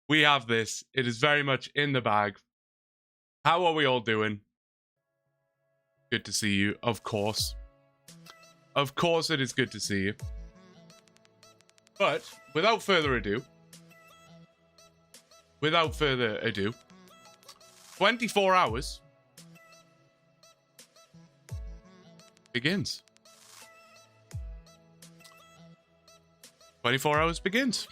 We have this. It is very much in the bag. How are we all doing? Good to see you, of course. Of course it is good to see you. But without further ado, 24 hours begins. 24 hours begins.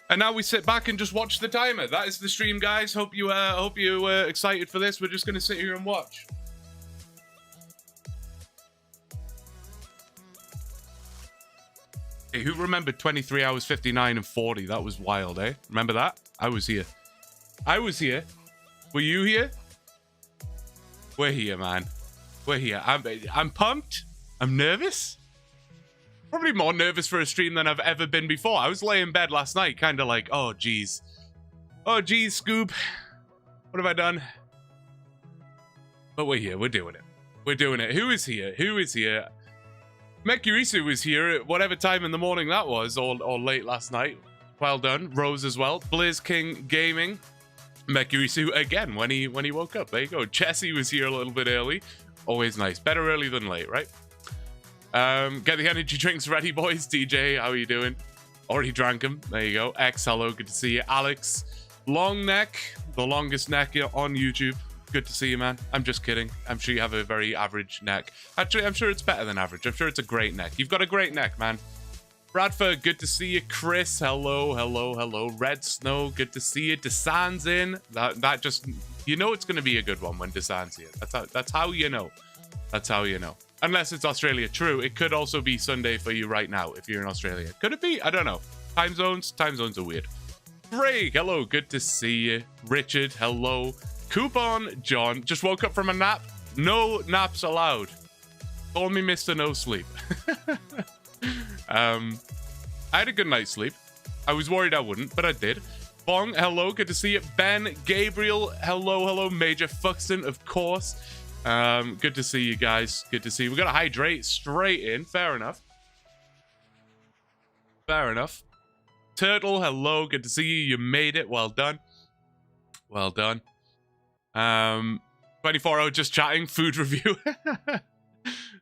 And now we sit back and just watch the timer. That is the stream, guys. Hope you excited for this. We're just going to sit here and watch. Hey, who remembered 23 hours, 59 and 40? That was wild, eh? Remember that? I was here. I was here. Were you here? We're here, man. We're here. I'm pumped. I'm nervous. Probably more nervous for a stream than I've ever been before. I was laying in bed last night, kind of like, oh, geez. Oh, geez, Scoop. What have I done? But we're here. We're doing it. We're doing it. Who is here? Who is here? Mekurisu was here at whatever time in the morning that was, or late last night. Well done. Rose as well. Blizz King Gaming. Mekurisu again when he woke up. There you go. Jesse was here a little bit early. Always nice. Better early than late, right? Get the energy drinks ready, boys. DJ, how are you doing? Already drank them. There you go. X, hello. Good to see you. Alex, long neck. The longest neck on YouTube. Good to see you, man. I'm just kidding. I'm sure you have a very average neck. Actually, I'm sure it's better than average. I'm sure it's a great neck. You've got a great neck, man. Bradford, good to see you. Chris, hello, hello, hello. Red Snow, good to see you. Desan's in. That just, you know it's going to be a good one when Desan's here. That's how you know. That's how you know. Unless it's Australia. True, it could also be Sunday for you right now if you're in Australia. Could it be? I don't know. Time zones are weird. Craig, hello, good to see you. Richard, hello. Coupon John, just woke up from a nap. No naps allowed. Call me Mr. No Sleep. I had a good night's sleep. I was worried I wouldn't, but I did. Bong, hello, good to see you. Ben, Gabriel, hello, hello. Major Fuxton, of course. Good to see you guys. Good to see you. We gotta hydrate straight in. Fair enough. Fair enough. Turtle, hello. Good to see you. You made it. Well done. Well done. 24-hour just chatting. Food review.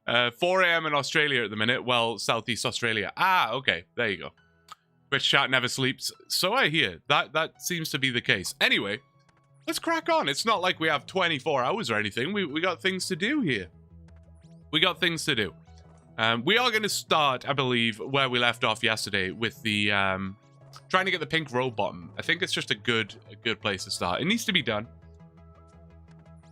4 a.m. in Australia at the minute. Well, Southeast Australia. Ah, okay. There you go. Twitch chat never sleeps. So I hear. That seems to be the case. Anyway. Let's crack on. It's not like we have 24 hours or anything. We got things to do here. We got things to do. We are going to start, I believe, where we left off yesterday with the trying to get the pink robe bottom. I think it's just a good place to start. It needs to be done.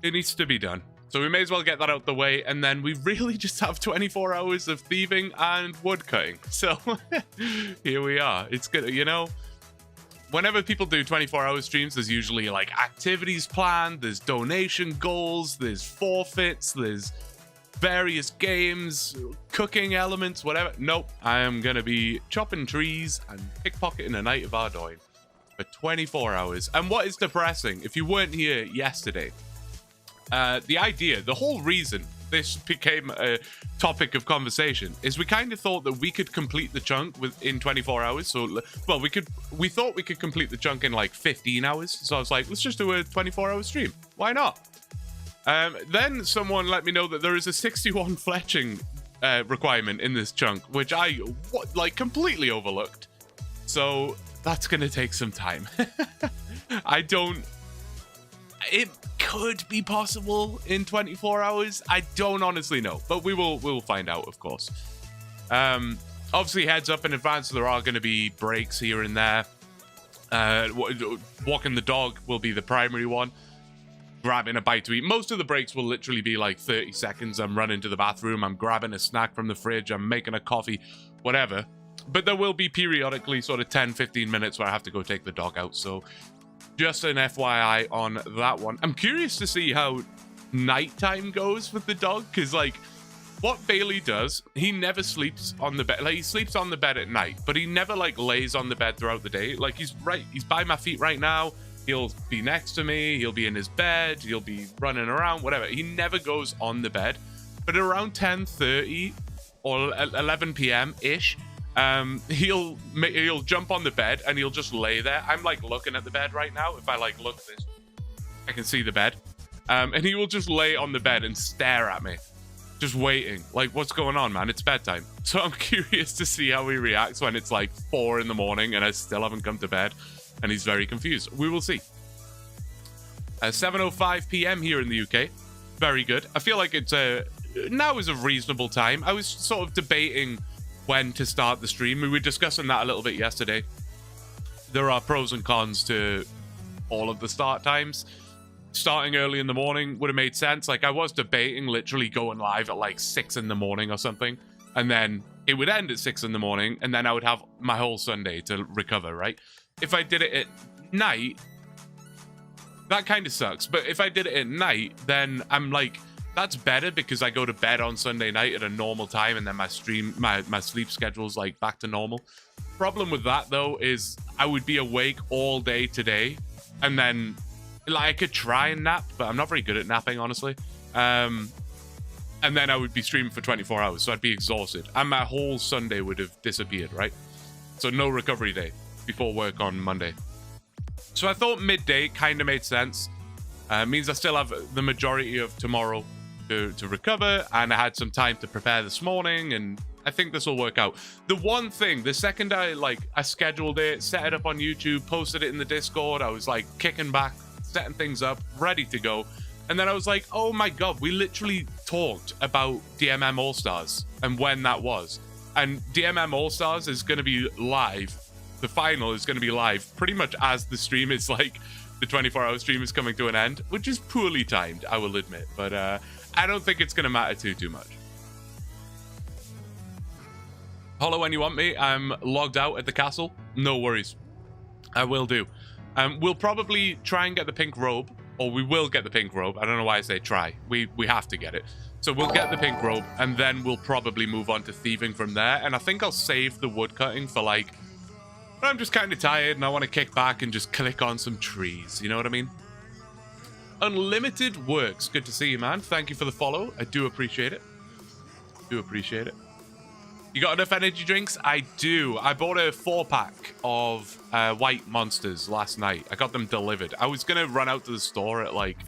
It needs to be done. So we may as well get that out the way, and then we really just have 24 hours of thieving and wood cutting. So here we are. It's good, you know. Whenever people do 24-hour streams, there's usually like activities planned, there's donation goals, there's forfeits, there's various games, cooking elements, whatever. Nope, I am going to be chopping trees and pickpocketing a Night of Ardoin for 24 hours. And what is depressing, if you weren't here yesterday, the whole reason this became a topic of conversation is we kind of thought that we could complete the chunk within 24 hours. So, well, we thought we could complete the chunk in like 15 hours. So I was like, let's just do a 24-hour stream. Why not? Then someone let me know that there is a 61 fletching requirement in this chunk, which I completely overlooked. So that's going to take some time. It could be possible in 24 hours. I don't honestly know, but we'll find out, of course. Obviously, heads up in advance, there are going to be breaks here and there. Walking the dog will be the primary one. Grabbing a bite to eat. Most of the breaks will literally be like 30 seconds. I'm running to the bathroom. I'm grabbing a snack from the fridge. I'm making a coffee, whatever. But there will be periodically sort of 10, 15 minutes where I have to go take the dog out. So just an FYI on that one. I'm curious to see how nighttime goes with the dog, because like what Bailey does, he never sleeps on the bed. Like he sleeps on the bed at night, but he never like lays on the bed throughout the day. Like he's by my feet right now. He'll be next to me. He'll be in his bed. He'll be running around, whatever. He never goes on the bed. But around 10:30 or 11 p.m. ish, He'll jump on the bed and he'll just lay there. I'm like looking at the bed right now. If I like look at this, I can see the bed. And he will just lay on the bed and stare at me, just waiting. Like, what's going on, man? It's bedtime. So I'm curious to see how he reacts when it's like 4 in the morning and I still haven't come to bed and he's very confused. We will see. 7:05 p.m. here in the UK. Very good. I feel like it's now is a reasonable time. I was sort of debating when to start the stream. We were discussing that a little bit yesterday. There are pros and cons to all of the start times. Starting early in the morning would have made sense. Like, I was debating literally going live at like 6 in the morning or something, and then it would end at 6 in the morning, and then I would have my whole Sunday to recover, right? If I did it at night, that kind of sucks. But if I did it at night, then I'm like, that's better because I go to bed on Sunday night at a normal time, and then my sleep schedule's like back to normal. Problem with that though is I would be awake all day today, and then like I could try and nap, but I'm not very good at napping, honestly. And then I would be streaming for 24 hours, so I'd be exhausted, and my whole Sunday would have disappeared, right? So no recovery day before work on Monday. So I thought midday kind of made sense. Means I still have the majority of tomorrow to recover, and I had some time to prepare this morning, and I think this will work out. The one thing, the second I scheduled it, set it up on YouTube, posted it in the Discord, I was like kicking back, setting things up, ready to go. And then I was like, oh my god, we literally talked about DMM All-Stars and when that was. And DMM All-Stars is going to be live. The final is going to be live pretty much as the stream is like, the 24-hour stream is coming to an end, which is poorly timed, I will admit. But I don't think it's going to matter too much. Holler when you want me. I'm logged out at the castle. No worries. I will do. We'll probably try and get the pink robe, or we will get the pink robe. I don't know why I say try. We have to get it. So we'll get the pink robe, and then we'll probably move on to thieving from there. And I think I'll save the wood cutting for like, I'm just kind of tired and I want to kick back and just click on some trees. You know what I mean? Unlimited Works. Good to see you, man. Thank you for the follow. I do appreciate it. You got enough energy drinks? I do. I bought a 4-pack of White Monsters last night. I got them delivered. I was going to run out to the store at like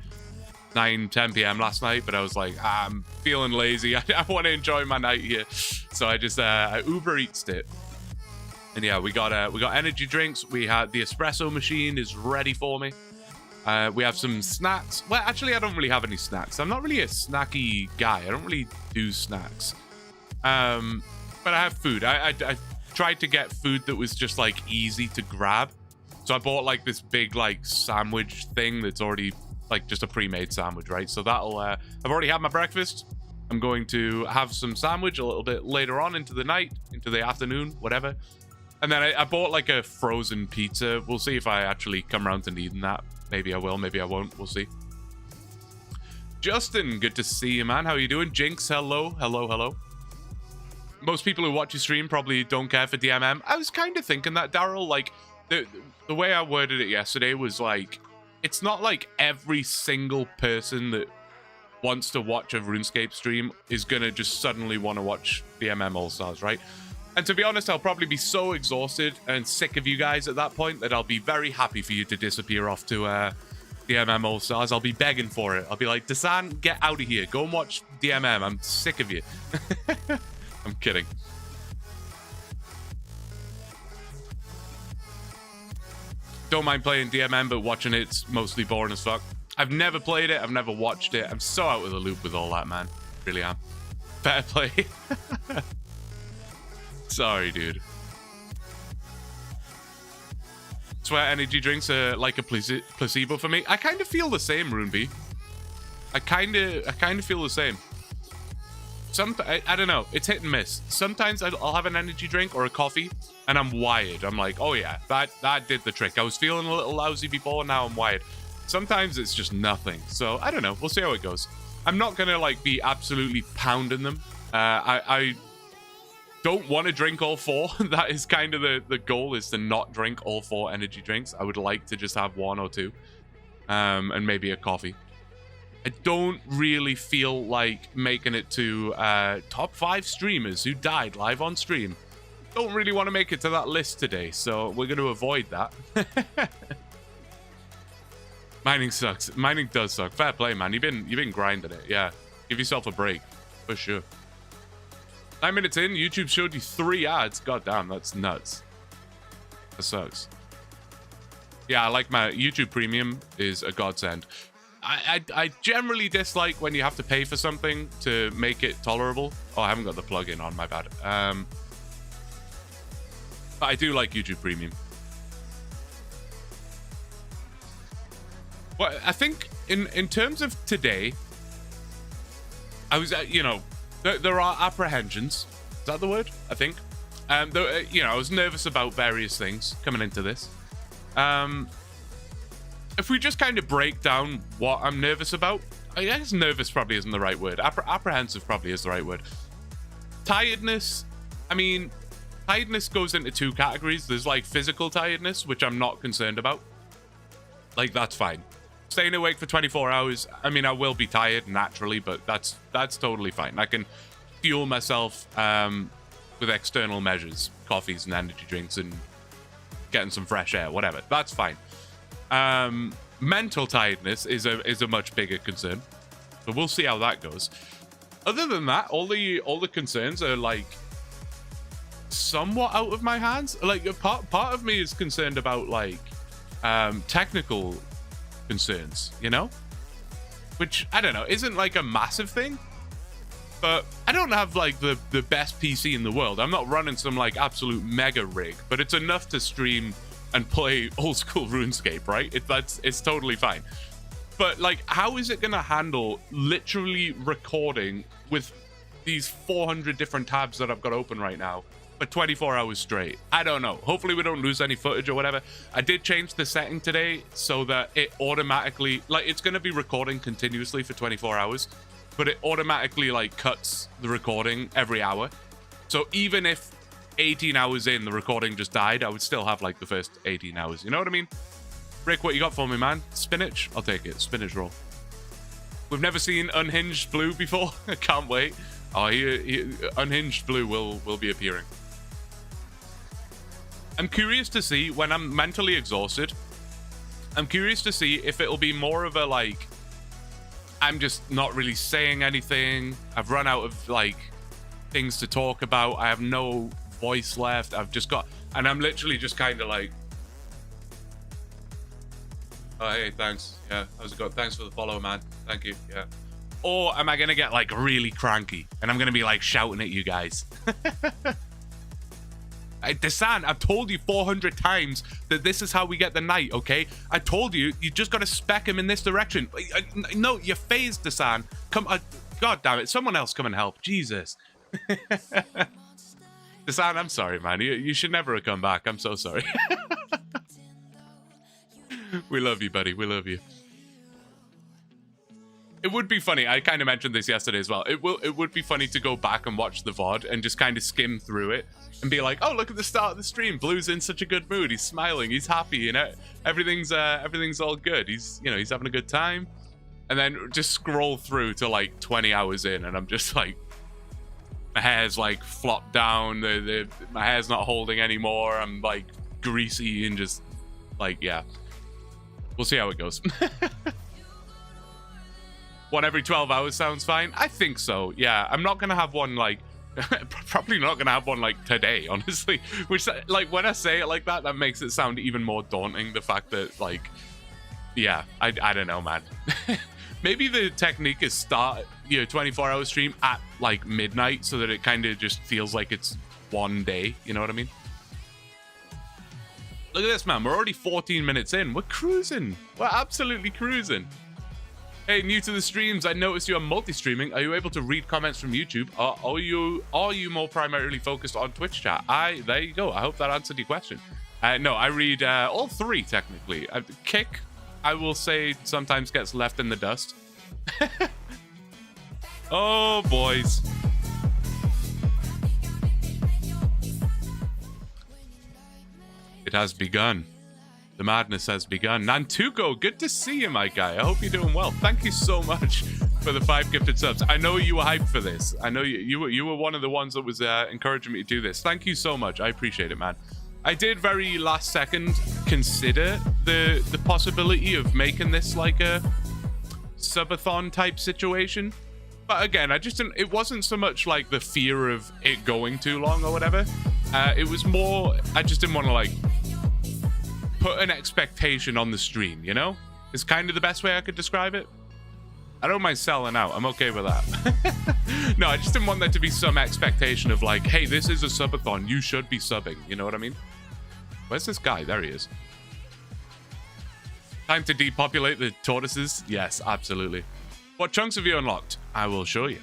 9, 10 p.m. last night, but I was like, I'm feeling lazy. I want to enjoy my night here. So I just I Uber Eats'd it. And yeah, we got energy drinks. We had the espresso machine is ready for me. We have some snacks. Well, actually, I don't really have any snacks. I'm not really a snacky guy. I don't really do snacks. But I have food. I tried to get food that was just like easy to grab. So I bought like this big like sandwich thing that's already like just a pre-made sandwich, right? So that'll I've already had my breakfast. I'm going to have some sandwich a little bit later on into the night, into the afternoon, whatever. And then I bought like a frozen pizza. We'll see if I actually come around to needing that. Maybe I will, maybe I won't. We'll see. Justin, good to see you, man. How are you doing? Jinx, hello. Most people who watch your stream probably don't care for DMM. I was kind of thinking that, Daryl. Like, the way I worded it yesterday was like, it's not like every single person that wants to watch a RuneScape stream is going to just suddenly want to watch DMM All-Stars, right? And to be honest, I'll probably be so exhausted and sick of you guys at that point that I'll be very happy for you to disappear off to DMM All-Stars. I'll be begging for it. I'll be like, Dasan, get out of here. Go and watch DMM. I'm sick of you. I'm kidding. Don't mind playing DMM, but watching it's mostly boring as fuck. I've never played it. I've never watched it. I'm so out of the loop with all that, man. Really am. Better play. Sorry, dude. Swear energy drinks are like a placebo for me. I kind of feel the same, RuneB. I kind of feel the same. I don't know. It's hit and miss. Sometimes I'll have an energy drink or a coffee, and I'm wired. I'm like, oh yeah, that did the trick. I was feeling a little lousy before, now I'm wired. Sometimes it's just nothing. So I don't know. We'll see how it goes. I'm not gonna like be absolutely pounding them. I don't want to drink all 4. That is kind of the goal, is to not drink all 4 energy drinks. I would like to just have 1 or 2, and maybe a coffee. I don't really feel like making it to top 5 streamers who died live on stream. don't really want to make it to that list today, so we're going to avoid that. Mining sucks. Mining does suck. Fair play, man. You've been grinding it. Yeah. Give yourself a break. For sure. 9 minutes in, YouTube showed you 3 ads. God damn, that's nuts. That sucks. Yeah, I like my YouTube Premium is a godsend. I generally dislike when you have to pay for something to make it tolerable. Oh, I haven't got the plugin on, my bad. But I do like YouTube Premium. Well, I think in terms of today, I was, you know, there are apprehensions. Is that the word? I think. You know, I was nervous about various things coming into this. If we just kind of break down what I'm nervous about, I guess nervous probably isn't the right word. Apprehensive probably is the right word. Tiredness. I mean, tiredness goes into 2 categories. There's like physical tiredness, which I'm not concerned about. Like, that's fine. Staying awake for 24 hours, I mean, I will be tired naturally, but that's totally fine. I can fuel myself with external measures, coffees and energy drinks and getting some fresh air, whatever. That's fine. Mental tiredness is a much bigger concern, so we'll see how that goes. Other than that, all the concerns are like somewhat out of my hands. Like, part of me is concerned about like technical concerns, you know, which I don't know, isn't like a massive thing, but I don't have like the best PC in the world. I'm not running some like absolute mega rig, but it's enough to stream and play old school RuneScape, right? It's totally fine. But like, how is it gonna handle literally recording with these 400 different tabs that I've got open right now for 24 hours straight? I don't know. Hopefully we don't lose any footage or whatever. I did change the setting today so that it automatically, like, it's going to be recording continuously for 24 hours, but it automatically like cuts the recording every hour. So even if 18 hours in the recording just died, I would still have like the first 18 hours. You know what I mean? Rick, what you got for me, man? Spinach? I'll take it. Spinach roll. We've never seen Unhinged Blue before. I can't wait. Oh, Unhinged Blue will be appearing. I'm curious to see when I'm mentally exhausted. I'm curious to see if it'll be more of a like, I'm just not really saying anything. I've run out of like things to talk about. I have no voice left. I've just got, and I'm literally just kind of like, oh, hey, thanks. Yeah, how's it going? Thanks for the follow, man. Thank you. Yeah. Or am I going to get like really cranky and I'm going to be like shouting at you guys? Desan, I've told you 400 times that this is how we get the knight, okay? I told you, you just got to spec him in this direction. No, you're phased, Desan. Come on. God damn it. Someone else come and help. Jesus. Desan, I'm sorry, man. You should never have come back. I'm so sorry. We love you, buddy. We love you. It would be funny. I kind of mentioned this yesterday as well. It would be funny to go back and watch the VOD and just kind of skim through it and be like, oh, look at the start of the stream. Blue's in such a good mood. He's smiling. He's happy. You know, everything's all good. He's having a good time. And then just scroll through to like 20 hours in, and I'm just like, my hair's like flopped down. My hair's not holding anymore. I'm like greasy and just like, yeah. We'll see how it goes. One every 12 hours sounds fine. I think so. Yeah, I'm not gonna have one like probably not gonna have one like today, honestly. Which, like, when I say it like that makes it sound even more daunting. The fact that, like, yeah, I don't know, man. Maybe the technique is start 24-hour stream at like midnight so that it kind of just feels like it's one day. You know what I mean? Look at this, man. We're already 14 minutes in. We're cruising. We're absolutely cruising. Hey, new to the streams, I noticed you are multi-streaming. Are you able to read comments from YouTube? Are you more primarily focused on Twitch chat? There you go. I hope that answered your question. No, I read all 3 technically. Kick, I will say, sometimes gets left in the dust. Oh, boys. It has begun. The madness has begun. Nantuko, good to see you, my guy. I hope you're doing well. Thank you so much for the 5 gifted subs. I know you were hyped for this. I know you were one of the ones that was encouraging me to do this. Thank you so much. I appreciate it, man. I did very last second consider the possibility of making this like a subathon type situation. But again, I just didn't, it wasn't so much like the fear of it going too long or whatever. It was more, I just didn't want to like put an expectation on the stream, you know? It's kind of the best way I could describe it. I don't mind selling out. I'm okay with that. No, I just didn't want there to be some expectation of like, hey, this is a subathon. You should be subbing. You know what I mean? Where's this guy? There he is. Time to depopulate the tortoises? Yes, absolutely. What chunks have you unlocked? I will show you.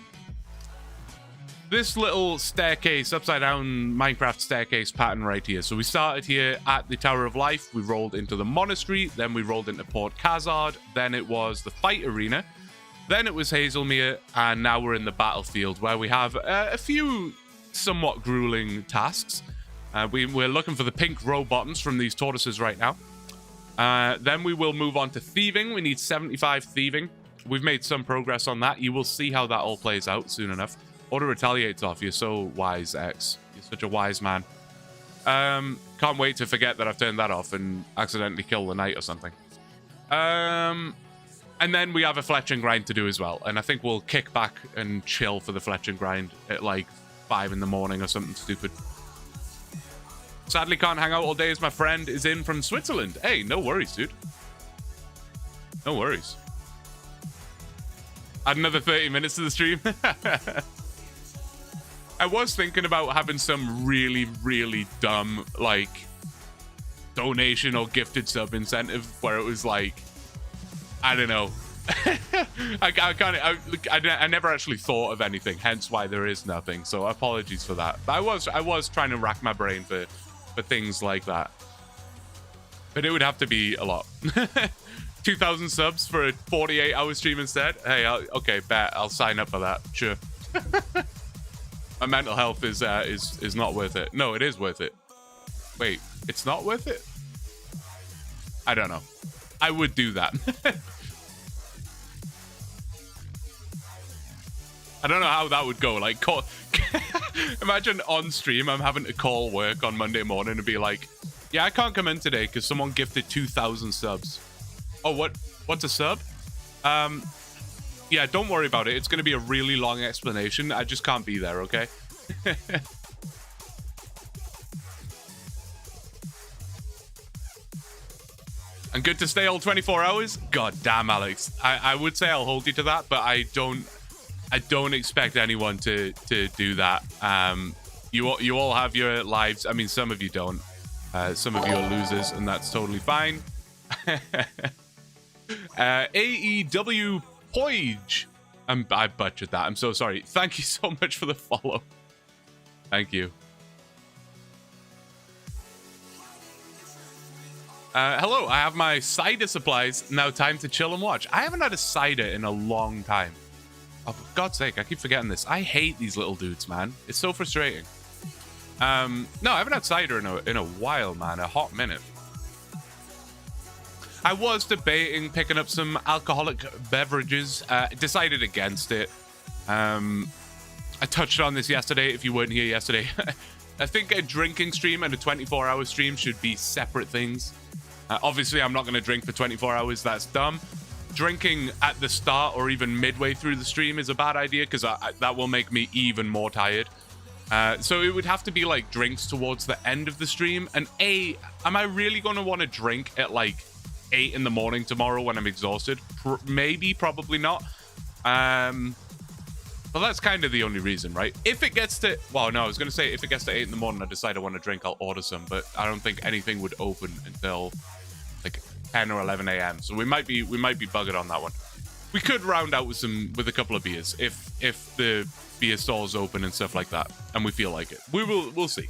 This little staircase, upside down Minecraft staircase pattern right here. So we started here at the Tower of Life. We rolled into the monastery. Then we rolled into Port Khazard. Then it was the fight arena. Then it was Hazelmere. And now we're in the battlefield where we have a few somewhat grueling tasks. We're looking for the pink row bottoms from these tortoises right now. Then we will move on to thieving. We need 75 thieving. We've made some progress on that. You will see how that all plays out soon enough. Auto retaliates off. You're so wise, X. You're such a wise man. Can't wait to forget that I've turned that off and accidentally kill the knight or something. And then we have a fletch and grind to do as well. And I think we'll kick back and chill for the fletch and grind at like 5 in the morning or something stupid. Sadly can't hang out all day as my friend is in from Switzerland. Hey, no worries, dude. No worries. Add another 30 minutes to the stream. I was thinking about having some really, really dumb, like, donation or gifted sub incentive where it was like, I don't know. I never actually thought of anything, hence why there is nothing. So apologies for that. But I was trying to rack my brain for things like that. But it would have to be a lot. 2,000 subs for a 48-hour stream instead. Hey, okay, bet I'll sign up for that. Sure. My mental health is not worth it. No, it is worth it. Wait, it's not worth it? I don't know. I would do that. I don't know how that would go. Like, call. Imagine on stream I'm having to call work on Monday morning and be like, "Yeah, I can't come in today because someone gifted 2,000 subs." Oh, what's a sub? Yeah, don't worry about it. It's going to be a really long explanation. I just can't be there, okay? And good to stay all 24 hours? God damn, Alex. I would say I'll hold you to that, but I don't expect anyone to do that. You all have your lives. I mean, some of you don't. Some of you are losers, and that's totally fine. AEW Poige. I butchered that. I'm so sorry. Thank you so much for the follow. Thank you. Hello, I have my cider supplies. Now time to chill and watch. I haven't had a cider in a long time. Oh, for God's sake, I keep forgetting this. I hate these little dudes, man. It's so frustrating. No, I haven't had cider in a while, man. A hot minute. I was debating picking up some alcoholic beverages. Decided against it. I touched on this yesterday, if you weren't here yesterday. I think a drinking stream and a 24-hour stream should be separate things. Obviously, I'm not going to drink for 24 hours. That's dumb. Drinking at the start or even midway through the stream is a bad idea because that will make me even more tired. So it would have to be like drinks towards the end of the stream. And am I really going to want to drink at like 8 in the morning tomorrow when I'm exhausted? Maybe, probably not. Well, that's kind of the only reason, right? If it gets to, well, no, I was going to say if it gets to 8 in the morning, I decide I want to drink, I'll order some, but I don't think anything would open until like 10 or 11 a.m. So we might be buggered on that one. We could round out with a couple of beers if the beer stalls open and stuff like that, and we feel like it. We'll see.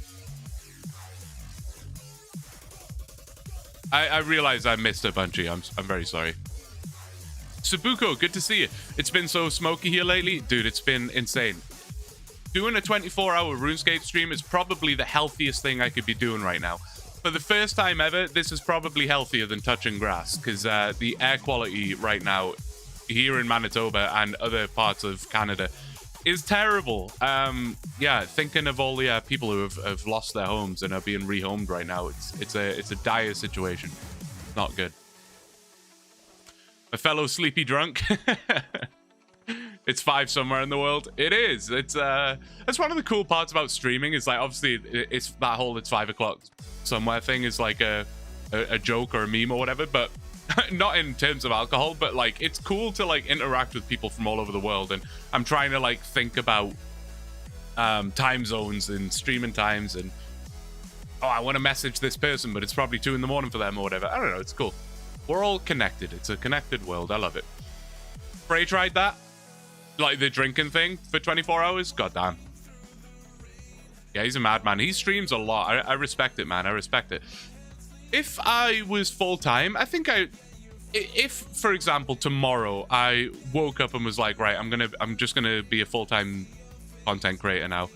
I realize I missed a Bungie. I'm very sorry. Sabuko, good to see you. It's been so smoky here lately. Dude, it's been insane. Doing a 24-hour RuneScape stream is probably the healthiest thing I could be doing right now. For the first time ever, this is probably healthier than touching grass because the air quality right now here in Manitoba and other parts of Canada is terrible. Yeah, thinking of all the people who have lost their homes and are being rehomed right now. It's a dire situation. Not good. A fellow sleepy drunk. It's 5 somewhere in the world. It is. It's that's one of the cool parts about streaming. Is like obviously it's that whole it's 5 o'clock somewhere thing is like a joke or a meme or whatever, but not in terms of alcohol, but like it's cool to like interact with people from all over the world. And I'm trying to like think about time zones and streaming times, and oh, I want to message this person, but it's probably 2 in the morning for them or whatever. I don't know. It's cool. We're all connected. It's a connected world. I love it. Frey tried that. Like the drinking thing for 24 hours. God damn. Yeah, he's a madman. He streams a lot. I respect it, man. I respect it. If I was full-time, I think if, for example, tomorrow I woke up and was like, right, I'm just gonna be a full-time content creator now.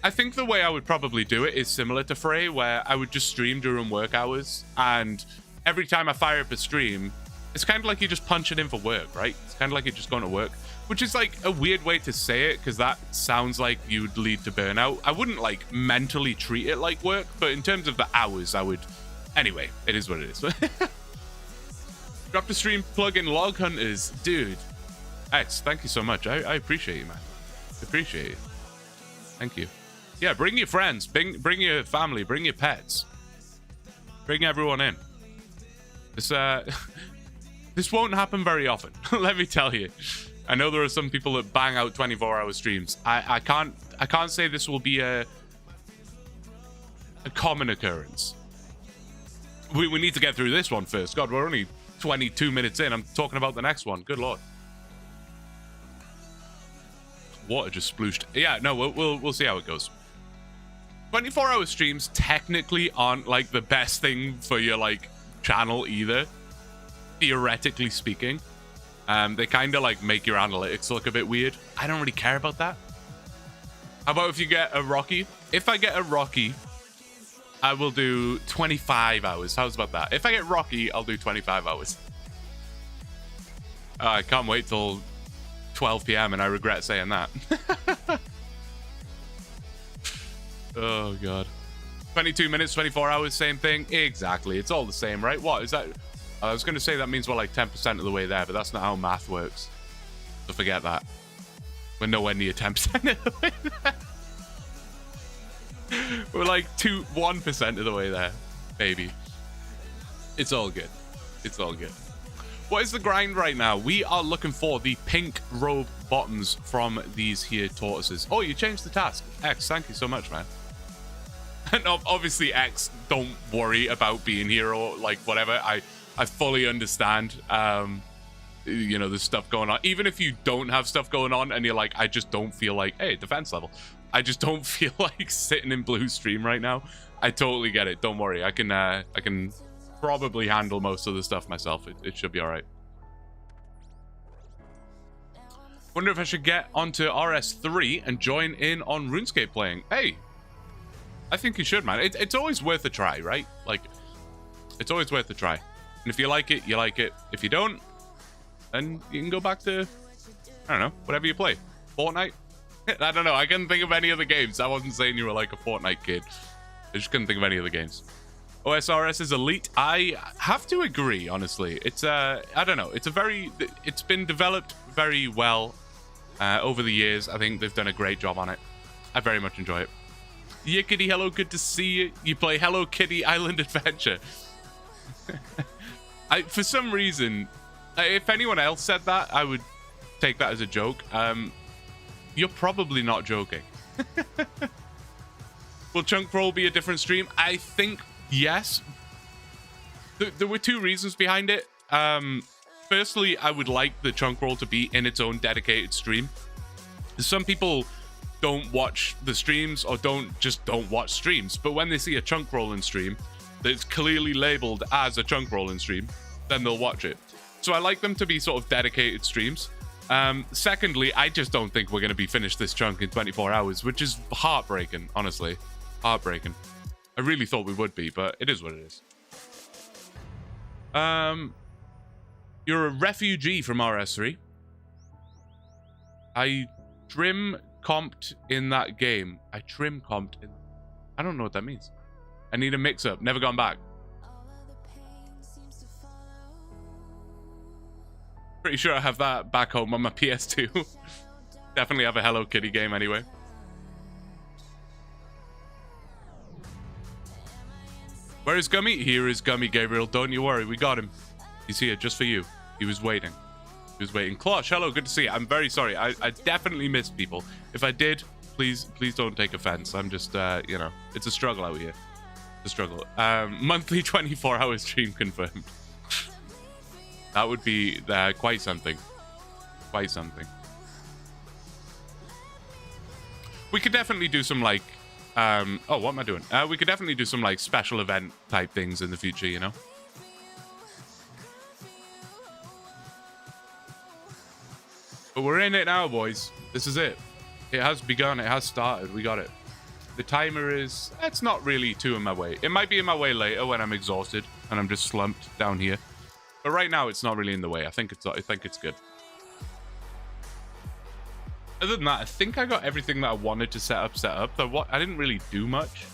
I think the way I would probably do it is similar to Frey, where I would just stream during work hours, and every time I fire up a stream, it's kind of like you're just punching in for work, right? It's kind of like you're just going to work, which is like a weird way to say it, because that sounds like you would lead to burnout. I wouldn't like mentally treat it like work, but in terms of the hours, I would. Anyway, it is what it is. Drop the stream plug-in Log Hunters. Dude, X, thank you so much. I appreciate you, man. Appreciate it. Thank you. Yeah, bring your friends. Bring your family. Bring your pets. Bring everyone in. This, this won't happen very often. Let me tell you. I know there are some people that bang out 24-hour streams. I can't say this will be a common occurrence. We need to get through this one first. God, we're only 22 minutes in. I'm talking about the next one. Good lord. Water just splooshed. Yeah, no, we'll see how it goes. 24-hour streams technically aren't like the best thing for your like channel either. Theoretically speaking, they kind of like make your analytics look a bit weird. I don't really care about that. How about if you get a Rocky? If I get a Rocky, I will do 25 hours. How's about that? If I get Rocky, I'll do 25 hours. I can't wait till 12 p.m. and I regret saying that. Oh, God. 22 minutes, 24 hours, same thing? Exactly. It's all the same, right? What is that? I was going to say that means we're like 10% of the way there, but that's not how math works. So forget that. We're nowhere near 10% of the way there. We're like 1% of the way there, baby. It's all good. It's all good. What is the grind right now? We are looking for the pink robe bottoms from these here tortoises. Oh, you changed the task. X, thank you so much, man. And obviously, X, don't worry about being here or like whatever. I fully understand. You know, there's stuff going on. Even if you don't have stuff going on and you're like, I just don't feel like, hey, defense level. I just don't feel like sitting in blue stream right now. I totally get it. Don't worry. I can probably handle most of the stuff myself. It should be all right. Wonder if I should get onto RS3 and join in on RuneScape playing. Hey, I think you should, man. It's always worth a try, right? Like, it's always worth a try. And if you like it, you like it. If you don't, then you can go back to, I don't know, whatever you play. Fortnite? I don't know. I couldn't think of any other games. I wasn't saying you were like a Fortnite kid. I just couldn't think of any other games. OSRS is elite. I have to agree, honestly. It's I don't know. It's been developed very well over the years. I think they've done a great job on it. I very much enjoy it. Yickety, hello, good to see you. You play Hello Kitty Island Adventure. For some reason, if anyone else said that, I would take that as a joke. You're probably not joking. Will Chunk Roll be a different stream? I think yes. There were 2 reasons behind it. Firstly, I would like the Chunk Roll to be in its own dedicated stream. Some people don't watch the streams or don't watch streams, but when they see a Chunk Rolling stream that's clearly labeled as a Chunk Rolling stream, then they'll watch it. So I like them to be sort of dedicated streams. Secondly, I just don't think we're going to be finished this chunk in 24 hours, which is heartbreaking, honestly. Heartbreaking. I really thought we would be, but it is what it is. You're a refugee from RS3. I trim comped in that game. I trim comped in... I don't know what that means. I need a mix-up. Never gone back. Pretty sure I have that back home on my PS2. Definitely have a Hello Kitty game anyway. Where is Gummy? Here is Gummy, Gabriel. Don't you worry. We got him. He's here just for you. He was waiting. He was waiting. Klosh, hello. Good to see you. I'm very sorry. I definitely missed people. If I did, please don't take offense. I'm just, you know, it's a struggle out here. It's a struggle. Monthly 24-hour stream confirmed. That would be quite something. Quite something. We could definitely do some, like, oh, what am I doing? We could definitely do some, like, special event type things in the future, you know? But we're in it now, boys. This is it. It has begun. It has started. We got it. The timer is... It's not really too in my way. It might be in my way later when I'm exhausted and I'm just slumped down here. But right now, it's not really in the way. I think it's good. Other than that, I think I got everything that I wanted to set up. I didn't really do much.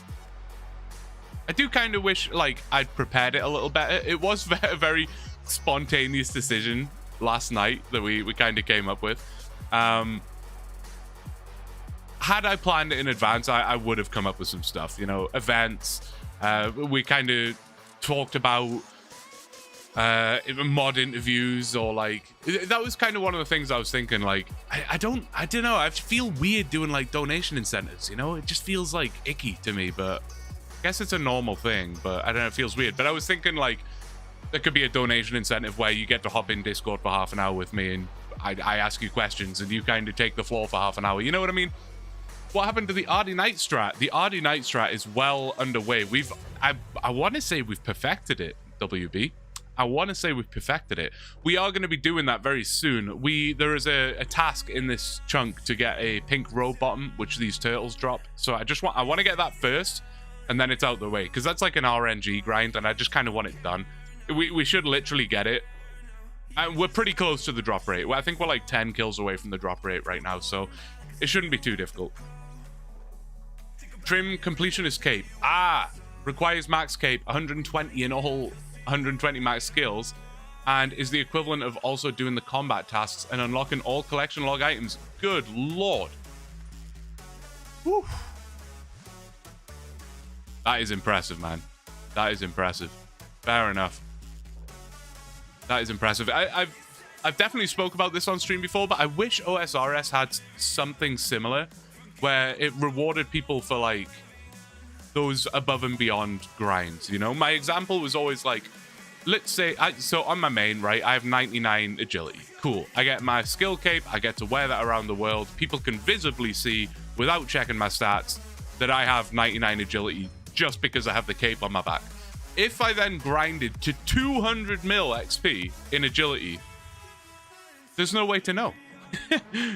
I do kind of wish, like, I'd prepared it a little better. It was a very spontaneous decision last night that we kind of came up with. Had I planned it in advance, I would have come up with some stuff, you know, events. We kind of talked about mod interviews, or like, that was kind of one of the things I was thinking. Like, I don't know, I feel weird doing like donation incentives, you know? It just feels like icky to me, but I guess it's a normal thing. But I don't know, it feels weird. But I was thinking, like, there could be a donation incentive where you get to hop in Discord for half an hour with me, and I ask you questions and you kind of take the floor for half an hour. You know what I mean? What happened to the RD Night strat? The RD Night strat is well underway. I want to say we've perfected it, WB. I want to say we've perfected it. We are going to be doing that very soon. There is a task in this chunk to get a pink robe bottom, which these turtles drop. So I want to get that first, and then it's out the way, because that's like an RNG grind, and I just kind of want it done. We should literally get it. And we're pretty close to the drop rate. I think we're like 10 kills away from the drop rate right now, so it shouldn't be too difficult. Trim completionist cape. Requires max cape, 120 in all, 120 max skills, and is the equivalent of also doing the combat tasks and unlocking all collection log items. Good lord. Whew. That is impressive, man. That is impressive. Fair enough. That is impressive. I've definitely spoke about this on stream before, but I wish OSRS had something similar where it rewarded people for, like, those above and beyond grinds, you know? My example was always like, let's say, so on my main, right, I have 99 agility. Cool. I get my skill cape. I get to wear that around the world. People can visibly see, without checking my stats, that I have 99 agility just because I have the cape on my back. If I then grinded to 200 mil XP in agility, there's no way to know.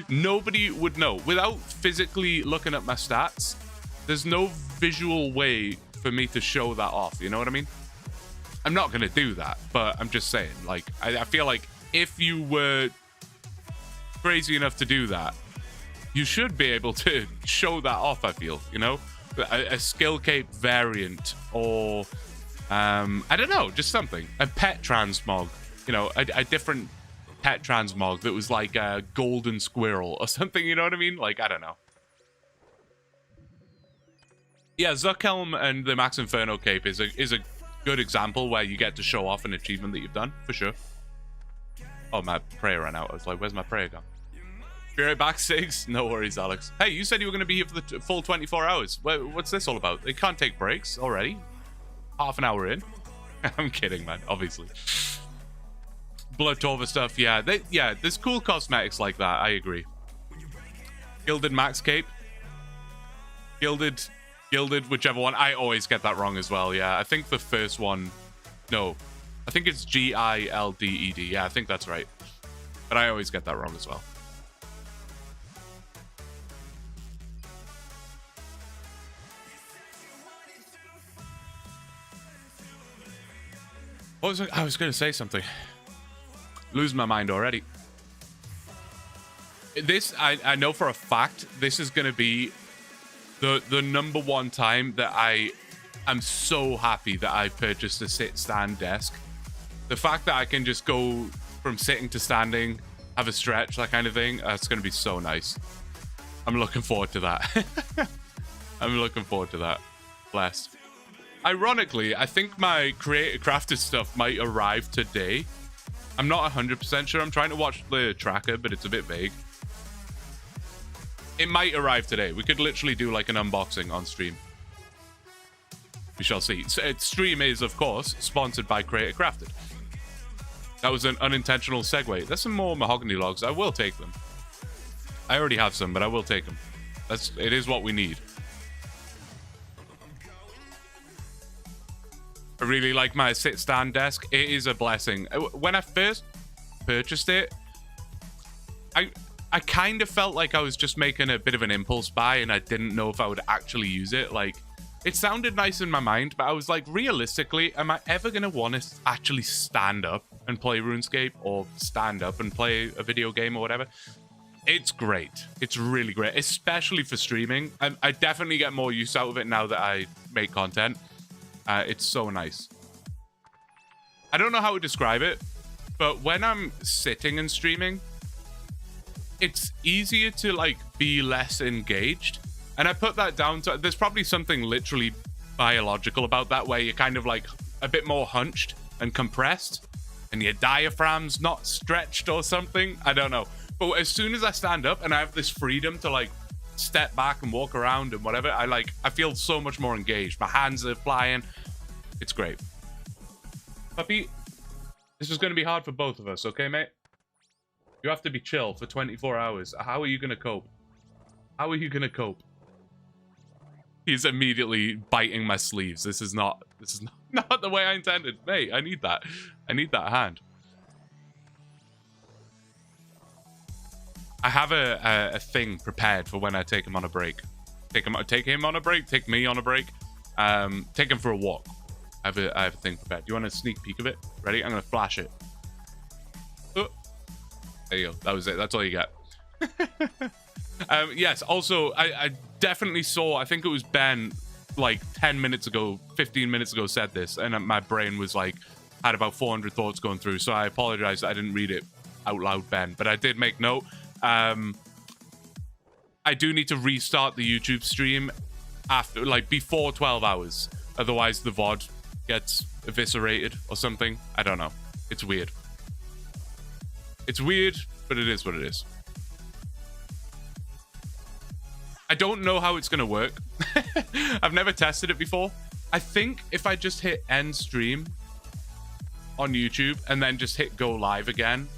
Nobody would know. Without physically looking at my stats, there's no visual way for me to show that off. You know what I mean? I'm not going to do that, but I'm just saying, like, I feel like if you were crazy enough to do that, you should be able to show that off, I feel, you know? A skill cape variant, or I don't know, just something. A pet transmog, you know, a different pet transmog that was like a golden squirrel or something, you know what I mean? Like, I don't know. Yeah, Zuckhelm and the Max Inferno cape is a good example where you get to show off an achievement that you've done, for sure. Oh, my prayer ran out. I was like, where's my prayer gone? Be right back, Sigs. No worries, Alex. Hey, you said you were going to be here for the full 24 hours. What's this all about? They can't take breaks already. Half an hour in. I'm kidding, man. Obviously. Blood Torva stuff. Yeah, there's cool cosmetics like that. I agree. Gilded Max Cape. Gilded, whichever one. I always get that wrong as well. Yeah, I think the first one. No, I think it's Gilded. Yeah, I think that's right. But I always get that wrong as well. What was I was going to say something. Losing my mind already. This, I know for a fact, this is going to be the number one time that I am so happy that I purchased a sit-stand desk. The fact that I can just go from sitting to standing, have a stretch, that kind of thing, that's going to be so nice. I'm looking forward to that. I'm looking forward to that. Blessed. Ironically, I think my creative crafted stuff might arrive today. I'm not 100% sure. I'm trying to watch the tracker, but it's a bit vague. It might arrive today. We could literally do like an unboxing on stream. We shall see. Stream is, of course, sponsored by Creator Crafted. That was an unintentional segue. There's some more mahogany logs. I will take them. I already have some, but I will take them. It is what we need. I really like my sit-stand desk. It is a blessing. When I first purchased it, I kind of felt like I was just making a bit of an impulse buy and I didn't know if I would actually use it. Like, it sounded nice in my mind, but I was like, realistically, am I ever going to want to actually stand up and play RuneScape or stand up and play a video game or whatever? It's great. It's really great, especially for streaming. I definitely get more use out of it now that I make content. It's so nice. I don't know how to describe it, but when I'm sitting and streaming, it's easier to like be less engaged. And I put that down to, there's probably something literally biological about that, where you're kind of like a bit more hunched and compressed and your diaphragm's not stretched or something. I don't know. But as soon as I stand up and I have this freedom to like step back and walk around and whatever, I feel so much more engaged. My hands are flying. It's great. Puppy, this is going to be hard for both of us, okay, mate? You have to be chill for 24 hours. How are you going to cope? How are you going to cope? He's immediately biting my sleeves. This is not the way I intended. Mate, I need that. I need that hand. I have a thing prepared for when I take him on a break. Take him on a break. Take me on a break. Take him for a walk. I have a thing prepared. Do you want a sneak peek of it? Ready? I'm gonna flash it. Oh. There you go. That was it. That's all you get. Yes. Also, I definitely saw. I think it was Ben, like 10 minutes ago, 15 minutes ago, said this, and my brain was like had about 400 thoughts going through. So I apologize. I didn't read it out loud, Ben, but I did make note. I do need to restart the YouTube stream after, like, before 12 hours. Otherwise, the VOD gets eviscerated or something. I don't know. It's weird. It's weird, but it is what it is. I don't know how it's going to work. I've never tested it before. I think if I just hit end stream on YouTube and then just hit go live again,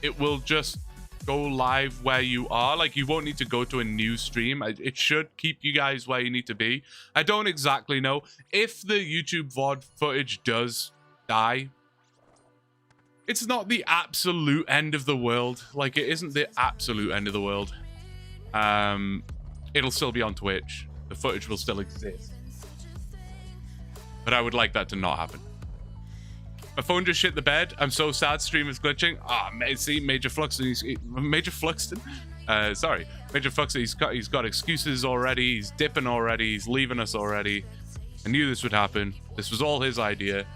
it will just go live where you are. Like, you won't need to go to a new stream. It should keep you guys where you need to be. I don't exactly know. If the YouTube VOD footage does die, it's not the absolute end of the world. Like, it isn't the absolute end of the world. It'll still be on Twitch. The footage will still exist. But I would like that to not happen. My phone just shit the bed. I'm so sad. Stream is glitching. Ah, see, Major Fluxton. Major Fluxton. Sorry, Major Fluxton. He's got excuses already. He's dipping already. He's leaving us already. I knew this would happen. This was all his idea.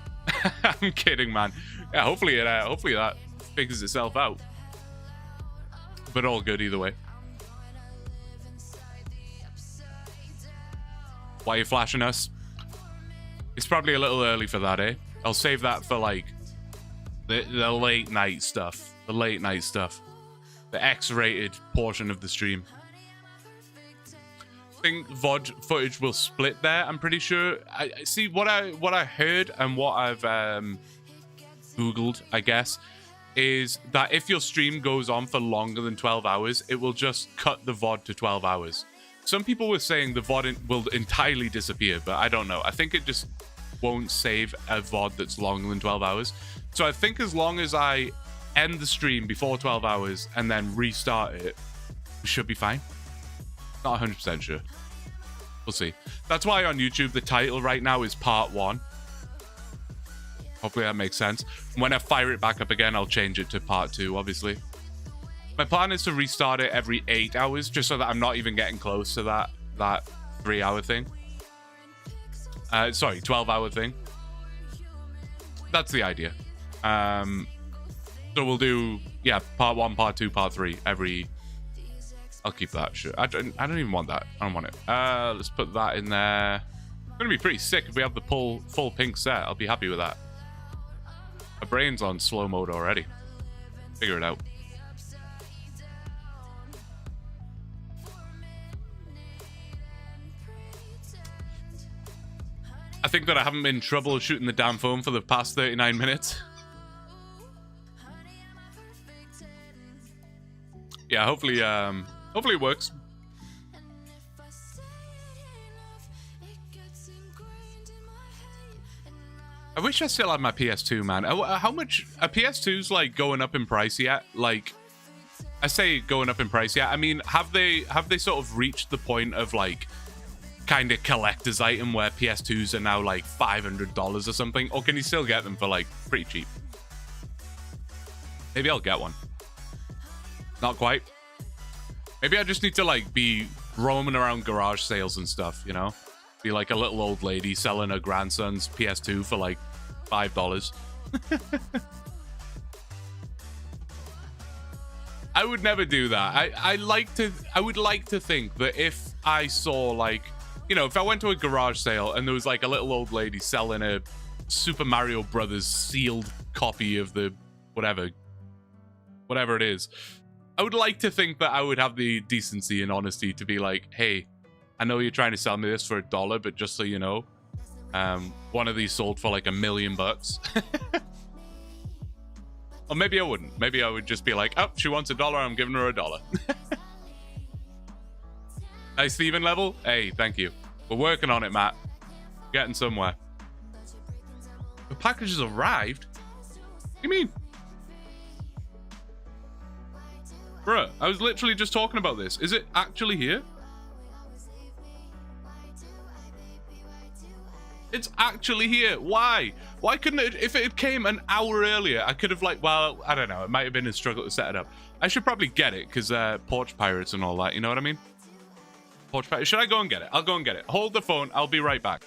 I'm kidding, man. Yeah, hopefully that figures itself out. But all good either way. Why are you flashing us? It's probably a little early for that, eh? I'll save that for, like, the late night stuff. The late night stuff. The X-rated portion of the stream. I think VOD footage will split there, I'm pretty sure. I see what I heard and what I've Googled, I guess, is that if your stream goes on for longer than 12 hours, it will just cut the VOD to 12 hours. Some people were saying the VOD will entirely disappear, but I don't know. I think it just won't save a VOD that's longer than 12 hours. So I think as long as I end the stream before 12 hours and then restart it, we should be fine. Not 100% sure. We'll see. That's why on YouTube, the title right now is Part 1. Hopefully that makes sense. When I fire it back up again, I'll change it to Part 2, obviously. My plan is to restart it every 8 hours, just so that I'm not even getting close to that 3-hour thing. Sorry, 12-hour thing. That's the idea. So we'll do, yeah, part 1, part 2, part 3 every... I'll keep that. Sure. I don't even want that. I don't want it. Let's put that in there. It's going to be pretty sick if we have the full pink set. I'll be happy with that. My brain's on slow mode already. Figure it out. I think that I haven't been troubleshooting the damn phone for the past 39 minutes. Yeah, hopefully it works. I wish I still had my PS2, man. How much a PS2's like going up in price yet? Like, I say going up in price yet. I mean, have they sort of reached the point of like kind of collector's item where PS2s are now like $500 or something, or can you still get them for like pretty cheap? Maybe I'll get one. Not quite. Maybe I just need to like be roaming around garage sales and stuff, you know? Be like a little old lady selling her grandson's PS2 for like $5. I would never do that. I would like to think that if I saw like, you know, if I went to a garage sale and there was like a little old lady selling a Super Mario Brothers sealed copy of the whatever it is, I would like to think that I would have the decency and honesty to be like, hey, I know you're trying to sell me this for $1, but just so you know, one of these sold for like $1 million. Or maybe I wouldn't. Maybe I would just be like, oh, she wants $1, I'm giving her $1. Nice Steven level? Hey, thank you. We're working on it, Matt. Getting somewhere. The package has arrived? What do you mean? Bruh, I was literally just talking about this. Is it actually here? It's actually here. Why? Why couldn't it? If it came an hour earlier, I could have like, well, I don't know. It might have been a struggle to set it up. I should probably get it because Porch Pirates and all that. You know what I mean? Porch Pirates. Should I go and get it? I'll go and get it. Hold the phone. I'll be right back.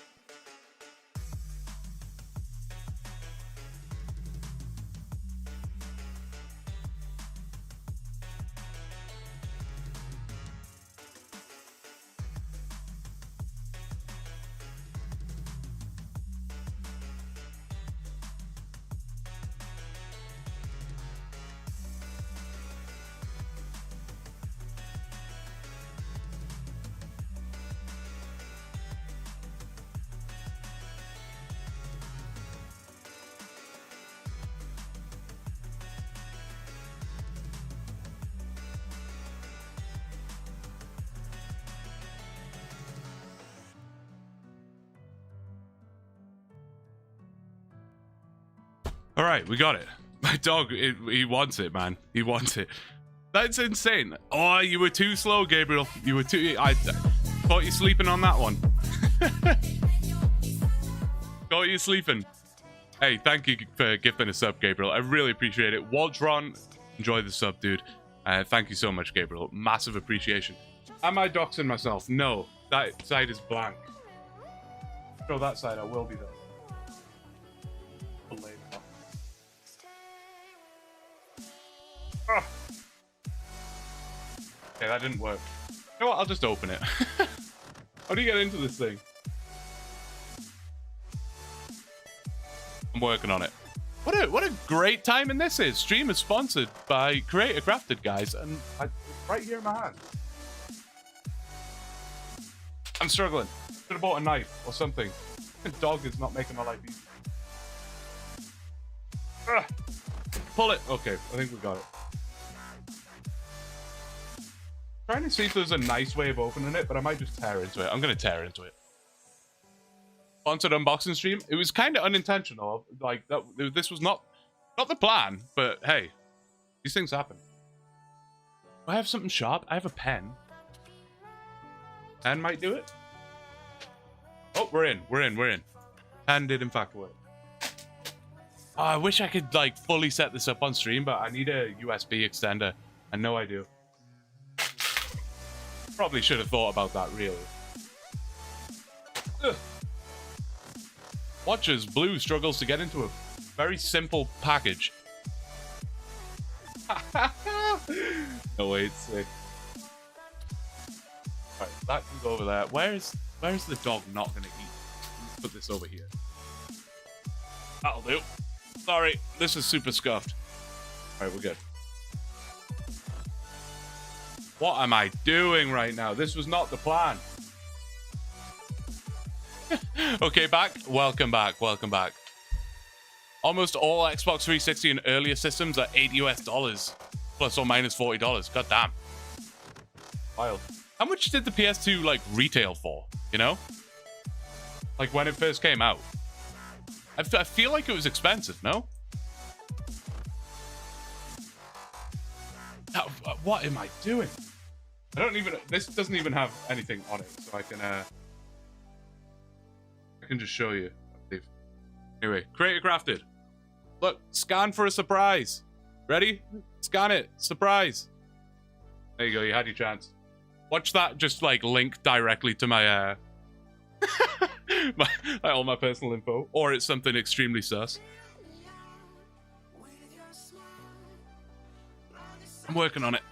All right, we got it. My dog, he wants it, man. He wants it. That's insane. Oh, you were too slow, Gabriel. You were too... I thought you sleeping on that one. Thought you sleeping. Hey, thank you for gifting a sub, Gabriel. I really appreciate it. Waldron, enjoy the sub, dude. Thank you so much, Gabriel. Massive appreciation. Am I doxing myself? No. That side is blank. Show that side, I will be though. Oh. Okay, that didn't work. You know what? I'll just open it. How do you get into this thing? I'm working on it. What a great time this is. Stream is sponsored by Creator Crafted, guys, and it's right here in my hand. I'm struggling. Should have bought a knife or something. The dog is not making my life easy. Ugh. Pull it. Okay, I think we got it. Trying to see if there's a nice way of opening it, but I might just tear into it. I'm gonna tear into it. Sponsored unboxing stream. It was kind of unintentional. Like that. This was not the plan. But hey, these things happen. Do I have something sharp? I have a pen. Pen might do it. Oh, we're in. Pen did in fact work. Oh, I wish I could like fully set this up on stream, but I need a USB extender. I know I do. Probably should have thought about that, really. Ugh. Watch as Blue struggles to get into a very simple package. No, wait, sick. Alright, that can go over there. Where's the dog not gonna eat? Let's put this over here. That'll do. Sorry, this is super scuffed. Alright, we're good. What am I doing right now? This was not the plan. Okay, back. Welcome back. Welcome back. Almost all Xbox 360 and earlier systems are $80 plus or minus $40. God damn. Wild. How much did the PS2 like retail for? You know, like when it first came out. I feel like it was expensive. No. What am I doing? I don't even. This doesn't even have anything on it, so I can just show you. Anyway, create a crafted. Look, scan for a surprise. Ready? Scan it. Surprise. There you go. You had your chance. Watch that just like link directly to my all my personal info, or it's something extremely sus. I'm working on it.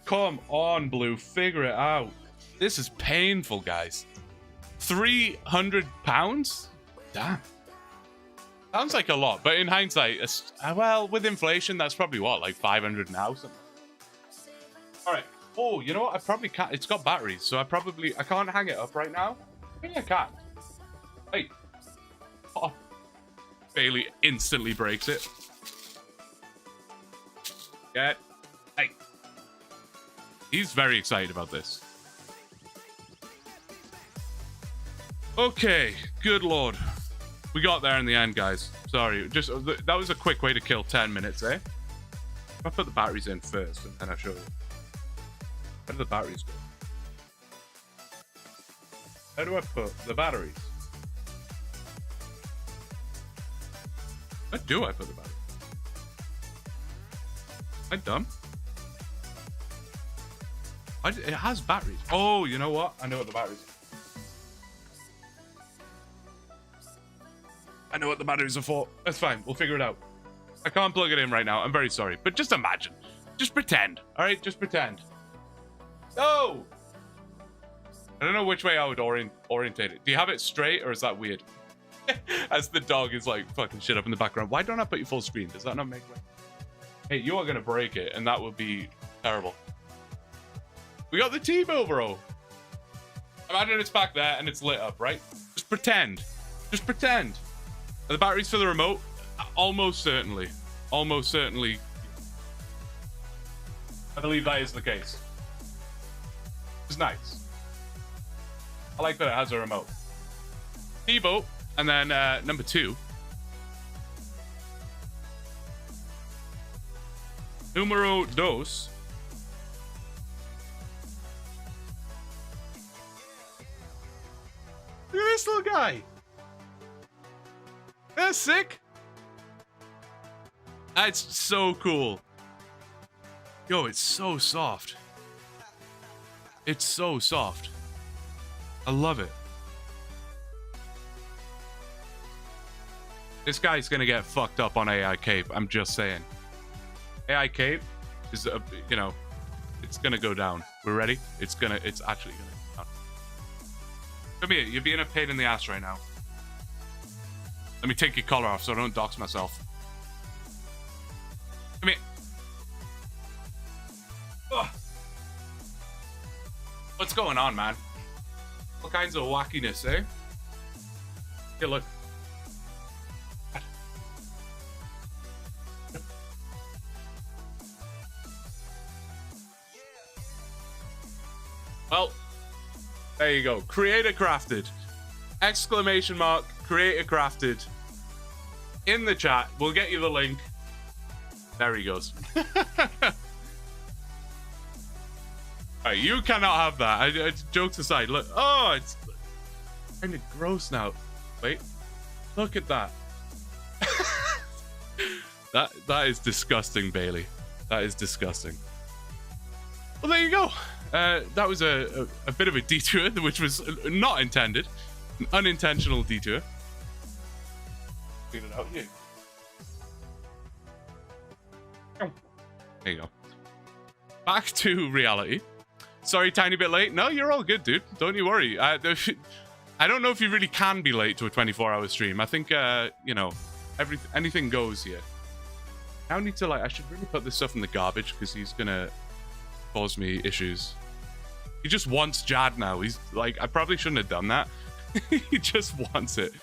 Come on, Blue, figure it out. This is painful, guys. £300? Damn. Sounds like a lot, but in hindsight, well, with inflation, that's probably what, like 500 now? Something. All right. Oh, you know what? I probably can't. It's got batteries, so I can't hang it up right now. Maybe I can. Hey. Oh. Bailey instantly breaks it. Get. Hey. He's very excited about this. Okay, good lord. We got there in the end, guys. Sorry, just that was a quick way to kill 10 minutes, eh? I put the batteries in first, and then I'll show you. Where do the batteries go? How do I put the batteries? Where do I put the batteries? Am I dumb? It has batteries. Oh, you know what? I know what the batteries are. I know what the batteries are for. That's fine. We'll figure it out. I can't plug it in right now. I'm very sorry. But just imagine. Just pretend. All right? Just pretend. No! I don't know which way I would orientate it. Do you have it straight or is that weird? As the dog is like fucking shit up in the background. Why don't I put you full screen? Does that not make sense? Hey, you are going to break it and that would be terrible. We got the T-bill, bro. Imagine it's back there and it's lit up, right? Just pretend. Just pretend. Are the batteries for the remote? Almost certainly. Almost certainly. I believe that is the case. It's nice. I like that it has a remote. T-boat. And then number 2. Numero dos. Look at this little guy. That's sick. That's so cool. Yo, it's so soft. It's so soft. I love it. This guy's gonna get fucked up on AI Cape. I'm just saying. AI Cape is, you know, it's gonna go down. We're ready? It's actually gonna go down. Come here. You're being a pain in the ass right now. Let me take your collar off so I don't dox myself. Come here. Ugh. What's going on, man? All kinds of wackiness, eh? Here, look. Well, there you go. Creator crafted. Exclamation mark. Creator crafted. In the chat. We'll get you the link. There he goes. Alright, you cannot have that. Jokes aside, look. Oh, it's kind of gross now. Wait. Look at that. That is disgusting, Bailey. That is disgusting. Well, there you go. That was a bit of a detour, which was not intended. An unintentional detour. Clean it out here. There you go. Back to reality. Sorry, tiny bit late. No, you're all good, dude. Don't you worry. I don't know if you really can be late to a 24-hour stream. I think, you know, anything goes here. I need to, like, I should really put this stuff in the garbage because he's gonna cause me issues. He just wants Jad now. He's like, I probably shouldn't have done that. He just wants it.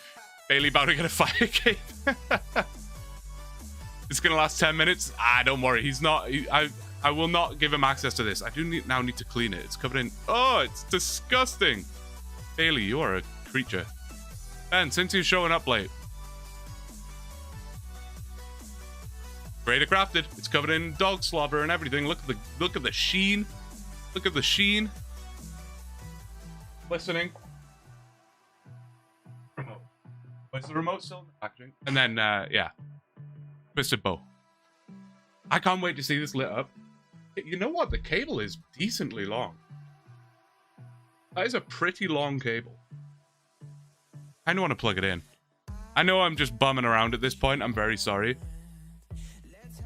Bailey about to get a fire cape. It's gonna last 10 minutes. Don't worry. He's not. I will not give him access to this. I do now need to clean it. It's covered in. Oh, it's disgusting. Bailey, you are a creature. Ben, since you're showing up late. Creator crafted. It's covered in dog slobber and everything. Look at the sheen. Look at the sheen. Listening. Remote. Where's the remote still in the packaging? And then yeah. Twisted bow. I can't wait to see this lit up. You know what? The cable is decently long. That is a pretty long cable. I don't want to plug it in. I know I'm just bumming around at this point. I'm very sorry.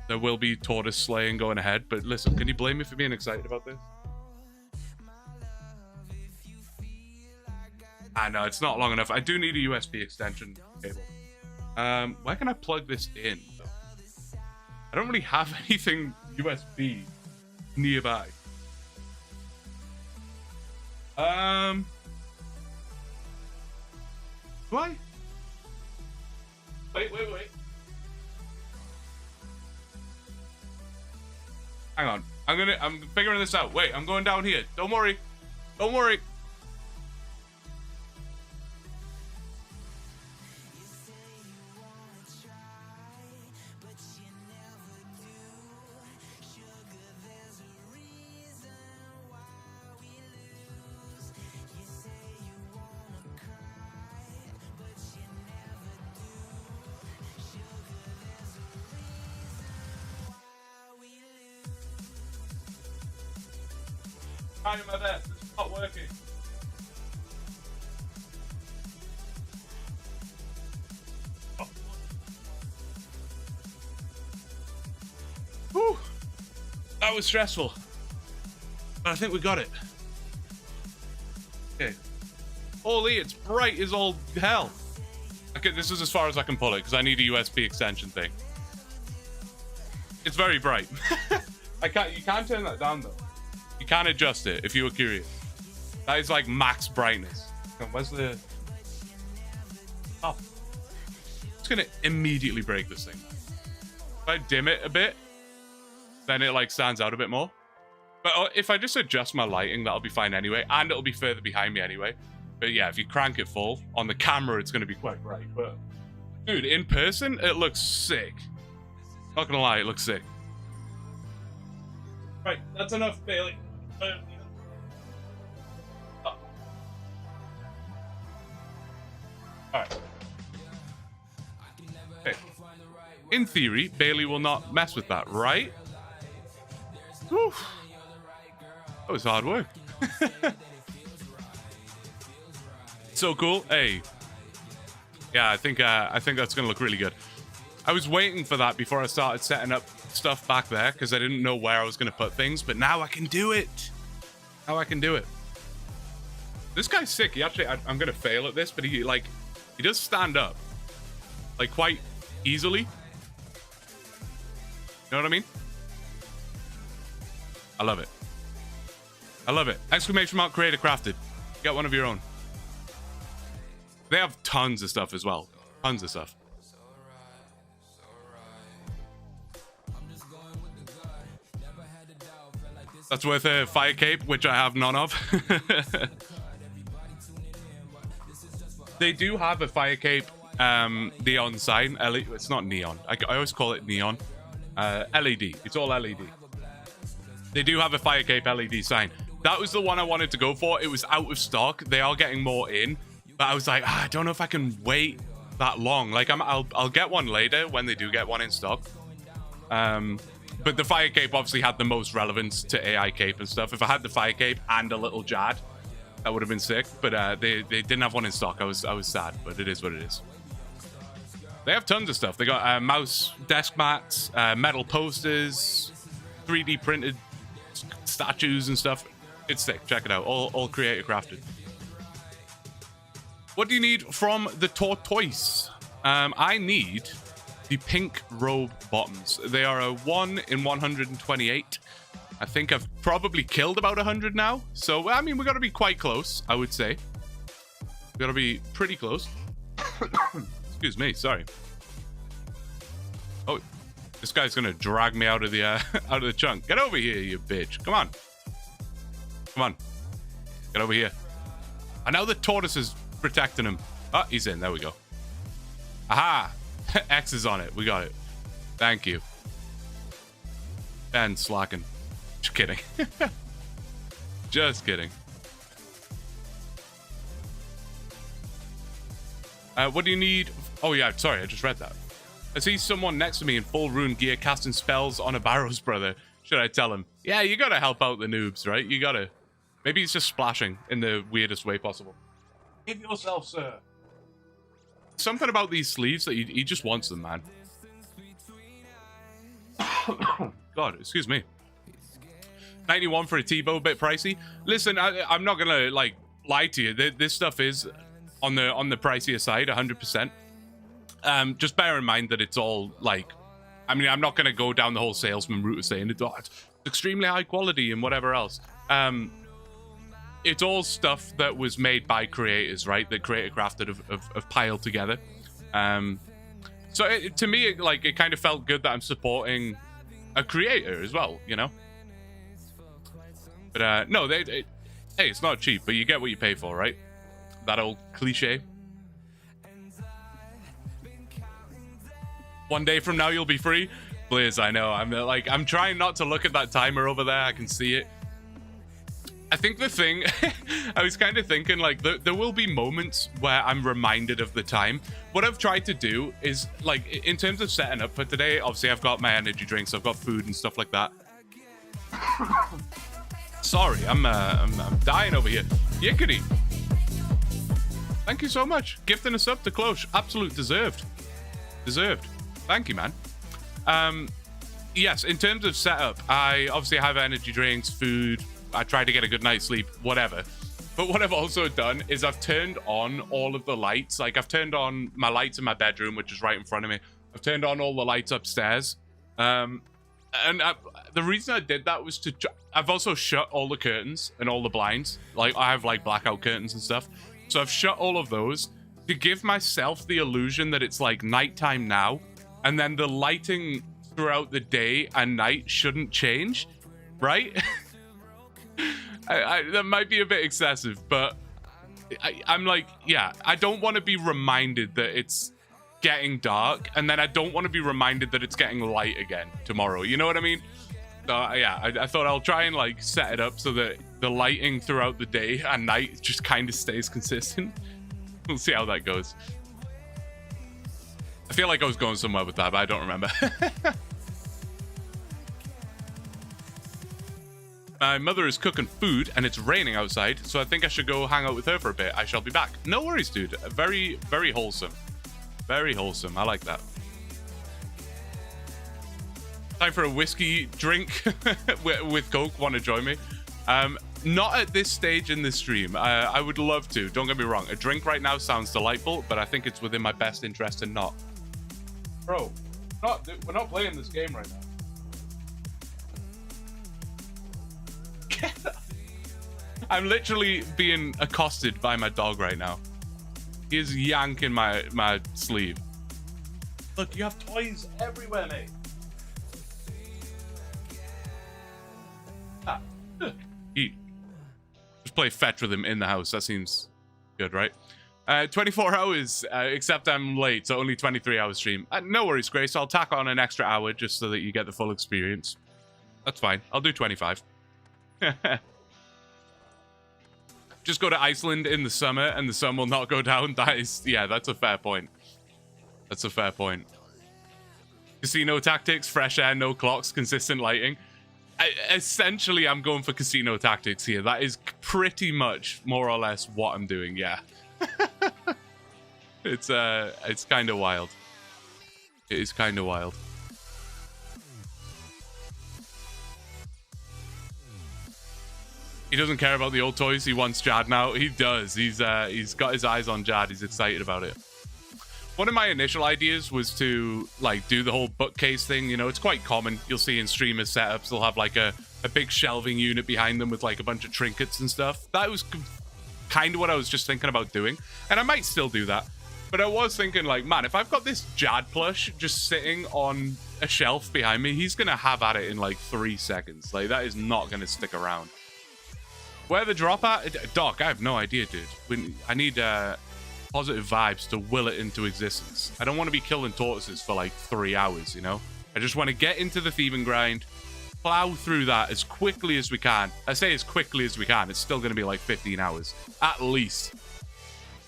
There will be tortoise slaying going ahead, but listen, can you blame me for being excited about this? No, it's not long enough. I do need a USB extension cable. Where can I plug this in, though? I don't really have anything USB nearby. Do I? Wait. Hang on. I'm figuring this out. Wait, I'm going down here. Don't worry. Don't worry. Trying my best. It's not working. Oh. Whew. That was stressful. But I think we got it. Okay. Holy, it's bright as all hell. Okay, this is as far as I can pull it because I need a USB extension thing. It's very bright. You can't turn that down though. You can adjust it if you were curious. That is like max brightness. Where's the... Oh. It's gonna immediately break this thing. If I dim it a bit, then it like stands out a bit more. But if I just adjust my lighting, that'll be fine anyway. And it'll be further behind me anyway. But yeah, if you crank it full, on the camera, it's gonna be quite bright. But dude, in person, it looks sick. Not gonna lie, it looks sick. Right, that's enough, Bailey. Oh. Alright. Okay. In theory, Bailey will not mess with that, right? Whew. That was hard work. So cool. Hey. Yeah, I think that's gonna look really good. I was waiting for that before I started setting up stuff back there because I didn't know where I was going to put things, but now I can do it. Now I can do it. This guy's sick. He actually, I'm going to fail at this, but he does stand up like quite easily. You know what I mean? I love it. I love it. Exclamation mark creator crafted. Get one of your own. They have tons of stuff as well. Tons of stuff. That's worth a fire cape, which I have none of. They do have a fire cape neon sign. It's not neon. I always call it neon. LED. It's all LED. They do have a fire cape LED sign. That was the one I wanted to go for. It was out of stock. They are getting more in. But I was like, I don't know if I can wait that long. Like, I'll get one later when they do get one in stock. But the fire cape obviously had the most relevance to AI cape and stuff. If I had the fire cape and a little Jad, that would have been sick. But they didn't have one in stock. I was sad, but it is what it is. They have tons of stuff. They got mouse desk mats, metal posters, 3D printed statues and stuff. It's sick. Check it out. All creator crafted. What do you need from the tortoise? I need the pink robe bottoms. They are a 1 in 128. I think I've probably killed about 100 now. So, I mean, we got to be quite close, I would say. We got to be pretty close. Excuse me, sorry. Oh, this guy's gonna drag me out of the chunk. Get over here, you bitch. Come on. Come on. Get over here. And now the tortoise is protecting him. Oh, he's in. There we go. Aha! X is on it. We got it. Thank you. And slacking. Just kidding. Just kidding. What do you need? Oh, yeah. Sorry, I just read that. I see someone next to me in full rune gear casting spells on a Barrows brother. Should I tell him? Yeah, you gotta help out the noobs, right? You gotta. Maybe he's just splashing in the weirdest way possible. Give yourself, sir. Something about these sleeves that he just wants them, man. God, excuse me. 91 for a T-bow, a bit pricey. Listen, I'm not gonna like lie to you. This stuff is on the pricier side, 100%. Just bear in mind that it's all like, I mean, I'm not gonna go down the whole salesman route of saying it's extremely high quality and whatever else. It's all stuff that was made by creators, right? That creator crafted have piled together. So to me, it kind of felt good that I'm supporting a creator as well, you know. But no, hey, it's not cheap, but you get what you pay for, right? That old cliche. One day from now, you'll be free. Please, I know. I'm trying not to look at that timer over there. I can see it. I think the thing, I was kind of thinking, like, there will be moments where I'm reminded of the time. What I've tried to do is, like, in terms of setting up for today, obviously I've got my energy drinks, I've got food and stuff like that. Sorry, I'm dying over here. Yickety. Thank you so much. Gifting us up to Cloche. Absolute deserved. Deserved. Thank you, man. Yes, in terms of setup, I obviously have energy drinks, food. I try to get a good night's sleep, whatever. But what I've also done is I've turned on all of the lights. Like, I've turned on my lights in my bedroom, which is right in front of me. I've turned on all the lights upstairs. The reason I did that was I've also shut all the curtains and all the blinds. Like, I have, like, blackout curtains and stuff. So I've shut all of those to give myself the illusion that it's, like, nighttime now. And then the lighting throughout the day and night shouldn't change, right? That might be a bit excessive, but I'm like, yeah, I don't want to be reminded that it's getting dark, and then I don't want to be reminded that it's getting light again tomorrow. You know what I mean? So yeah, I thought I'll try and like set it up so that the lighting throughout the day and night just kind of stays consistent. We'll see how that goes. I feel like I was going somewhere with that, but I don't remember. My mother is cooking food and it's raining outside, so I think I should go hang out with her for a bit. I shall be back. No worries, dude. Very, very wholesome. Very wholesome. I like that. Time for a whiskey drink with Coke. Want to join me? Not at this stage in the stream. I would love to. Don't get me wrong. A drink right now sounds delightful, but I think it's within my best interest to not. Bro, we're not playing this game right now. I'm literally being accosted by my dog right now. He is yanking my sleeve. Look, you have toys everywhere, mate. Eat. Just play fetch with him in the house. That seems good, right? 24 hours, except I'm late, so only 23 hours stream. No worries, Grace. I'll tack on an extra hour just so that you get the full experience. That's fine. I'll do 25. Just go to Iceland in the summer and the sun will not go down. That is, yeah, that's a fair point. That's a fair point. Casino tactics, fresh air, no clocks, consistent lighting. Essentially, I'm going for casino tactics here. That is pretty much more or less what I'm doing. Yeah. It's kind of wild. It is kind of wild. He doesn't care about the old toys. He wants Jad now. He does. He's got his eyes on Jad. He's excited about it. One of my initial ideas was to like do the whole bookcase thing. You know, it's quite common. You'll see in streamers setups, they'll have like a big shelving unit behind them with like a bunch of trinkets and stuff. That was kind of what I was just thinking about doing. And I might still do that. But I was thinking like, man, if I've got this Jad plush just sitting on a shelf behind me, he's going to have at it in like 3 seconds. Like that is not going to stick around. Where the drop at? Doc, I have no idea, dude. I need positive vibes to will it into existence. I don't want to be killing tortoises for like 3 hours, you know? I just want to get into the thieving grind, plow through that as quickly as we can. I say as quickly as we can. It's still going to be like 15 hours, at least.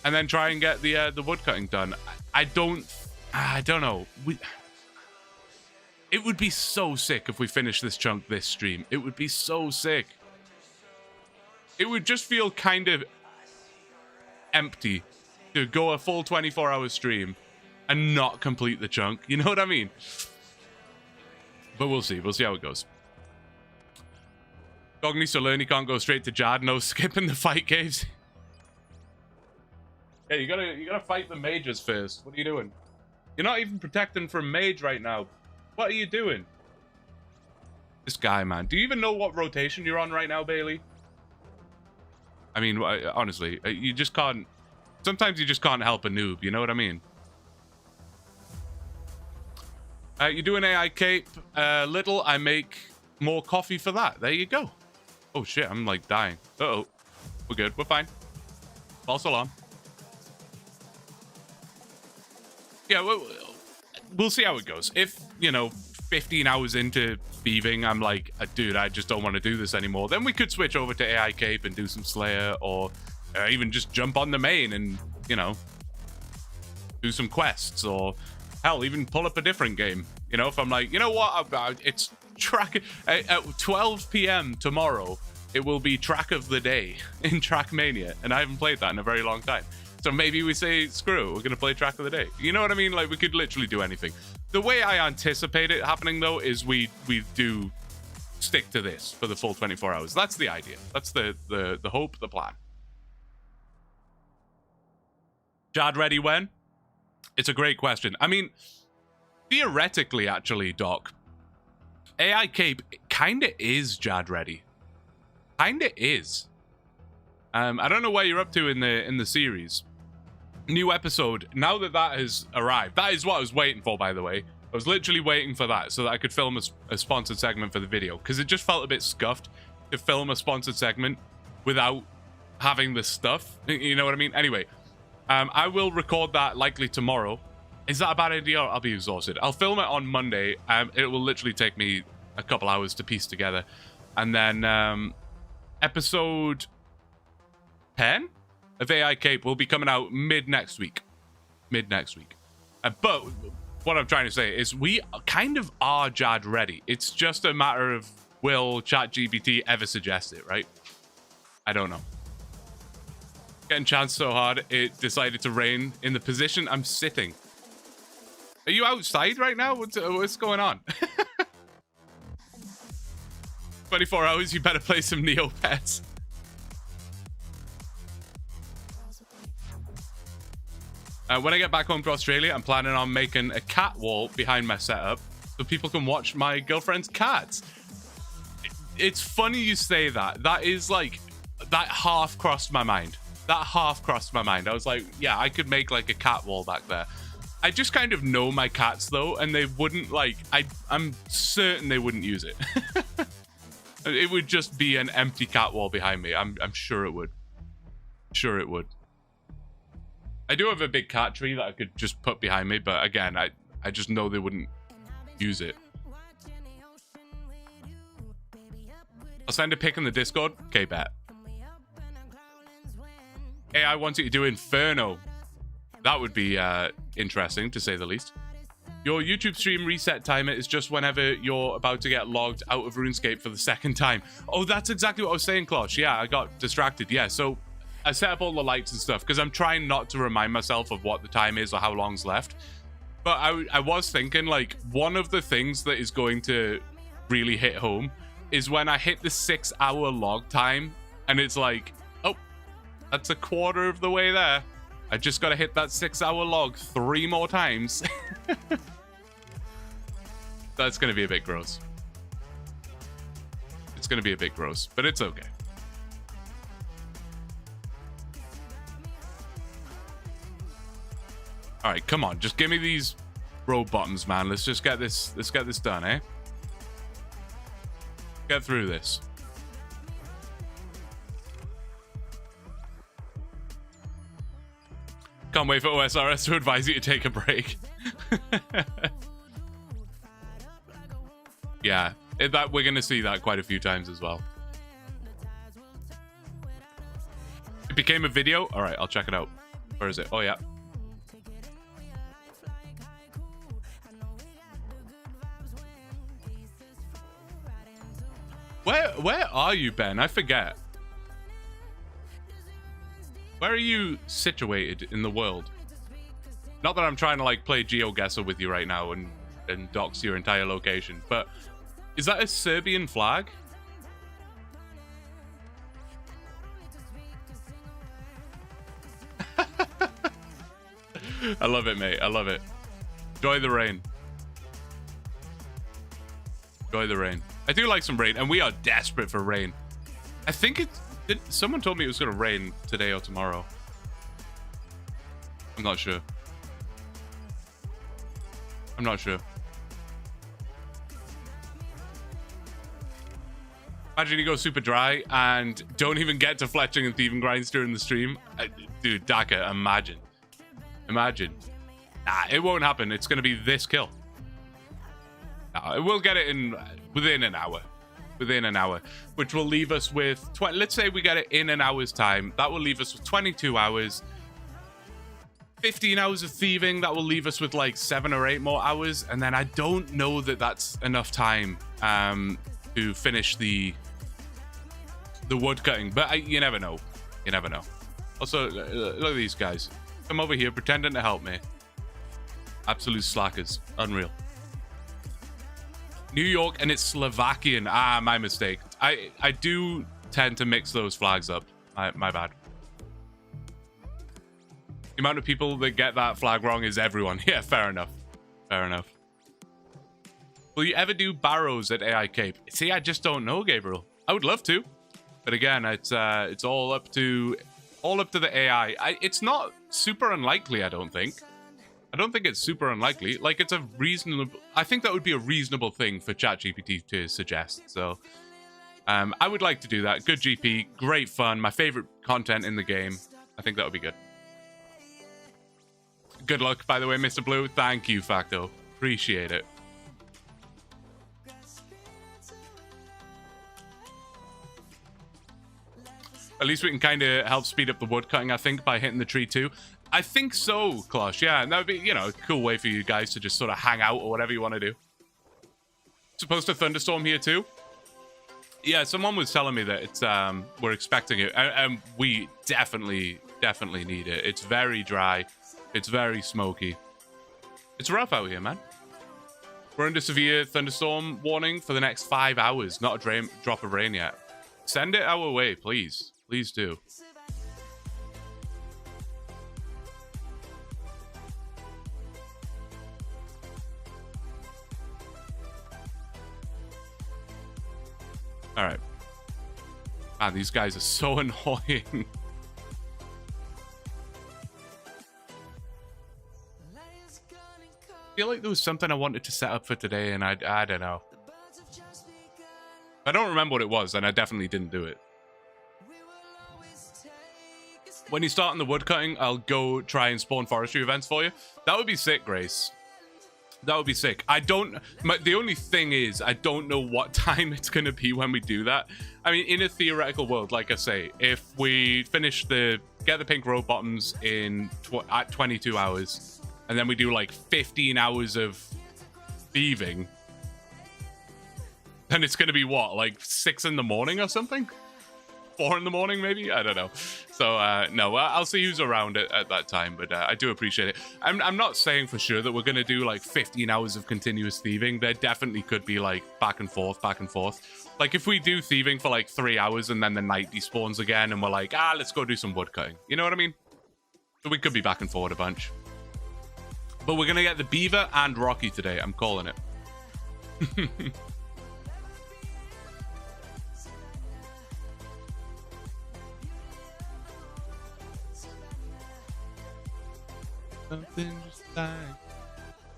And then try and get the woodcutting done. I don't know. It would be so sick if we finish this chunk this stream. It would be so sick. It would just feel kind of empty to go a full 24-hour stream and not complete the chunk. You know what I mean? But we'll see. We'll see how it goes. Dog needs to learn he can't go straight to Jad. No skipping the fight caves. Yeah, you gotta fight the mages first. What are you doing? You're not even protecting from mage right now. What are you doing? This guy, man. Do you even know what rotation you're on right now, Bailey? I mean, honestly, you just can't... Sometimes you just can't help a noob, you know what I mean? You do an AI cape, little, I make more coffee for that. There you go. Oh shit, I'm like dying. Uh-oh. We're good, we're fine. False alarm. Yeah, we'll see how it goes. If, you know, 15 hours into thieving, I'm like, dude, I just don't want to do this anymore, then we could switch over to AI cape and do some Slayer, or even just jump on the main and, you know, do some quests, or hell, even pull up a different game. You know, if I'm like, you know what, it's track at 12 p.m. tomorrow, it will be track of the day in Trackmania, and I haven't played that in a very long time. So maybe we say, screw it, we're gonna play track of the day. You know what I mean? Like, we could literally do anything. The way I anticipate it happening, though, is we do stick to this for the full 24 hours. That's the idea. That's the hope, the plan. Jad ready when? It's a great question. I mean, theoretically, actually, Doc, AI Cape kind of is Jad ready. Kind of is. I don't know where you're up to in the series. New episode. Now that has arrived, that is what I was waiting for, by the way. I was literally waiting for that so that I could film a sponsored segment for the video, because it just felt a bit scuffed to film a sponsored segment without having the stuff. You know what I mean? Anyway, I will record that likely tomorrow. Is that a bad idea? I'll be exhausted. I'll film it on Monday. It will literally take me a couple hours to piece together. And then episode 10 of AI Cape will be coming out mid next week. But what I'm trying to say is we kind of are Jad ready. It's just a matter of, will ChatGPT ever suggest it, right? I don't know. Getting chanced so hard, it decided to rain in the position I'm sitting. Are you outside right now? What's going on? 24 hours, you better play some Neopets. When I get back home to Australia, I'm planning on making a cat wall behind my setup so people can watch my girlfriend's cats. It's funny you say that. That is like, that half crossed my mind. I was like, yeah, I could make like a cat wall back there. I just kind of know my cats though, and they wouldn't like, I'm certain they wouldn't use it. It would just be an empty cat wall behind me. I'm sure it would. I do have a big cat tree that I could just put behind me, but again, I just know they wouldn't use it. I'll send a pic in the Discord. Okay, bet. AI wants you to do Inferno. That would be interesting, to say the least. Your YouTube stream reset timer is just whenever you're about to get logged out of RuneScape for the second time. Oh, that's exactly what I was saying, Klosh. Yeah, I got distracted. Yeah, so I set up all the lights and stuff because I'm trying not to remind myself of what the time is or how long's left. But I was thinking, like, one of the things that is going to really hit home is when I hit the 6-hour log time and it's like, oh, that's a quarter of the way there. I just got to hit that 6-hour log 3 more times. That's going to be a bit gross. It's going to be a bit gross, but it's okay. All right, come on. Just give me these row buttons, man. Let's just get this. Let's get this done, eh? Get through this. Can't wait for OSRS to advise you to take a break. Yeah, that we're gonna see that quite a few times as well. It became a video. All right, I'll check it out. Where is it? Oh yeah. Where are you, Ben? I forget. Where are you situated in the world? Not that I'm trying to like play GeoGuessr with you right now and dox your entire location, but is that a Serbian flag? I love it, mate. I love it. Enjoy the rain. Enjoy the rain. I do like some rain, and we are desperate for rain. I think someone told me it was going to rain today or tomorrow. I'm not sure. I'm not sure. Imagine you go super dry and don't even get to fletching and thieving grinds during the stream. Dude, Daka, imagine. Imagine. Nah, it won't happen. It's going to be this kill. Nah, we'll get it in within an hour. Within an hour. Which will leave us with... let's say we get it in an hour's time. That will leave us with 22 hours. 15 hours of thieving. That will leave us with like 7 or 8 more hours. And then I don't know that that's enough time to finish the wood cutting. But you never know. You never know. Also, look at these guys. Come over here pretending to help me. Absolute slackers. Unreal. New York and it's Slovakian. Ah, my mistake. I do tend to mix those flags up. My bad. The amount of people that get that flag wrong is everyone. Yeah, fair enough. Fair enough. Will you ever do barrows at AI Cape? See, I just don't know, Gabriel. I would love to, but again, it's all up to the AI. It's not super unlikely, I don't think. I don't think it's super unlikely. Like, it's a reasonable... I think that would be a reasonable thing for ChatGPT to suggest. So, I would like to do that. Good GP, great fun, my favorite content in the game. I think that would be good. Good luck, by the way, Mr. Blue. Thank you, Facto. Appreciate it. At least we can kind of help speed up the wood cutting, I think, by hitting the tree too. I think so, Klosh. Yeah, and that would be, you know, a cool way for you guys to just sort of hang out or whatever you want to do. Supposed to thunderstorm here too? Yeah, someone was telling me that it's we're expecting it, and we definitely need it. It's very dry. It's very smoky. It's rough out here, man. We're under severe thunderstorm warning for the next 5 hours. Not a drop of rain yet. Send it our way, please. Please do. All right. Man, these guys are so annoying. I feel like there was something I wanted to set up for today, and I don't know. I don't remember what it was, and I definitely didn't do it. When you start on the woodcutting, I'll go try and spawn forestry events for you. That would be sick, Grace. That would be sick. The only thing is, I don't know what time it's going to be when we do that. I mean, in a theoretical world, like I say, if we finish get the pink row bottoms at 22 hours, and then we do like 15 hours of thieving, then it's going to be what, like 6 in the morning or something? 4 in the morning, maybe? I don't know. So, no, I'll see who's around at that time, but I do appreciate it. I'm not saying for sure that we're going to do, like, 15 hours of continuous thieving. There definitely could be, like, back and forth, back and forth. Like, if we do thieving for, like, 3 hours and then the night despawns again and we're like, let's go do some wood cutting. You know what I mean? So we could be back and forward a bunch. But we're going to get the Beaver and Rocky today. I'm calling it.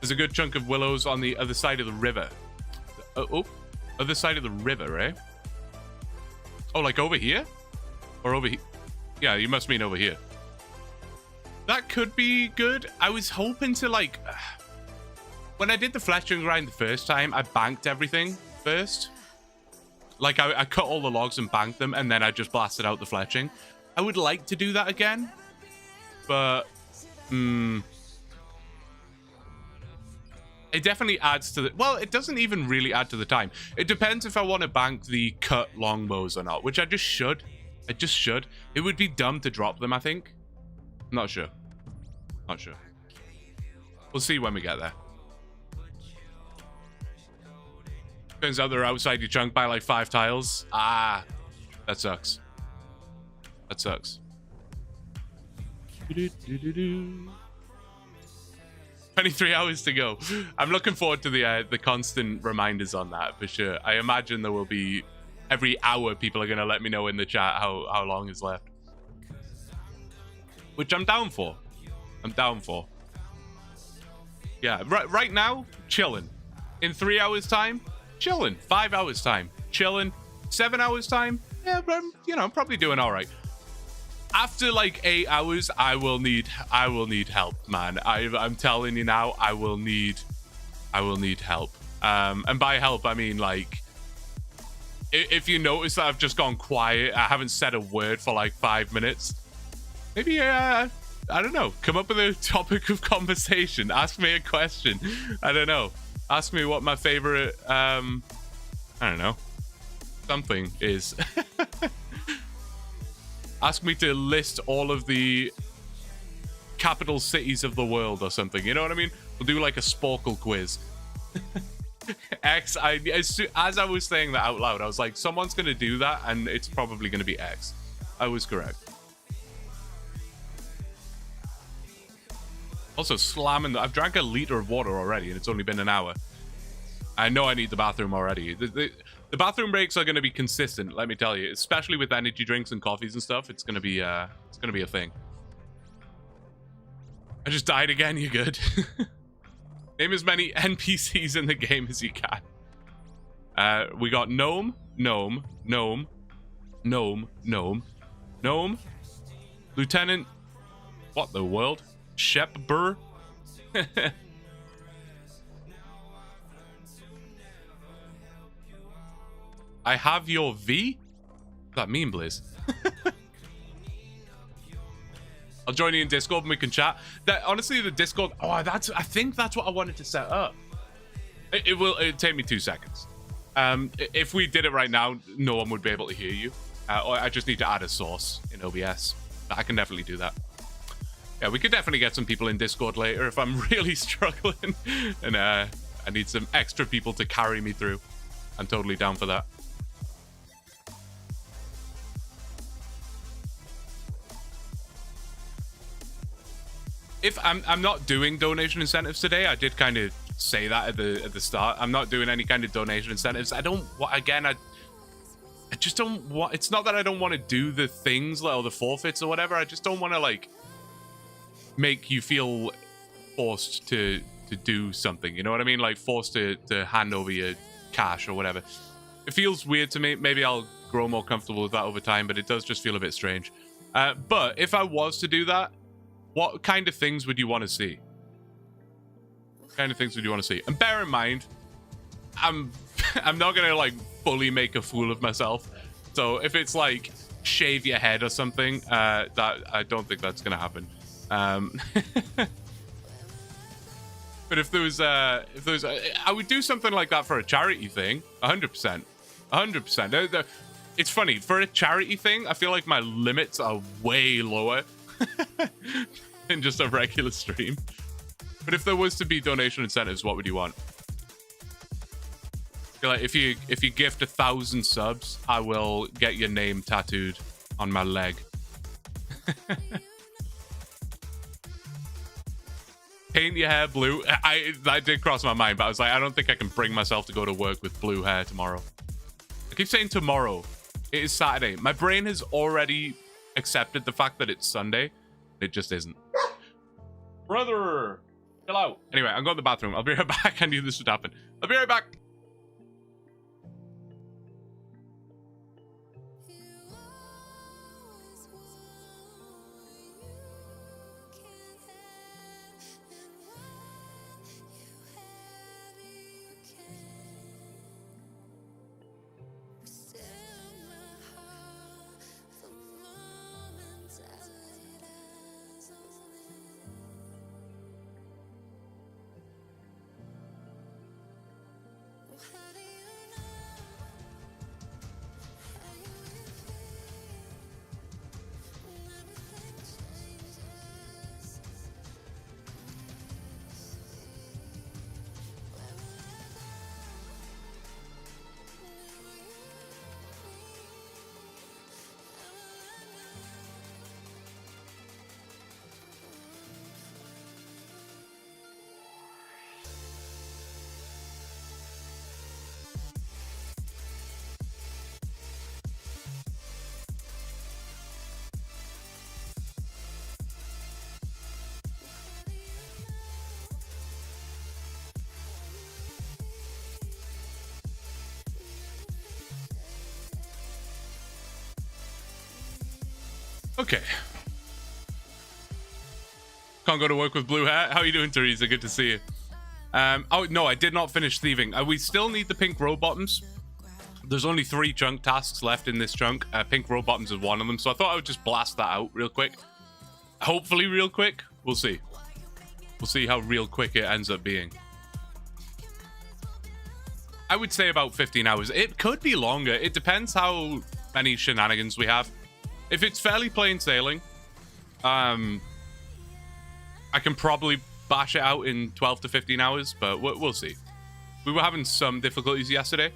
There's a good chunk of willows on the other side of the river. Other side of the river, eh? Oh, like over here? Or over here? Yeah, you must mean over here. That could be good. I was hoping to, like... When I did the fletching grind the first time, I banked everything first. Like, I cut all the logs and banked them, and then I just blasted out the fletching. I would like to do that again. But... It definitely adds to the... Well, it doesn't even really add to the time. It depends if I want to bank the cut longbows or not, which I just should. I just should. It would be dumb to drop them, I think. Not sure. Not sure. We'll see when we get there. Turns out they're outside your chunk by like 5 tiles. That sucks. That sucks. 23 hours to go. I'm looking forward to the constant reminders on that for sure. I imagine there will be every hour people are going to let me know in the chat how long is left. Which I'm down for. I'm down for. Yeah, right now, chilling. In 3 hours time, chilling. 5 hours time, chilling. 7 hours time, yeah, but you know, I'm probably doing all right. After like 8 hours, I will need help, man. I'm telling you now, I will need help. And by help, I mean like, if you notice that I've just gone quiet, I haven't said a word for like 5 minutes. Maybe I don't know. Come up with a topic of conversation. Ask me a question. I don't know. Ask me what my favorite I don't know, something is. Ask me to list all of the capital cities of the world or something. You know what I mean? We'll do like a Sporkle quiz. X. As I was saying that out loud, I was like, someone's going to do that, and it's probably going to be X. I was correct. Also, slamming. I've drank a liter of water already, and it's only been an hour. I know I need the bathroom already. The bathroom breaks are going to be consistent, let me tell you. Especially with energy drinks and coffees and stuff, it's going to be a thing. I just died again. You good? Name as many NPCs in the game as you can. We got gnome, lieutenant. What the world? Shepburr. I have your V? What does that mean, Blizz? I'll join you in Discord and we can chat. Honestly, the Discord... Oh, I think that's what I wanted to set up. It'll take me 2 seconds. If we did it right now, no one would be able to hear you. I just need to add a source in OBS. I can definitely do that. Yeah, we could definitely get some people in Discord later if I'm really struggling. And I need some extra people to carry me through. I'm totally down for that. If I'm not doing donation incentives today, I did kind of say that at the start. I'm not doing any kind of donation incentives. I just don't want. It's not that I don't want to do the things or the forfeits or whatever. I just don't want to like make you feel forced to do something. You know what I mean? Like forced to hand over your cash or whatever. It feels weird to me. Maybe I'll grow more comfortable with that over time, but it does just feel a bit strange. But if I was to do that, what kind of things would you want to see? What kind of things would you want to see? And bear in mind, I'm not gonna like fully make a fool of myself. So if it's like shave your head or something, that I don't think that's gonna happen. But if there was I would do something like that for a charity thing. 100%. 100%. It's funny, for a charity thing, I feel like my limits are way lower than just a regular stream. But if there was to be donation incentives, what would you want? Like if you gift 1,000 subs, I will get your name tattooed on my leg. Paint your hair blue. That did cross my mind, but I was like, I don't think I can bring myself to go to work with blue hair tomorrow. I keep saying tomorrow. It is Saturday. My brain has already accepted the fact that it's Sunday. It just isn't. Brother, chill out. Anyway, I'm going to the bathroom. I'll be right back. I knew this would happen. I'll be right back. Okay. Can't go to work with blue hair. How are you doing, Teresa? Good to see you. Oh, no, I did not finish thieving. We still need the pink row bottoms. There's only 3 chunk tasks left in this chunk. Pink row bottoms is one of them. So I thought I would just blast that out real quick. Hopefully real quick. We'll see. We'll see how real quick it ends up being. I would say about 15 hours. It could be longer. It depends how many shenanigans we have. If it's fairly plain sailing, I can probably bash it out in 12 to 15 hours, but we'll see. We were having some difficulties yesterday,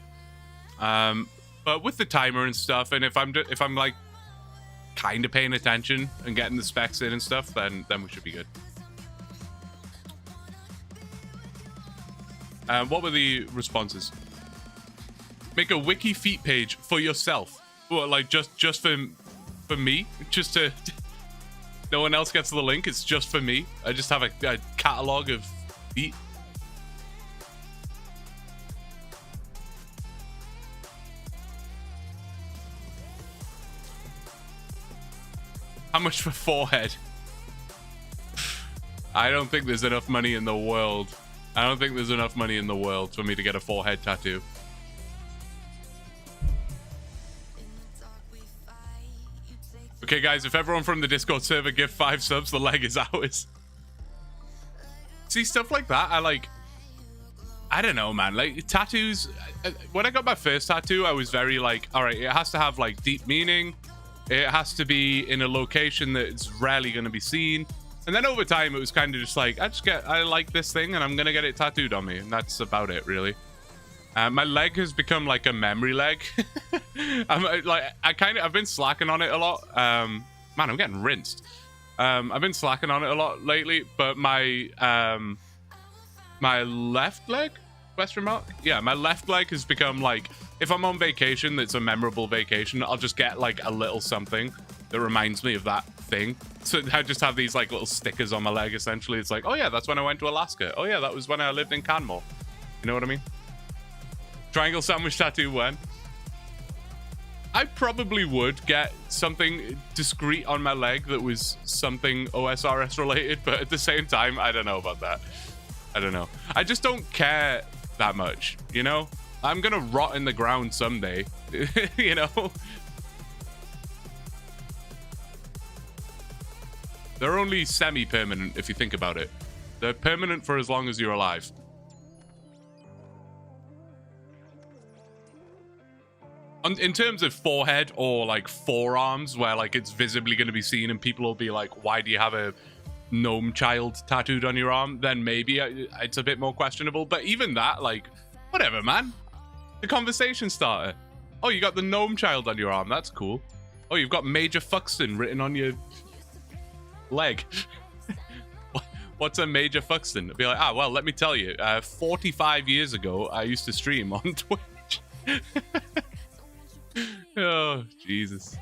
but with the timer and stuff, and if I'm like kind of paying attention and getting the specs in and stuff, then we should be good. What were the responses? Make a wiki feet page for yourself. Well, like just for me, just to no one else gets the link. It's just for me. I just have a catalog of feet. How much for forehead? I don't think there's enough money in the world. I don't think there's enough money in the world for me to get a forehead tattoo. Okay, guys, if everyone from the Discord server give 5 subs, the leg is ours. See, stuff like that, I don't know, man. Like, tattoos, when I got my first tattoo, I was very like, all right, it has to have, like, deep meaning. It has to be in a location that's rarely going to be seen. And then over time, it was kind of just like, I like this thing, and I'm going to get it tattooed on me. And that's about it, really. My leg has become like a memory leg. I've been slacking on it a lot. Man, I'm getting rinsed. I've been slacking on it a lot lately, but my left leg, question mark? Yeah, my left leg has become like, if I'm on vacation, that's a memorable vacation, I'll just get like a little something that reminds me of that thing. So I just have these like little stickers on my leg, essentially. It's like, oh yeah, that's when I went to Alaska. Oh yeah, that was when I lived in Canmore. You know what I mean? Triangle sandwich tattoo when? I probably would get something discreet on my leg that was something OSRS related, but at the same time, I don't know about that. I don't know. I just don't care that much, you know? I'm gonna rot in the ground someday, you know? They're only semi-permanent if you think about it. They're permanent for as long as you're alive. In terms of forehead or like forearms, where like it's visibly going to be seen and people will be like, why do you have a gnome child tattooed on your arm? Then maybe it's a bit more questionable. But even that, like, whatever, man. The conversation starter. Oh, you got the gnome child on your arm. That's cool. Oh, you've got Major Fuxton written on your leg. What's a Major Fuxton? It'd be like, well, let me tell you. 45 years ago, I used to stream on Twitch. Oh, Jesus.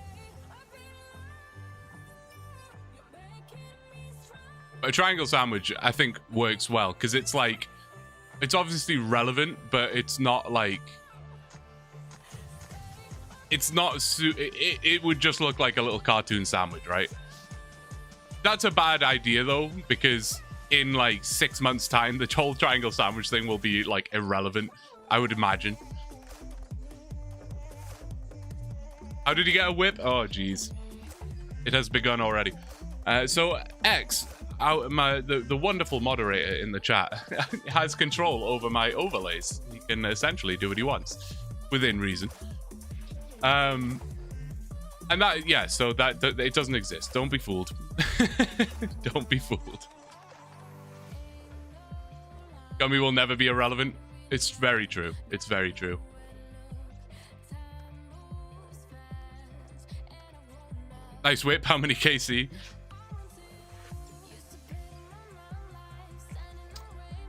A triangle sandwich, I think, works well because it's like, it's obviously relevant, but it's not like, it's not, it would just look like a little cartoon sandwich, right? That's a bad idea though, because in like 6 months time, the whole triangle sandwich thing will be like irrelevant, I would imagine. How did he get a whip? Oh, geez. It has begun already. So X, the wonderful moderator in the chat, has control over my overlays. He can essentially do what he wants within reason. And that, yeah, so that it doesn't exist. Don't be fooled. Don't be fooled. Gummy will never be irrelevant. It's very true. It's very true. Nice whip. How many KC?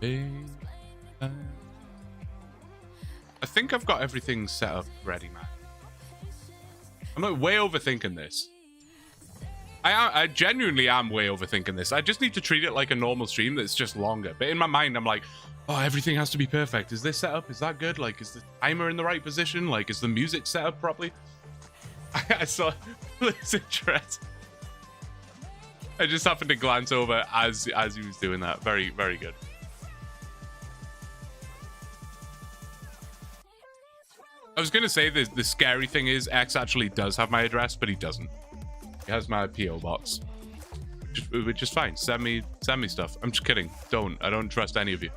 I think I've got everything set up ready, man. I'm like way overthinking this. I genuinely am way overthinking this. I just need to treat it like a normal stream that's just longer. But in my mind, I'm like, oh, everything has to be perfect. Is this set up? Is that good? Like, is the timer in the right position? Like, is the music set up properly? I saw this interest. I just happened to glance over as he was doing that. Very, very good. I was going to say the scary thing is X actually does have my address, but he doesn't. He has my PO box, which is fine. Send me stuff. I'm just kidding. I don't trust any of you.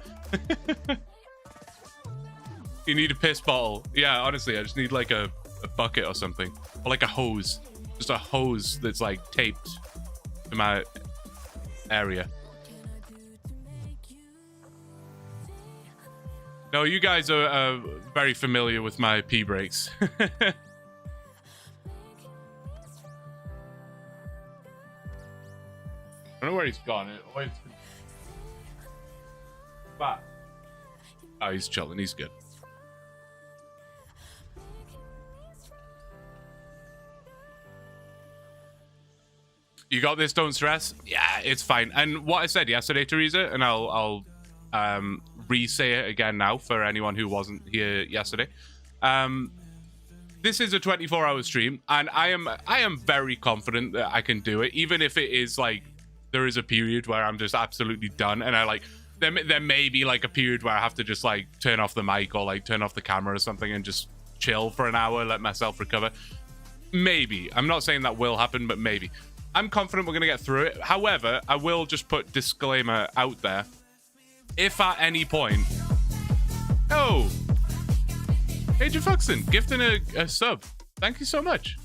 You need a piss bottle. Yeah, honestly, I just need like a bucket or something, or like a hose. Just a hose that's like taped to my area. No, you guys are very familiar with my pee breaks. I don't know where he's gone. But oh, he's chilling. He's good. You got this. Don't stress. Yeah, it's fine. And what I said yesterday, Teresa, and I'll re-say it again now for anyone who wasn't here yesterday. This is a 24-hour stream, and I am very confident that I can do it, even if it is like there is a period where I'm just absolutely done, and I like there may be like a period where I have to just like turn off the mic or like turn off the camera or something and just chill for an hour, let myself recover. Maybe. I'm not saying that will happen, but maybe. I'm confident we're gonna get through it. However, I will just put disclaimer out there. If at any point, oh, Major Fuxton gifting a sub. Thank you so much.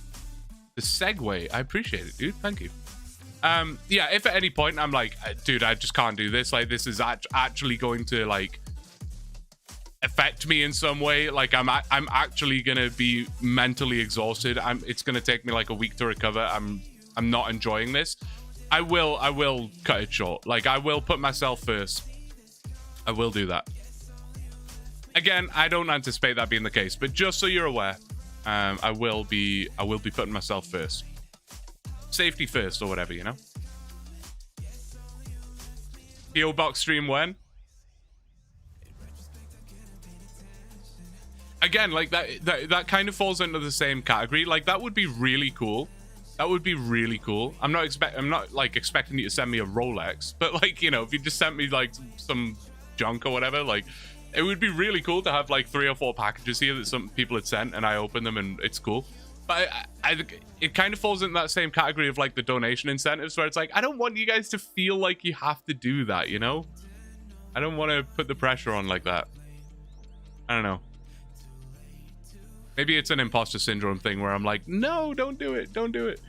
The segue, I appreciate it, dude. Thank you. Yeah, if at any point I'm like, dude, I just can't do this. Like, this is actually going to like affect me in some way. Like, I'm actually gonna be mentally exhausted. It's gonna take me like a week to recover. I'm not enjoying this. I will cut it short. Like, I will put myself first. I will do that. Again, I don't anticipate that being the case, but just so you're aware, I will be putting myself first. Safety first or whatever, you know? PO box stream when? Again, like that kind of falls into the same category. Like, that would be really cool. That would be really cool. I'm not like expecting you to send me a Rolex, but like, you know, if you just sent me like some junk or whatever, like, it would be really cool to have like 3 or 4 packages here that some people had sent and I opened them and it's cool. But I think it kind of falls in that same category of like the donation incentives where it's like, I don't want you guys to feel like you have to do that, you know? I don't want to put the pressure on like that. I don't know. Maybe it's an imposter syndrome thing where I'm like, no, don't do it. Don't do it.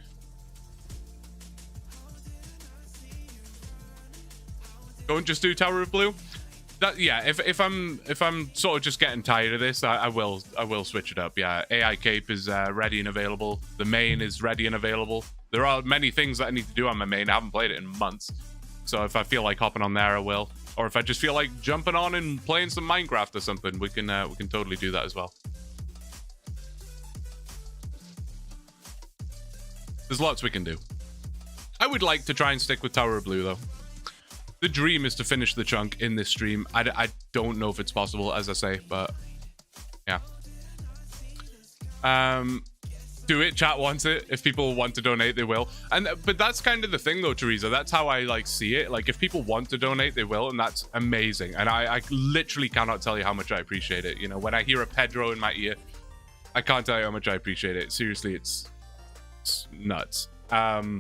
Don't just do Tower of Blue. That, yeah, if I'm sort of just getting tired of this, I will switch it up. Yeah, AI Cape is ready and available. The main is ready and available. There are many things that I need to do on my main. I haven't played it in months, so if I feel like hopping on there, I will. Or if I just feel like jumping on and playing some Minecraft or something, we can totally do that as well. There's lots we can do. I would like to try and stick with Tower of Blue though. The dream is to finish the chunk in this stream. I don't know if it's possible, as I say, but yeah. Do it. Chat wants it. If people want to donate, they will. But that's kind of the thing, though, Teresa. That's how I like see it. Like, if people want to donate, they will, and that's amazing. And I literally cannot tell you how much I appreciate it. You know, when I hear a Pedro in my ear, I can't tell you how much I appreciate it. Seriously, it's nuts. But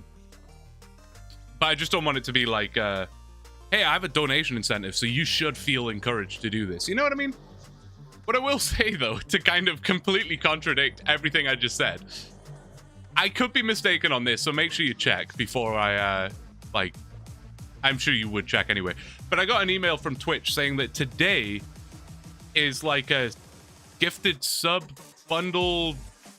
I just don't want it to be like, hey, I have a donation incentive, so you should feel encouraged to do this. You know what I mean? What I will say, though, to kind of completely contradict everything I just said, I could be mistaken on this, so make sure you check before I, like, I'm sure you would check anyway. But I got an email from Twitch saying that today is like a gifted sub bundle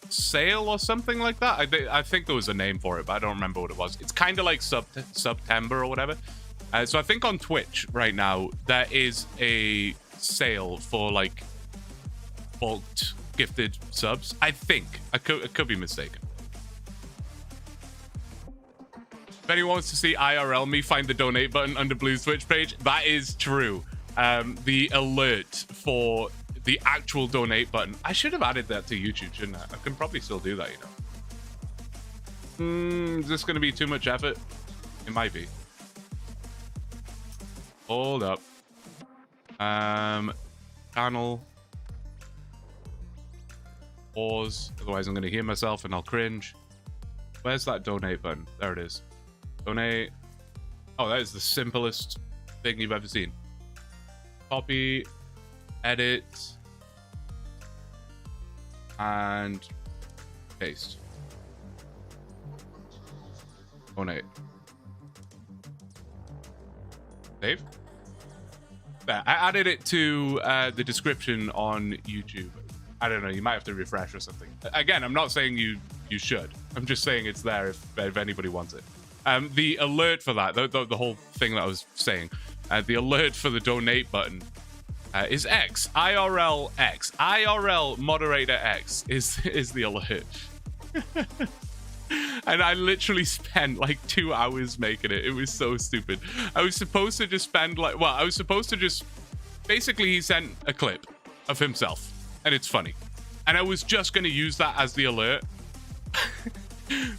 sale or something like that. I think there was a name for it, but I don't remember what it was. It's kind of like September or whatever. So I think on Twitch right now, there is a sale for like bulked gifted subs. I think. I could be mistaken. If anyone wants to see IRL me, find the donate button under Blue's Twitch page. That is true. The alert for the actual donate button. I should have added that to YouTube, shouldn't I? I can probably still do that, you know. Is this going to be too much effort? It might be. Hold up. Channel. Pause. Otherwise, I'm going to hear myself and I'll cringe. Where's that donate button? There it is. Donate. Oh, that is the simplest thing you've ever seen. Copy. Edit. And paste. Donate. Save. There. I added it to the description on YouTube. I don't know. You might have to refresh or something. Again, I'm not saying you should. I'm just saying it's there if anybody wants it. The alert for that, the whole thing that I was saying, the alert for the donate button is X. IRL X. IRL moderator X is the alert. And I literally spent like 2 hours making it. It was so stupid. I was supposed to just spend like, well, I was supposed to just, basically he sent a clip of himself and it's funny. And I was just going to use that as the alert.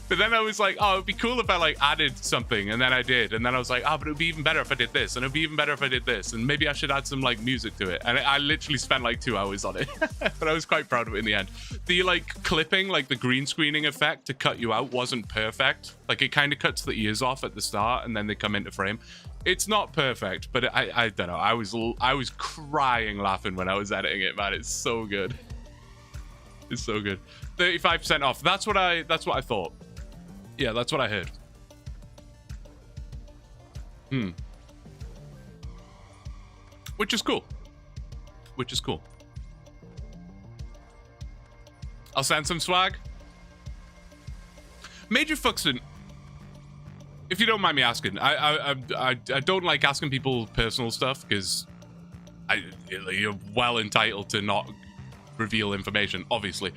But then I was like, oh, it'd be cool if I like added something, and then I did, and then I was like, oh, but it would be even better if I did this, and it'd be even better if I did this, and maybe I should add some like music to it. And I literally spent like 2 hours on it. But I was quite proud of it in the end. The like clipping, like the green screening effect to cut you out wasn't perfect. Like it kind of cuts the ears off at the start and then they come into frame. It's not perfect, but I don't know. I was crying laughing when I was editing it, man. It's so good. It's so good. 35% off. That's what I thought. Yeah, that's what I heard. Which is cool. Which is cool. I'll send some swag. Major Fuxton, if you don't mind me asking, I don't like asking people personal stuff because you're well entitled to not reveal information, obviously.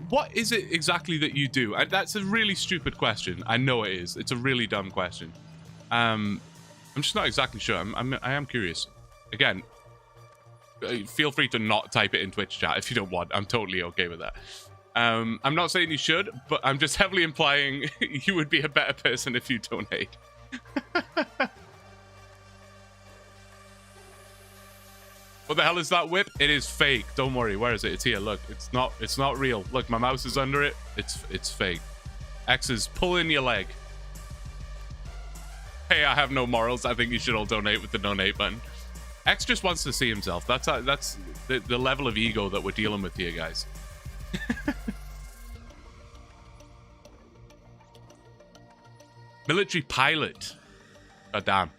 What is it exactly that you do? That's a really stupid question. I know it is. It's a really dumb question. I'm just not exactly sure. I am curious. Again, feel free to not type it in Twitch chat if you don't want. I'm totally okay with that. I'm not saying you should, but I'm just heavily implying you would be a better person if you donate. What the hell is that whip? It is fake. Don't worry. Where is it? It's here. Look, it's not real. Look, my mouse is under it. It's fake. X is pulling your leg. Hey, I have no morals. I think you should all donate with the donate button. X just wants to see himself. That's the level of ego that we're dealing with here, guys. Military pilot. God damn.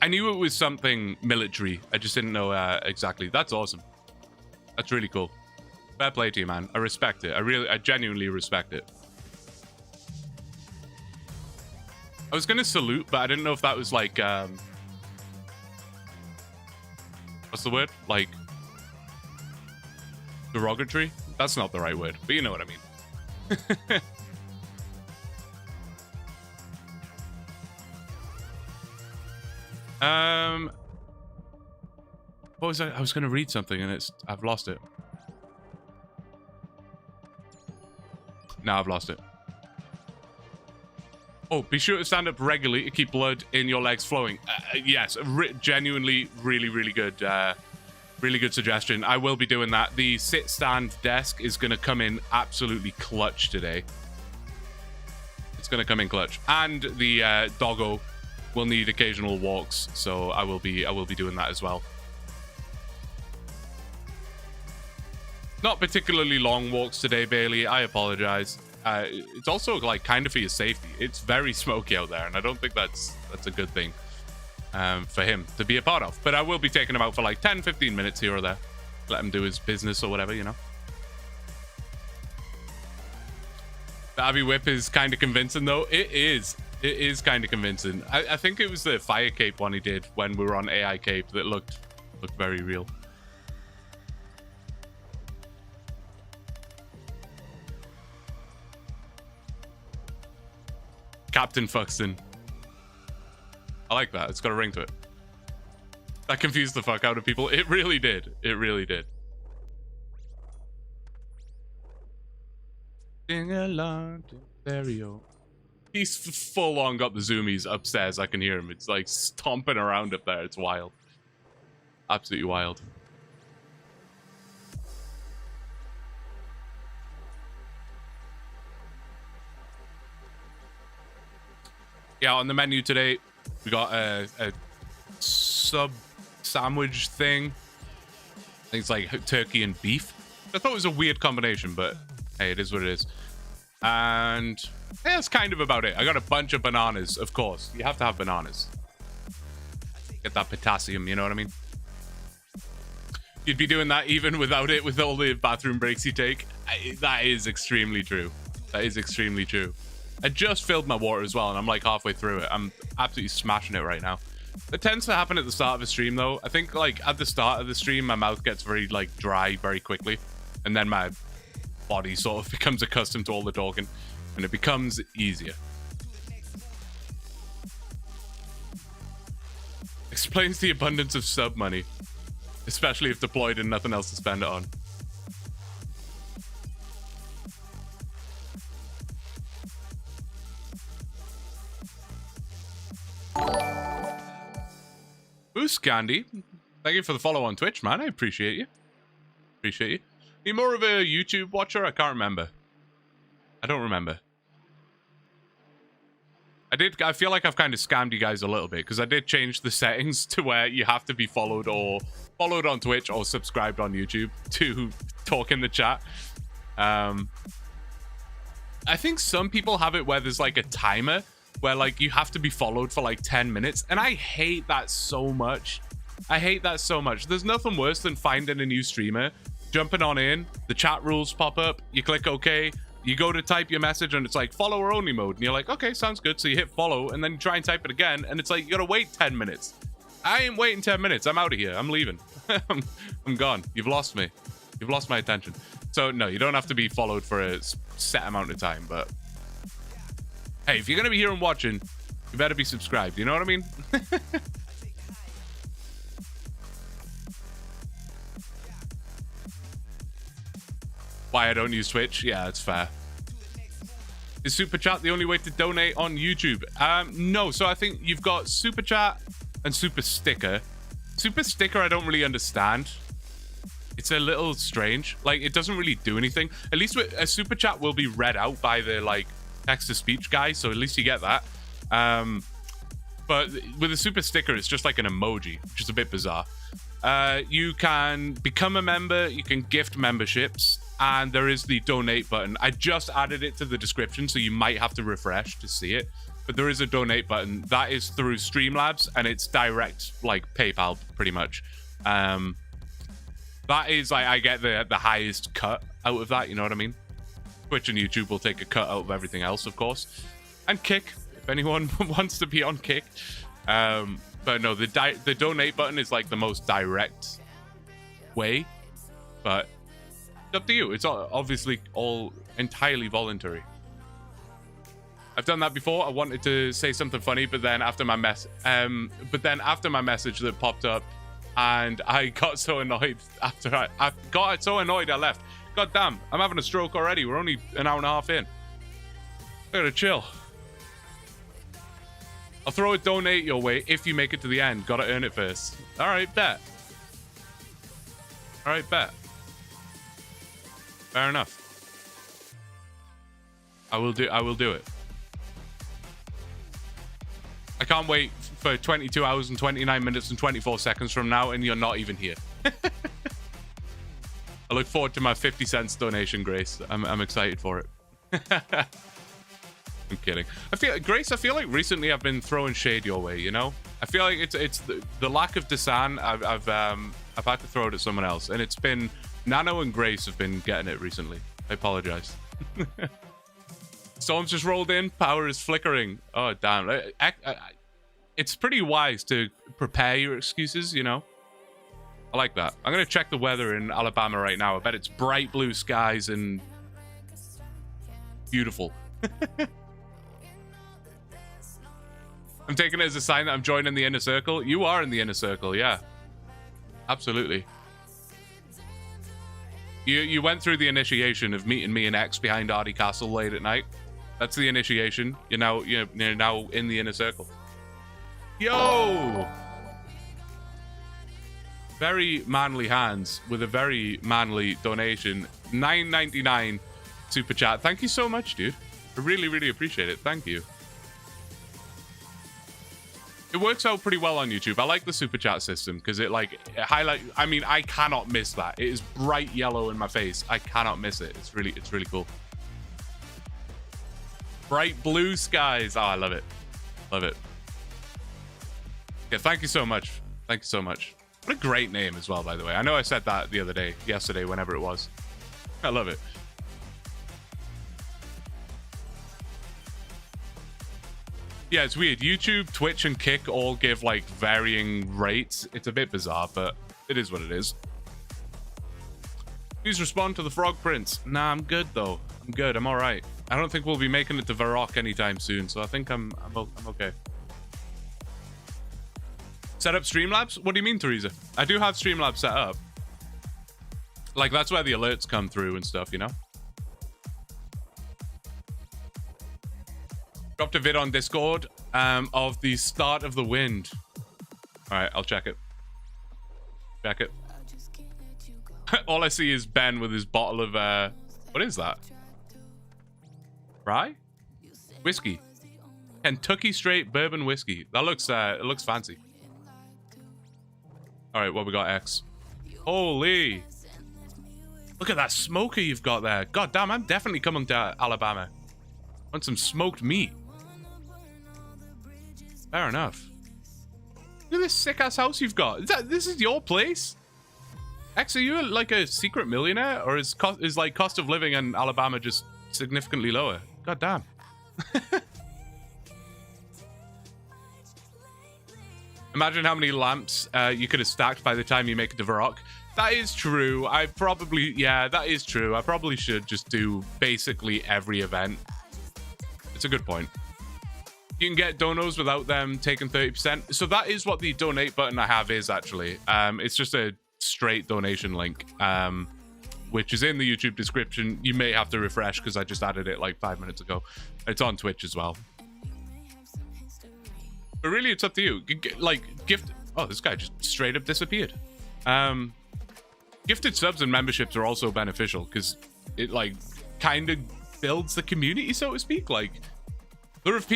I knew it was something military. I just didn't know exactly. That's awesome. That's really cool. Fair play to you, man. I respect it. I genuinely respect it. I was gonna salute, but I didn't know if that was like, what's the word? Like, derogatory? That's not the right word, but you know what I mean. What was I was gonna read something and I've lost it. No, I've lost it. Oh, be sure to stand up regularly to keep blood in your legs flowing. Yes, genuinely really good suggestion. I will be doing that. The sit stand desk is going to come in absolutely clutch today. It's going to come in clutch. And the doggo will need occasional walks, so I will be doing that as well. Not particularly long walks today, Bailey. I apologize. It's also like kind of for your safety. It's very smoky out there, and I don't think that's a good thing for him to be a part of. But I will be taking him out for like 10-15 minutes here or there. Let him do his business or whatever, you know. The Abby whip is kind of convincing, though. It is kind of convincing. I think it was the fire cape one he did when we were on AI cape that looked very real. Captain Fuxton. I like that. It's got a ring to it. That confused the fuck out of people. It really did. It really did. Sing along to stereo. He's full on got the zoomies upstairs. I can hear him. It's like stomping around up there. It's wild. Absolutely wild. Yeah, on the menu today, we got a sub sandwich thing. I think it's like turkey and beef. I thought it was a weird combination, but hey, it is what it is. And yeah, that's kind of about it. I got a bunch of bananas, of course. You have to have bananas. Get that potassium, you know what I mean? You'd be doing that even without it, with all the bathroom breaks you take. That is extremely true. That is extremely true. I just filled my water as well, and I'm like halfway through it. I'm absolutely smashing it right now. It tends to happen at the start of a stream, though. I think like at the start of the stream, my mouth gets very like dry very quickly, and then my body sort of becomes accustomed to all the talking, and it becomes easier. Explains the abundance of sub money, especially if deployed and nothing else to spend it on. Boost Candy, thank you for the follow on Twitch, man. I appreciate you. Appreciate you. You more of a YouTube watcher? I can't remember. I don't remember. I feel like I've kind of scammed you guys a little bit, because I did change the settings to where you have to be followed on Twitch or subscribed on YouTube to talk in the chat. I think some people have it where there's like a timer where like you have to be followed for like 10 minutes, and I hate that so much. I hate that so much. There's nothing worse than finding a new streamer, jumping on in, the chat rules pop up, you click OK, you go to type your message and it's like follower only mode, and you're like, okay, sounds good. So you hit follow, and then you try and type it again, and it's like you gotta wait 10 minutes. I ain't waiting 10 minutes. I'm out of here. I'm leaving. I'm gone. You've lost me. You've lost my attention. So no, you don't have to be followed for a set amount of time, but hey, if you're gonna be here and watching, you better be subscribed. You know what I mean? Why I don't use Twitch? Yeah, that's fair. Is Super Chat the only way to donate on YouTube? No. So I think you've got Super Chat and Super Sticker. Super sticker, I don't really understand. It's a little strange. Like, it doesn't really do anything. At least a super chat will be read out by the, like, text-to-speech guy, so at least you get that. But with a super sticker, it's just like an emoji, which is a bit bizarre. You can become a member, you can gift memberships, and there is the donate button. I just added it to the description, so you might have to refresh to see it. But there is a donate button. That is through Streamlabs, and it's direct, like, PayPal, pretty much. That is, like, I get the highest cut out of that, you know what I mean? Twitch and YouTube will take a cut out of everything else, of course. And Kick, if anyone wants to be on Kick. But no, the donate button is, like, the most direct way. But it's up to you. It's obviously all entirely voluntary. I've done that before. I wanted to say something funny, but then after my message that popped up, and I got so annoyed after I got so annoyed I left. God damn, I'm having a stroke already. We're only an hour and a half in. I gotta chill. I'll throw a donate your way if you make it to the end. Gotta earn it first. All right, bet. All right, bet. Fair enough. I will do it. I can't wait for 22 hours and 29 minutes and 24 seconds from now, and you're not even here. I look forward to my 50 cents donation, Grace. I'm excited for it. I'm kidding. I feel like recently I've been throwing shade your way, you know? I feel like it's the lack of Desan. I've had to throw it at someone else, and it's been Nano and Grace have been getting it recently. I apologize. Storm's just rolled in. Power is flickering. Oh, damn. It's pretty wise to prepare your excuses, you know? I like that. I'm going to check the weather in Alabama right now. I bet it's bright blue skies and beautiful. I'm taking it as a sign that I'm joining the inner circle. You are in the inner circle, yeah. Absolutely. You went through the initiation of meeting me and X behind Ardy Castle late at night. That's the initiation. You're now in the inner circle. Yo! Very manly hands with a very manly donation. $9.99 super chat. Thank you so much, dude. I really, really appreciate it. Thank you. It works out pretty well on YouTube. I like the super chat system because it highlight. I mean, I cannot miss that. It is bright yellow in my face. I cannot miss it. It's really cool. Bright blue skies. Oh, I love it. Love it. Yeah, thank you so much. Thank you so much. What a great name as well, by the way. I know I said that the other day, yesterday, whenever it was. I love it. Yeah, it's weird. YouTube, Twitch, and Kick all give, like, varying rates. It's a bit bizarre, but it is what it is. Please respond to the Frog Prince. Nah, I'm good, though. I'm good. I'm all right. I don't think we'll be making it to Varrock anytime soon, so I think I'm okay. Set up Streamlabs? What do you mean, Teresa? I do have Streamlabs set up. Like, that's where the alerts come through and stuff, you know? Dropped a vid on Discord of the start of the wind. All right, I'll check it. Check it. All I see is Ben with his bottle of what is that? Rye? Whiskey. Kentucky straight bourbon whiskey. That looks it looks fancy. All right, what we got, X? Holy! Look at that smoker you've got there. God damn, I'm definitely coming to Alabama. Want some smoked meat? Fair enough. Look at this sick ass house you've got. This is your place? X, are you like a secret millionaire, or is like cost of living in Alabama just significantly lower? God damn. Imagine how many lamps you could have stacked by the time you make it to Varrock. That is true. That is true. I probably should just do basically every event. It's a good point. You can get donos without them taking 30%. So that is what the donate button I have is, actually. It's just a straight donation link, which is in the YouTube description. You may have to refresh because I just added it like 5 minutes ago. It's on Twitch as well. But really, it's up to you. Like, gift... Oh, this guy just straight up disappeared. Gifted subs and memberships are also beneficial because it like kind of builds the community, so to speak. Like there have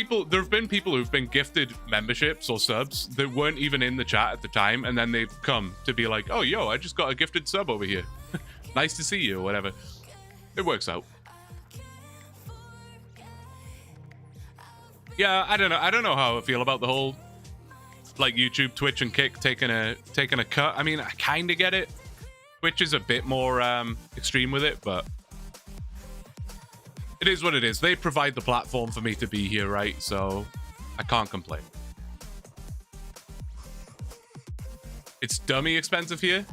been people who've been gifted memberships or subs that weren't even in the chat at the time, and then they've come to be like, oh, yo, I just got a gifted sub over here. Nice to see you, or whatever. It works out. Yeah, I don't know how I feel about the whole like YouTube, Twitch, and Kick taking a cut. I mean, I kind of get it. Twitch is a bit more extreme with it, but it is what it is. They provide the platform for me to be here, right? So I can't complain. It's dummy expensive here.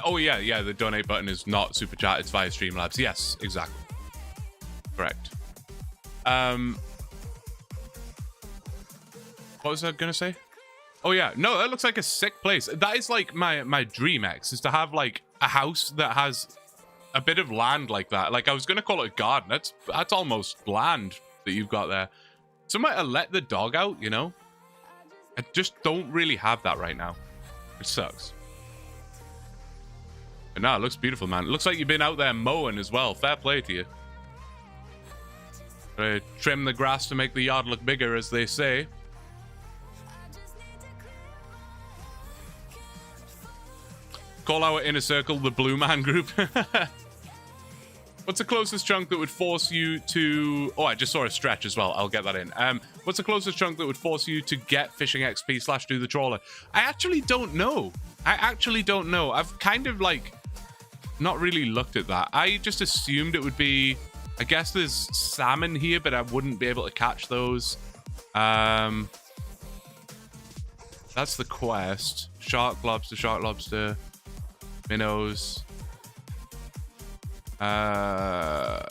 Oh yeah, the donate button is not super chat, it's via Streamlabs. Yes, exactly. Correct. What was I gonna say? Oh yeah, no, that looks like a sick place. That is like my dream, X, is to have like a house that has a bit of land like that. Like I was gonna call it a garden. That's almost land that you've got there. Somewhere to let the dog out, you know? I just don't really have that right now. It sucks. But no, it looks beautiful, man. It looks like you've been out there mowing as well. Fair play to you. Trim the grass to make the yard look bigger, as they say. Call our inner circle the Blue Man Group. What's the closest chunk that would force you to... Oh, I just saw a stretch as well. I'll get that in. What's the closest chunk that would force you to get fishing XP / do the trawler? I actually don't know. I've kind of like not really looked at that. I just assumed it would be... I guess there's salmon here, but I wouldn't be able to catch those. That's the quest. Shark, lobster. Minnows. I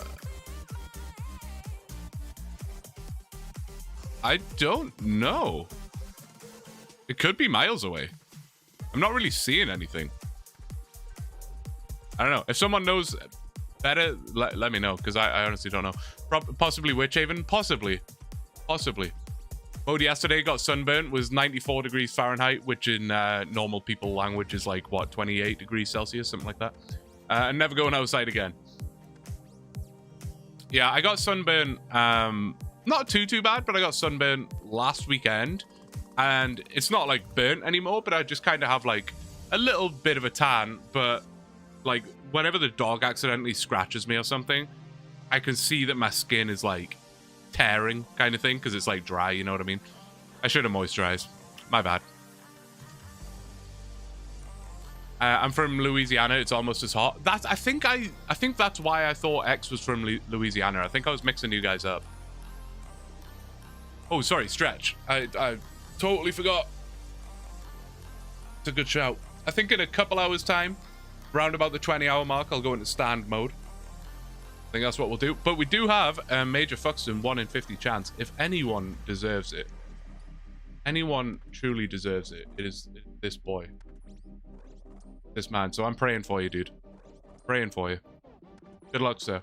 don't know. It could be miles away. I'm not really seeing anything. I don't know. If someone knows better, let me know, because I honestly don't know. Possibly Witch Haven? Possibly. Mode yesterday got sunburnt, was 94 degrees Fahrenheit, which in normal people language is like, what, 28 degrees Celsius, something like that. And never going outside again. Yeah, I got sunburnt, not too bad, but I got sunburnt last weekend. And it's not like burnt anymore, but I just kind of have like a little bit of a tan. But like whenever the dog accidentally scratches me or something, I can see that my skin is like tearing kind of thing, because it's like dry, you know what I mean? I should have moisturized. My bad. I'm from Louisiana. It's almost as hot. I think that's why I thought X was from Louisiana. I think I was mixing you guys up. Oh, sorry, Stretch. I totally forgot. It's a good shout. I think in a couple hours time, around about the 20-hour mark, I'll go into stand mode. I think that's what we'll do. But we do have a major Fuxton 1 in 50 chance. If anyone deserves it, anyone truly deserves it, it is this boy. This man. So I'm praying for you, dude. Praying for you. Good luck, sir.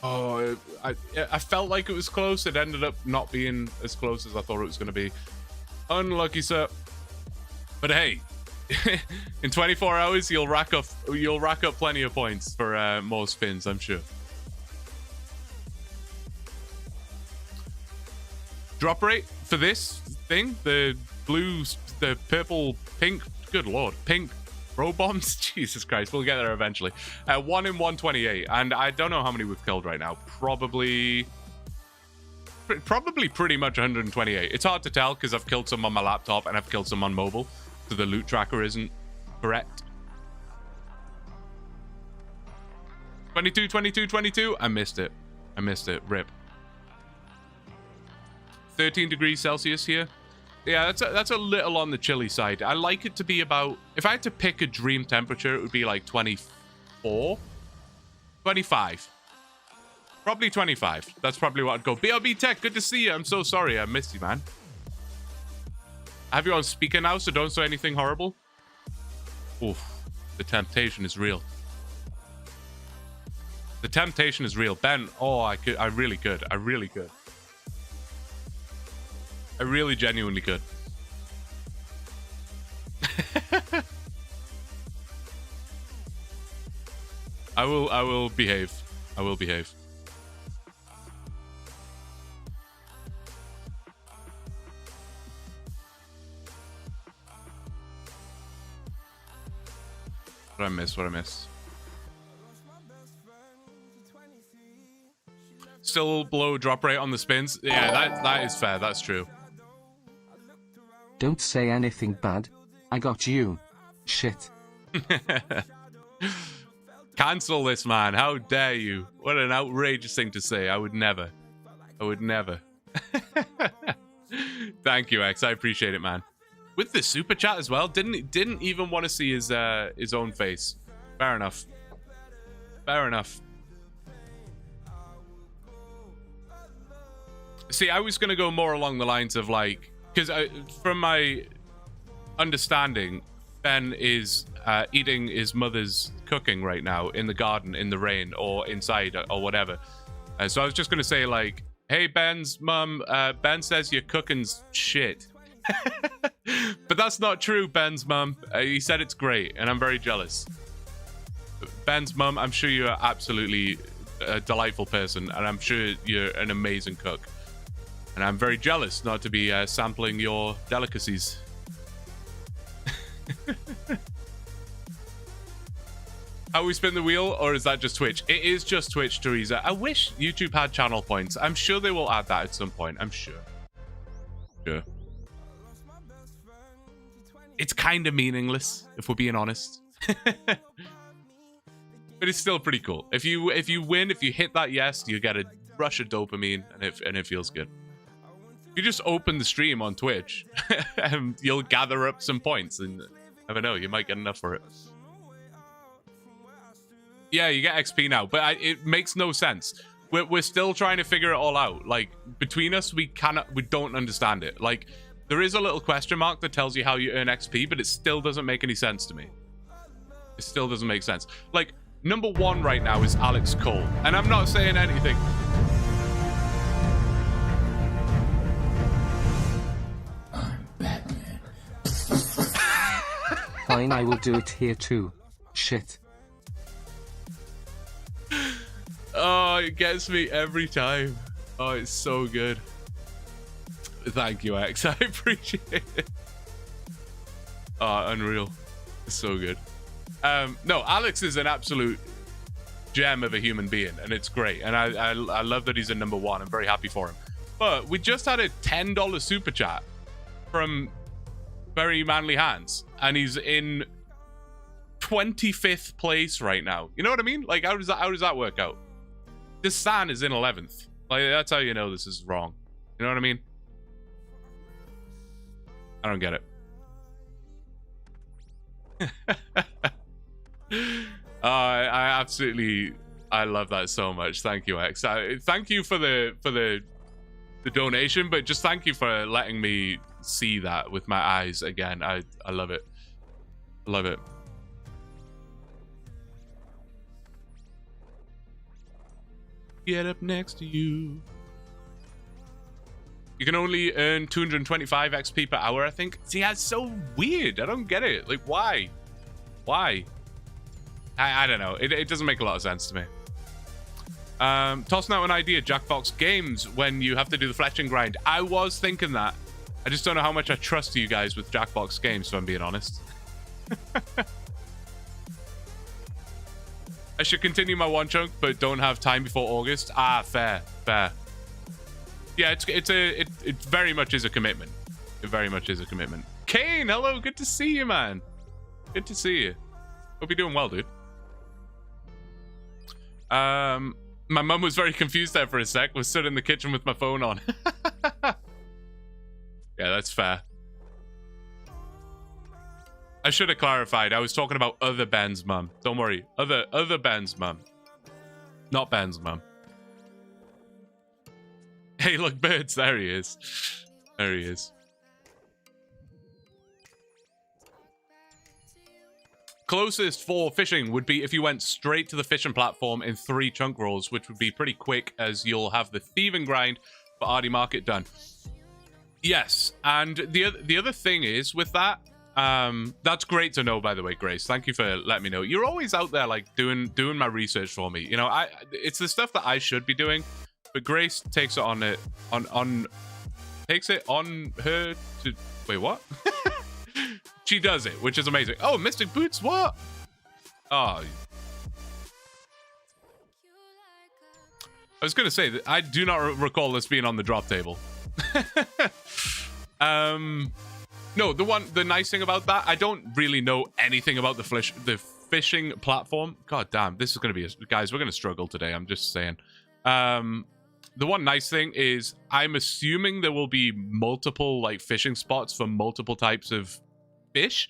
Oh, I felt like it was close. It ended up not being as close as I thought it was going to be. Unlucky, sir. But hey, in 24 hours, you'll rack up plenty of points for more spins, I'm sure. Drop rate for this thing, the blue, the purple, pink, good lord, pink bro bombs. Jesus Christ, we'll get there eventually. 1 in 128, and I don't know how many we've killed right now. Probably pretty much 128. It's hard to tell because I've killed some on my laptop and I've killed some on mobile, so the loot tracker isn't correct. 22, 22, 22. I missed it. Rip. 13 degrees Celsius here. Yeah, that's a little on the chilly side. I like it to be about... If I had to pick a dream temperature, it would be like 24? 25. Probably 25. That's probably what I'd go. BRB Tech, good to see you. I'm so sorry. I missed you, man. I have you on speaker now, so don't say anything horrible. Oof. The temptation is real. The temptation is real. Ben, oh, I really could. I really could. I really genuinely could. I will behave. I will behave. What did I miss? What did I miss? Still below drop rate on the spins. Yeah, that is fair. That's true. Don't say anything bad. I got you. Shit. Cancel this, man. How dare you? What an outrageous thing to say. I would never. I would never. Thank you, X. I appreciate it, man. With the super chat as well. Didn't even want to see his own face. Fair enough. Fair enough. See, I was gonna go more along the lines of like, because from my understanding, Ben is eating his mother's cooking right now in the garden, in the rain, or inside, or whatever. So I was just gonna say like, hey, Ben's mum, Ben says your cooking's shit. But that's not true, Ben's mum. He said it's great, and I'm very jealous. Ben's mum, I'm sure you're absolutely a delightful person, and I'm sure you're an amazing cook. And I'm very jealous not to be sampling your delicacies. How we spin the wheel, or is that just Twitch? It is just Twitch, Teresa. I wish YouTube had channel points. I'm sure they will add that at some point. I'm sure. Sure. It's kind of meaningless, if we're being honest. But it's still pretty cool. If you win, if you hit that yes, you get a rush of dopamine, and it feels good. You just open the stream on Twitch and you'll gather up some points, and never know, you might get enough for it. Yeah, you get XP now, but it makes no sense. We're still trying to figure it all out. Like, between us, we don't understand it. Like, there is a little question mark that tells you how you earn XP, but it still doesn't make any sense to me. It still doesn't make sense. Like, number 1 right now is Alex Cole, and I'm not saying anything. Fine, I will do it here too. Shit. Oh, it gets me every time. Oh, it's so good. Thank you, X. I appreciate it. Oh, unreal. It's so good. No, Alex is an absolute gem of a human being, and it's great. And I love that he's in number 1. I'm very happy for him. But we just had a $10 super chat from Very Manly Hands, and he's in 25th place right now. You know what I mean? Like, how does that work out? This San is in 11th. Like, that's how you know this is wrong. You know what I mean? I don't get it. I love that so much. Thank you, X. Thank you for the donation, but just thank you for letting me see that with my eyes again. I love it. I love it. Get up next to you. You can only earn 225 XP per hour, I think. See, that's so weird. I don't get it. Like, why? Why? I don't know. It doesn't make a lot of sense to me. Tossing out an idea, Jackbox Games, when you have to do the fletching grind. I was thinking that. I just don't know how much I trust you guys with Jackbox Games, if I'm being honest. I should continue my OneChunk, but don't have time before August. Ah, fair. Yeah, it very much is a commitment. It very much is a commitment. Kane, hello, good to see you, man. Good to see you. Hope you're doing well, dude. My mum was very confused there for a sec. Was stood in the kitchen with my phone on. Yeah, that's fair. I should have clarified. I was talking about other Ben's mum. Don't worry. Other Ben's mum. Not Ben's mum. Hey, look, birds. There he is. There he is. closest for fishing would be if you went straight to the fishing platform in 3 chunk rolls, which would be pretty quick, as you'll have the thieving grind for RD Market done. Yes, and the other thing is with that, that's great to know, by the way, Grace. Thank you for letting me know. You're always out there like doing my research for me. You know, it's the stuff that I should be doing, but Grace takes it on her to wait, what? She does it, which is amazing. Oh, Mystic Boots, what? Oh, I was gonna say that I do not recall this being on the drop table. No, the nice thing about that, I don't really know anything about the fishing platform. God damn, this is gonna be guys, we're gonna struggle today. I'm just saying. The one nice thing is I'm assuming there will be multiple like fishing spots for multiple types of fish.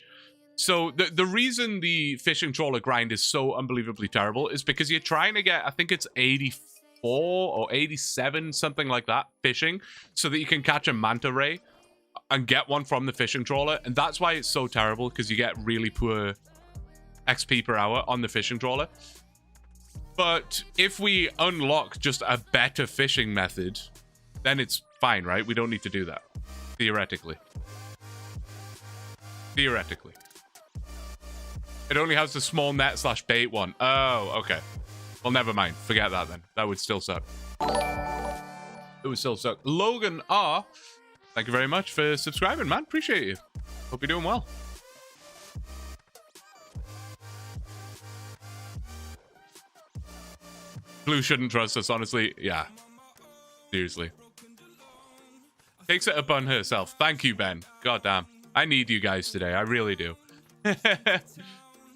So the reason the fishing trawler grind is so unbelievably terrible is because you're trying to get, I think it's 84 or 87, something like that, fishing, so that you can catch a manta ray and get one from the fishing trawler. And that's why it's so terrible, because you get really poor XP per hour on the fishing trawler. But if we unlock just a better fishing method, then it's fine, right? We don't need to do that. Theoretically. Theoretically. It only has the small net / bait one. Oh, okay. Well, never mind. Forget that then. That would still suck. It would still suck. Logan R, thank you very much for subscribing, man. Appreciate you. Hope you're doing well. Blue shouldn't trust us, honestly. Yeah. Seriously. Takes it upon herself. Thank you, Ben. God damn. I need you guys today. I really do.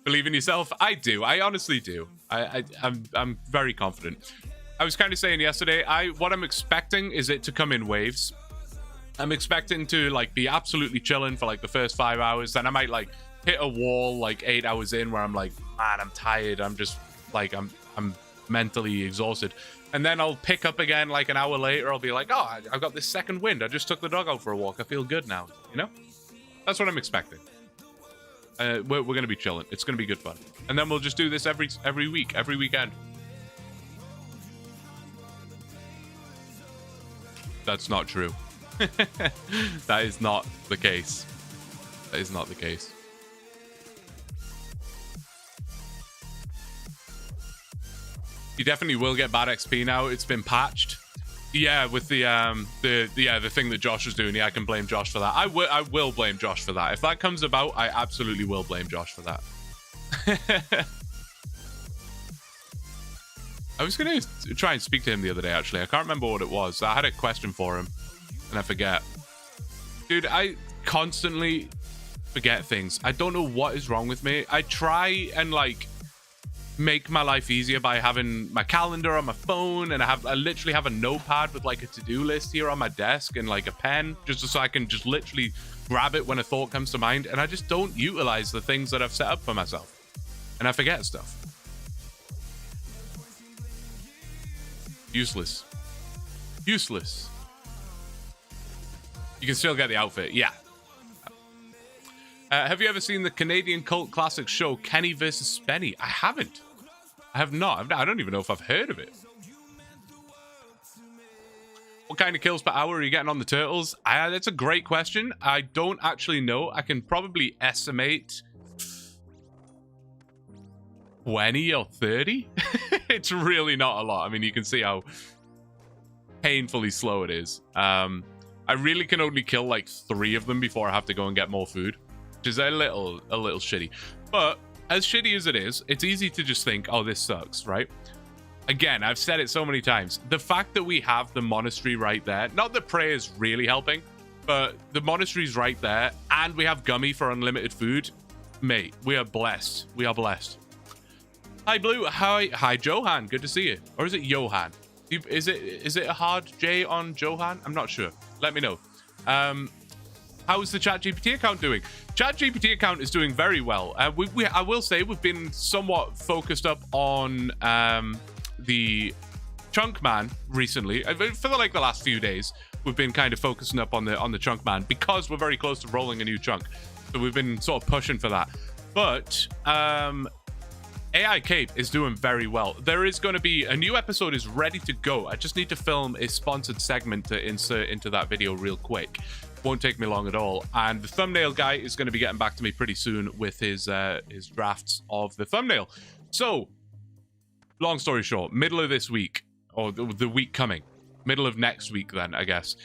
Believe in yourself? I do. I honestly do. I'm very confident. I was kind of saying yesterday, what I'm expecting is it to come in waves. I'm expecting to like be absolutely chilling for like the first 5 hours. Then I might like hit a wall like 8 hours in where I'm like, man, I'm tired. I'm just like, I'm mentally exhausted. And then I'll pick up again like an hour later. I'll be like, oh, I've got this second wind. I just took the dog out for a walk. I feel good now. You know? That's what I'm expecting. We're going to be chilling. It's going to be good fun. And then we'll just do this every week, every weekend. That's not true. That is not the case. That is not the case. You definitely will get bad XP now. It's been patched. Yeah, with the thing that Josh was doing. Yeah, I can blame Josh for that. I will blame Josh for that. If that comes about, I absolutely will blame Josh for that. I was going to try and speak to him the other day, actually. I can't remember what it was. I had a question for him, and I forget. Dude, I constantly forget things. I don't know what is wrong with me. I try and, like, make my life easier by having my calendar on my phone, and I literally have a notepad with, like, a to-do list here on my desk and, like, a pen, just so I can just literally grab it when a thought comes to mind, and I just don't utilize the things that I've set up for myself. And I forget stuff. Useless. Useless. You can still get the outfit. Yeah. Have you ever seen the Canadian cult classic show Kenny vs. Spenny? I haven't. I have not. I don't even know if I've heard of it. What kind of kills per hour are you getting on the turtles? That's a great question. I don't actually know. I can probably estimate 20 or 30. It's really not a lot. I mean, you can see how painfully slow it is. I really can only kill like 3 of them before I have to go and get more food, which is a little shitty. But as shitty as it is, it's easy to just think, oh, this sucks, right? Again, I've said it so many times. The fact that we have the monastery right there, not that prayer is really helping, but the monastery's right there, and we have Gummy for unlimited food. Mate, we are blessed. We are blessed. Hi, Blue. Hi, Johan. Good to see you. Or is it Johan? Is it a hard J on Johan? I'm not sure. Let me know. How's the ChatGPT account doing? ChatGPT account is doing very well. I will say we've been somewhat focused up on the Chunk Man recently. For the last few days, we've been kind of focusing up on the Chunk Man because we're very close to rolling a new chunk. So we've been sort of pushing for that. But AI Cape is doing very well. There is going to be a new episode is ready to go. I just need to film a sponsored segment to insert into that video real quick. Won't take me long at all. And the thumbnail guy is going to be getting back to me pretty soon with his drafts of the thumbnail. So, long story short, middle of this week, or the week coming, middle of next week then, I guess,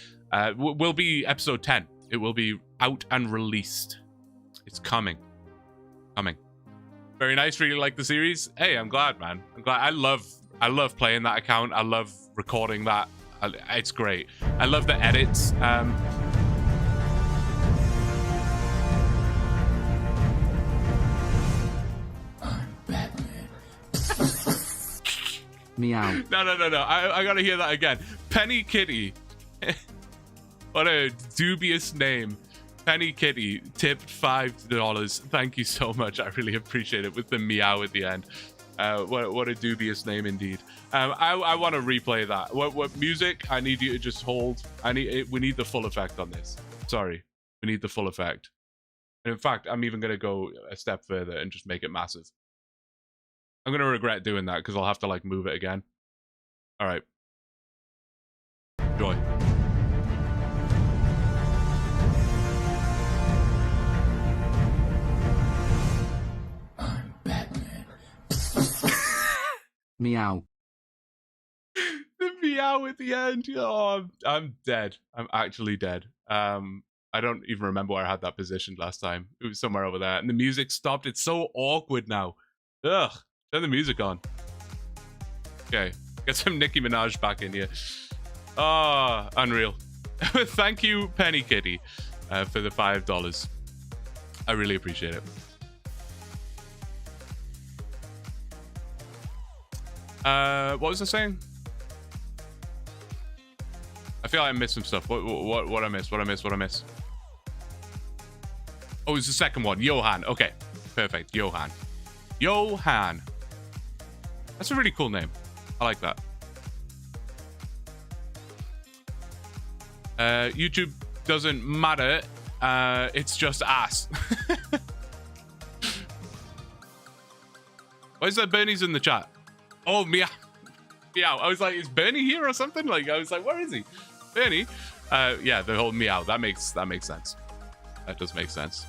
will be episode 10. It will be out and released. It's coming. Very nice. Really like the series. Hey, I'm glad, man. I'm glad. I love playing that account. I love recording that. It's great. I love the edits. Meow. No. I gotta hear that again. Penny Kitty. What a dubious name. Penny Kitty tipped $5. Thank you so much. I really appreciate it with the meow at the end. What a dubious name indeed. I want to replay that. What music? I need you to just hold. We need the full effect on this. Sorry, we need the full effect. And in fact, I'm even gonna go a step further and just make it massive. I'm gonna regret doing that because I'll have to like move it again. All right. Enjoy. Meow. The meow at the end. Oh, I'm dead. I'm actually dead. I don't even remember where I had that positioned last time. It was somewhere over there. And the music stopped. It's so awkward now. Ugh. Turn the music on. Okay. Get some Nicki Minaj back in here. Ah, unreal. Thank you, Penny Kitty, for the $5. I really appreciate it. What was I saying? I feel like I missed some stuff. What I miss? Oh, it's the second one. Johan. Okay. Perfect. Johan. That's a really cool name. I like that. YouTube doesn't matter. It's just ass. Why is that Bernie's in the chat? Oh, meow. Meow. I was like, is Bernie here or something? Like, I was like, where is he? Bernie? Yeah, the whole meow. That makes sense. That does make sense.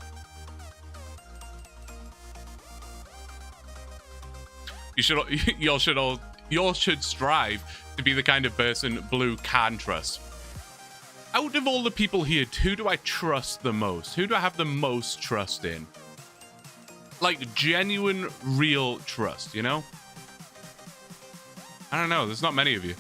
Y'all should strive to be the kind of person Blue can trust. Out of all the people here, who do I trust the most? Who do I have the most trust in? Like, genuine, real trust, you know? I don't know. There's not many of you.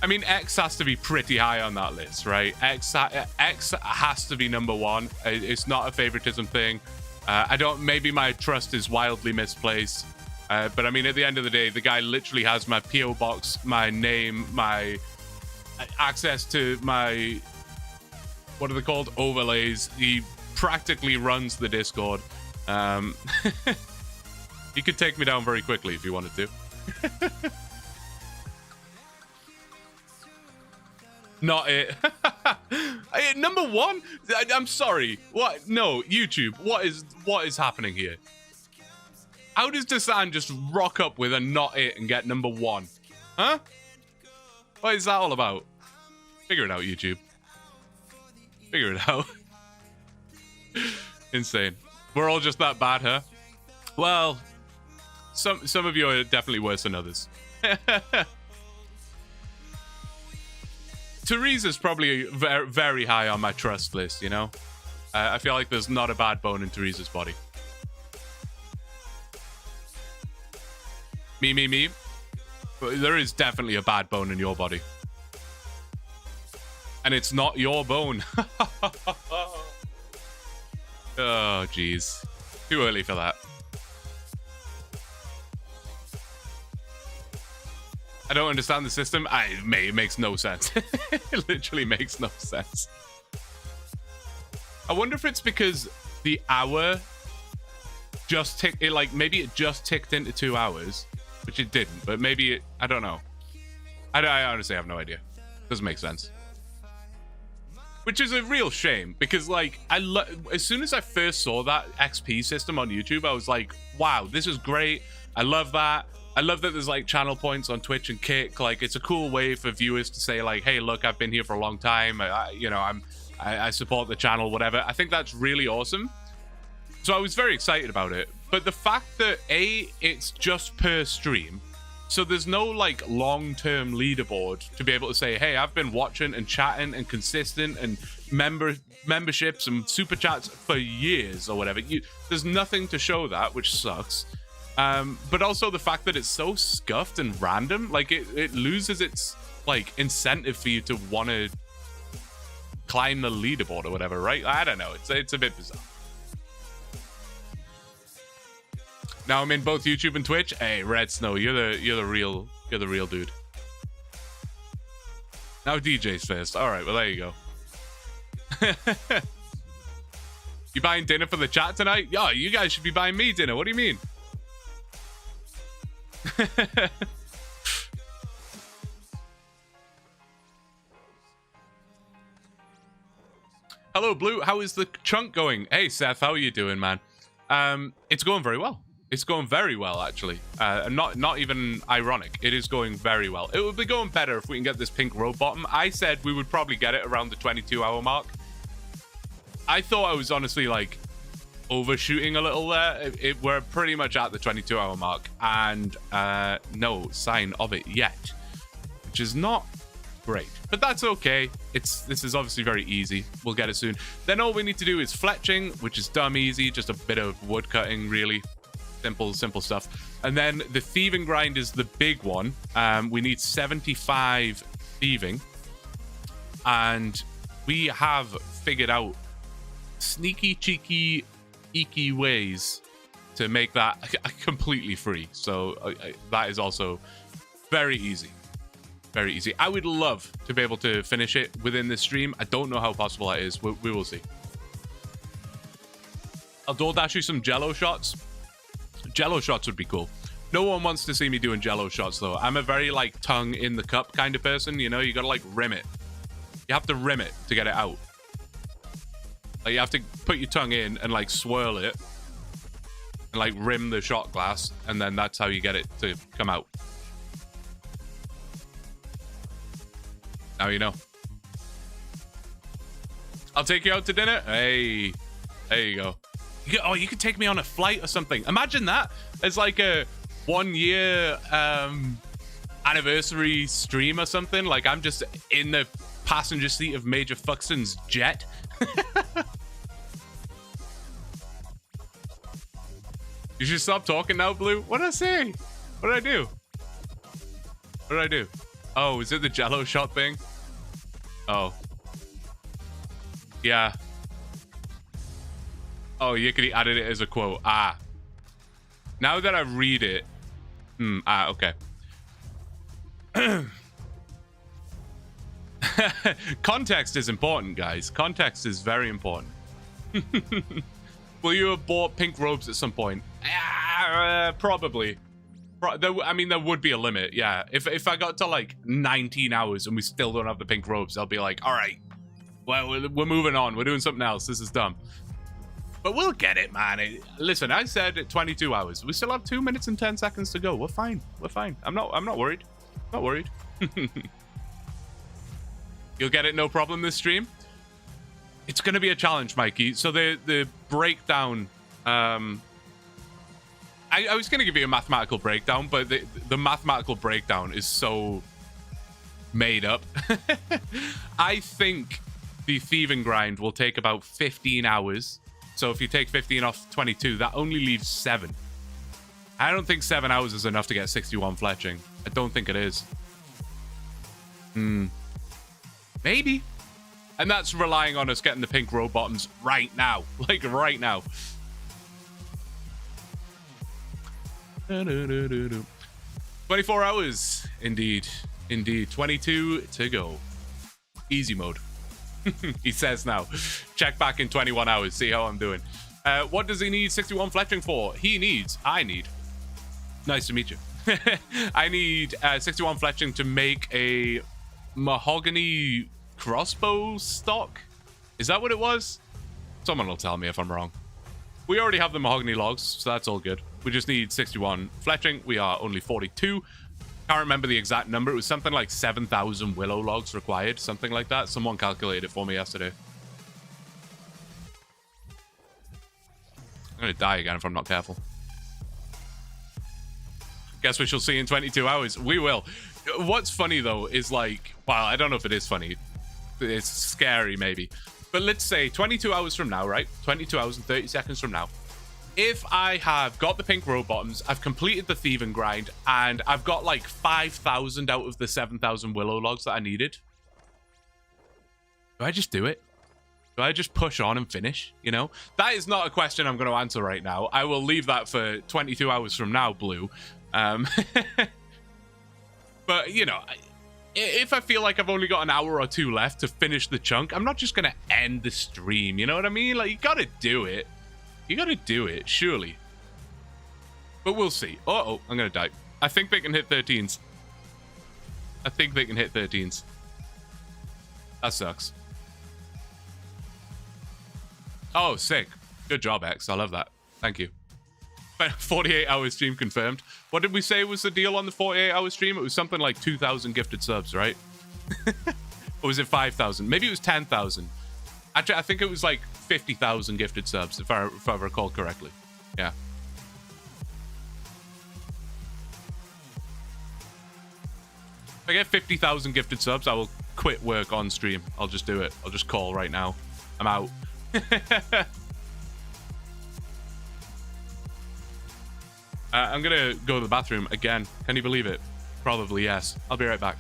I mean, X has to be pretty high on that list, right? X has to be number one. It's not a favoritism thing. Maybe my trust is wildly misplaced. But I mean, at the end of the day, the guy literally has my PO box, my name, my access to my, what are they called? Overlays. He practically runs the Discord. He could take me down very quickly if he wanted to. Not it. Number one? I'm sorry. What? No, YouTube. What is happening here? How does Desan just rock up with a not it and get number one? Huh? What is that all about? Figure it out, YouTube. Figure it out. Insane. We're all just that bad, huh? Well, some of you are definitely worse than others. Teresa's probably very, very high on my trust list, you know? I feel like there's not a bad bone in Teresa's body. Me. But there is definitely a bad bone in your body. And it's not your bone. Oh, jeez. Too early for that. I don't understand the system. It makes no sense. It literally makes no sense. I wonder if it's because the hour just ticked. Maybe it just ticked into 2 hours, which it didn't. But maybe it. I don't know. I honestly have no idea. Doesn't make sense. which is a real shame because like as soon as I first saw that XP system on YouTube, I was like, wow, this is great. I love that. I love that there's like channel points on Twitch and Kick. Like, it's a cool way for viewers to say like, hey, look, I've been here for a long time. I support the channel, whatever. I think that's really awesome. So I was very excited about it. But the fact that it's just per stream, so there's no like long-term leaderboard to be able to say, hey, I've been watching and chatting and consistent and memberships and super chats for years or whatever. There's nothing to show that, which sucks. But also the fact that it's so scuffed and random, like it loses its like incentive for you to want to climb the leaderboard or whatever, right? I don't know. It's a bit bizarre. Now I'm in both YouTube and Twitch. Hey, Red Snow, you're the real dude. Now DJ's first. All right, well there you go. You buying dinner for the chat tonight? Yo, you guys should be buying me dinner. What do you mean? Hello, Blue. How is the chunk going? Hey, Seth. How are you doing, man? It's going very well. It's going very well, actually. Not even ironic. It is going very well. It would be going better if we can get this pink robe bottom. I said we would probably get it around the 22-hour mark. I thought I was honestly like overshooting a little there. We're pretty much at the 22-hour mark, and no sign of it yet, which is not great, but that's okay. This is obviously very easy. We'll get it soon. Then all we need to do is fletching, which is dumb easy, just a bit of wood cutting, really simple stuff. And then the thieving grind is the big one. We need 75 thieving, and we have figured out sneaky, cheeky, eeky ways to make that completely free. So that is also very easy. Very easy. I would love to be able to finish it within this stream. I don't know how possible that is. We will see. I'll DoorDash you some Jello shots. Jello shots would be cool. No one wants to see me doing Jello shots, though. I'm a very, like, tongue in the cup kind of person, you know? You gotta, like, rim it. You have to rim it to get it out. Like, you have to put your tongue in and, like, swirl it. And, like, rim the shot glass. And then that's how you get it to come out. Now you know. I'll take you out to dinner. Hey. There you go. You could take me on a flight or something. Imagine that as like a 1 year anniversary stream or something. Like I'm just in the passenger seat of Major Fuxton's jet. You should stop talking now, Blue. What did I say? What did I do? What did I do? Oh, is it the Jello shot thing? Oh. Yeah. Oh, Yickety added it as a quote. Ah. Now that I read it. Okay. Context is important, guys. Context is very important. Will you have bought pink robes at some point? Probably. I mean, there would be a limit, yeah. If I got to like 19 hours and we still don't have the pink robes, I'll be like, all right, well, we're moving on. We're doing something else. This is dumb. But we'll get it, man. Listen, I said 22 hours. We still have 2 minutes and 10 seconds to go. We're fine. We're fine. I'm not worried. Not worried. You'll get it no problem this stream. It's going to be a challenge, Mikey. So the breakdown... I was going to give you a mathematical breakdown, but the mathematical breakdown is so made up. I think the thieving grind will take about 15 hours. So if you take 15 off 22, that only leaves 7. I don't think 7 hours is enough to get 61 fletching. I don't think it is. Maybe. And that's relying on us getting the pink row bottoms right now. Like right now. 24 hours. Indeed. 22 to go. Easy mode. He says now. Check back in 21 hours. See how I'm doing. What does he need 61 fletching for? I need. Nice to meet you. I need 61 fletching to make a mahogany crossbow stock. Is that what it was? Someone will tell me if I'm wrong. We already have the mahogany logs, so that's all good. We just need 61 fletching. We are only 42. Can't remember the exact number. It was something like 7,000 willow logs required, something like that. Someone calculated it for me yesterday. I'm gonna die again if I'm not careful. Guess we shall see in 22 hours. We will. What's funny though is like, well, I don't know if it is funny. It's scary maybe. But let's say 22 hours from now, right? 22 hours and 30 seconds from now. If I have got the pink row bottoms, I've completed the thieving grind, and I've got like 5,000 out of the 7,000 willow logs that I needed. Do I just do it? Do I just push on and finish? You know? That is not a question I'm going to answer right now. I will leave that for 22 hours from now, Blue. But, you know, if I feel like I've only got an hour or two left to finish the chunk, I'm not just going to end the stream. You know what I mean? Like, you got to do it. You got to do it, surely. But we'll see. Uh-oh, I'm going to die. I think they can hit 13s. I think they can hit 13s. That sucks. Oh, sick. Good job, X. I love that. Thank you. 48-hour stream confirmed. What did we say was the deal on the 48-hour stream? It was something like 2,000 gifted subs, right? Or was it 5,000? Maybe it was 10,000. Actually, I think it was like 50,000 gifted subs, if I recall correctly. Yeah. If I get 50,000 gifted subs, I will quit work on stream. I'll just do it. I'll just call right now. I'm out. I'm gonna go to the bathroom again. Can you believe it? Probably yes. I'll be right back.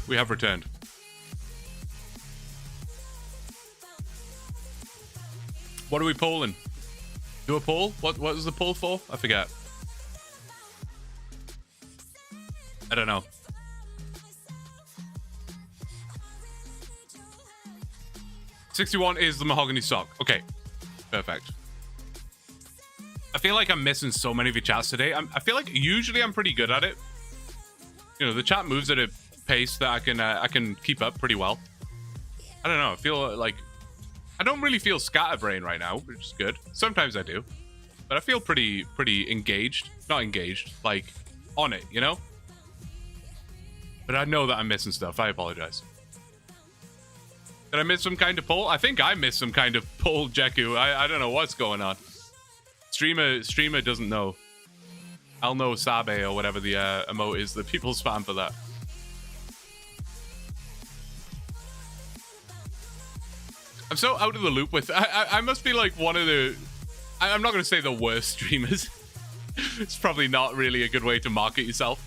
We have returned. What are we polling? Do a poll? What was the poll for? I forget. I don't know. $61 is the mahogany sock. Okay. Perfect. I feel like I'm missing so many of your chats today. I feel like usually I'm pretty good at it. You know, the chat moves at a pace that I can keep up pretty well. I don't know. I feel like I don't really feel scatterbrain right now, which is good. Sometimes I do, but I feel pretty engaged. Not engaged, like on it, you know. But I know that I'm missing stuff. I apologize. Did I miss some kind of poll? I think I missed some kind of poll, Jeku. I don't know what's going on. Streamer doesn't know. I'll know Sabe or whatever the emote is that people spam for that. I'm so out of the loop with... I must be like one of the... I'm not going to say the worst streamers. It's probably not really a good way to market yourself.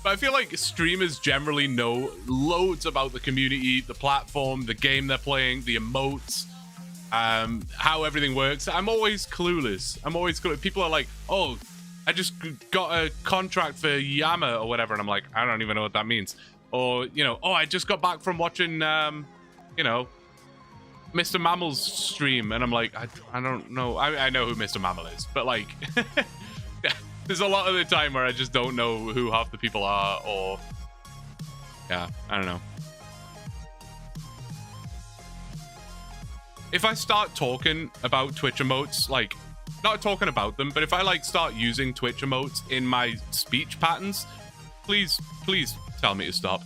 But I feel like streamers generally know loads about the community, the platform, the game they're playing, the emotes, how everything works. I'm always clueless. People are like, oh, I just got a contract for Yama or whatever. And I'm like, I don't even know what that means. Or, you know, oh, I just got back from watching, you know, Mr. Mammal's stream, and I'm like, I don't know. I know who Mr. Mammal is, but like, there's a lot of the time where I just don't know who half the people are, or yeah, I don't know. if I start talking about Twitch emotes, like, not talking about them, but if I like start using Twitch emotes in my speech patterns, please tell me to stop.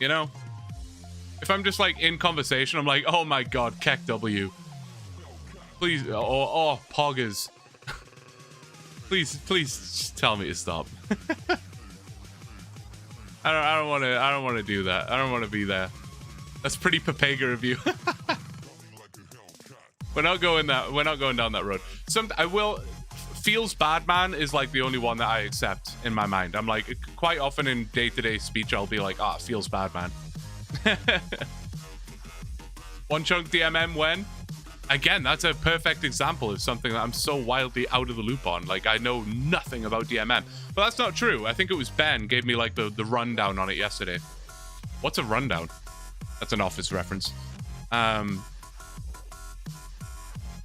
You know? If I'm just like in conversation, I'm like, oh my god, Keck W. Please, or poggers. please just tell me to stop. I don't want to do that. I don't want to be there. That's pretty Papega of you. We're not going down that road. Feels bad, man, is like the only one that I accept in my mind. I'm like, quite often in day-to-day speech, I'll be like, it feels bad, man. OneChunk DMM when? Again, that's a perfect example of something that I'm so wildly out of the loop on. Like, I know nothing about DMM. But that's not true. I think it was Ben gave me like the rundown on it yesterday. What's a rundown? That's an Office reference.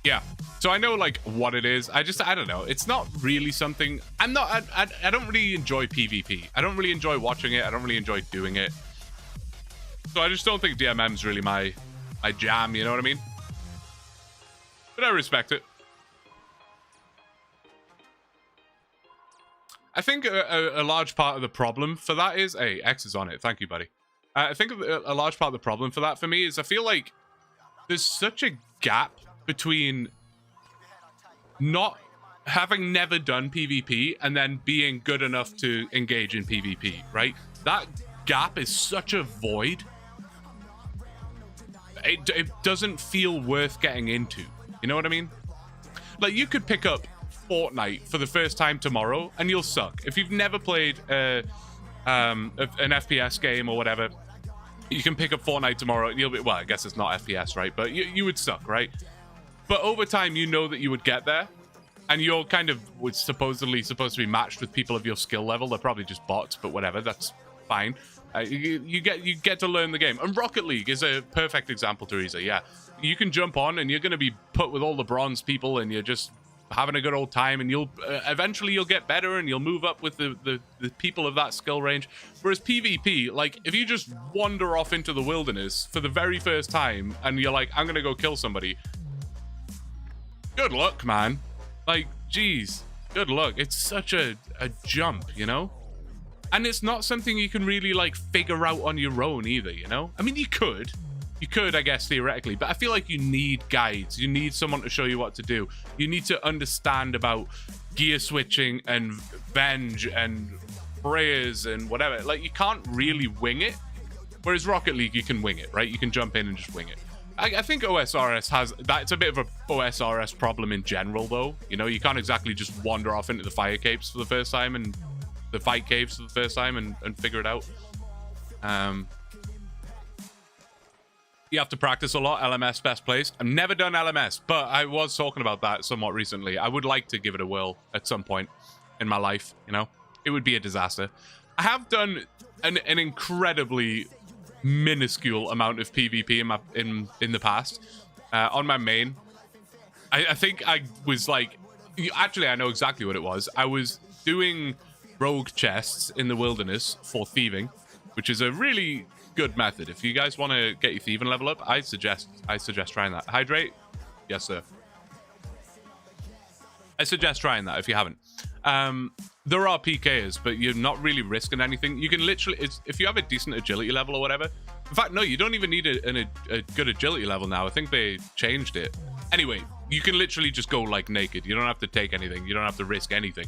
Yeah. So I know like what it is. I don't know. It's not really something. I don't really enjoy PvP. I don't really enjoy watching it. I don't really enjoy doing it. So I just don't think DMM's really my jam, you know what I mean? But I respect it. I think a large part of the problem for that is, hey, X is on it. Thank you, buddy. I think a large part of the problem for that for me is I feel like there's such a gap between not having never done PvP and then being good enough to engage in PvP, right? That gap is such a void. It doesn't feel worth getting into. You know what I mean? Like, you could pick up Fortnite for the first time tomorrow and you'll suck. If you've never played an FPS game or whatever, you can pick up Fortnite tomorrow and you'll be, well, I guess it's not FPS, right? But you would suck, right? But over time, you know that you would get there, and you're kind of supposedly supposed to be matched with people of your skill level. They're probably just bots, but whatever, that's fine. You get to learn the game. And Rocket League is a perfect example, Teresa. Yeah, you can jump on, and you're going to be put with all the bronze people, and you're just having a good old time, and you'll eventually you'll get better, and you'll move up with the people of that skill range. Whereas PvP, like, if you just wander off into the wilderness for the very first time, and you're like, I'm going to go kill somebody. Good luck, man. Like, geez, good luck. It's such a jump, you know? And it's not something you can really, like, figure out on your own either, you know? I mean, you could, I guess, theoretically, but I feel like you need guides. You need someone to show you what to do. You need to understand about gear switching and venge and prayers and whatever. Like, you can't really wing it. Whereas Rocket League, you can wing it, right? You can jump in and just wing it. I think OSRS has that. It's a bit of a OSRS problem in general, though. You know, you can't exactly just wander off into the fire caves for the first time and the fight caves for the first time and figure it out. You have to practice a lot. LMS best place. I've never done LMS, but I was talking about that somewhat recently. I would like to give it a whirl at some point in my life. You know, it would be a disaster. I have done an incredibly minuscule amount of PvP in the past on my main. I think I was like, actually I know exactly what it was. I was doing rogue chests in the wilderness for thieving, which is a really good method. If you guys want to get your thieving level up, I suggest trying that. Hydrate, yes sir. I suggest trying that if you haven't. There are PKs, but you're not really risking anything. You can literally, if you have a decent agility level or whatever. In fact, no, you don't even need a good agility level now. I think they changed it. Anyway, you can literally just go like naked. You don't have to take anything. You don't have to risk anything.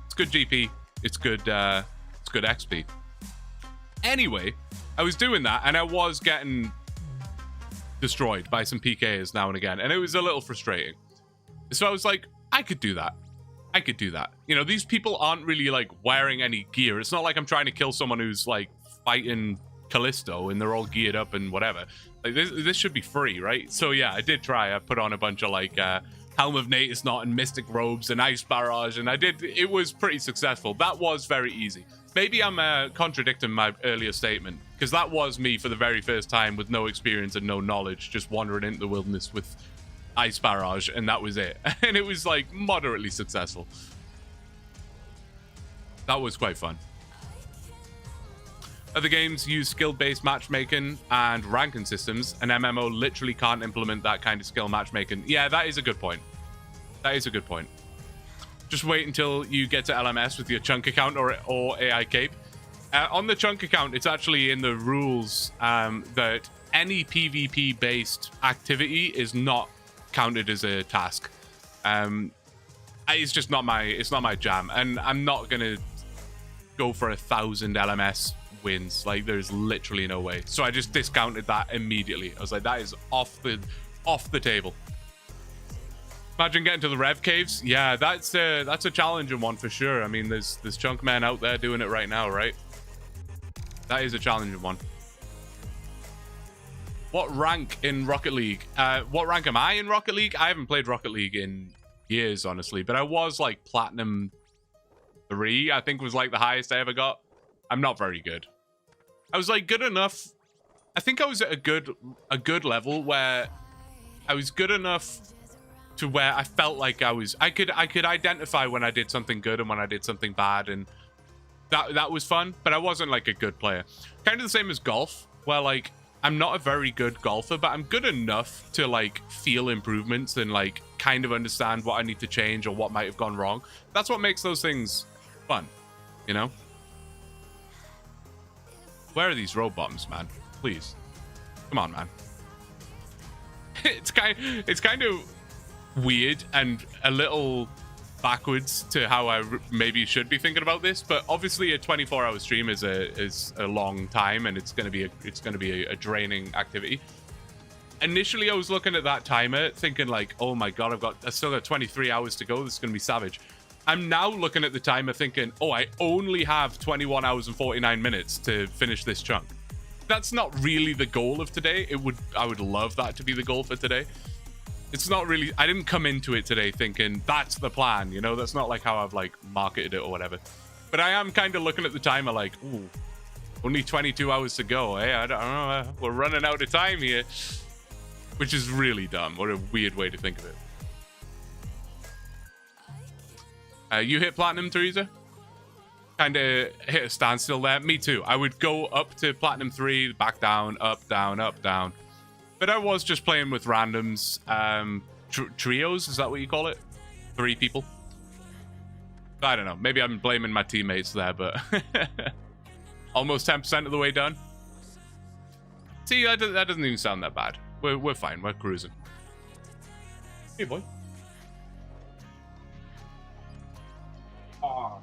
It's good GP. It's good XP. Anyway, I was doing that and I was getting destroyed by some PKs now and again, and it was a little frustrating. So I was like, I could do that. I could do that. You know, these people aren't really like wearing any gear. It's not like I'm trying to kill someone who's like fighting Callisto and they're all geared up and whatever. Like this should be free, right? So yeah, I did try. I put on a bunch of like Helm of Natus Knot and Mystic Robes and Ice Barrage, and it was pretty successful. That was very easy. Maybe I'm contradicting my earlier statement, because that was me for the very first time with no experience and no knowledge, just wandering into the wilderness with Ice Barrage, and that was it. And it was like moderately successful. That was quite fun. Other games use skill-based matchmaking and ranking systems, and MMO literally can't implement that kind of skill matchmaking. Yeah, that is a good point. That is a good point. Just wait until you get to LMS with your Chunk account or AI Cape. On the Chunk account, it's actually in the rules that any PvP-based activity is not counted as a task. It's just not my jam, and I'm not gonna go for 1,000 LMS wins. Like, there's literally no way. So I just discounted that immediately. I was like, that is off the table. Imagine getting to the Rev Caves. Yeah, that's a challenging one for sure. I mean, there's chunk men out there doing it right now, right? That is a challenging one. What rank in Rocket League? What rank am I in Rocket League? I haven't played Rocket League in years, honestly, but I was like Platinum 3, I think was like the highest I ever got. I'm not very good. I was like good enough. I think I was at a good level where I was good enough to where I felt like I could identify when I did something good and when I did something bad, and that was fun, but I wasn't like a good player. Kind of the same as golf, where like I'm not a very good golfer, but I'm good enough to like feel improvements and like kind of understand what I need to change or what might have gone wrong. That's what makes those things fun, you know? Where are these road bottoms, man? Please. Come on, man. It's kind of weird and a little backwards to how I maybe should be thinking about this, but obviously a 24-hour stream is a long time, and it's going to be a draining activity. Initially, I was looking at that timer thinking like, oh my god, I still got 23 hours to go. This is going to be savage. I'm now looking at the timer thinking, oh, I only have 21 hours and 49 minutes to finish this chunk. That's not really the goal of today. I would love that to be the goal for today. It's not really, I didn't come into it today thinking that's the plan, you know? That's not like how I've like marketed it or whatever. But I am kind of looking at the timer like, ooh, only 22 hours to go. Hey, I don't know, we're running out of time here. Which is really dumb. What a weird way to think of it. You hit Platinum, Teresa? Kind of hit a standstill there. Me too. I would go up to Platinum 3, back down, up, down, up, down. But I was just playing with randoms. Trios, is that what you call it? 3 people? I don't know. Maybe I'm blaming my teammates there, but... almost 10% of the way done. See, that doesn't even sound that bad. We're fine. We're cruising. Hey, boy. Aw.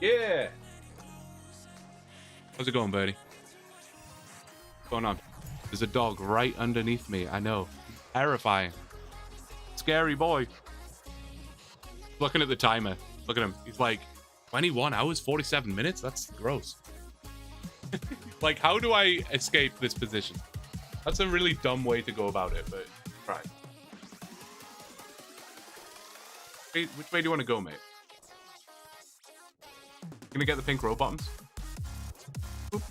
Yeah. How's it going, birdie? What's going on? There's a dog right underneath me. I know. Terrifying. Scary boy. Looking at the timer. Look at him. He's like, 21 hours, 47 minutes? That's gross. Like, how do I escape this position? That's a really dumb way to go about it, but try. Hey, which way do you want to go, mate? Gonna get the pink row bottoms? Oop.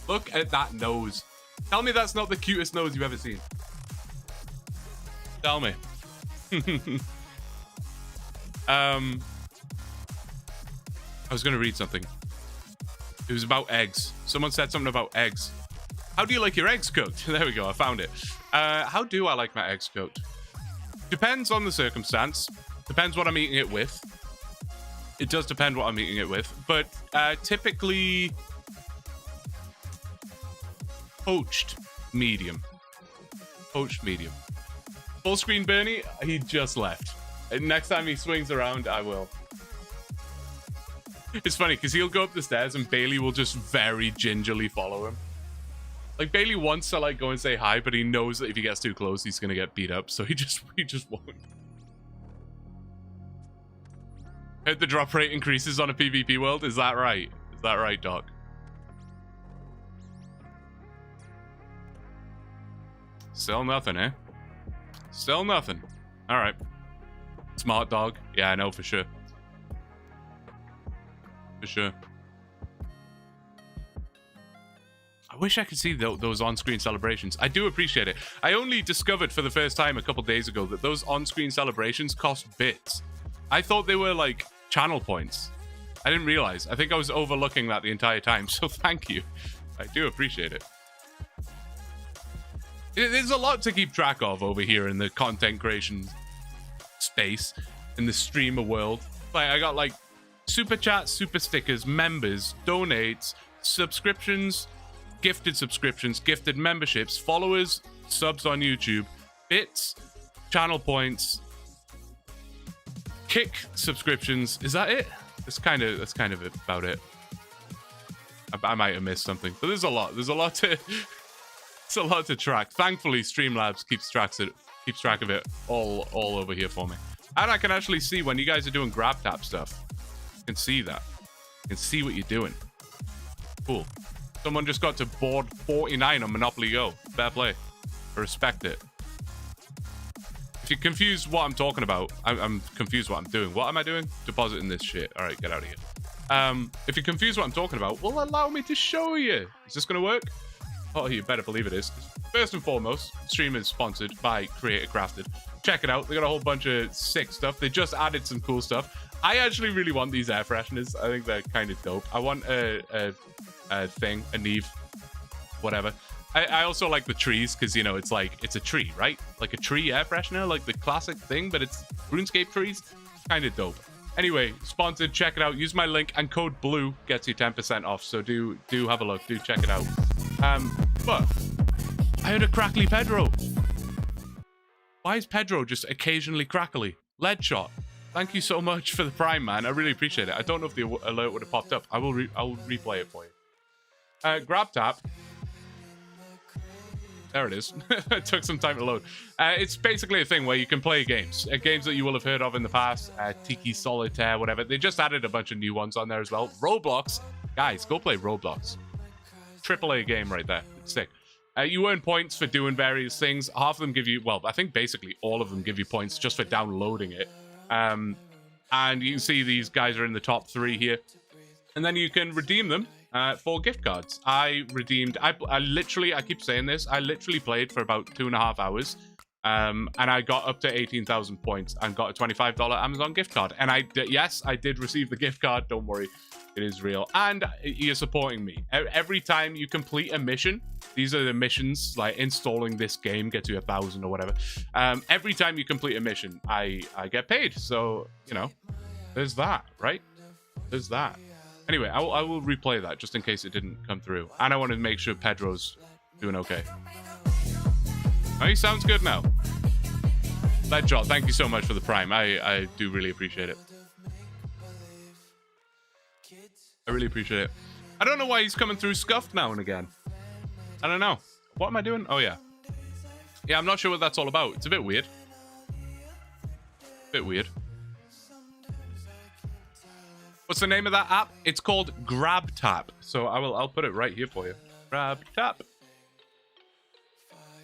Look at that nose. Tell me that's not the cutest nose you've ever seen. Tell me. I was gonna read something. It was about eggs. Someone said something about eggs. How do you like your eggs cooked? There we go, I found it. How do I like my eggs cooked? Depends on the circumstance. Depends what I'm eating it with. It does depend what I'm eating it with. But typically... poached medium. Poached medium. Full screen Bernie, he just left. And next time he swings around, I will. It's funny, because he'll go up the stairs and Bailey will just very gingerly follow him. Like, Bailey wants to, like, go and say hi, but he knows that if he gets too close, he's gonna get beat up, so he just won't. Heard the drop rate increases on a PvP world? Is that right? Is that right, Doc? Still nothing, eh? Still nothing. Alright. Smart dog. Yeah, I know, for sure. For sure. I wish I could see those on-screen celebrations. I do appreciate it. I only discovered for the first time a couple days ago that those on-screen celebrations cost bits. I thought they were like channel points. I didn't realize. I think I was overlooking that the entire time. So thank you. I do appreciate it. There's a lot to keep track of over here in the content creation space, in the streamer world. Like, I got like super chats, super stickers, members, donates, subscriptions, gifted memberships, followers, subs on YouTube, bits, channel points, kick subscriptions. Is that it? That's kind of about it. I might have missed something, but there's a lot. There's a lot to it's a lot to track. Thankfully, Streamlabs keeps track of it all over here for me. And I can actually see when you guys are doing grab tap stuff. I can see that. I can see what you're doing. Cool. Someone just got to board 49 on Monopoly Go. Fair play. I respect it. If you're confused what I'm talking about, I'm confused what I'm doing. What am I doing? Depositing this shit. All right, get out of here. If you're confused what I'm talking about, well, allow me to show you. Is this going to work? Oh, you better believe it is. First and foremost, stream is sponsored by Creator Crafted. Check it out. They got a whole bunch of sick stuff. They just added some cool stuff. I actually really want these air fresheners. I think they're kind of dope. I want a Neve, whatever. I also like the trees because, you know, it's a tree, right? Like a tree air freshener, like the classic thing, but it's RuneScape trees. Kind of dope. Anyway, sponsored, check it out. Use my link, and code BLUE gets you 10% off. So do have a look. Do check it out. But I heard a crackly Pedro. Why is Pedro just occasionally crackly? Lead shot. Thank you so much for the Prime, man. I really appreciate it. I don't know if the alert would have popped up. I will replay it for you. Grab tap. There it is. It took some time to load. It's basically a thing where you can play games. Games that you will have heard of in the past. Tiki Solitaire, whatever. They just added a bunch of new ones on there as well. Roblox. Guys, go play Roblox. AAA game right there. It's sick. You earn points for doing various things. Half of them give you... Well, I think basically all of them give you points just for downloading it. And you can see these guys are in the top 3 here. And then you can redeem them for gift cards. I keep saying this, I literally played for about 2.5 hours, and I got up to 18,000 points and got a $25 Amazon gift card. And yes, I did receive the gift card, don't worry, it is real. And you're supporting me. Every time you complete a mission, these are the missions, like installing this game gets you 1,000 or whatever. Every time you complete a mission, I get paid. So, you know, there's that, right? There's that. Anyway, I will replay that just in case it didn't come through. And I want to make sure Pedro's doing okay. Oh, he sounds good now. Ledjot, thank you so much for the Prime. I do really appreciate it. I really appreciate it. I don't know why he's coming through scuffed now and again. I don't know. What am I doing? Oh, yeah. Yeah, I'm not sure what that's all about. It's a bit weird. Bit weird. What's the name of that app? It's called Grab Tap. So I'll put it right here for you. Grab Tap.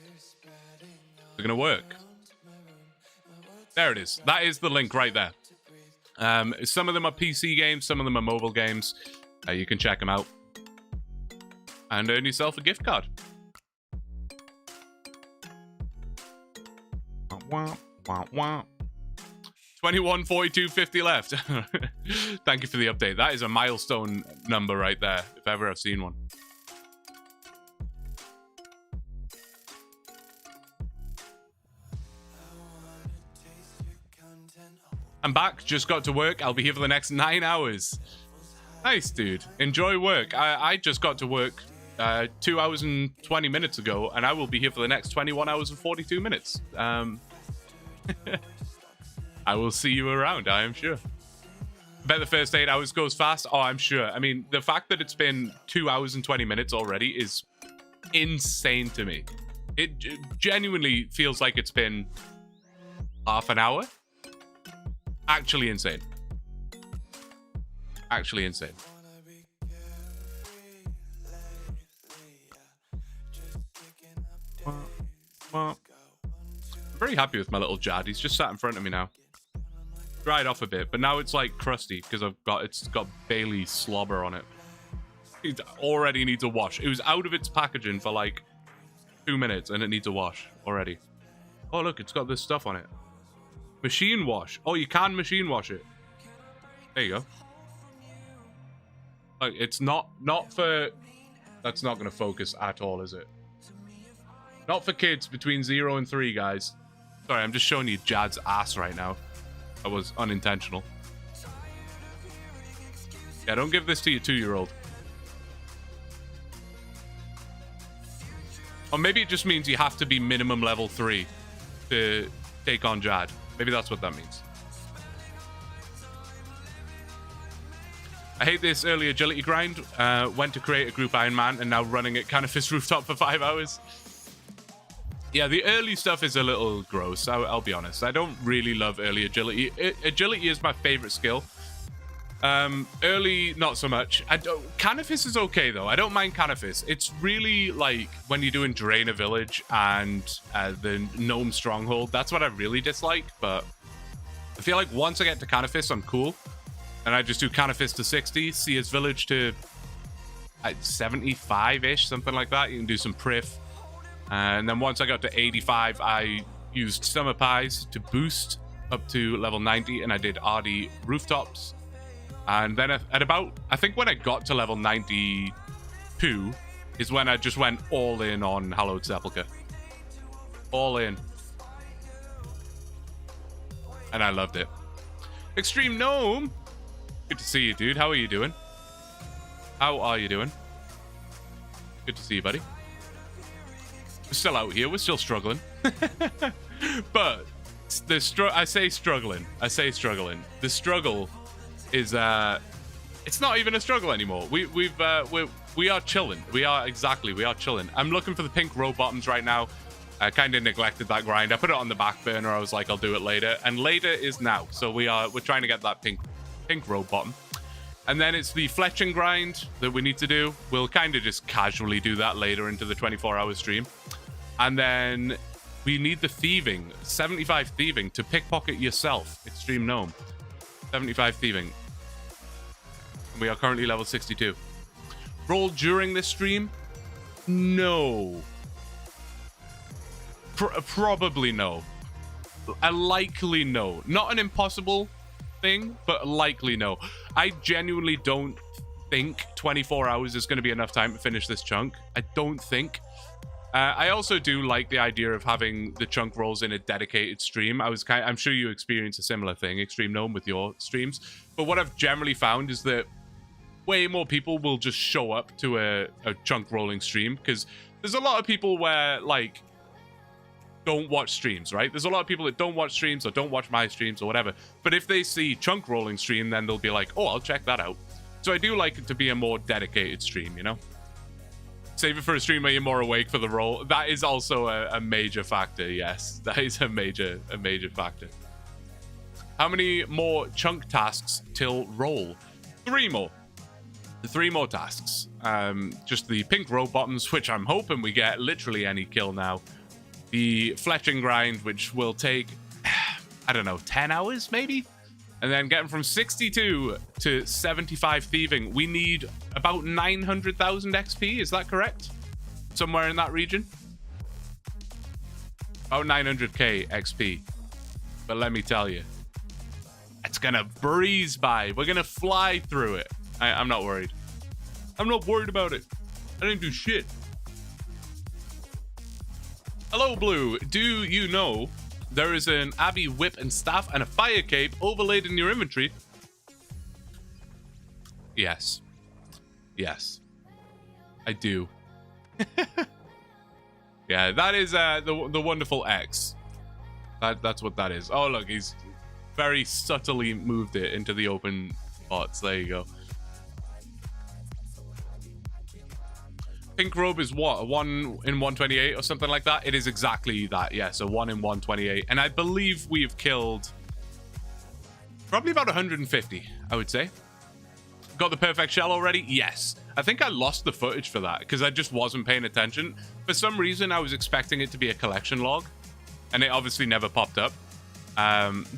It's gonna work. There it is. That is the link right there. Some of them are PC games, some of them are mobile games. You can check them out and earn yourself a gift card. Wah, wah, wah. 21, 42, 50 left. Thank you for the update. That is a milestone number right there, if ever I've seen one. I'm back. Just got to work. I'll be here for the next 9 hours. Nice, dude. Enjoy work. I just got to work 2 hours and 20 minutes ago, and I will be here for the next 21 hours and 42 minutes. I will see you around, I am sure. Bet the first 8 hours goes fast. Oh, I'm sure. I mean, the fact that it's been 2 hours and 20 minutes already is insane to me. It genuinely feels like it's been half an hour. Actually insane. Actually insane. I'm very happy with my little Jad. He's just sat in front of me now. Dried off a bit, but now it's like crusty because it's got Bailey slobber on it. It already needs a wash. It was out of its packaging for like 2 minutes and it needs a wash already. Oh look, it's got this stuff on it. Machine wash. Oh, you can machine wash it. There you go. Like, it's not for... That's not going to focus at all, is it? Not for kids between 0 and 3, guys. Sorry, I'm just showing you Jad's ass right now. That was unintentional. Yeah, don't give this to your 2-year-old. Or maybe it just means you have to be minimum level 3 to take on Jad. Maybe that's what that means. I hate this early agility grind. Went to create a group Ironman and now running at Canifis Rooftop for 5 hours. Yeah, the early stuff is a little gross. I'll be honest. I don't really love early agility. Agility is my favorite skill. Early, not so much. Canifis is okay, though. I don't mind Canifis. It's really like when you're doing Drain a Village and the Gnome Stronghold. That's what I really dislike. But I feel like once I get to Canifis, I'm cool. And I just do Canifis to 60, Seer's Village to 75-ish, something like that. You can do some Prif. And then once I got to 85, I used Summer Pies to boost up to level 90, and I did RD Rooftops. And then at about, I think when I got to level 92 is when I just went all in on Hallowed Sepulchre. All in. And I loved it. Extreme Gnome! Good to see you, dude. How are you doing? How are you doing? Good to see you, buddy. We're still out here. We're still struggling. But I say struggling. The struggle is it's not even a struggle anymore. We are chilling. We are chilling. I'm looking for the pink row bottoms right now. I kind of neglected that grind. I put it on the back burner. I was like, I'll do it later, and later is now. So we're trying to get that pink row bottom. And then it's the fletching grind that we need to do. We'll kind of just casually do that later into the 24-hour stream. And then we need the thieving, 75 thieving to pickpocket yourself. Extreme Gnome. 75 thieving. We are currently level 62. Roll during this stream? No. Probably no. A likely no. Not an impossible thing, but likely no. I genuinely don't think 24 hours is going to be enough time to finish this chunk. I don't think. I also do like the idea of having the chunk rolls in a dedicated stream. I'm sure you experience a similar thing, Extreme Gnome, with your streams. But what I've generally found is that way more people will just show up to a chunk rolling stream, because there's a lot of people where, like, don't watch streams, right? There's a lot of people that don't watch streams or don't watch my streams or whatever. But if they see chunk rolling stream, then they'll be like, oh, I'll check that out. So I do like it to be a more dedicated stream, you know? Save it for a stream where you're more awake for the roll. That is also a major factor, yes. That is a major factor. How many more chunk tasks till roll? 3 more. 3 more tasks. Just the pink row bottoms, which I'm hoping we get literally any kill now. The fletching grind, which will take, I don't know, 10 hours maybe? And then getting from 62 to 75 thieving, we need about 900,000 XP. Is that correct? Somewhere in that region? About 900k XP. But let me tell you, it's gonna breeze by. We're gonna fly through it. I'm not worried. I'm not worried about it. I didn't do shit. Hello, Blue. Do you know there is an Abbey whip and staff and a fire cape overlaid in your inventory? Yes. Yes. I do. Yeah, that is the wonderful X. That's what that is. Oh, look, he's very subtly moved it into the open spots. There you go. Pink robe is what? A 1 in 128 or something like that? It is exactly that, yeah. So 1 in 128. And I believe we've killed probably about 150, I would say. Got the perfect shell already? Yes. I think I lost the footage for that because I just wasn't paying attention. For some reason, I was expecting it to be a collection log, and it obviously never popped up.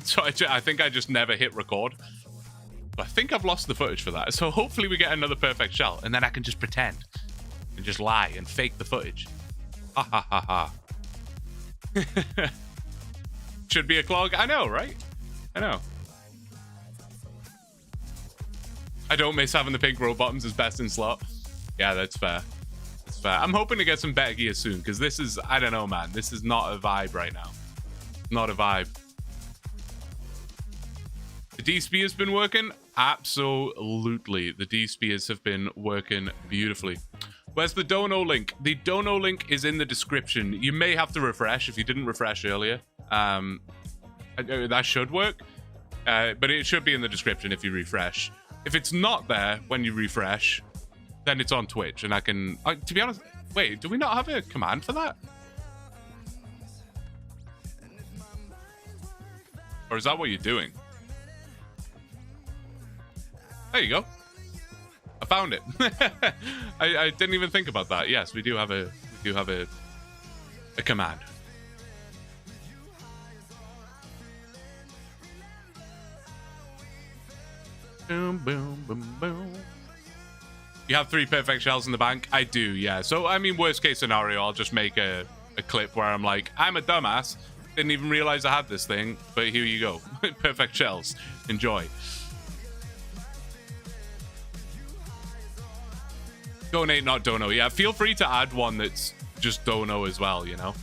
So I think I just never hit record. But I think I've lost the footage for that. So hopefully we get another perfect shell, and then I can just pretend. And just lie and fake the footage. Ha ha ha ha. Should be a clog. I know, right? I know. I don't miss having the pink row bottoms as best in slot. Yeah, that's fair. That's fair. I'm hoping to get some better gear soon, because this is, I don't know, man. This is not a vibe right now. Not a vibe. The D-Spears been working? Absolutely. The D-Spears have been working beautifully. Where's the dono link? The dono link is in the description. You may have to refresh if you didn't refresh earlier. That should work. But it should be in the description if you refresh. If it's not there when you refresh, then it's on Twitch. And I can... to be honest... Wait, do we not have a command for that? Or is that what you're doing? There you go. I found it. I didn't even think about that. Yes, we do have a command. Boom, boom, boom, boom. You have 3 perfect shells in the bank? I do, yeah. So, I mean, worst case scenario, I'll just make a clip where I'm like, I'm a dumbass. Didn't even realize I had this thing, but here you go. Perfect shells. Enjoy. Donate, not dono. Yeah, feel free to add one that's just dono as well, you know?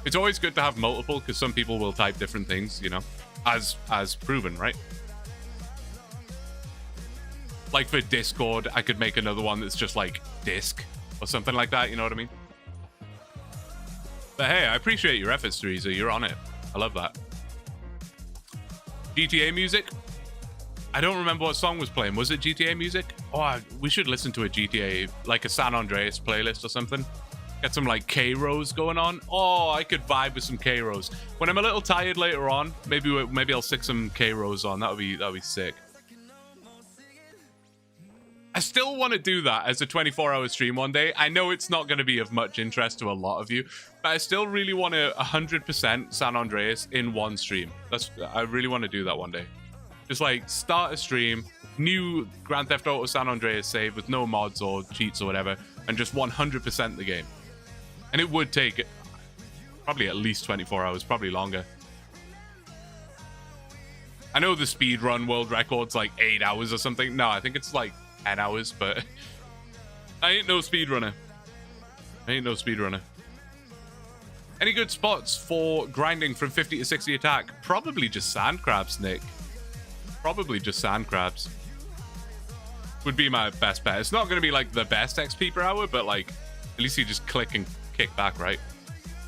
It's always good to have multiple, because some people will type different things, you know? As proven, right? Like for Discord, I could make another one that's just like disc or something like that, you know what I mean? But hey, I appreciate your efforts, Teresa. You're on it. I love that. GTA music? I don't remember what song was playing. Was it GTA music? Oh, we should listen to a GTA, like a San Andreas playlist or something. Get some like K-Rows going on. Oh, I could vibe with some K-Rows. When I'm a little tired later on, maybe I'll stick some K-Rows on. That'll be sick. I still want to do that as a 24-hour stream one day. I know it's not going to be of much interest to a lot of you, but I still really want to 100% San Andreas in one stream. I really want to do that one day. Just like start a stream, new Grand Theft Auto San Andreas save with no mods or cheats or whatever, and just 100% the game. And it would take probably at least 24 hours, probably longer. I know the speedrun world record's like 8 hours or something. No, I think it's like 10 hours, but I ain't no speedrunner. Any good spots for grinding from 50 to 60 attack? Probably just sand crabs, Nick. Probably just sand crabs. Would be my best bet. It's not going to be like the best XP per hour, but like at least you just click and kick back, right?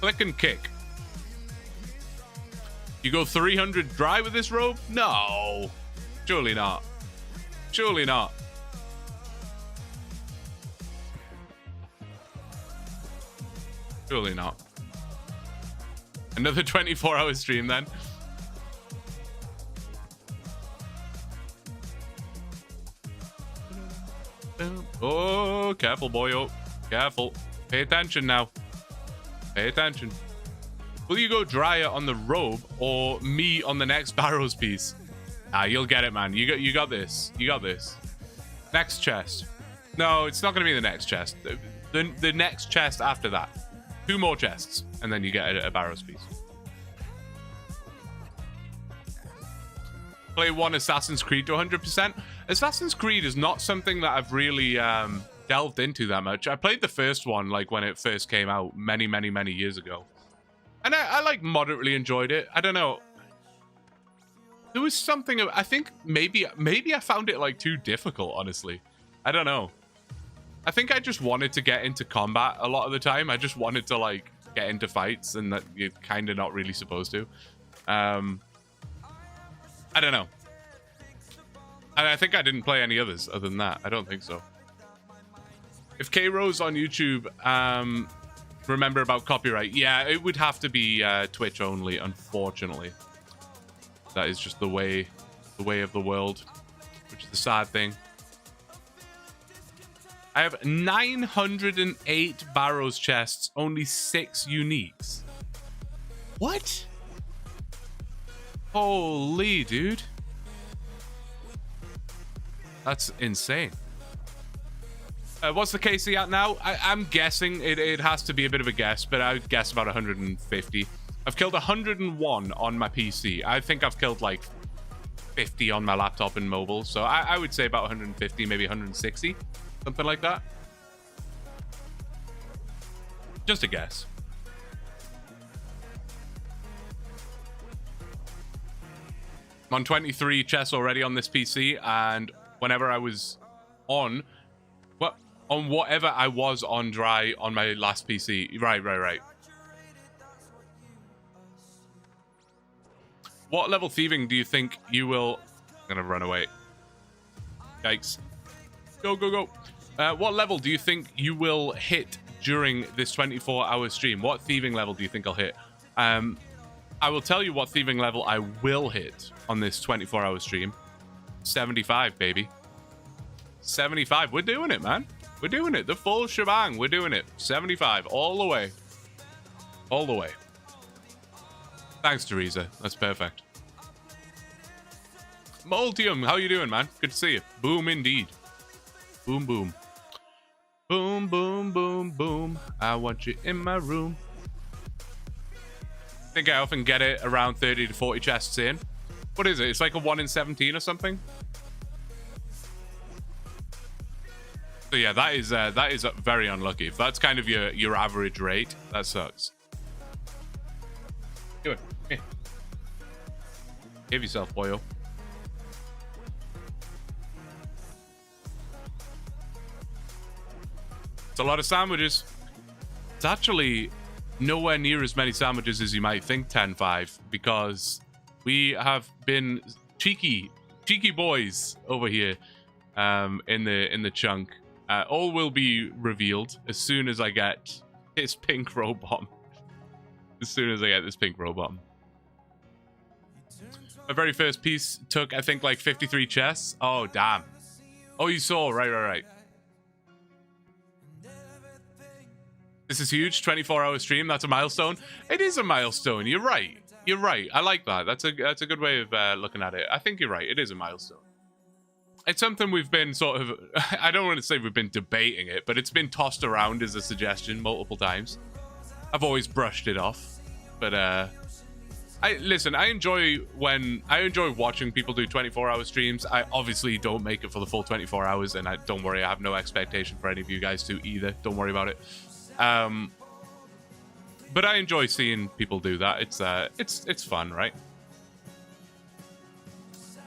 Click and kick. You go 300 dry with this rope? No. Surely not. Surely not. Surely not. Another 24-hour stream then. Oh, careful, boyo. Careful. Pay attention now. Pay attention. Will you go drier on the robe or me on the next Barrows piece? Ah, you'll get it, man. You got this. You got this. Next chest. No, it's not going to be the next chest. The next chest after that. 2 more chests, and then you get a Barrows piece. Play one Assassin's Creed to 100%. Assassin's Creed is not something that I've really delved into that much. I played the first one like when it first came out many years ago. And I like moderately enjoyed it. I don't know. There was something, I think maybe I found it like too difficult, honestly. I don't know. I think I just wanted to get into combat a lot of the time. I just wanted to like get into fights, and that you're kind of not really supposed to. I don't know. And I think I didn't play any others other than that. I don't think so. If K-Rose on YouTube, remember about copyright. Yeah, it would have to be Twitch only, unfortunately. That is just the way of the world, which is the sad thing. I have 908 Barrows chests, only 6 uniques. What? Holy, dude. That's insane. What's the KC at now? I'm guessing it has to be a bit of a guess, but I would guess about 150. I've killed 101 on my PC. I think I've killed like 50 on my laptop and mobile. So I would say about 150, maybe 160, something like that. Just a guess. I'm on 23 chests already on this PC, and whenever I was on whatever I was on dry on my last PC. Right. What level thieving do you think you will... I'm gonna run away. Yikes. Go. What level do you think you will hit during this 24-hour stream? What thieving level do you think I'll hit? I will tell you what thieving level I will hit on this 24-hour stream. 75, baby. 75. We're doing it, man. We're doing it. The full shebang. We're doing it. 75. All the way. All the way. Thanks, Teresa. That's perfect. Multium, how you doing, man? Good to see you. Boom, indeed. Boom, boom. Boom, boom, boom, boom. I want you in my room. I think I often get it around 30 to 40 chests in. What is it? It's like a 1 in 17 or something? So yeah, that is very unlucky. If that's kind of your average rate, that sucks. Do it. Here. Give yourself, boyo. It's a lot of sandwiches. It's actually nowhere near as many sandwiches as you might think, 10-5, because we have been cheeky boys over here in the chunk. All will be revealed as soon as I get this pink robot. As soon as I get this pink robot. My very first piece took, I think, like 53 chests. Oh, damn. Oh, you saw. Right. This is huge. 24-hour stream. That's a milestone. It is a milestone. You're right. I like that. That's a good way of looking at it. I think you're right. It is a milestone. It's something we've been sort of... I don't want to say we've been debating it, but it's been tossed around as a suggestion multiple times. I've always brushed it off. But, listen, I enjoy watching people do 24-hour streams. I obviously don't make it for the full 24 hours, and don't worry, I have no expectation for any of you guys to either. Don't worry about it. But I enjoy seeing people do that. It's fun, right?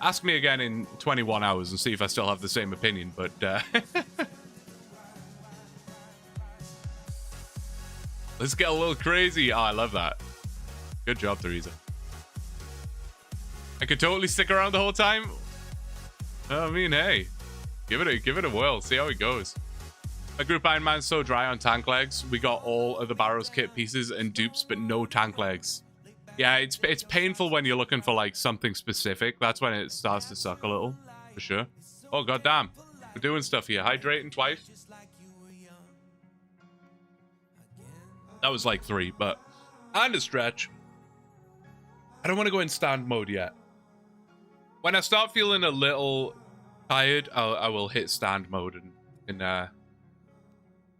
Ask me again in 21 hours and see if I still have the same opinion, but let's get a little crazy. Oh, I love that. Good job, Teresa. I could totally stick around the whole time. I mean, hey, give it a whirl. See how it goes. My group Ironman's so dry on tank legs. We got all of the Barrows kit pieces and dupes, but no tank legs. Yeah, it's painful when you're looking for like something specific. That's when it starts to suck a little, for sure. Oh, goddamn. We're doing stuff here. Hydrating twice. That was like 3, but and a stretch. I don't want to go in stand mode yet. When I start feeling a little tired, I will hit stand mode and I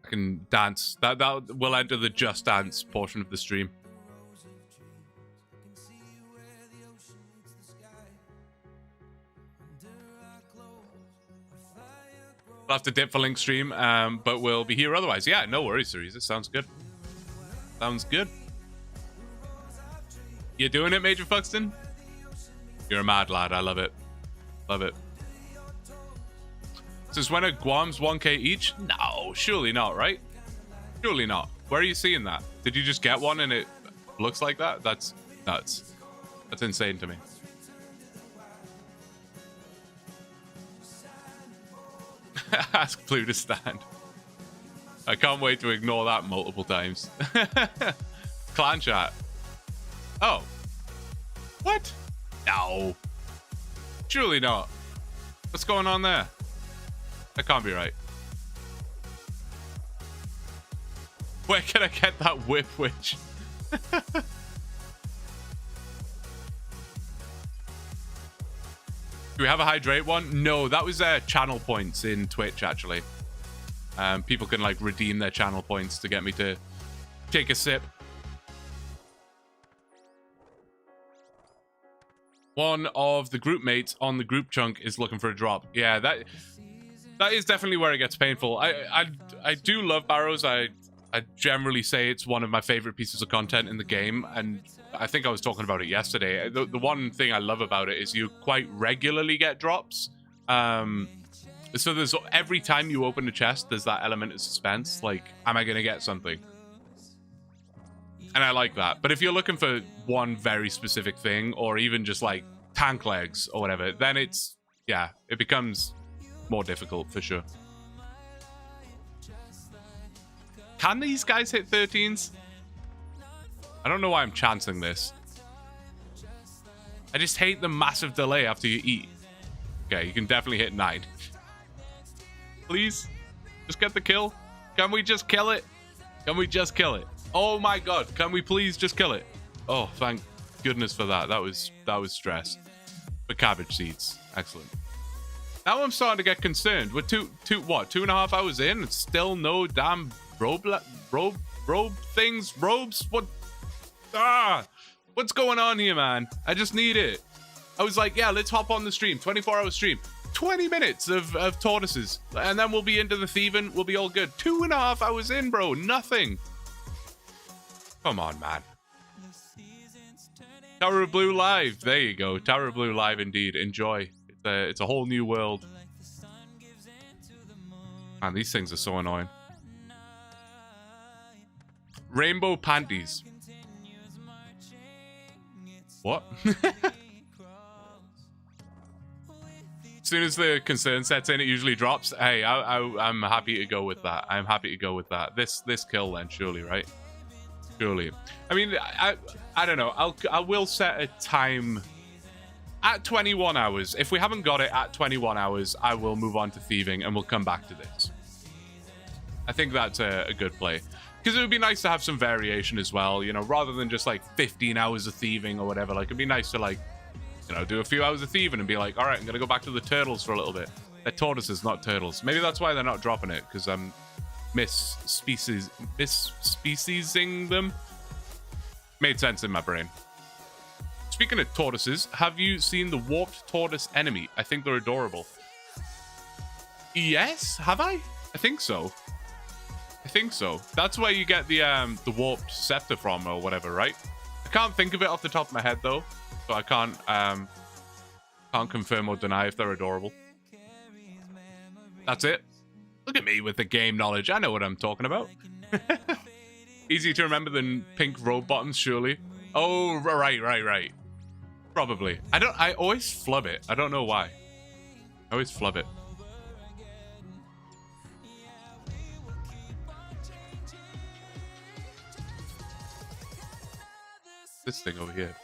can dance. That will enter the just dance portion of the stream. We'll have to dip for link stream, but we'll be here otherwise. Yeah, no worries, Teresa. Sounds good. Sounds good. You doing it, Major Fuxton? You're a mad lad. I love it. Love it. Since when are Guams 1k each? No, surely not, right? Surely not. Where are you seeing that? Did you just get one and it looks like that? That's nuts. That's insane to me. Ask Blue to stand. I can't wait to ignore that multiple times. Clan chat. Oh. What? No. Surely not. What's going on there? That can't be right. Where can I get that whip witch? Do we have a hydrate one? No, that was channel points in Twitch, actually. People can like redeem their channel points to get me to take a sip. One of the group mates on the group chunk is looking for a drop. Yeah, that is definitely where it gets painful. I do love barrows. I generally say it's one of my favorite pieces of content in the game, and I think I was talking about it yesterday. The one thing I love about it is you quite regularly get drops. So there's every time you open a chest, there's that element of suspense. Like, am I gonna get something? And I like that. But if you're looking for one very specific thing, or even just like tank legs or whatever, then it's, yeah, it becomes more difficult for sure. Can these guys hit 13s? I don't know why I'm chancing this. I just hate the massive delay after you eat. Okay, you can definitely hit 9. Please, just get the kill. Can we just kill it? Can we just kill it? Oh my god, can we please just kill it? Oh, thank goodness for that. That was stress. For cabbage seeds. Excellent. Now I'm starting to get concerned. We're 2.5 hours in and still no damn robe things? Robes? What? What's going on here, man? I just need it. I was like, yeah, let's hop on the stream. 24-hour stream. 20 minutes of tortoises. And then we'll be into the thieving. We'll be all good. 2.5 hours in, bro. Nothing. Come on, man. Tower of Blue Live. There you go. Tower of Blue Live indeed. Enjoy. It's a whole new world. Man, these things are so annoying. Rainbow panties. What? As soon as the concern sets in, it usually drops. Hey, I'm happy to go with that. I'm happy to go with that. This kill then, surely, right? Surely. I mean, I don't know. I will set a time at 21 hours. If we haven't got it at 21 hours, I will move on to thieving and we'll come back to this. I think that's a good play. Because it would be nice to have some variation as well, you know, rather than just like 15 hours of thieving or whatever. Like, it'd be nice to, like, you know, do a few hours of thieving and be like, all right, I'm going to go back to the turtles for a little bit. They're tortoises, not turtles. Maybe that's why they're not dropping it, because I'm mis-speciesing them. Made sense in my brain. Speaking of tortoises, have you seen the warped tortoise enemy? I think they're adorable. Yes, have I? I think so. I think so. That's where you get the warped scepter from or whatever, right? I can't think of it off the top of my head though, so I can't confirm or deny if they're adorable. That's it. Look at me with the game knowledge. I know what I'm talking about. Easy to remember than pink robe bottoms, surely. Oh, right. Probably. I always flub it. I don't know why. I always flub it. This thing over here.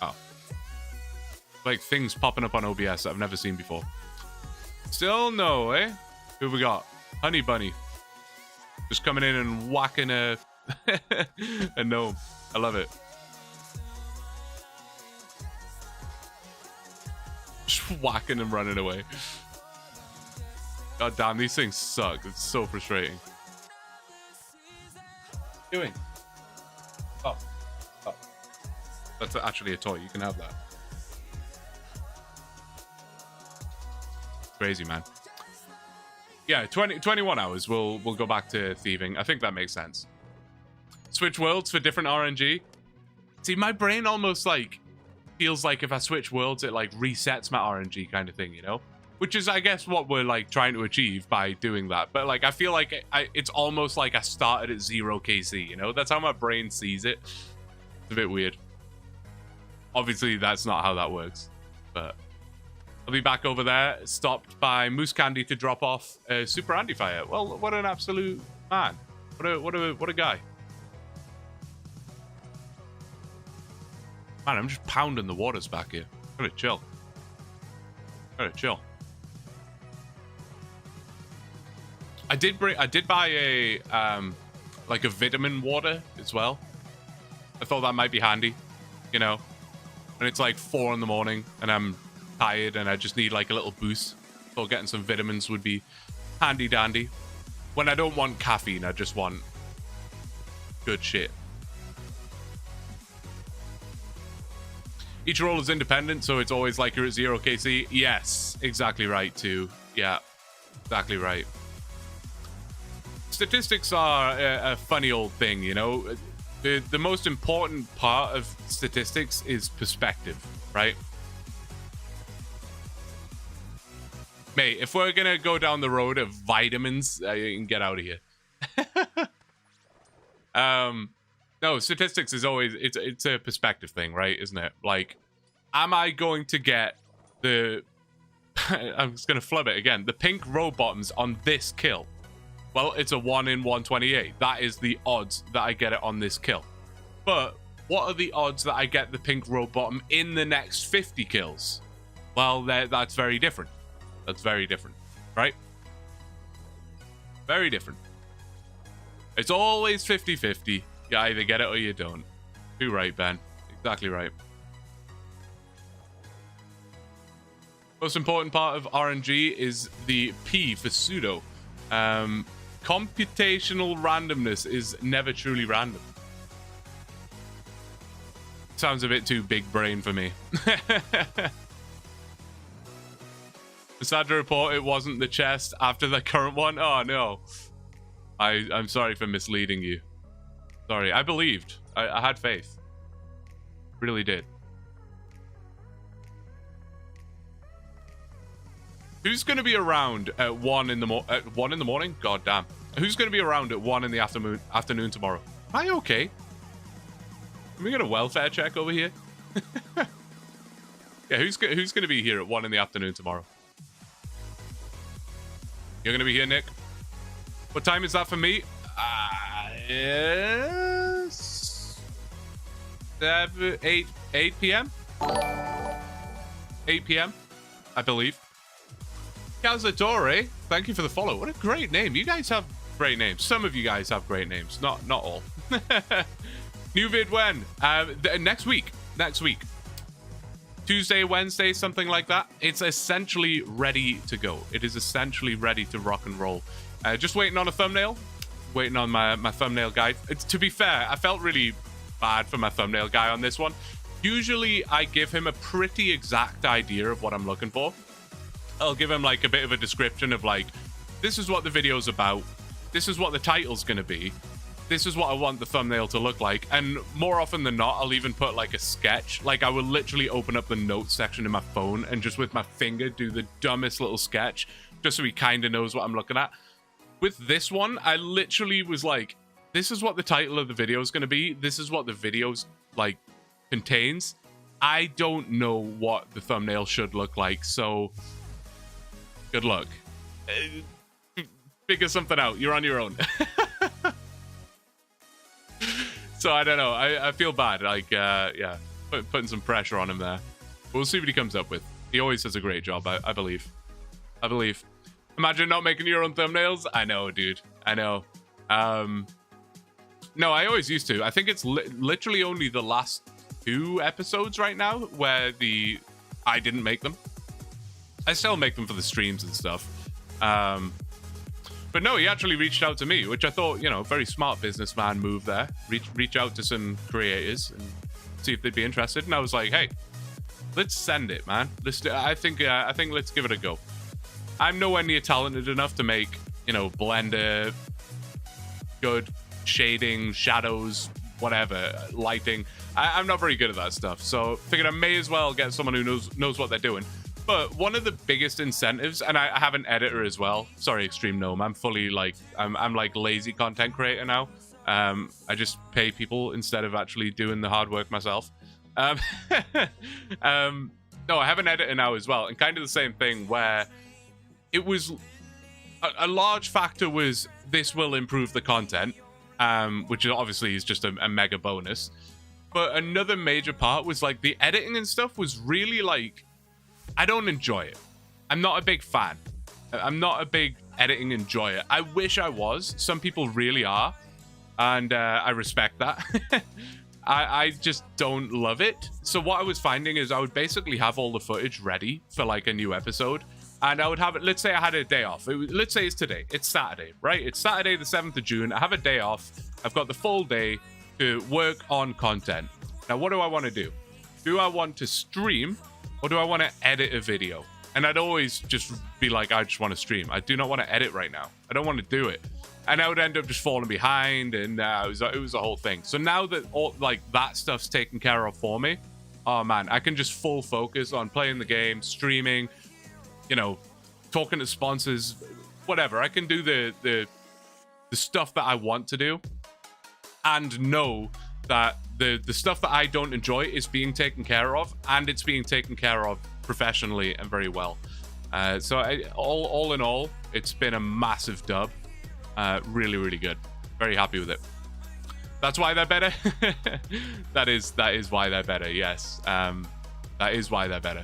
Oh. Like things popping up on OBS that I've never seen before. Still no, eh? Who we got? Honey Bunny. Just coming in and whacking a gnome. I love it. Just whacking and running away. God damn, these things suck. It's so frustrating. What are you doing? Oh. That's actually a toy. You can have that. Crazy, man. Yeah, 21 hours. We'll go back to thieving. I think that makes sense. Switch worlds for different RNG. See, my brain almost like feels like if I switch worlds, it like resets my RNG kind of thing, you know? Which is, I guess, what we're like trying to achieve by doing that. But like, I feel like it's almost like I started at 0 KC, you know? That's how my brain sees it. It's a bit weird. Obviously, that's not how that works, but I'll be back over there, stopped by Moose Candy to drop off a Super Andy Fire. Well, what an absolute man. What a guy. Man, I'm just pounding the waters back here. Gotta chill. I did buy a like a vitamin water as well. I thought that might be handy, you know. And it's like 4 in the morning and I'm tired and I just need like a little boost. So getting some vitamins would be handy dandy. When I don't want caffeine, I just want good shit. Each roll is independent, so it's always like you're at 0 KC. Yes, exactly right, too. Yeah, exactly right. Statistics are a funny old thing, you know? The most important part of statistics is perspective, right? Mate, if we're gonna go down the road of vitamins, you can get out of here. No, statistics is always, it's a perspective thing, right? Isn't it? Like, am I going to get the, I'm just gonna flub it again, the pink row bottoms on this kill? Well, it's a 1 in 128. That is the odds that I get it on this kill. But what are the odds that I get the pink row bottom in the next 50 kills? Well, that's very different. That's very different, right? Very different. It's always 50-50. You either get it or you don't. Too right, Ben. Exactly right. Most important part of RNG is the P for pseudo. Computational randomness is never truly random. Sounds a bit too big brain for me. Sad to report it wasn't the chest after the current one. Oh no. I'm sorry for misleading you. Sorry, I believed. I had faith. Really did. Who's going to be around at 1 in the morning? God damn. Who's going to be around at 1 in the afternoon tomorrow? Am I okay? Can we get a welfare check over here? Yeah, who's going to be here at 1 in the afternoon tomorrow? You're going to be here, Nick? What time is that for me? Yes. 8 p.m. 8 p.m. I believe. Cazadore, thank you for the follow. What a great name. You guys have great names. Some of you guys have great names. Not all. New vid when? Next week. Next week. Tuesday, Wednesday, something like that. It's essentially ready to go. It is essentially ready to rock and roll. Just waiting on a thumbnail. Waiting on my thumbnail guy. To be fair, I felt really bad for my thumbnail guy on this one. Usually, I give him a pretty exact idea of what I'm looking for. I'll give him like a bit of a description of like, this is what the video's about. This is what the title's going to be. This is what I want the thumbnail to look like. And more often than not, I'll even put like a sketch. Like I will literally open up the notes section in my phone and just with my finger do the dumbest little sketch just so he kind of knows what I'm looking at. With this one, I literally was like, this is what the title of the video is going to be. This is what the video's like contains. I don't know what the thumbnail should look like. So good luck. Figure something out. You're on your own. So I don't know. I feel bad. Like, yeah, putting some pressure on him there. We'll see what he comes up with. He always does a great job. I believe. I believe. Imagine not making your own thumbnails. I know, dude. I know. No, I always used to. I think it's literally only the last 2 episodes right now where I didn't make them. I still make them for the streams and stuff. But no, he actually reached out to me, which I thought, you know, very smart businessman move there. Reach out to some creators and see if they'd be interested. And I was like, hey, let's send it, man. I think let's give it a go. I'm nowhere near talented enough to make, you know, Blender, good shading, shadows, whatever, lighting. I'm not very good at that stuff. So figured I may as well get someone who knows what they're doing. But one of the biggest incentives, and I have an editor as well. Sorry, Extreme Gnome. I'm fully like, I'm like lazy content creator now. I just pay people instead of actually doing the hard work myself. No, I have an editor now as well. And kind of the same thing where it was a large factor was this will improve the content, which obviously is just a mega bonus. But another major part was like the editing and stuff was really like, I don't enjoy it. I'm not a big fan. I'm not a big editing enjoyer. I wish I was. Some people really are. And I respect that. I just don't love it. So what I was finding is I would basically have all the footage ready for like a new episode. And I would have it, let's say I had a day off. Let's say it's today. It's Saturday, right? It's Saturday the 7th of June. I have a day off. I've got the full day to work on content. Now, what do I want to do? do I want to stream or do I want to edit a video? And I'd always just be like, I just want to stream. I do not want to edit right now. I don't want to do it. And I would end up just falling behind, and it was a whole thing. So now that all like that stuff's taken care of for me, oh man, I can just full focus on playing the game, streaming, you know, talking to sponsors, whatever. I can do the stuff that I want to do, and know that the stuff that I don't enjoy is being taken care of, and it's being taken care of professionally and very well. So all in all, it's been a massive dub. Really, really good. Very happy with it. That's why they're better. that is why they're better. Yes. That is why they're better.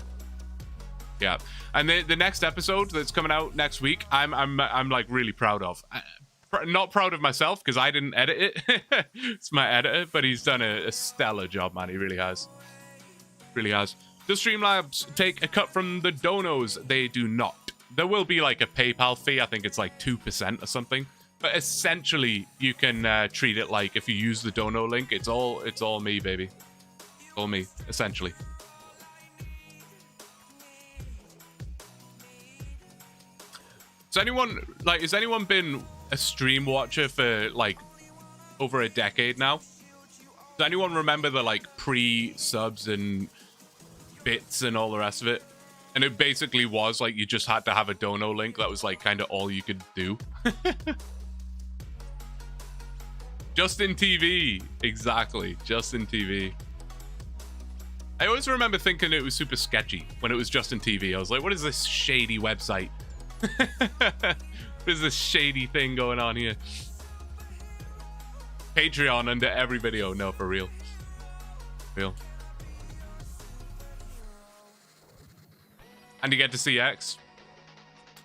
Yeah. And the next episode that's coming out next week, I'm like really proud of. Not proud of myself because I didn't edit it. It's my editor, but he's done a stellar job, man. He really has. Really has. Does Streamlabs take a cut from the donos? They do not. There will be like a PayPal fee. I think it's like 2% or something. But essentially, you can treat it like if you use the dono link, it's all me, baby. It's all me, essentially. Has anyone been a stream watcher for like over a decade now? Does anyone remember the like pre-subs and bits and all the rest of it? And it basically was like you just had to have a dono link. That was like kind of all you could do. Justin TV. Exactly. Justin TV. I always remember thinking it was super sketchy when it was Justin TV. I was like, what is this shady website? What is this shady thing going on here? Patreon under every video. No, for real. Real. And you get to see X.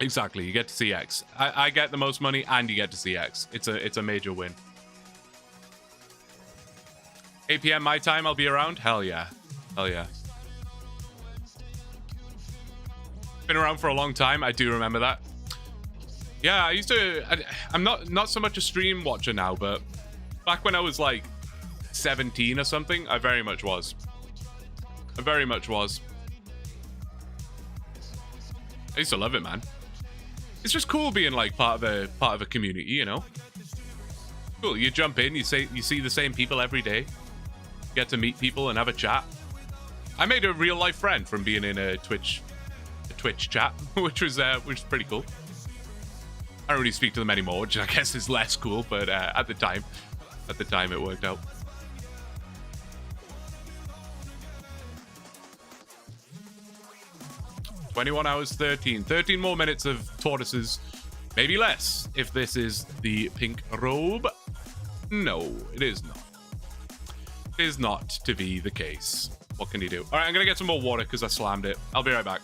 Exactly, you get to see X. I get the most money and you get to see X. It's a major win. 8 p.m. my time, I'll be around? Hell yeah. Hell yeah. Been around for a long time. I do remember that. Yeah, I used to... I'm not so much a stream watcher now, but back when I was like 17 or something, I very much was. I very much was. I used to love it, man. It's just cool being like part of a community, you know. Cool. You jump in, you see the same people every day. Get to meet people and have a chat. I made a real life friend from being in a Twitch chat, which was pretty cool. I don't really speak to them anymore, which I guess is less cool, but at the time it worked out. "21 hours 13 more minutes of tortoises, maybe less if this is the pink robe." No, it is not. It is not to be the case. What can you do? All right, I'm gonna get some more water because I slammed it. I'll be right back.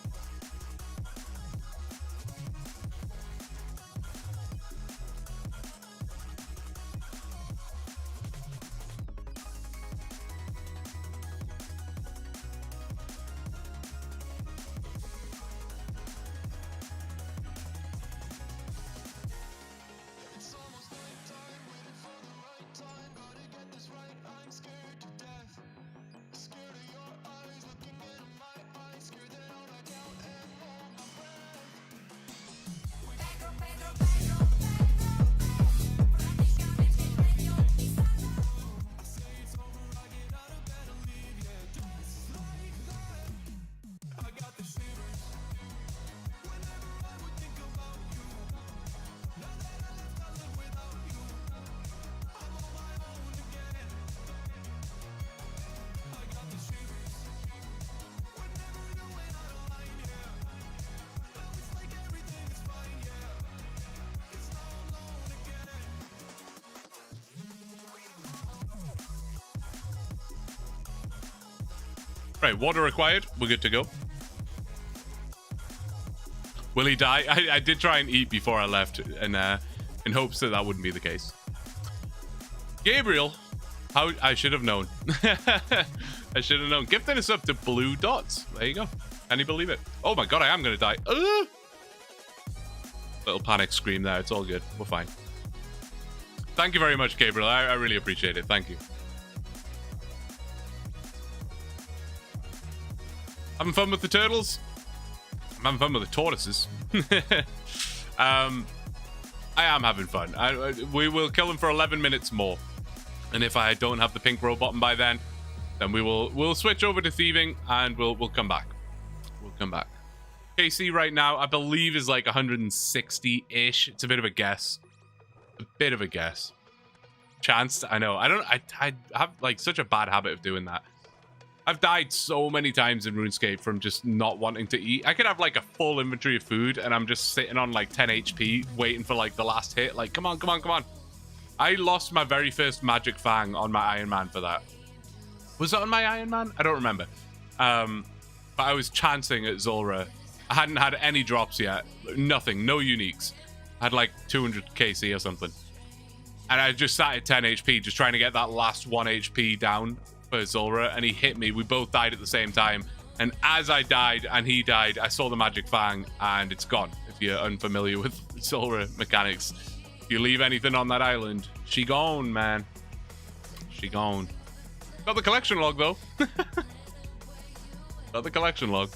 Right, water required. We're good to go. Will he die? I did try and eat before I left, and in hopes that that wouldn't be the case. Gabriel, how I should have known. I should have known. Gifting us up to blue dots. There you go. Can you believe it? Oh my god, I am gonna die. Little panic scream there. It's all good. We're fine. Thank you very much, Gabriel. I really appreciate it. Thank you. Having fun with the turtles? I'm having fun with the tortoises. I am having fun. We will kill them for 11 minutes more. And if I don't have the pink row bottom by then we'll switch over to thieving and we'll come back. We'll come back. KC right now, I believe, is like 160-ish. It's a bit of a guess. A bit of a guess. Chance, I know. I have like such a bad habit of doing that. I've died so many times in RuneScape from just not wanting to eat. I could have like a full inventory of food and I'm just sitting on like 10 HP waiting for like the last hit. Like, come on, come on, come on. I lost my very first magic fang on my Ironman for that. Was that on my Ironman? I don't remember. But I was chancing at Zulrah. I hadn't had any drops yet. Nothing. No uniques. I had like 200 KC or something. And I just sat at 10 HP just trying to get that last 1 HP down for Zulrah. And he hit me. We both died at the same time. And as I died and he died, I saw the magic fang and it's gone. If you're unfamiliar with Zulrah mechanics. If you leave anything on that island, she gone, man. She gone. Got the collection log, though. Got the collection log.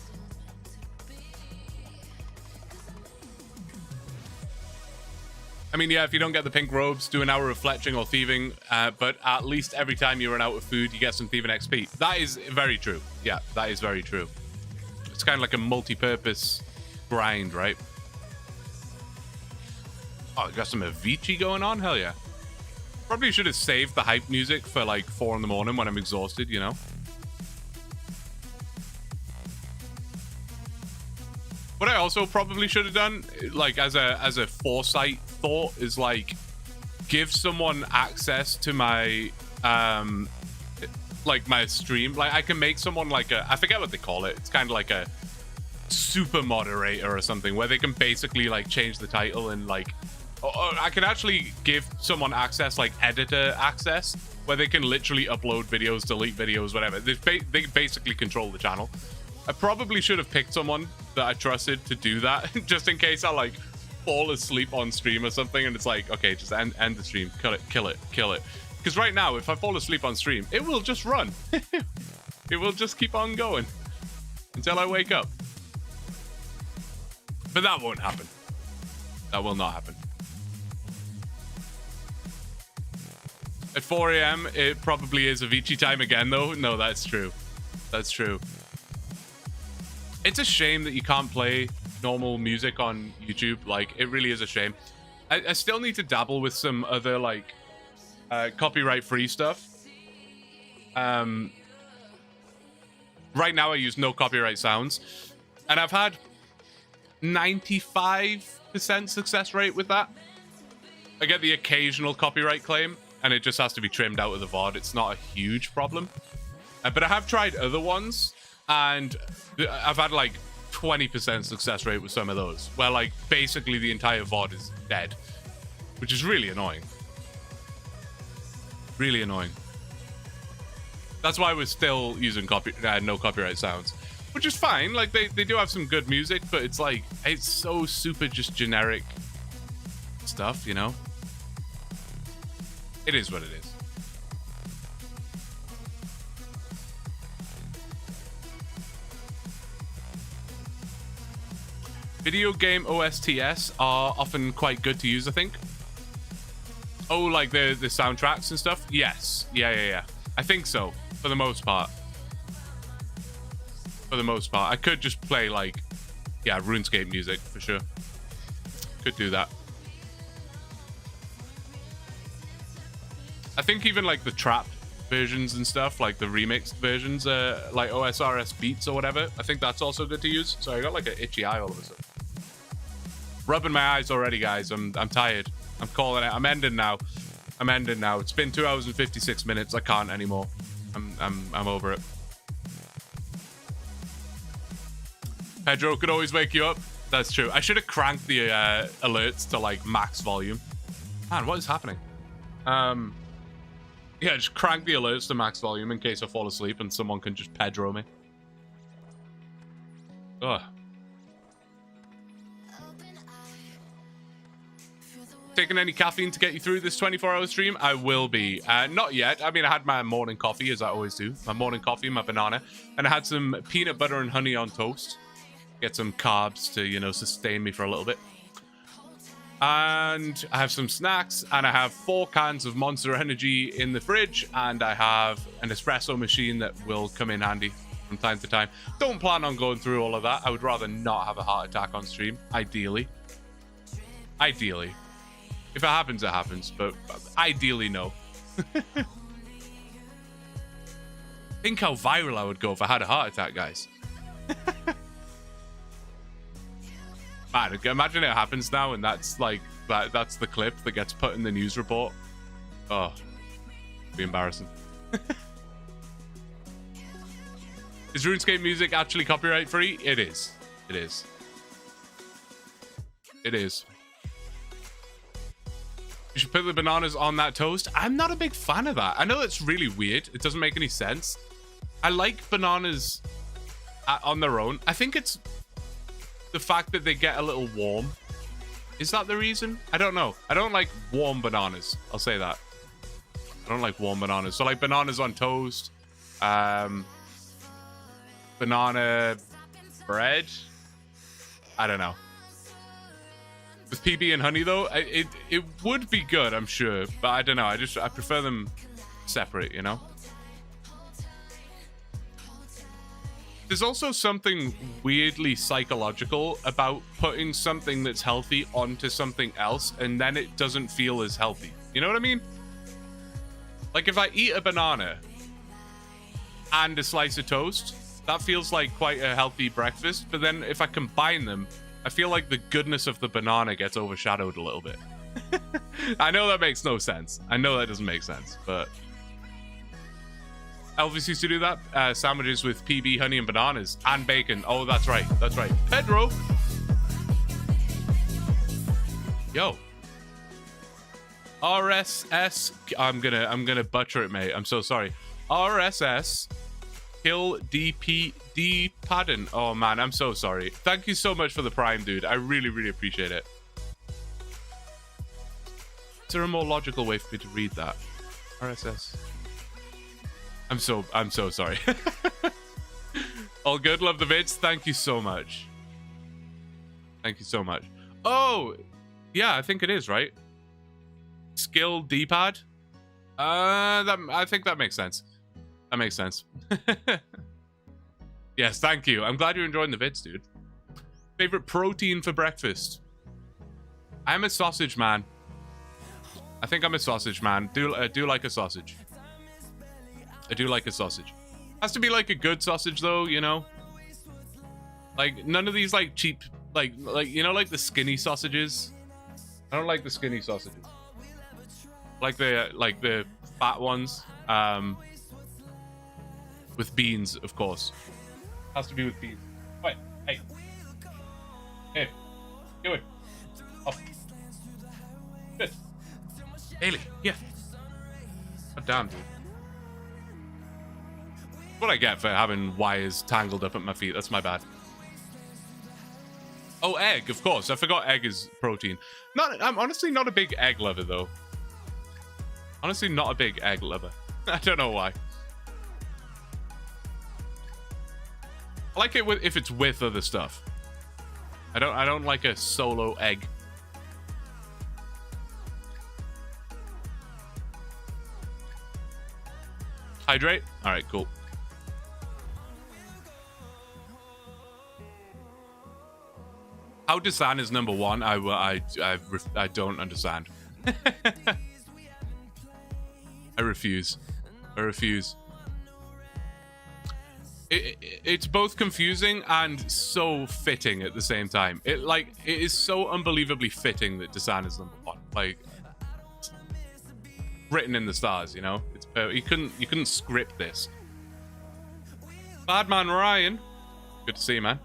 I mean, yeah, if you don't get the pink robes, do an hour of fletching or thieving, but at least every time you run out of food, you get some thieving XP. That is very true. Yeah, that is very true. It's kind of like a multi-purpose grind, right? Oh, got some Avicii going on? Hell yeah. Probably should have saved the hype music for like 4 in the morning when I'm exhausted, you know? What I also probably should have done, like as a foresight thought, is like give someone access to my like my stream. Like I can make someone like I forget what they call it. It's kind of like a super moderator or something where they can basically like change the title and like I can actually give someone access, like editor access, where they can literally upload videos, delete videos, whatever. They basically control the channel. I probably should have picked someone that I trusted to do that, just in case I like fall asleep on stream or something, and it's like, okay, just end the stream, kill it. Because right now, if I fall asleep on stream, it will just run. It will just keep on going until I wake up. But that won't happen. That will not happen. At 4 a.m., it probably is Avicii time again, though. No, that's true. That's true. It's a shame that you can't play normal music on YouTube. Like, it really is a shame. I still need to dabble with some other, like, copyright-free stuff. Right now, I use no copyright sounds. And I've had 95% success rate with that. I get the occasional copyright claim, and it just has to be trimmed out of the VOD. It's not a huge problem. But I have tried other ones, and I've had like 20% success rate with some of those, where like basically the entire VOD is dead, which is really annoying. Really annoying. That's why we're still using no copyright sounds, which is fine. Like they do have some good music, but it's like, it's so super just generic stuff, you know? It is what it is. Video game OSTs are often quite good to use, I think. Oh, like the soundtracks and stuff? Yes. Yeah. I think so, for the most part. For the most part. I could just play, like, yeah, RuneScape music, for sure. Could do that. I think even, like, the trap versions and stuff, like the remixed versions, like OSRS beats or whatever, I think that's also good to use. So I got, like, an itchy eye all of a sudden. Rubbing my eyes already, guys. I'm tired. I'm calling it. I'm ending now. It's been 2 hours and 56 minutes. I can't anymore. I'm over it. Pedro could always wake you up. That's true. I should have cranked the alerts to like max volume. Man, what is happening? Yeah, just crank the alerts to max volume in case I fall asleep and someone can just Pedro me. Ugh. taking any caffeine to get you through this 24-hour stream? I will be. Not yet. I mean, I had my morning coffee, as I always do. My morning coffee, my banana. And I had some peanut butter and honey on toast. Get some carbs to, you know, sustain me for a little bit. And I have some snacks. And I have 4 cans of Monster Energy in the fridge. And I have an espresso machine that will come in handy from time to time. Don't plan on going through all of that. I would rather not have a heart attack on stream, ideally. Ideally. If it happens, it happens. But ideally, no. Think how viral I would go if I had a heart attack, guys. Man, imagine it happens now and that's like, that's the clip that gets put in the news report. Oh, it'd be embarrassing. Is RuneScape music actually copyright free? It is. It is. It is. You should put the bananas on that toast. I'm not a big fan of that. I know that's really weird. It doesn't make any sense. I like bananas on their own. I think it's the fact that they get a little warm. Is that the reason? I don't know. I don't like warm bananas. I'll say that. I don't like warm bananas. So like bananas on toast. Banana bread. I don't know. With PB and honey though, it would be good, I'm sure, but I don't know. I prefer them separate, you know. There's also something weirdly psychological about putting something that's healthy onto something else, and then it doesn't feel as healthy. You know what I mean? Like if I eat a banana and a slice of toast, that feels like quite a healthy breakfast. But then if I combine them, I feel like the goodness of the banana gets overshadowed a little bit. I know that makes no sense. I know that doesn't make sense, but Elvis used to do that. Sandwiches with PB, honey, and bananas and bacon. Oh, that's right. That's right. Pedro. Yo. RSS. I'm gonna butcher it, mate. I'm so sorry. RSS. Kill DPD Paddon. Oh man, I'm so sorry. Thank you so much for the prime, dude. I really, really appreciate it. Is there a more logical way for me to read that? RSS. I'm so sorry. All good, love the vids. Thank you so much. Thank you so much. Oh, yeah, I think it is, right? Skill D-pad. I think that makes sense. That makes sense. Yes, thank you. I'm glad you're enjoying the vids, dude. Favorite protein for breakfast? I'm a sausage man. I think I'm a sausage man. I do like a sausage. I do like a sausage. Has to be like a good sausage though, you know? Like none of these like cheap, like you know, like the skinny sausages. I don't like the skinny sausages. Like the fat ones. With beans, of course. Has to be with beans. Wait, hey. Hey. Do it. Up. Good. Haley, yeah. God damn, dude. What I get for having wires tangled up at my feet. That's my bad. Oh, egg, of course. I forgot egg is protein. I'm honestly not a big egg lover, though. Honestly, not a big egg lover. I don't know why. I like it if it's with other stuff. I don't like a solo egg. Hydrate? All right, cool. How Desan is number one? I don't understand. I refuse. I refuse. It's both confusing and so fitting at the same time. It is so unbelievably fitting that Desan is number one. Like written in the stars, you know. It's you couldn't script this. Badman Ryan, good to see you, man.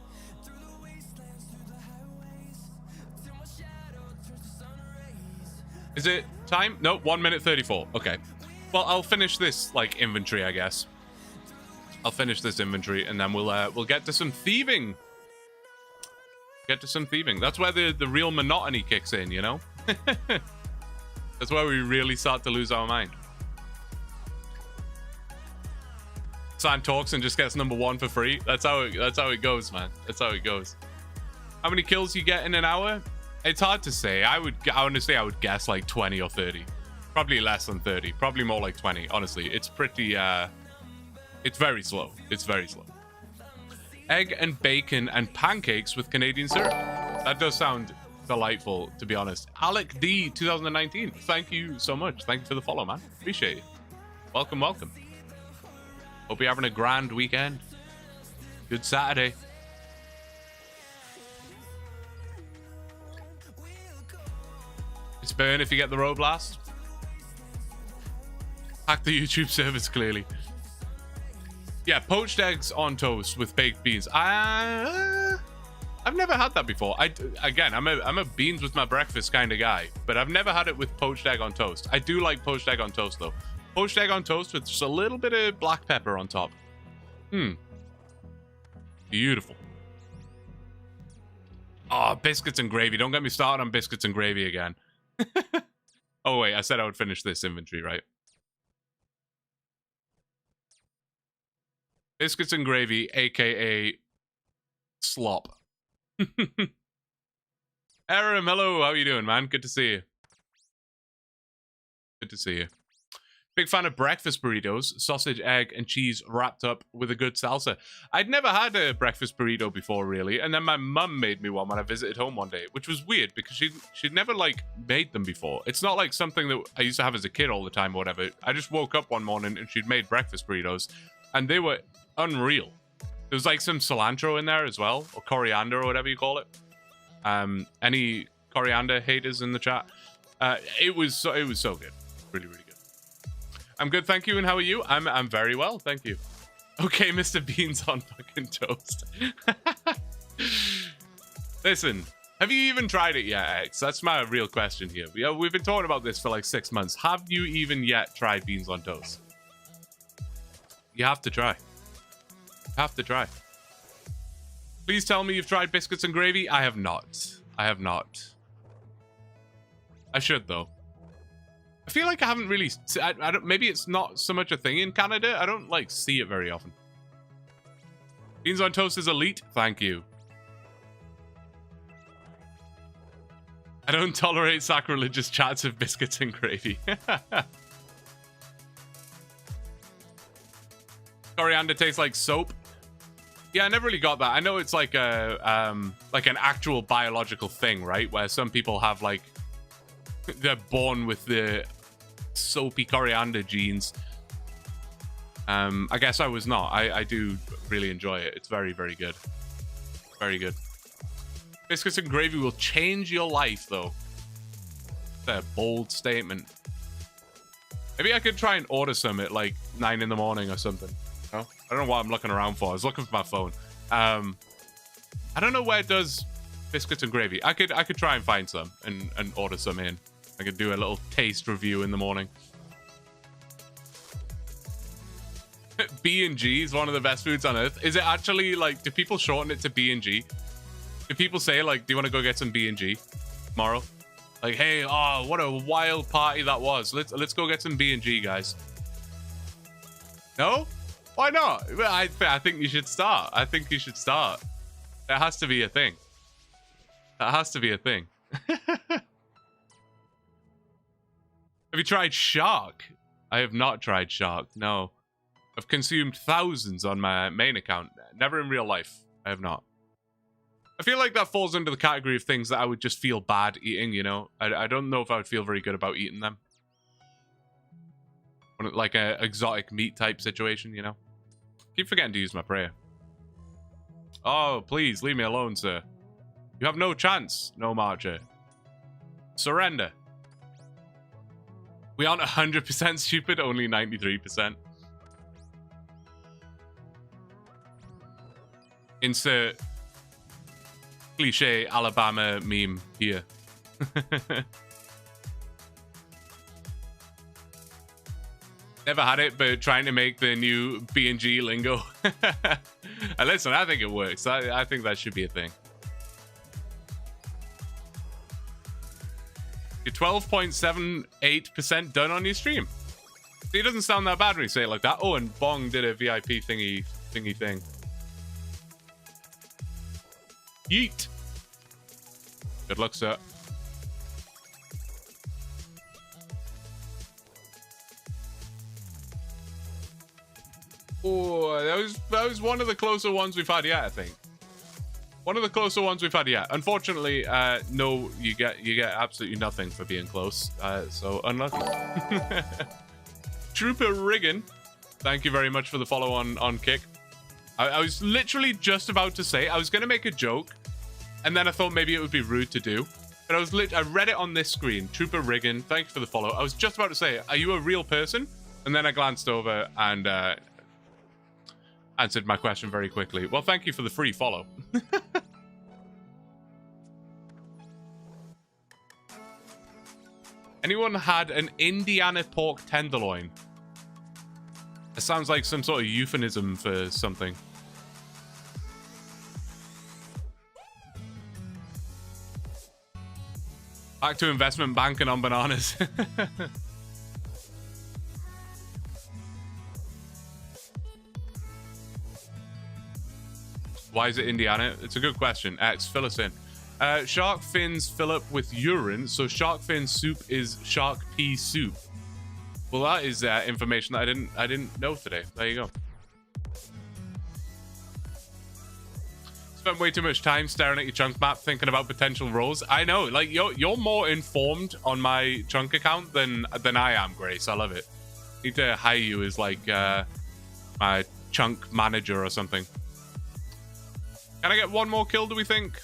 Is it time? No, 1 minute 34. Okay. Well, I'll finish this like inventory, I guess. I'll finish this inventory and then we'll get to some thieving. Get to some thieving. That's where the real monotony kicks in, you know? That's where we really start to lose our mind. Sam talks and just gets #1 for free. That's how it goes, man. That's how it goes. How many kills you get in an hour? It's hard to say. I would guess like 20 or 30. Probably less than 30. Probably more like 20. Honestly, it's pretty. It's very slow. It's very slow. Egg and bacon and pancakes with Canadian syrup. That does sound delightful, to be honest. Alec D 2019. Thank you so much. Thank you for the follow, man. Appreciate it. Welcome, welcome. Hope you're having a grand weekend. Good Saturday. It's burn if you get the road blast. Hack the YouTube servers, clearly. Yeah, poached eggs on toast with baked beans. I've never had that before. I'm a beans with my breakfast kind of guy, but I've never had it with poached egg on toast. I do like poached egg on toast though. Poached egg on toast with just a little bit of black pepper on top. Beautiful. Oh, biscuits and gravy. Don't get me started on biscuits and gravy again. Oh wait, I said I would finish this inventory, right? Biscuits and gravy, aka slop. Aram, hello, how you doing, man? Good to see you. Good to see you. Big fan of breakfast burritos, sausage, egg, and cheese wrapped up with a good salsa. I'd never had a breakfast burrito before, really, and then my mum made me one when I visited home one day, which was weird because she'd never, like, made them before. It's not like something that I used to have as a kid all the time or whatever. I just woke up one morning and she'd made breakfast burritos, and they were unreal. There was, like, some cilantro in there as well, or coriander or whatever you call it. Any coriander haters in the chat? It was so good. Really, really good. I'm good, thank you, and how are you? I'm very well, thank you. Okay, Mr. Beans on fucking toast. Listen, have you even tried it yet, X? That's my real question here. We've been talking about this for like 6 months. Have you even yet tried beans on toast? You have to try. Have to try. Please tell me you've tried biscuits and gravy. I have not. I have not. I should, though. I feel like I haven't really... I don't, maybe it's not so much a thing in Canada. I don't, like, see it very often. Beans on toast is elite. Thank you. I don't tolerate sacrilegious chats of biscuits and gravy. Coriander tastes like soap. Yeah, I never really got that. I know it's like a like an actual biological thing, right? Where some people have, like, they're born with the soapy coriander genes. I guess I was not. I do really enjoy it. It's very, very good. Very good. Biscuits and gravy will change your life, though. That's a bold statement. Maybe I could try and order some at like 9 in the morning or something. No? I don't know what I'm looking around for. I was looking for my phone. I don't know where it does biscuits and gravy. I could try and find some and order some in. I could do a little taste review in the morning. B&G is one of the best foods on earth. Is it actually, like, do people shorten it to B&G? Do people say, like, do you want to go get some B&G tomorrow? Like, hey, oh, what a wild party that was. Let's go get some B&G, guys. No? Why not? I think you should start. I think you should start. There has to be a thing. That has to be a thing. Have you tried shark? I have not tried shark, no. I've consumed thousands on my main account. Never in real life. I have not. I feel like that falls under the category of things that I would just feel bad eating, you know? I don't know if I would feel very good about eating them. Like a exotic meat type situation, you know? Keep forgetting to use my prayer. Oh, please, leave me alone, sir. You have no chance, no marcher. Surrender. We aren't 100% stupid, only 93%. Insert cliche Alabama meme here. Never had it, but trying to make the new B&G lingo. And listen, I think it works. I think that should be a thing. You're 12.78% done on your stream. See, it doesn't sound that bad when you say it like that. Oh, and Bong did a VIP thingy thing. Yeet. Good luck, sir. Oh, that was one of the closer ones we've had yet, I think. One of the closer ones we've had yet. Unfortunately, no, you get absolutely nothing for being close. So unlucky. Trooper Riggin, thank you very much for the follow on Kick. I was literally just about to say I was gonna make a joke, and then I thought maybe it would be rude to do. But I read it on this screen. Trooper Riggin, thank you for the follow. I was just about to say, are you a real person? And then I glanced over and answered my question very quickly. Well, thank you for the free follow. Anyone had an Indiana pork tenderloin? It sounds like some sort of euphemism for something. Back to investment banking on bananas. Why is it Indiana? It's a good question. X, fill us in. Shark fins fill up with urine, so shark fin soup is shark pea soup. Well, that is information that I didn't know today. There you go. Spent way too much time staring at your chunk map, thinking about potential roles. I know, like you're more informed on my chunk account than I am, Grace. I love it. Need to hire you as like my chunk manager or something. Can I get one more kill, do we think?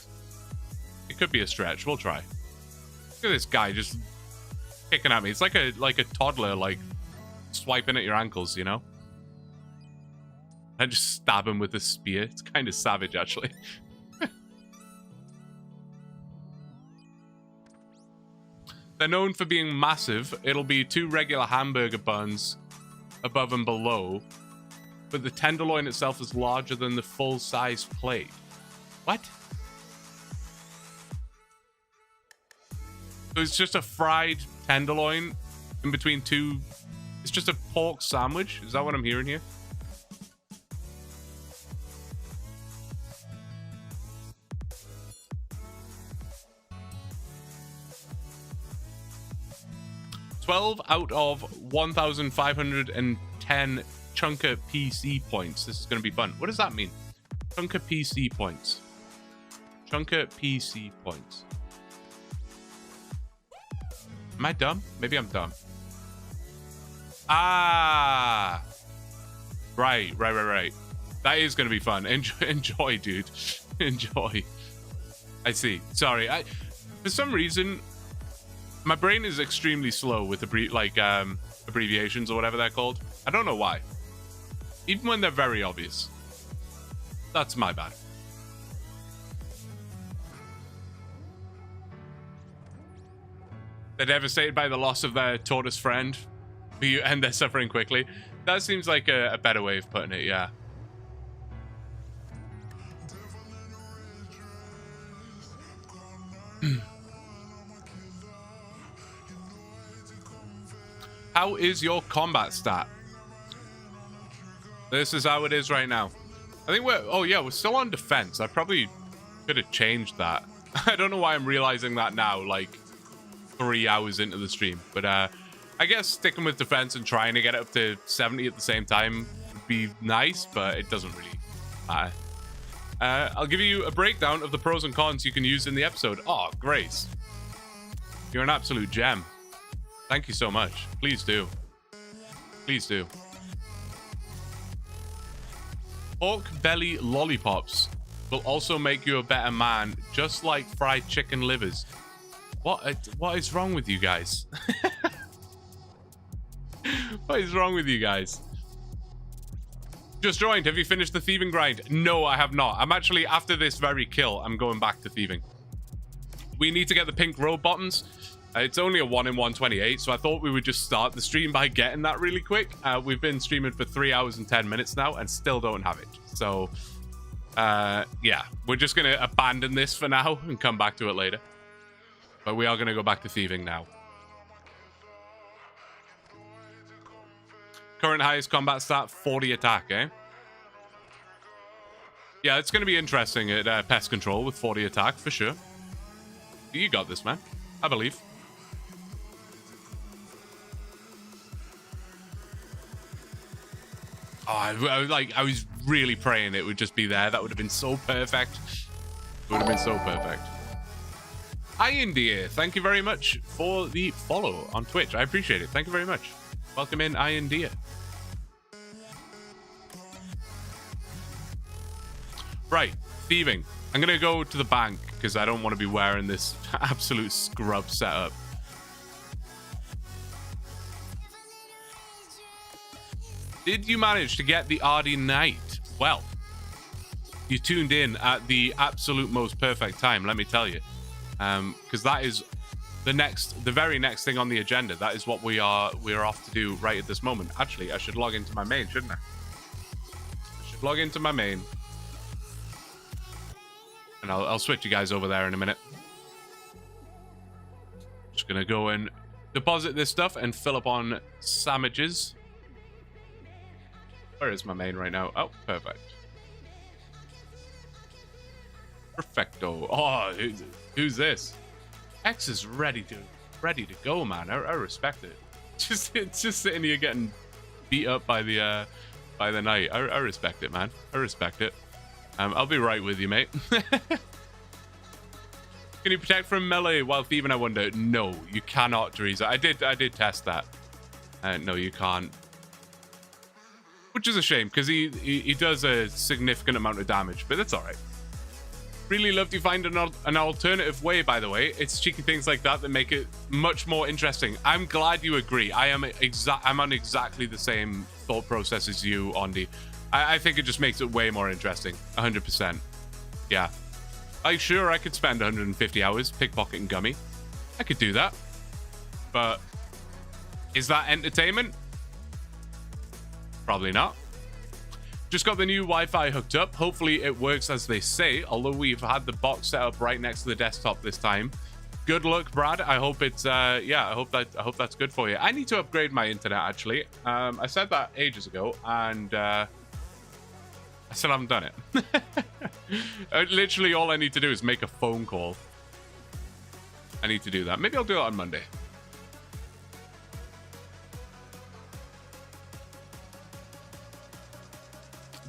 It could be a stretch. We'll try. Look at this guy just kicking at me. It's like a toddler, like swiping at your ankles, you know? I just stab him with a spear. It's kind of savage, actually. They're known for being massive. It'll be 2 regular hamburger buns above and below, but the tenderloin itself is larger than the full-size plate. What? So it's just a fried tenderloin in between 2... It's just a pork sandwich? Is that what I'm hearing here? $12 out of 1,510 Chunker PC points. This is going to be fun. What does that mean? Chunker PC points. Chunker PC points. Am I dumb? Maybe I'm dumb. Ah! Right. That is going to be fun. Enjoy, dude. Enjoy. I see. Sorry. For some reason, my brain is extremely slow with abbreviations or whatever they're called. I don't know why. Even when they're very obvious. That's my bad. They're devastated by the loss of their tortoise friend, and they're suffering quickly. That seems like a better way of putting it, yeah. How is your combat stat? This is how it is right now. I think we're still on defense. I probably could have changed that. I don't know why I'm realizing that now, like 3 hours into the stream. But I guess sticking with defense and trying to get it up to 70 at the same time would be nice, but it doesn't really matter. I'll give you a breakdown of the pros and cons you can use in the episode. Oh, Grace. You're an absolute gem. Thank you so much. Please do. Please do. Pork belly lollipops will also make you a better man, just like fried chicken livers. What is wrong with you guys? What is wrong with you guys? Just joined. Have you finished the thieving grind? No, I have not. I'm actually, after this very kill, I'm going back to thieving. We need to get the pink robe bottoms. It's only a 1 in 128, so I thought we would just start the stream by getting that really quick. We've been streaming for 3 hours and 10 minutes now and still don't have it. So, yeah, we're just going to abandon this for now and come back to it later. But we are going to go back to thieving now. Current highest combat stat, 40 attack, eh? Yeah, it's going to be interesting at pest control with 40 attack, for sure. You got this, man. I believe. Oh, I was really praying it would just be there. That would have been so perfect. It would have been so perfect. Iron Deer, thank you very much for the follow on Twitch. I appreciate it. Thank you very much. Welcome in, Iron Deer. Right, thieving. I'm going to go to the bank because I don't want to be wearing this absolute scrub setup. Did you manage to get the RD Knight? Well, you tuned in at the absolute most perfect time, let me tell you. Because that is the very next thing on the agenda. That is what we're off to do right at this moment. Actually, I should log into my main, shouldn't I? I should log into my main. And I'll switch you guys over there in a minute. Just gonna go and deposit this stuff and fill up on sandwiches. Where is my main right now? Oh, perfect. Perfecto. Oh, who's this? X is ready to go, man. I respect it. It's just sitting here getting beat up by the knight. I respect it, man. I respect it. I'll be right with you, mate. Can you protect from melee while thieving, I wonder? No, you cannot, Teresa. I did test that. No, you can't. Which is a shame, because he does a significant amount of damage, but that's all right. Really love to find an alternative way, by the way. It's cheeky things like that that make it much more interesting. I'm glad you agree. I'm on exactly the same thought process as you, Ondi. I think it just makes it way more interesting. 100%. Yeah. Sure, I could spend 150 hours pickpocketing Gummy. I could do that. But is that entertainment? Probably not. Just got the new Wi-Fi hooked up. Hopefully it works as they say, although we've had the box set up right next to the desktop this time. Good luck, Brad. I hope it's yeah, I hope that's good for you. I need to upgrade my internet actually. I said that ages ago, and I still haven't done it. Literally all I need to do is make a phone call. I need to do that. Maybe I'll do it on Monday.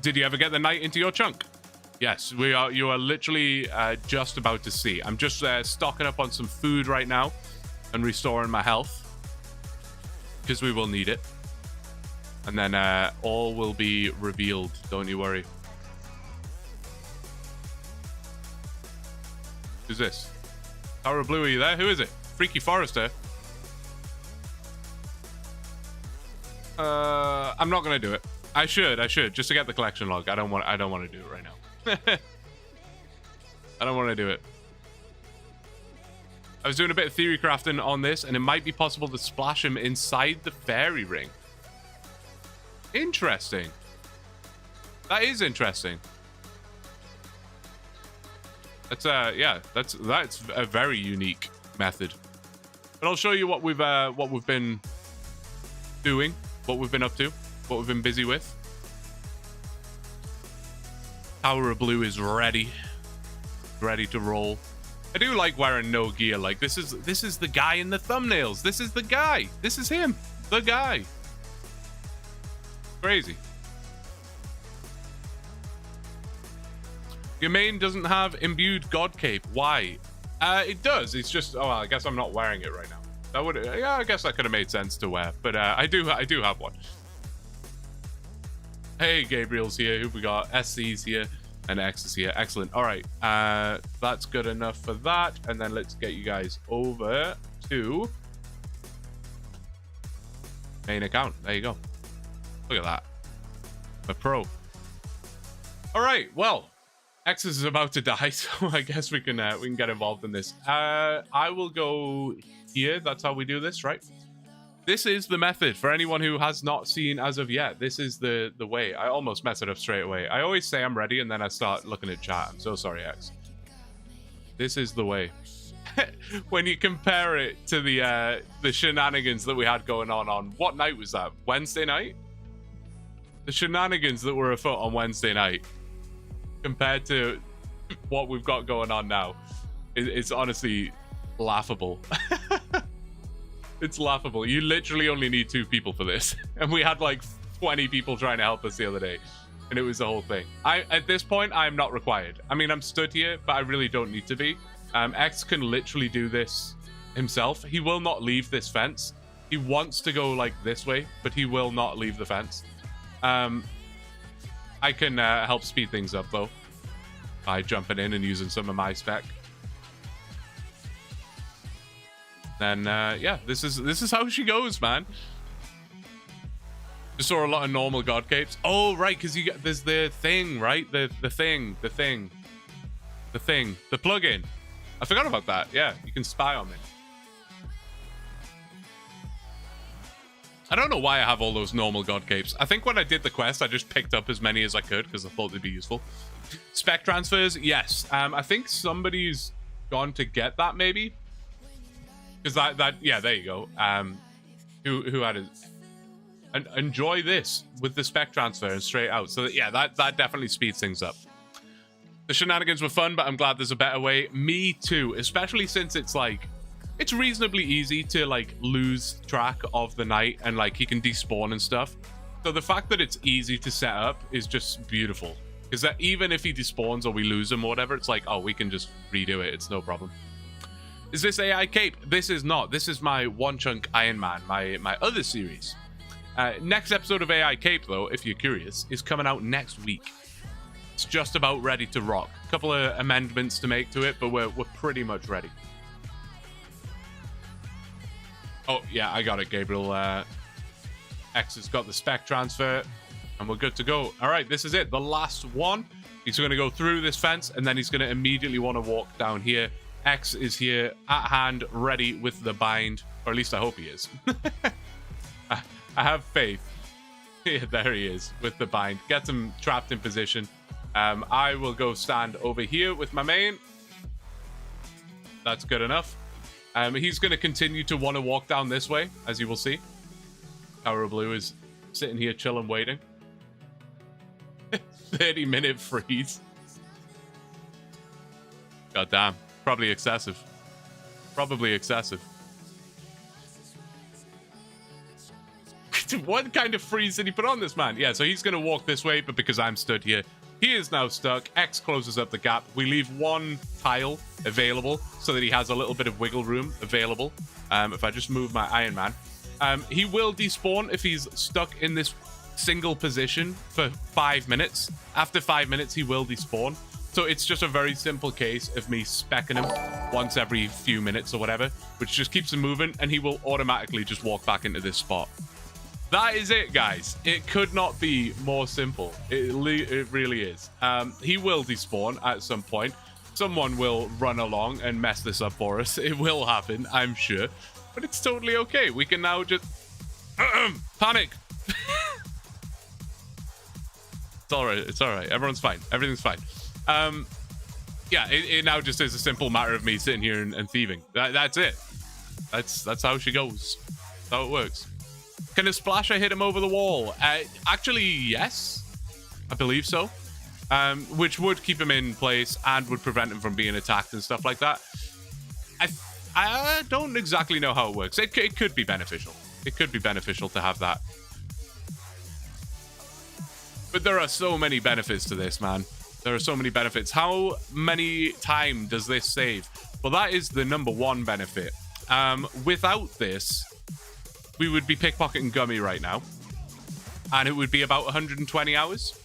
Did you ever get the night into your chunk? Yes, we are. You are literally just about to see. I'm just stocking up on some food right now and restoring my health because we will need it. And then all will be revealed. Don't you worry. Who's this? Tower of Blue, are you there? Who is it? Freaky Forester. I'm not gonna do it. I should, just to get the collection log. I don't want to do it right now. I don't want to do it. I was doing a bit of theory crafting on this, and it might be possible to splash him inside the fairy ring. Interesting. That is interesting. That's yeah, that's a very unique method. But I'll show you what we've been doing, what we've been up to. What we've been busy with. Tower of Blue is ready to roll. I do like wearing no gear. Like this is the guy in the thumbnails. This is the guy. This is him, the guy. Crazy. Your main doesn't have imbued God Cape. Why? It does. It's just. Oh, well, I guess I'm not wearing it right now. That would. Yeah, I guess that could have made sense to wear. But I do have one. Hey, Gabriel's here. Who we got? SC's here. And X is here. Excellent. All right. That's good enough for that. And then let's get you guys over to main account. There you go. Look at that. A pro. All right. Well, X is about to die, so I guess we can get involved in this. I will go here. That's how we do this, right? This is the method for anyone who has not seen as of yet. This is the way. I almost mess it up straight away. I always say I'm ready and then I start looking at chat. I'm so sorry, X. This is the way. when you compare it to the shenanigans that we had going on what night was that? Wednesday night? The shenanigans that were afoot on Wednesday night compared to what we've got going on now, it's honestly laughable. It's laughable. You literally only need 2 people for this, and we had like 20 people trying to help us the other day, and it was the whole thing. At this point, I'm not required. I mean, I'm stood here, but I really don't need to be. X can literally do this himself. He will not leave this fence. He wants to go like this way, but he will not leave the fence. I can help speed things up though by jumping in and using some of my spec. Then yeah, this is how she goes, man. Just saw a lot of normal god capes. Oh right, because you get there's the thing, right? The plugin. I forgot about that. Yeah, you can spy on me. I don't know why I have all those normal god capes. I think when I did the quest, I just picked up as many as I could because I thought they'd be useful. Spec transfers, yes. I think somebody's gone to get that maybe. Because that yeah, there you go. Who had it? And enjoy this with the spec transfer and straight out. So that, yeah, that definitely speeds things up. The shenanigans were fun, but I'm glad there's a better way. Me too, especially since it's like it's reasonably easy to like lose track of the night and like he can despawn and stuff. So the fact that it's easy to set up is just beautiful. Because that even if he despawns or we lose him or whatever, it's like, oh, we can just redo it. It's no problem. Is this AI cape? This is not. This is my OneChunk Ironman, my other series. Next episode of AI cape, though, if you're curious, is coming out next week. It's just about ready to rock. A couple of amendments to make to it, but we're pretty much ready. Oh, yeah, I got it, Gabriel. X has got the spec transfer, and we're good to go. All right, this is it. The last one. He's going to go through this fence, and then he's going to immediately want to walk down here. X is here at hand, ready with the bind. Or at least I hope he is. I have faith. Yeah, there he is with the bind. Gets him trapped in position. I will go stand over here with my main. That's good enough. He's going to continue to want to walk down this way, as you will see. Tower of Blue is sitting here chilling, waiting. 30-minute freeze. God damn. Probably excessive. Probably excessive. What kind of freeze did he put on this man? Yeah, so he's going to walk this way, but because I'm stood here, he is now stuck. X closes up the gap. We leave one tile available so that he has a little bit of wiggle room available. If I just move my Iron Man. He will despawn if he's stuck in this single position for 5 minutes. After 5 minutes, he will despawn. So it's just a very simple case of me specking him once every few minutes or whatever, which just keeps him moving, and he will automatically just walk back into this spot. That is it, guys. It could not be more simple. It really is. He will despawn at some point. Someone will run along and mess this up for us. It will happen, I'm sure. But it's totally okay. We can now just... panic! It's all right. It's all right. Everyone's fine. Everything's fine. Yeah, it now just is a simple matter of me sitting here and thieving. That's it. That's how she goes. That's how it works. Can a splasher hit him over the wall? Actually, yes. I believe so. Which would keep him in place and would prevent him from being attacked and stuff like that. I don't exactly know how it works. It could be beneficial. It could be beneficial to have that. But there are so many benefits to this, man. There are so many benefits. How many time does this save? Well, that is the #1 benefit. Without this, we would be pickpocketing Gummy right now. And it would be about 120 hours.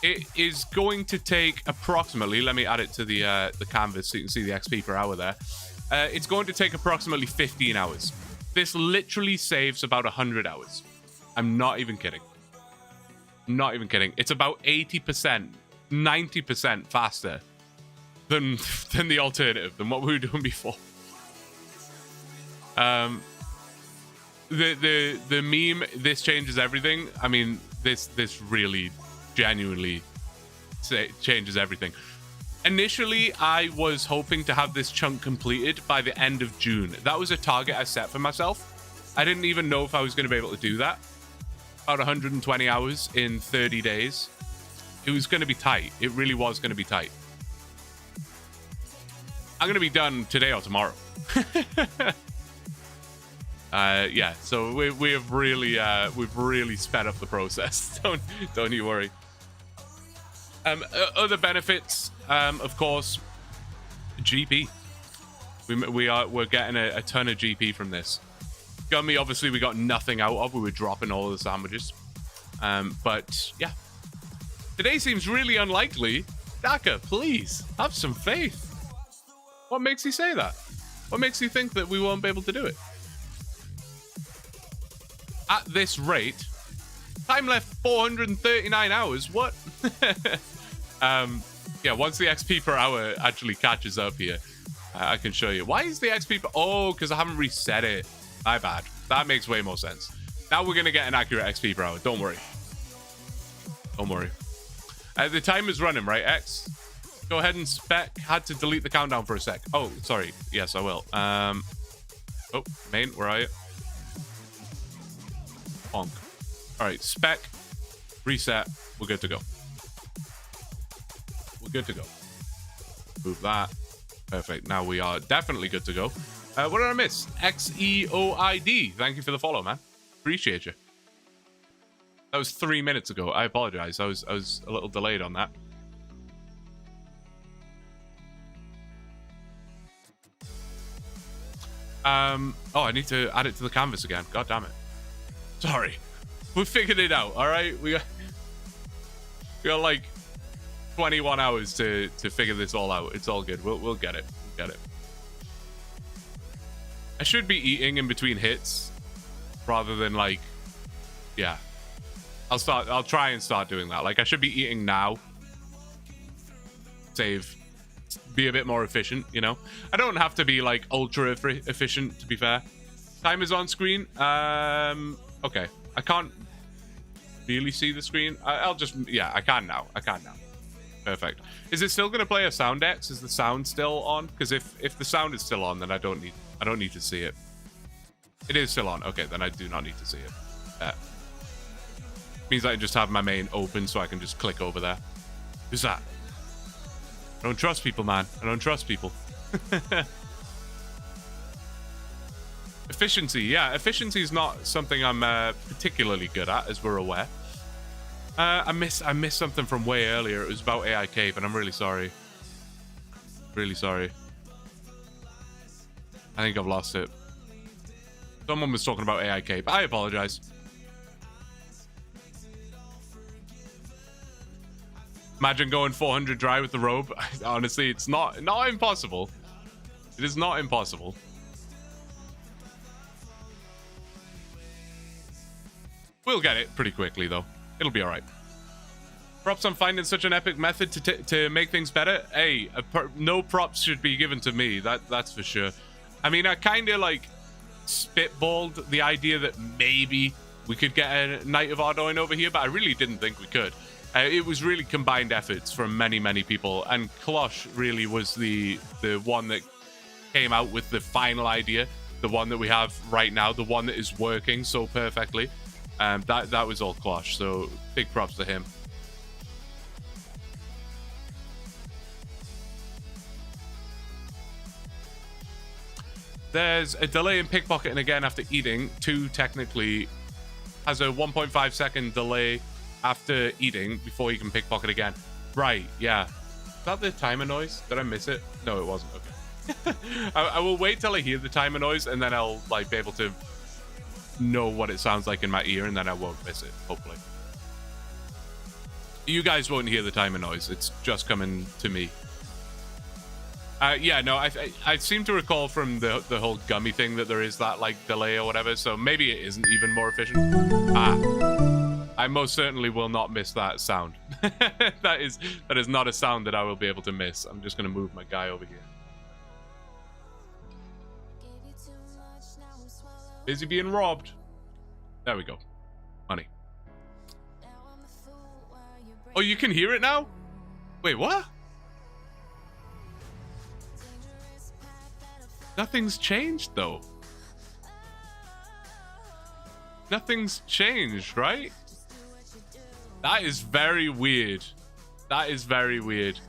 It is going to take approximately, let me add it to the canvas so you can see the XP per hour there. It's going to take approximately 15 hours. This literally saves about 100 hours. I'm not even kidding. Not even kidding. It's about 80%, 90% faster than the alternative, than what we were doing before. The meme, this changes everything. I mean, this really genuinely changes everything. Initially, I was hoping to have this chunk completed by the end of June. That was a target I set for myself. I didn't even know if I was going to be able to do that. About 120 hours in 30 days. It was going to be tight. It really was going to be tight. I'm going to be done today or tomorrow. Yeah, so we've really sped up the process. Don't you worry. Other benefits, of course, GP. We're getting a ton of GP from this. Gummy, obviously, we got nothing out of. We were dropping all of the sandwiches. But yeah, today seems really unlikely. Daka, please have some faith. What makes you say that? What makes you think that we won't be able to do it? At this rate, time left 439 hours. What? Yeah, once the XP per hour actually catches up here, I can show you. Why is the XP per... Oh, because I haven't reset it. My bad. That makes way more sense. Now we're going to get an accurate XP per hour. Don't worry. Don't worry. The time is running, right, X? Go ahead and spec. Had to delete the countdown for a sec. Oh, sorry. Yes, I will. Oh, main, where are you? Bonk. All right, spec. Reset. We're good to go. We're good to go. Move that. Perfect. Now we are definitely good to go. What did I miss? XEOID. Thank you for the follow, man. Appreciate you. That was 3 minutes ago. I apologize. I was a little delayed on that. Oh, I need to add it to the canvas again. God damn it. Sorry. We figured it out, all right? We got like 21 hours to figure this all out. It's all good. We'll get it. We'll get it. I should be eating in between hits rather than like, yeah. I'll try and start doing that. Like I should be eating now. Save. Be a bit more efficient, you know. I don't have to be like ultra efficient, to be fair. Time is on screen. Okay, I can't really see the screen. I'll just, yeah, I can now. Perfect. Is it still going to play a sound X? Is the sound still on? Because if the sound is still on, then I don't need to see it. It is still on. Okay, then I do not need to see it. Means I can just have my main open so I can just click over there. Who's that? I don't trust people, man. I don't trust people. Efficiency. Yeah, efficiency is not something I'm particularly good at, as we're aware. I missed something from way earlier. It was about AI Cave, and I'm really sorry. Really sorry. I think I've lost it. Someone was talking about AI Cave. I apologize. Imagine going 400 dry with the robe. Honestly, it's not impossible. It is not impossible. We'll get it pretty quickly, though. It'll be all right. Props on finding such an epic method to make things better. Hey, no props should be given to me. That's for sure. I mean, I kind of like spitballed the idea that maybe we could get a Knight of Ardoin over here, but I really didn't think we could. It was really combined efforts from many people, and Klosh really was the one that came out with the final idea, the one that we have right now, the one that is working so perfectly. That was all Klosh, so big props to him. There's a delay in pickpocketing again after eating. 2 technically has a 1.5 second delay after eating before you can pickpocket again. Right, yeah. Is that the timer noise? Did I miss it? No, it wasn't. Okay. I will wait till I hear the timer noise, and then I'll like be able to know what it sounds like in my ear, and then I won't miss it, hopefully. You guys won't hear the timer noise. It's just coming to me. Yeah, no, I seem to recall from the whole gummy thing that there is that like delay or whatever, so maybe it isn't even more efficient. I most certainly will not miss that sound. that is not a sound that I will be able to miss. I'm just going to move my guy over here. Busy being robbed. There we go. Money. Oh, you can hear it now? Wait, what? Nothing's changed, though. Nothing's changed, right? That is very weird. That is very weird.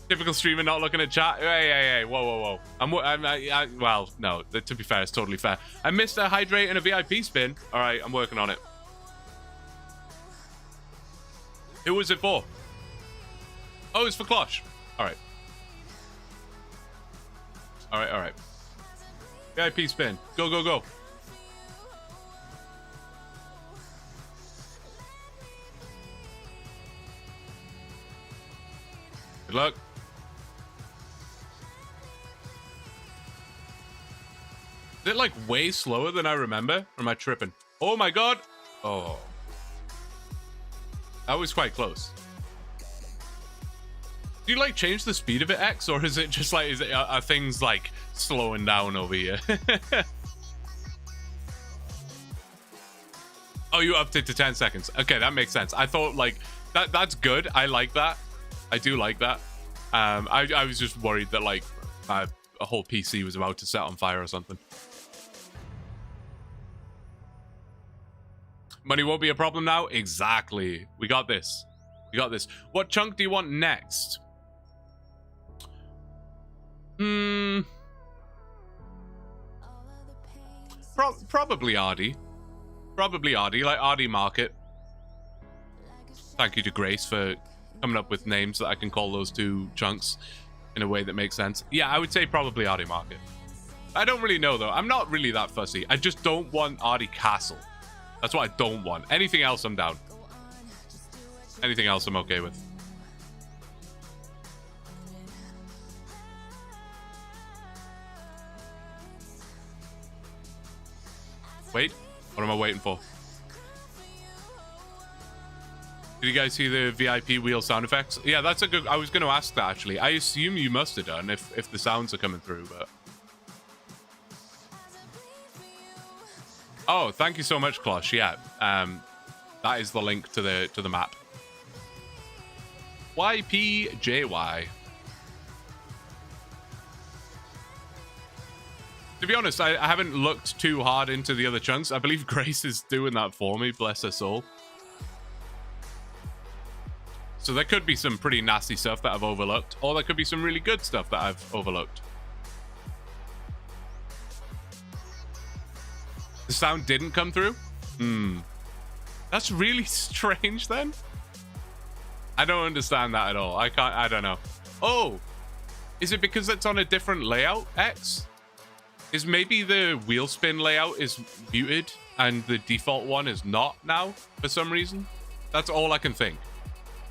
Typical streamer not looking at chat. Hey, whoa. Well, no, to be fair, it's totally fair. I missed a hydrate and a VIP spin. All right, I'm working on it. Who was it for? Oh, it's for Klosh. All right. All right. VIP spin. Go. Good luck. Is it like way slower than I remember? Or am I tripping? Oh my god. Oh. That was quite close. Do you like change the speed of it, X? Or is it just like, are things like slowing down over here? Oh, you upped it to 10 seconds. Okay, that makes sense. I thought like, that's good. I like that. I do like that. I was just worried that like a whole PC was about to set on fire or something. Money won't be a problem now? Exactly. We got this. What chunk do you want next? Probably Ardy. Like Ardy Market. Thank you to Grace for coming up with names that I can call those two chunks in a way that makes sense. Yeah, I would say probably Ardy Market. I don't really know, though. I'm not really that fussy. I just don't want Ardy Castle. That's what I don't want. Anything else, I'm down. Anything else, I'm okay with. Wait, what am I waiting for? Did you guys see the VIP wheel sound effects? Yeah, that's a good... I was going to ask that, actually. I assume you must have done if the sounds are coming through, but... Oh, thank you so much, Klosh. Yeah, that is the link to the map. YPJY. To be honest, I haven't looked too hard into the other chunks. I believe Grace is doing that for me, bless her soul. So there could be some pretty nasty stuff that I've overlooked, or there could be some really good stuff that I've overlooked. The sound didn't come through? That's really strange then. I don't understand that at all. I don't know. Oh, is it because it's on a different layout, X? Is maybe the wheel spin layout is muted and the default one is not now for some reason? That's all I can think.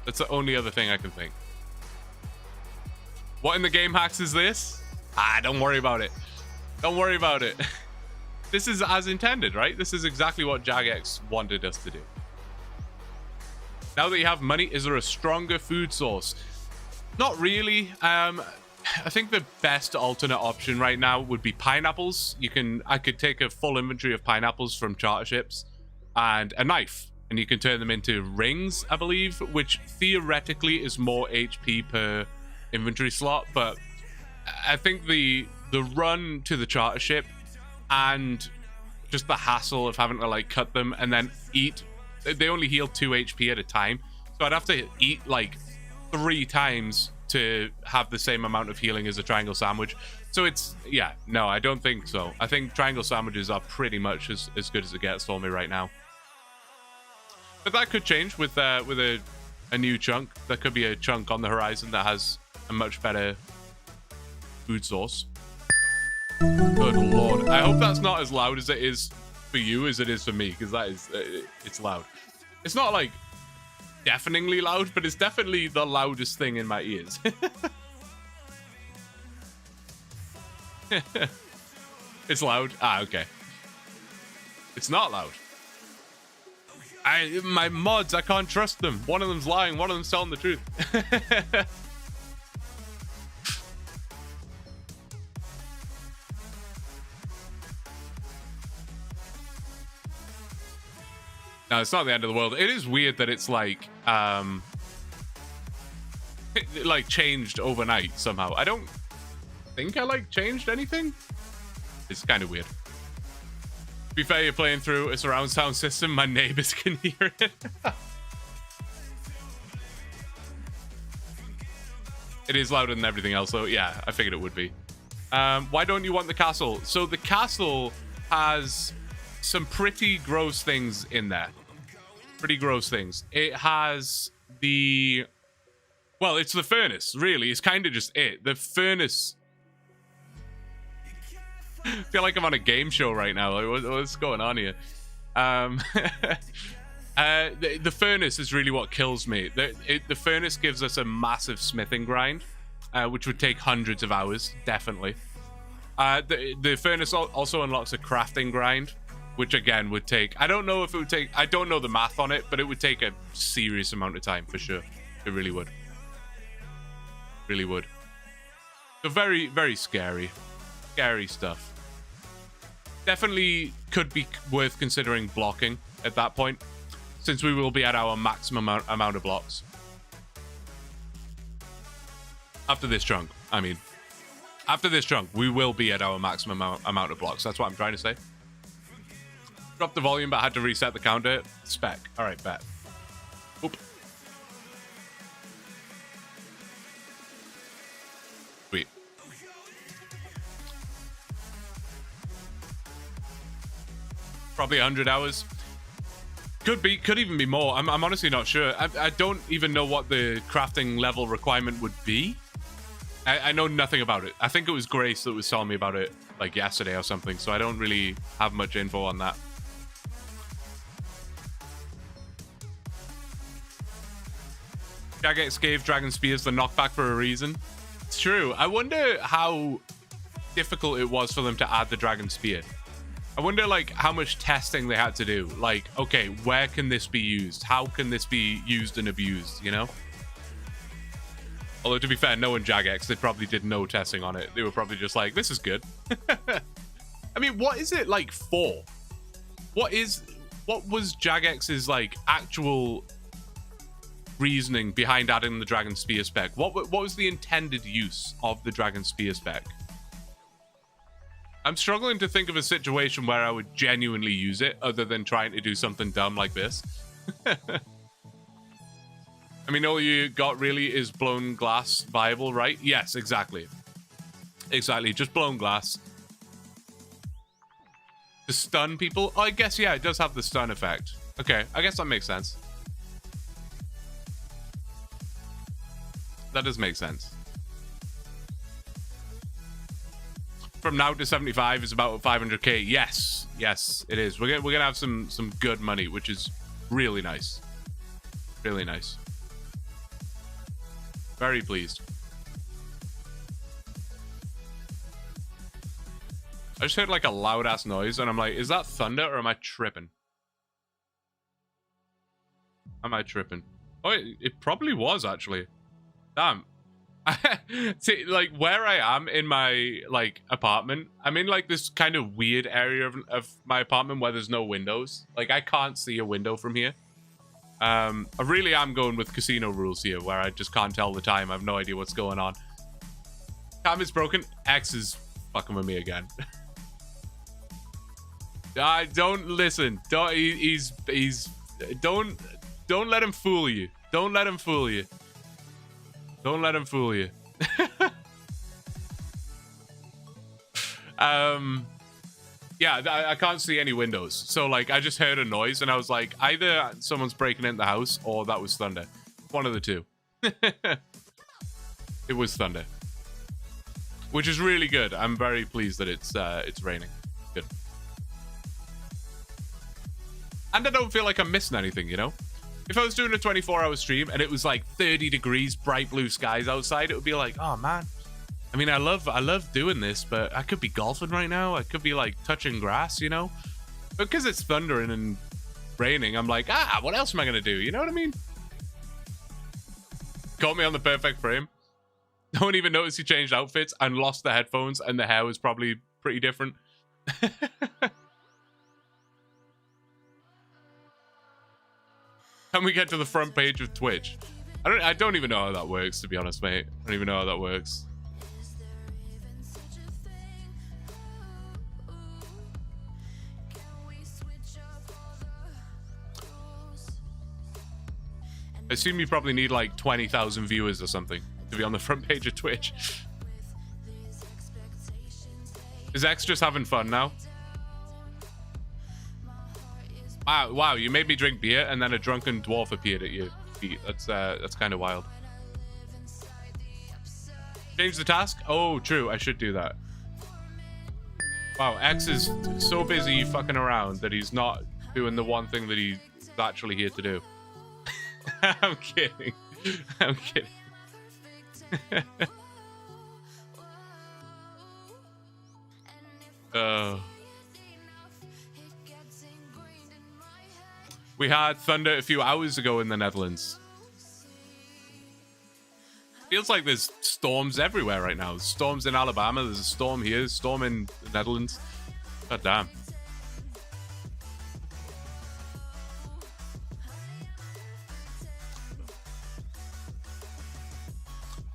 That's the only other thing I can think. What in the game hacks is this? Don't worry about it. Don't worry about it. This is as intended, right? This is exactly what Jagex wanted us to do. Now that you have money, is there a stronger food source? Not really. I think the best alternate option right now would be pineapples. I could take a full inventory of pineapples from charter ships and a knife, and you can turn them into rings, I believe, which theoretically is more HP per inventory slot. But I think the run to the charter ship and just the hassle of having to like cut them and then eat, they only heal 2 HP at a time, so I'd have to eat like 3 times to have the same amount of healing as a triangle sandwich. So it's, yeah, no, I don't think so. I think triangle sandwiches are pretty much as good as it gets for me right now. But that could change with a new chunk. There could be a chunk on the horizon that has a much better food source. Good lord. I hope that's not as loud as it is for you as it is for me, because that is, it's loud. It's not like deafeningly loud, but it's definitely the loudest thing in my ears. It's loud. Okay. It's not loud. My mods, I can't trust them. One of them's lying, one of them's telling the truth. No, it's not the end of the world. It is weird that it's like changed overnight somehow. I don't think I changed anything. It's kind of weird. To be fair, you're playing through a surround sound system. My neighbors can hear it. It is louder than everything else, though. Yeah, I figured it would be. Why don't you want the castle? So the castle has some pretty gross things in there. Pretty gross things. It has the... Well, it's the furnace, really. It's kind of just it. The furnace... I feel like I'm on a game show right now. Like, what's going on here? The furnace is really what kills me. The furnace gives us a massive smithing grind, which would take hundreds of hours, definitely. The furnace also unlocks a crafting grind, which again would take... I don't know if it would take... I don't know the math on it, but it would take a serious amount of time, for sure. It really would. Really would. So very, very scary. Scary stuff. Definitely could be worth considering blocking at that point, since we will be at our maximum amount of blocks. After this chunk, I mean. After this chunk, we will be at our maximum amount of blocks. That's what I'm trying to say. Dropped the volume, but I had to reset the counter. Spec. All right, bet. Oop. Sweet. Probably 100 hours. Could even be more. I'm honestly not sure. I don't even know what the crafting level requirement would be. I know nothing about it. I think it was Grace that was telling me about it like yesterday or something, so I don't really have much info on that. Jagex gave Dragon Spears the knockback for a reason. It's true. I wonder how difficult it was for them to add the Dragon Spear. I wonder, like, how much testing they had to do. Like, okay, where can this be used? How can this be used and abused, you know? Although, to be fair, knowing Jagex, they probably did no testing on it. They were probably just like, this is good. I mean, what is it, like, for? What was Jagex's, like, actual reasoning behind adding the Dragon Spear spec? What was the intended use of the Dragon Spear spec? I'm struggling to think of a situation where I would genuinely use it other than trying to do something dumb like this. I mean, all you got really is blown glass viable, right? Yes, exactly. Exactly, just blown glass. To stun people? Oh, I guess, yeah, it does have the stun effect. Okay, I guess that makes sense. That does make sense. From now to 75 is about 500k. Yes, yes, it is. We're gonna have some good money, which is really nice. Really nice. Very pleased. I just heard like a loud ass noise, and I'm like, is that thunder or am I tripping? Am I tripping? Oh, it probably was actually. Damn. See, like where I am in my like apartment, I'm in like this kind of weird area of my apartment where there's no windows. Like I can't see a window from here. I really am going with casino rules here, where I just can't tell the time. I have no idea what's going on. Cam is broken. X is fucking with me again. Don't listen. Don't. He's. Don't let him fool you. Don't let him fool you. Don't let him fool you. Yeah, I can't see any windows. So, like, I just heard a noise, and I was like, either someone's breaking into the house, or that was thunder. One of the two. It was thunder. Which is really good. I'm very pleased that it's raining. Good. And I don't feel like I'm missing anything, you know? If I was doing a 24-hour stream and it was like 30 degrees, bright blue skies outside, it would be like, oh man. I mean, I love doing this, but I could be golfing right now. I could be like touching grass, you know? But because it's thundering and raining, I'm like, what else am I gonna do? You know what I mean? Caught me on the perfect frame. No one even noticed he changed outfits and lost the headphones, and the hair was probably pretty different. Can we get to the front page of Twitch? I don't even know how that works, to be honest, mate. I don't even know how that works. I assume you probably need like 20,000 viewers or something to be on the front page of Twitch. Is X just having fun now? Wow, you made me drink beer and then a drunken dwarf appeared at your feet. That's kind of wild. Change the task? Oh, true. I should do that. Wow, X is so busy fucking around that he's not doing the one thing that he's actually here to do. I'm kidding. I'm kidding. We had thunder a few hours ago in the Netherlands. Feels like there's storms everywhere right now. There's storms in Alabama. There's a storm here. There's a storm in the Netherlands. God damn.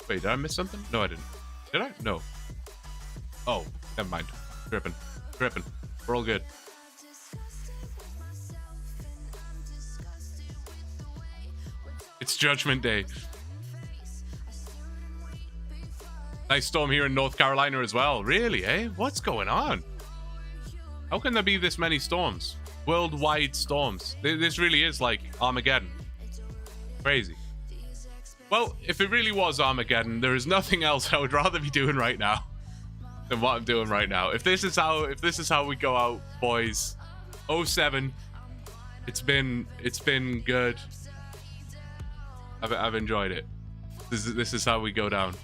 Wait, did I miss something? No, I didn't. Did I? No. Oh, never mind. Tripping. Tripping. We're all good. It's Judgment Day. Nice storm here in North Carolina as well. Really, eh? What's going on? How can there be this many storms? Worldwide storms. This really is like Armageddon. Crazy. Well, if it really was Armageddon, there is nothing else I would rather be doing right now than what I'm doing right now. If this is how we go out, boys. 07. It's been good. I've enjoyed it. This is how we go down.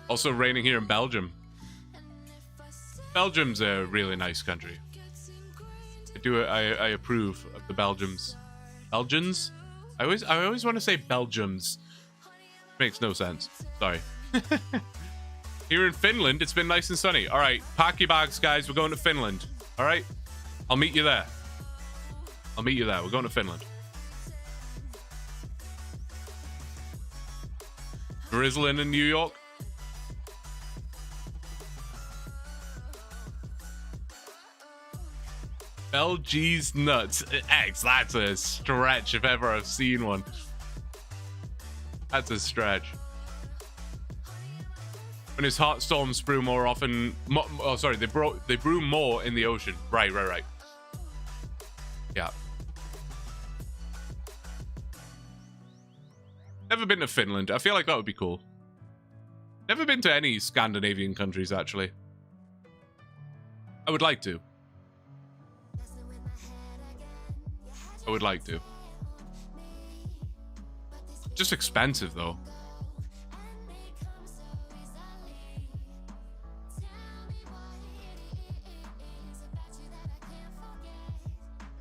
Also raining here in Belgium. Belgium's a really nice country. I approve of the Belgians. Belgians? I always want to say Belgiums. Makes no sense. Sorry. Here in Finland, it's been nice and sunny. All right, pack your bags, guys. We're going to Finland. All right? I'll meet you there. I'll meet you there. We're going to Finland. Drizzling in New York. LG's nuts. X, that's a stretch if ever I've seen one. That's a stretch. When his hot storms brew more often... oh, sorry. They brew more in the ocean. Right. Yeah. Never been to Finland. I feel like that would be cool. Never been to any Scandinavian countries, actually. I would like to. I would like to. Just expensive, though.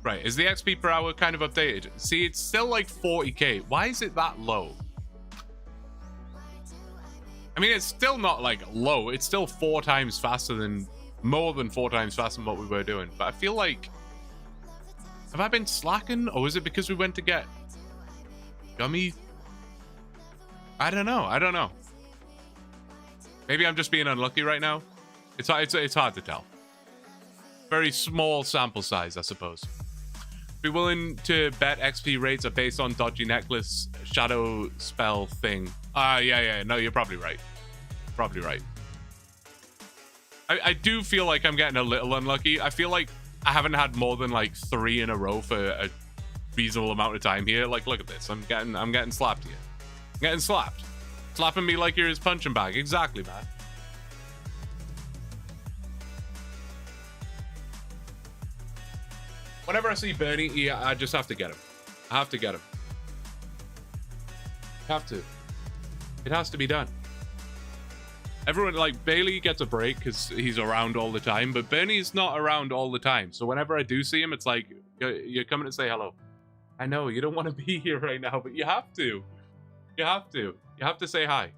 Right, is the XP per hour kind of updated? See, it's still like 40k. Why is it that low? I mean, it's still not like low. It's still more than 4 times faster than what we were doing. But I feel like... Have I been slacking? Or is it because we went to get gummy? I don't know. Maybe I'm just being unlucky right now. It's hard to tell. Very small sample size, I suppose. Be willing to bet XP rates are based on dodgy necklace shadow spell thing. Yeah. No, you're probably right. I do feel like I'm getting a little unlucky. I feel like I haven't had more than like 3 in a row for a reasonable amount of time here. Like, look at this. I'm getting slapped here. I'm getting slapped. Slapping me like you're his punching bag. Exactly, man. Whenever I see Bernie, I just have to get him. I have to get him. Have to. It has to be done. Everyone, like, Bailey gets a break because he's around all the time, but Bernie's not around all the time. So whenever I do see him, it's like, you're coming to say hello. I know, you don't want to be here right now, but you have to. You have to. You have to say hi.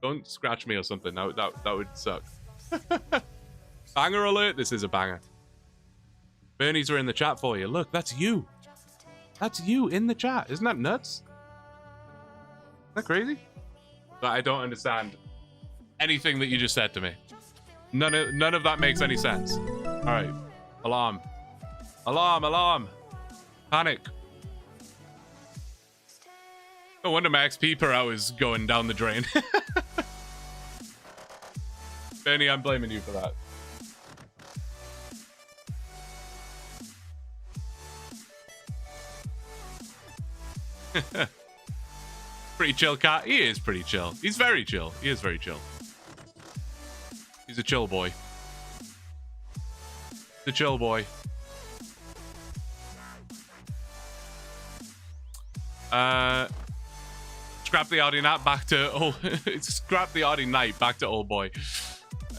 Don't scratch me or something. That would suck. Banger alert. This is a banger. Bernie's are in the chat for you. Look, that's you. That's you in the chat. Isn't that nuts? Isn't that crazy? But I don't understand anything that you just said to me. None of that makes any sense. All right. Alarm. Alarm, alarm. Panic. No wonder my XP per hour is going down the drain. Bernie, I'm blaming you for that. Pretty chill cat. He is pretty chill. He's very chill. He is very chill. He's a chill boy. The chill boy. Scrap the Audi Night back to scrap the Audi Night back to old boy.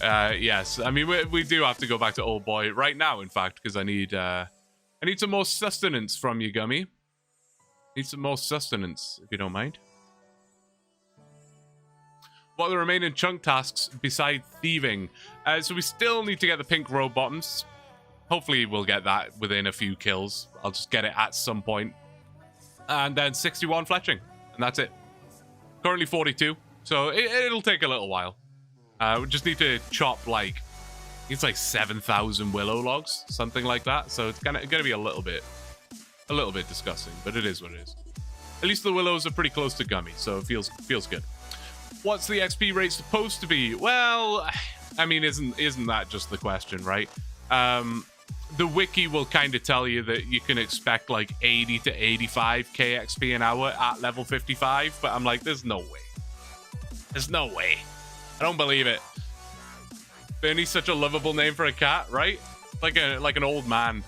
Yes, I mean we do have to go back to old boy right now, in fact, because I need some more sustenance from you, Gummy. Need some more sustenance, if you don't mind. What are the remaining chunk tasks besides thieving? So we still need to get the pink row bottoms. Hopefully we'll get that within a few kills. I'll just get it at some point. And then 61 fletching, and that's it. Currently 42, so it'll take a little while. We just need to chop like, it's like 7,000 willow logs, something like that. So it's gonna be a little bit disgusting, but it is what it is. At least the willows are pretty close to Gummy, so it feels good. What's the XP rate supposed to be? Well, I mean, isn't that just the question, right? The wiki will kind of tell you that you can expect like 80 to 85k XP an hour at level 55, but I'm like, there's no way. There's no way. I don't believe it. Bernie's such a lovable name for a cat, right? Like an old man.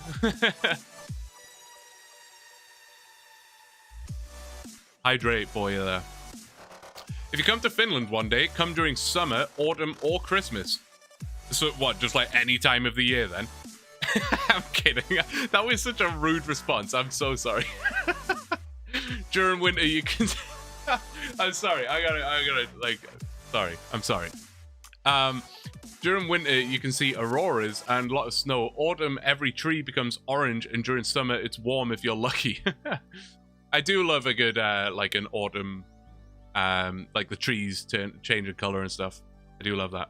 Hydrate, boy, there. If you come to Finland one day, come during summer, autumn, or Christmas. So what, just like any time of the year then? I'm kidding. That was such a rude response. I'm so sorry. During winter, you can... I'm sorry. I gotta, like... Sorry. I'm sorry. During winter, you can see auroras and a lot of snow. Autumn, every tree becomes orange, and during summer, it's warm if you're lucky. I do love a good, like an autumn... like the trees change in color and stuff. I do love that.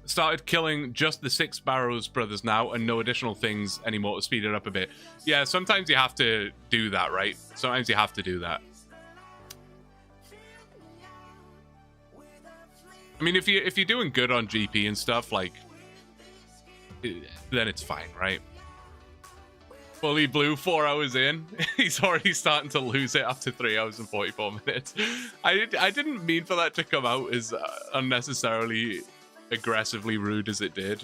Started killing just the 6 Barrows brothers now, and no additional things anymore to speed it up a bit. Yeah, sometimes you have to do that, right? Sometimes you have to do that. I mean, if you're doing good on GP and stuff, like, then it's fine, right? Fully blue 4 hours in. He's already starting to lose it after 3 hours and 44 minutes. I didn't mean for that to come out as unnecessarily aggressively rude as it did.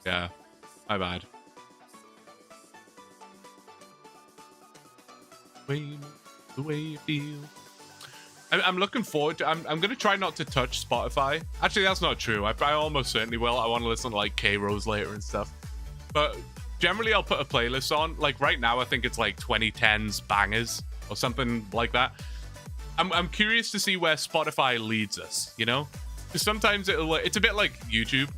Yeah, my bad. The way you feel. I'm looking forward to... I'm going to try not to touch Spotify. Actually, that's not true. I almost certainly will. I want to listen to, like, K-Rose later and stuff. But generally, I'll put a playlist on. Like, right now, I think it's, like, 2010s bangers or something like that. I'm curious to see where Spotify leads us, you know? Because sometimes it's a bit like YouTube,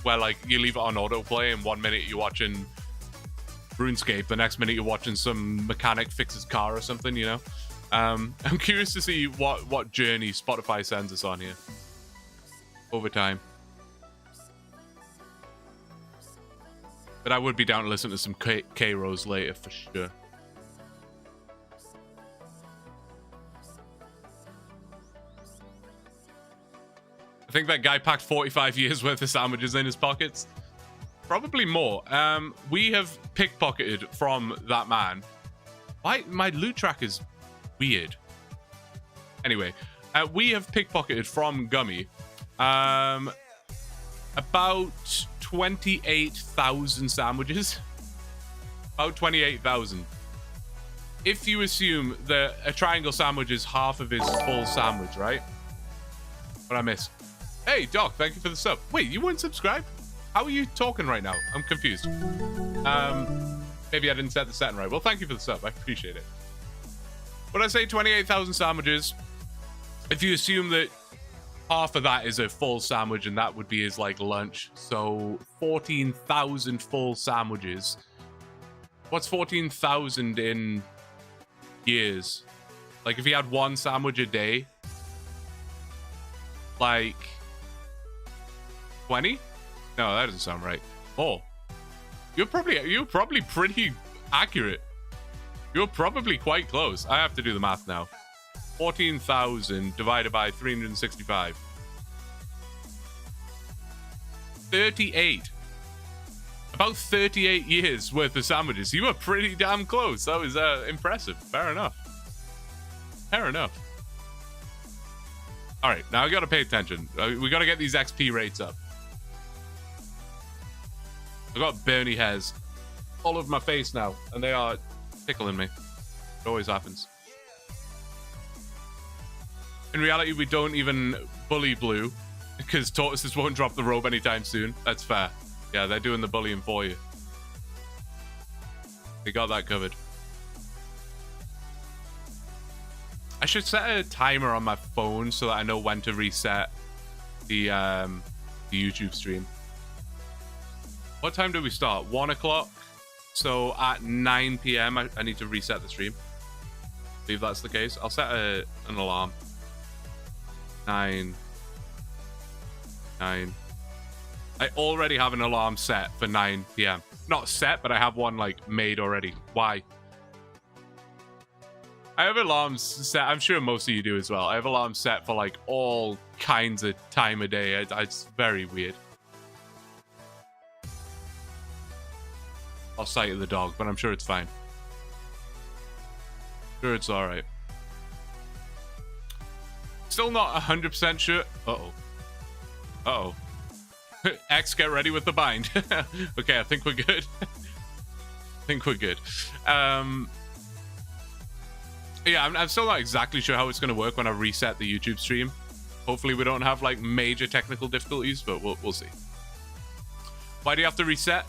where, like, you leave it on autoplay, and 1 minute you're watching RuneScape, the next minute you're watching some mechanic fix his car or something, you know? I'm curious to see what journey Spotify sends us on here over time. But I would be down to listen to some K-Rose later for sure. I think that guy packed 45 years worth of sandwiches in his pockets. Probably more. We have pickpocketed from that man. Why? My loot track is weird. Anyway, we have pickpocketed from Gummy about 28,000 sandwiches. About 28,000. If you assume that a triangle sandwich is half of his full sandwich, right? What I miss? Hey, Doc, thank you for the sub. Wait, you weren't subscribed? How are you talking right now? I'm confused. Maybe I didn't set the setting right. Well, thank you for the sub. I appreciate it. When I say 28,000 sandwiches, if you assume that half of that is a full sandwich and that would be his, like, lunch, so 14,000 full sandwiches What's 14,000 in years? Like, if he had one sandwich a day, like 20? No, that doesn't sound right. Oh, you're probably pretty accurate. You're probably quite close. I have to do the math now. 14,000 divided by 365. 38. About 38 years worth of sandwiches. You were pretty damn close. That was impressive. Fair enough. Fair enough. All right, now I got to pay attention. We got to get these XP rates up. I've got Bernie hairs all over my face now, and they are tickling me. It always happens. In reality, we don't even bully Blue because tortoises won't drop the rope anytime soon. That's fair. Yeah, they're doing the bullying for you. They got that covered. I should set a timer on my phone so that I know when to reset the YouTube stream. What time do we start? 1 o'clock. So at 9 p.m. I need to reset the stream. I believe that's the case. I'll set an alarm. 9. I already have an alarm set for 9 p.m. Not set, but I have one like made already. Why? I have alarms set. I'm sure most of you do as well. I have alarms set for like all kinds of time of day. It's very weird. I'll sight the dog, but I'm sure it's fine. Sure, it's all right. Still not 100% sure. Uh-oh. Uh-oh. X, get ready with the bind. Okay, I think we're good. I think we're good. Yeah, I'm still not exactly sure how it's going to work when I reset the YouTube stream. Hopefully we don't have like major technical difficulties, but we'll see. Why do you have to reset?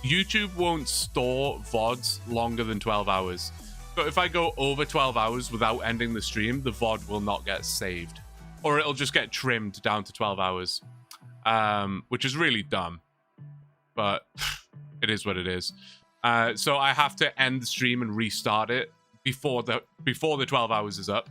YouTube won't store VODs longer than 12 hours. So if I go over 12 hours without ending the stream, the VOD will not get saved. Or it'll just get trimmed down to 12 hours. Which is really dumb. But it is what it is. So I have to end the stream and restart it before the 12 hours is up.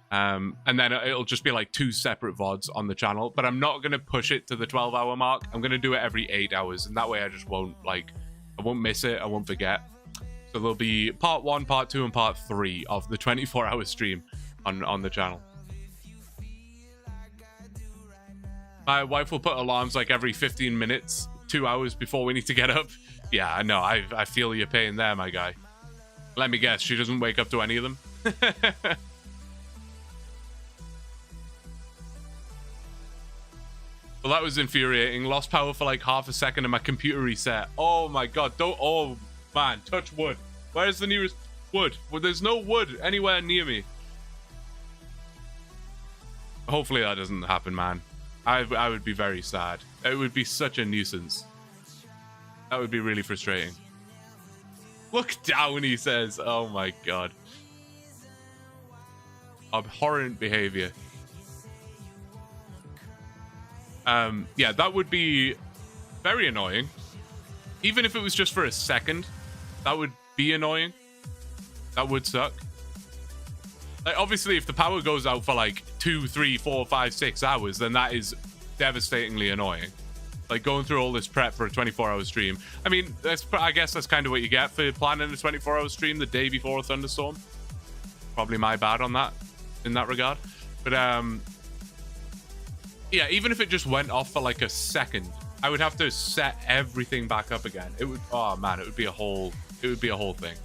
And then it'll just be like 2 separate VODs on the channel. But I'm not going to push it to the 12-hour mark. I'm going to do it every 8 hours. And that way I just won't, like, I won't miss it. I won't forget. So there'll be part 1, part 2, and part 3 of the 24-hour stream on the channel. My wife will put alarms like every 15 minutes, 2 hours before we need to get up. Yeah, I know. I feel your pain there, my guy. Let me guess, she doesn't wake up to any of them? Well, that was infuriating. Lost power for like half a second and my computer reset. Oh my god, don't... Oh, man, touch wood. Where's the nearest wood? Well, there's no wood anywhere near me. Hopefully that doesn't happen, man. I would be very sad. It would be such a nuisance. That would be really frustrating. Look down, he says. Oh my god. Abhorrent behavior. Yeah, that would be very annoying. Even if it was just for a second, that would be annoying. That would suck. Like, obviously, if the power goes out for like 2, 3, 4, 5, 6 hours, then that is devastatingly annoying. Like, going through all this prep for a 24-hour stream. I mean, I guess that's kind of what you get for planning a 24-hour stream the day before a thunderstorm. Probably my bad on that, in that regard. But, yeah, even if it just went off for like a second, I would have to set everything back up again. It would, oh man, it would be a whole thing.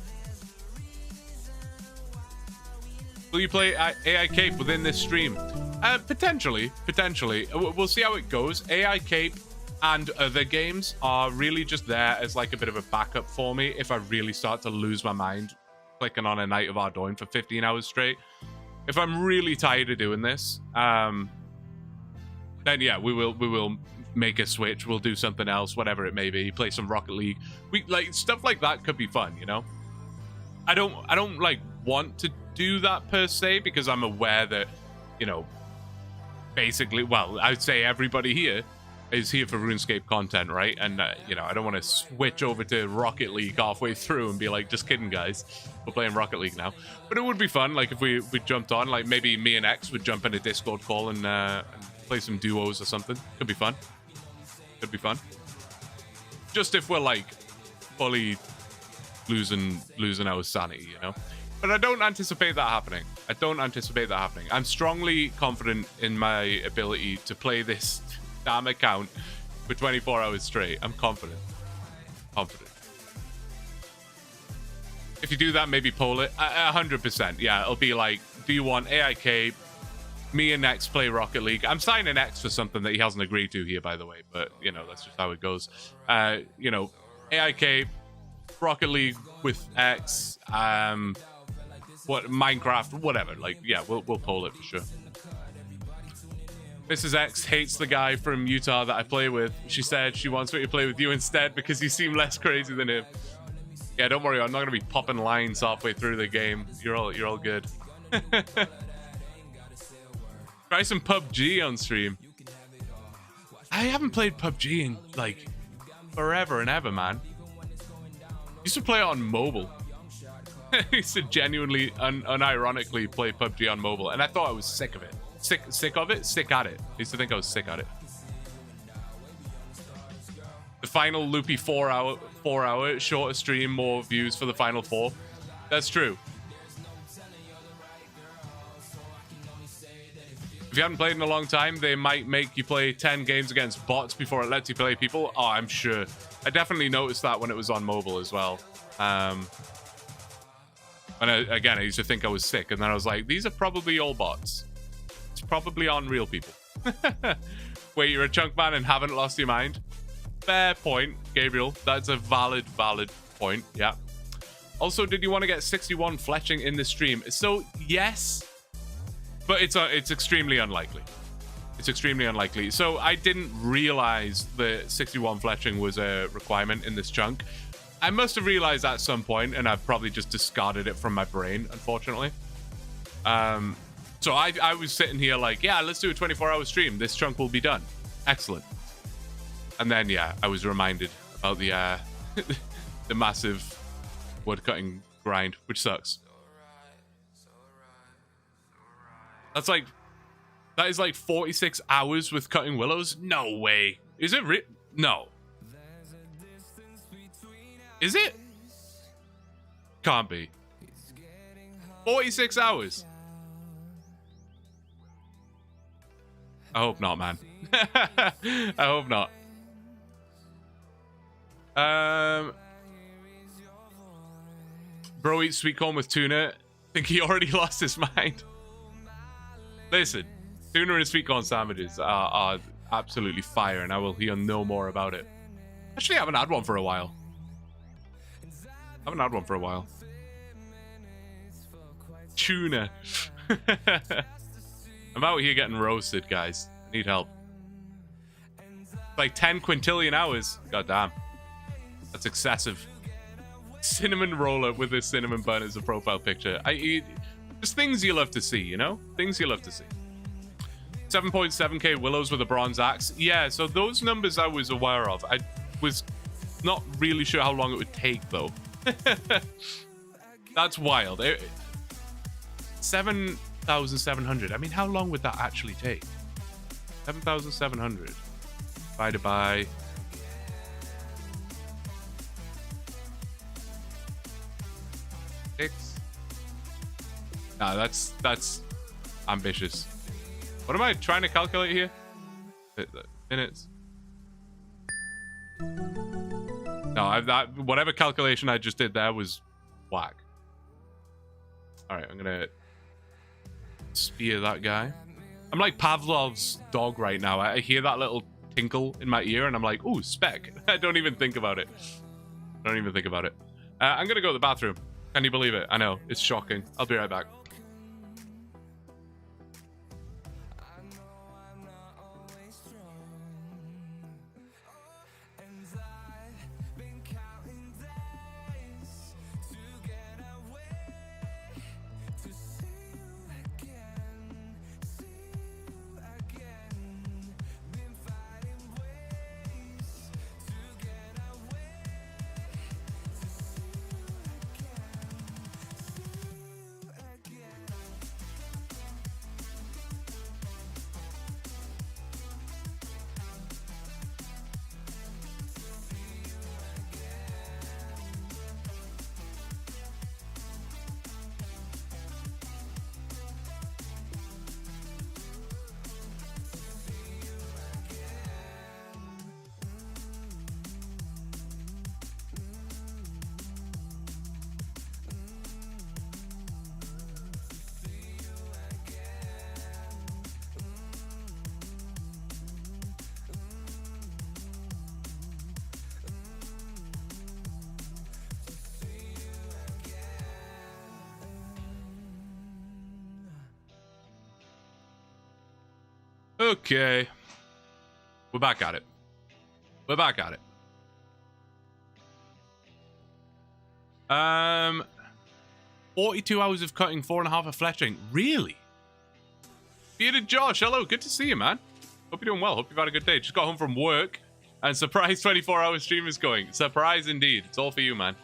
Will you play AI Cape within this stream? Potentially. We'll see how it goes. AI Cape and other games are really just there as like a bit of a backup for me if I really start to lose my mind clicking on a Night of Ardoin for 15 hours straight. If I'm really tired of doing this, then yeah, we will make a switch. We'll do something else, whatever it may be. Play some Rocket League. We like stuff like that could be fun, you know. I don't like want to do that per se because I'm aware that, you know, basically, well, I would say everybody here is here for RuneScape content, right? And you know, I don't want to switch over to Rocket League halfway through and be like, just kidding, guys, we're playing Rocket League now. But it would be fun, like if we jumped on, like maybe me and X would jump in a Discord call and play some duos or something. Could be fun. Could be fun. Just if we're like fully losing our sanity, you know. But I don't anticipate that happening. I don't anticipate that happening. I'm strongly confident in my ability to play this damn account for 24 hours straight. I'm confident. Confident. If you do that, maybe poll it. 100%. Yeah, it'll be like, do you want AIK? Me and X play Rocket League. I'm signing X for something that he hasn't agreed to here, by the way. But, you know, that's just how it goes. You know, AIK, Rocket League with X, what Minecraft, whatever. Like, yeah, we'll poll it for sure. Mrs. X hates the guy from Utah that I play with. She said she wants me to play with you instead because you seem less crazy than him. Yeah, don't worry. I'm not gonna be popping lines halfway through the game. You're all good. Try some PUBG on stream. I haven't played PUBG in like forever and ever, man. Used to play it on mobile. I used to genuinely, unironically play PUBG on mobile, and I thought I was sick of it. Sick of it? Sick at it. I used to think I was sick at it. The final loopy 4 hour shorter stream, more views for the final 4. That's true. If you haven't played in a long time, they might make you play 10 games against bots before it lets you play people. Oh, I'm sure. I definitely noticed that when it was on mobile as well. And again, I used to think I was sick, and then I was like, these are probably all bots. It's probably on real people. Wait, you're a chunk man and haven't lost your mind? Fair point, Gabriel. That's a valid point. Yeah. Also, did you want to get 61 fletching in the stream? So yes, but it's extremely unlikely. It's extremely unlikely. So I didn't realize that 61 fletching was a requirement in this chunk. I must have realized at some point, and I've probably just discarded it from my brain, unfortunately. So I was sitting here like, yeah, let's do a 24-hour stream. This chunk will be done. Excellent. And then, yeah, I was reminded about the the massive woodcutting grind, which sucks. That is like 46 hours with cutting willows? No way. Is it no. Is it? Can't be. 46 hours. I hope not, man. I hope not. Bro eats sweet corn with tuna. Think he already lost his mind. Listen, tuna and sweet corn sandwiches are absolutely fire, and I will hear no more about it. Actually, I haven't had one for a while. Tuna. I'm out here getting roasted, guys. I need help. Like 10 quintillion hours. God damn. That's excessive. Cinnamon roller with a cinnamon bun as a profile picture. Just things you love to see, you know? Things you love to see. 7.7k willows with a bronze axe. Yeah, so those numbers I was aware of. I was not really sure how long it would take, though. That's wild. 7,700. I mean, how long would that actually take? 7,700 divided by 6. Nah, that's ambitious. What am I trying to calculate here? Minutes. No, whatever calculation I just did there was whack. All right, I'm gonna spear that guy. I'm like Pavlov's dog right now. I hear that little tinkle in my ear, and I'm like, ooh, speck. I don't even think about it. I'm gonna go to the bathroom. Can you believe it? I know, it's shocking. I'll be right back. Okay. We're back at it. We're back at it. 42 hours of cutting, 4.5 of fletching. Really? Bearded Josh, hello. Good to see you, man. Hope you're doing well. Hope you've had a good day. Just got home from work and surprise 24-hour stream is going. Surprise indeed. It's all for you, man.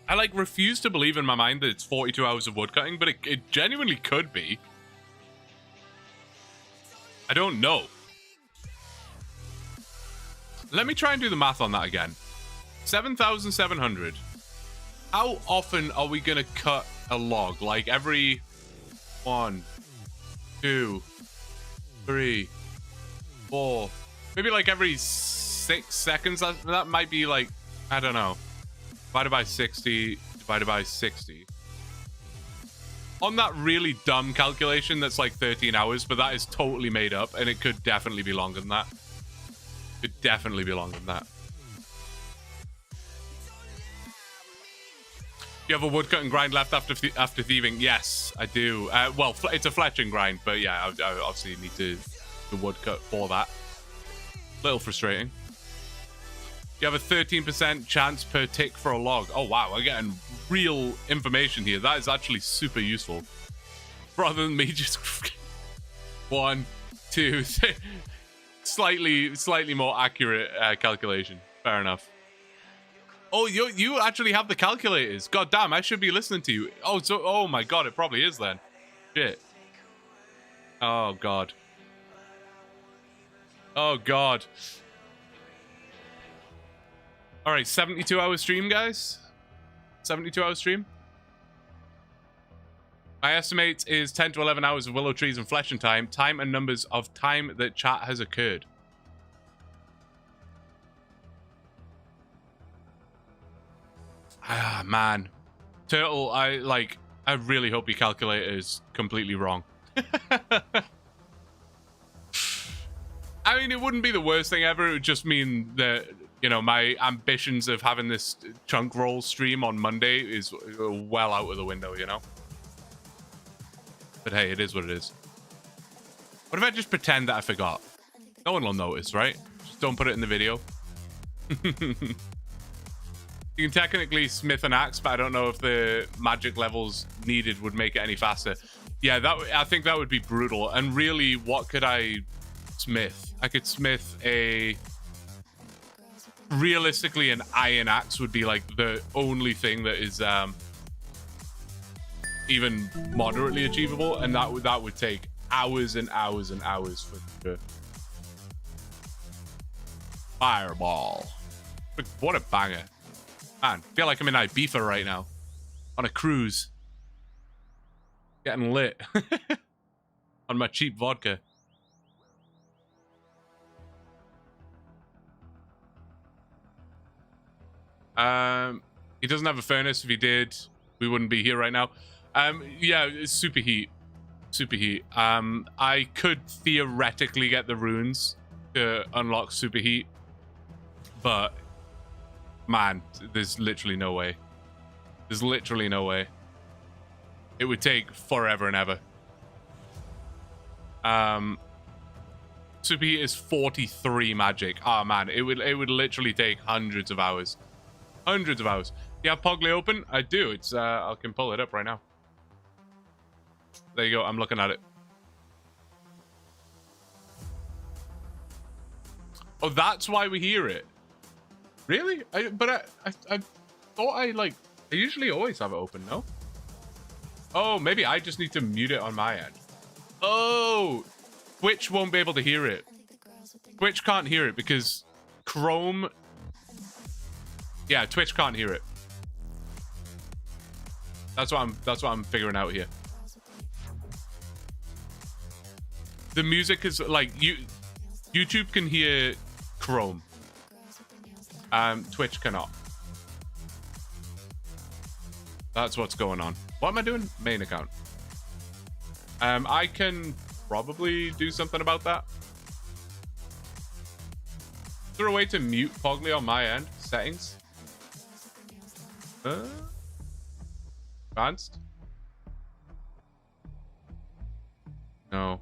I like refuse to believe in my mind that it's 42 hours of woodcutting, but it genuinely could be. I don't know. Let me try and do the math on that again. 7,700. How often are we going to cut a log? Like every 1, 2, 3, 4. Maybe like every 6 seconds. That might be like, I don't know. Divided by 60, divided by 60. On that really dumb calculation, that's like 13 hours, but that is totally made up, and it could definitely be longer than that. Could definitely be longer than that. You have a woodcutting grind left after thieving? Yes, I do. Well, it's a fletching grind, but yeah, I obviously need to woodcut for that. Little frustrating. You have a 13% chance per tick for a log. Oh, wow. We're getting real information here. That is actually super useful. Rather than me just... 1, 2, 3. Slightly more accurate calculation. Fair enough. Oh, you actually have the calculators. God damn, I should be listening to you. Oh my god, it probably is then. Shit. Oh, God. Oh, God. All right, 72-hour stream, guys. 72-hour stream. My estimate is 10 to 11 hours of willow trees and fletching time. Time and numbers of time that chat has occurred. Ah, man. Turtle, I really hope your calculator is completely wrong. I mean, it wouldn't be the worst thing ever. It would just mean that, you know, my ambitions of having this chunk roll stream on Monday is well out of the window, you know? But hey, it is what it is. What if I just pretend that I forgot? No one will notice, right? Just don't put it in the video. You can technically smith an axe, but I don't know if the magic levels needed would make it any faster. Yeah, I think that would be brutal. And really, what could I smith? I could smith a... Realistically, an iron axe would be like the only thing that is even moderately achievable, and that would take hours and hours and hours for sure. Fireball. What a banger. Man, I feel like I'm in Ibiza right now. On a cruise. Getting lit. On my cheap vodka. He doesn't have a furnace. If he did, we wouldn't be here right now. Yeah, it's super heat. Super heat. I could theoretically get the runes to unlock super heat, but man, there's literally no way. There's literally no way. It would take forever and ever. Super heat is 43 magic. Oh man, it would literally take hundreds of hours. Hundreds of hours. You have Pogly open? I do. It's I can pull it up right now. There you go. I'm looking at it. Oh, that's why we hear it. Really? I thought I usually always have it open, no? Oh, maybe I just need to mute it on my end. Oh, Twitch won't be able to hear it. Twitch can't hear it because Chrome... Yeah, Twitch can't hear it. That's what I'm figuring out here. The music is like YouTube can hear Chrome. Twitch cannot. That's what's going on. What am I doing? Main account. I can probably do something about that. Is there a way to mute Pogly on my end? Settings? Advanced? No.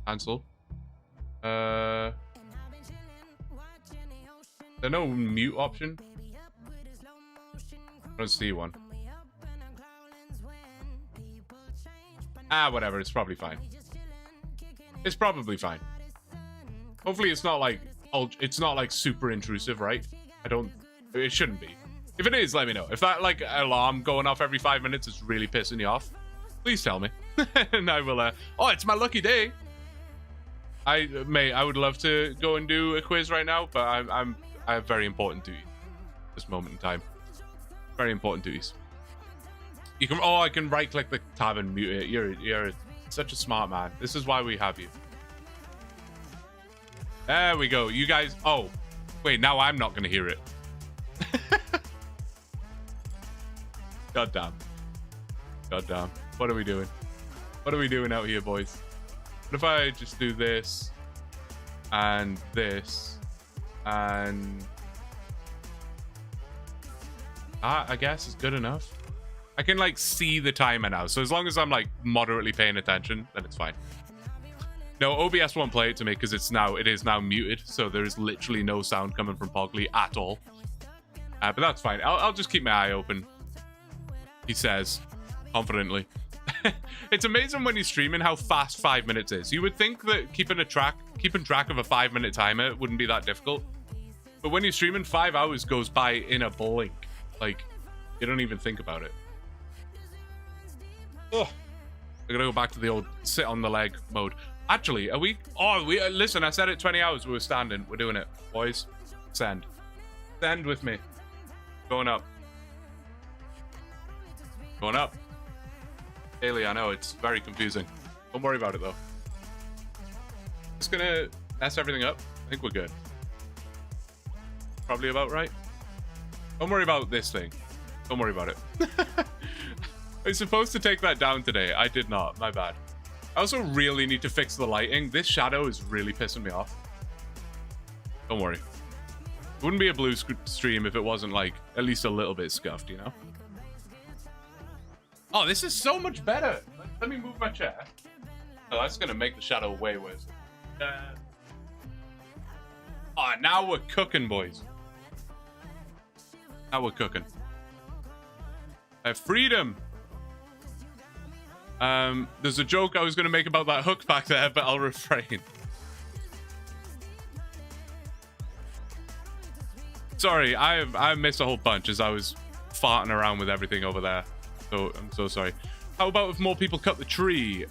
Cancel. There's no mute option. I don't see one. Whatever. It's probably fine. It's probably fine. Hopefully it's not like super intrusive, right? It shouldn't be. If it is, let me know. If that like alarm going off every 5 minutes is really pissing you off, please tell me. And I will oh, it's my lucky day. I would love to go and do a quiz right now, but I have very important duties at this moment in time. Very important duties. You can I can right click the tab and mute it. You're such a smart man. This is why we have you. There we go. You guys. Oh, wait. Now I'm not gonna hear it. God damn. God damn. What are we doing? What are we doing out here, boys? What if I just do this and this and I guess it's good enough. I can like see the timer now, so as long as I'm like moderately paying attention, then it's fine. No, OBS won't play it to me because it is now muted, so there is literally no sound coming from Pogly at all. But that's fine. I'll just keep my eye open. He says confidently. It's amazing when you're streaming how fast 5 minutes is. You would think that keeping track of a 5-minute timer wouldn't be that difficult, but when you're streaming, 5 hours goes by in a blink. Like you don't even think about it. Oh, we're gonna go back to the old sit on the leg mode. Actually, are we? Oh, listen. I said it 20 hours. We were standing. We're doing it, boys. Send with me. Going up. Going up. Daily, I know it's very confusing. Don't worry about it though. Just gonna mess everything up. I think we're good. Probably about right. Don't worry about this thing. Don't worry about it. I was supposed to take that down today. I did not. My bad. I also really need to fix the lighting. This shadow is really pissing me off. Don't worry. It wouldn't be a blue stream if it wasn't like at least a little bit scuffed, you know? Oh, this is so much better. Let me move my chair. Oh, that's going to make the shadow way worse. Oh, now we're cooking, boys. Now we're cooking. Freedom. There's a joke I was going to make about that hook back there, but I'll refrain. Sorry, I missed a whole bunch as I was farting around with everything over there. So I'm so sorry. How about if more people cut the tree?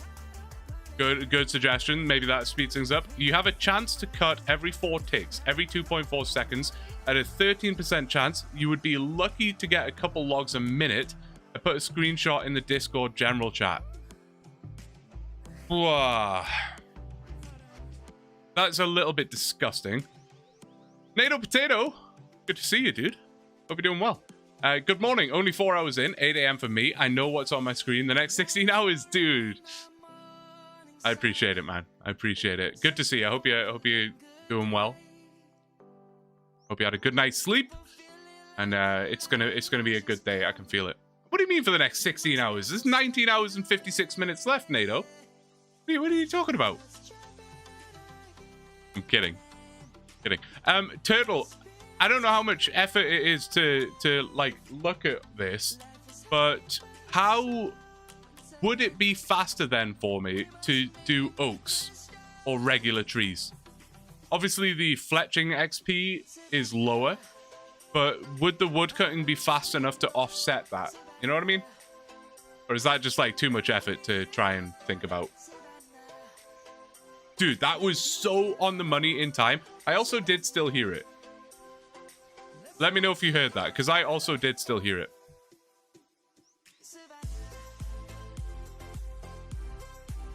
Good suggestion. Maybe that speeds things up. You have a chance to cut every 4 ticks, every 2.4 seconds. At a 13% chance, you would be lucky to get a couple logs a minute. I put a screenshot in the Discord general chat. Wow. That's a little bit disgusting. NATO Potato, good to see you, dude. Hope you're doing well. Good morning. Only 4 hours in, 8 a.m. for me. I know what's on my screen. The next 16 hours, dude. I appreciate it, man. I appreciate it. Good to see you. I hope you're doing well. Hope you had a good night's sleep, and it's gonna be a good day. I can feel it. What do you mean for the next 16 hours? There's 19 hours and 56 minutes left, NATO. What are you talking about? I'm kidding. Turtle, I don't know how much effort it is to like look at this, but how would it be faster then for me to do oaks or regular trees? Obviously the fletching XP is lower, but would the woodcutting be fast enough to offset that? You know what I mean? Or is that just like too much effort to try and think about? Dude, that was so on the money in time. I also did still hear it. Let me know if you heard that, because I also did still hear it.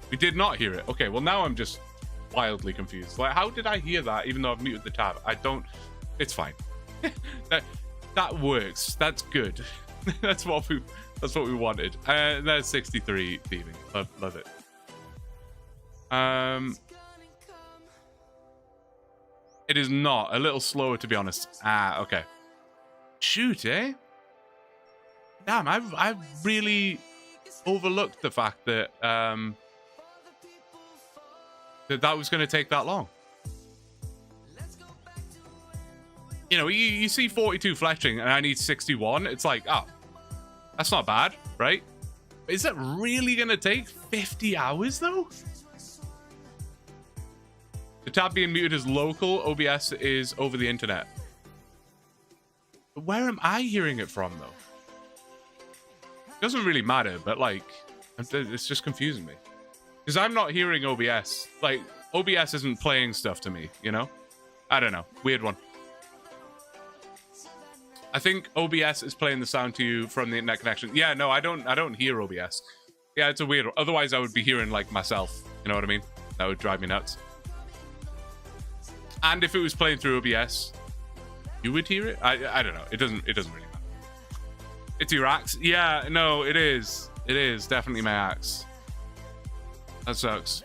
We did not hear it. Okay, well now I'm just wildly confused. Like, how did I hear that even though I've muted the tab? I don't... It's fine. that works. That's good. That's what we wanted. There's 63 thieving. Love it. It is not. A little slower, to be honest. Okay. Shoot, eh? Damn, I've really overlooked the fact that that was going to take that long. You know, you see 42 fletching and I need 61. It's like, oh, that's not bad, right? Is that really going to take 50 hours, though? The tab being muted is local. OBS is over the internet. Where am I hearing it from, though? It doesn't really matter, but, like, it's just confusing me. Because I'm not hearing OBS. Like, OBS isn't playing stuff to me, you know? I don't know. Weird one. I think OBS is playing the sound to you from the internet connection. Yeah, no, I don't hear OBS. Yeah, it's a weird one. Otherwise, I would be hearing, like, myself. You know what I mean? That would drive me nuts. And if it was playing through OBS, you would hear it? I don't know. It doesn't really matter. It's your axe? Yeah, no, it is. It is definitely my axe. That sucks.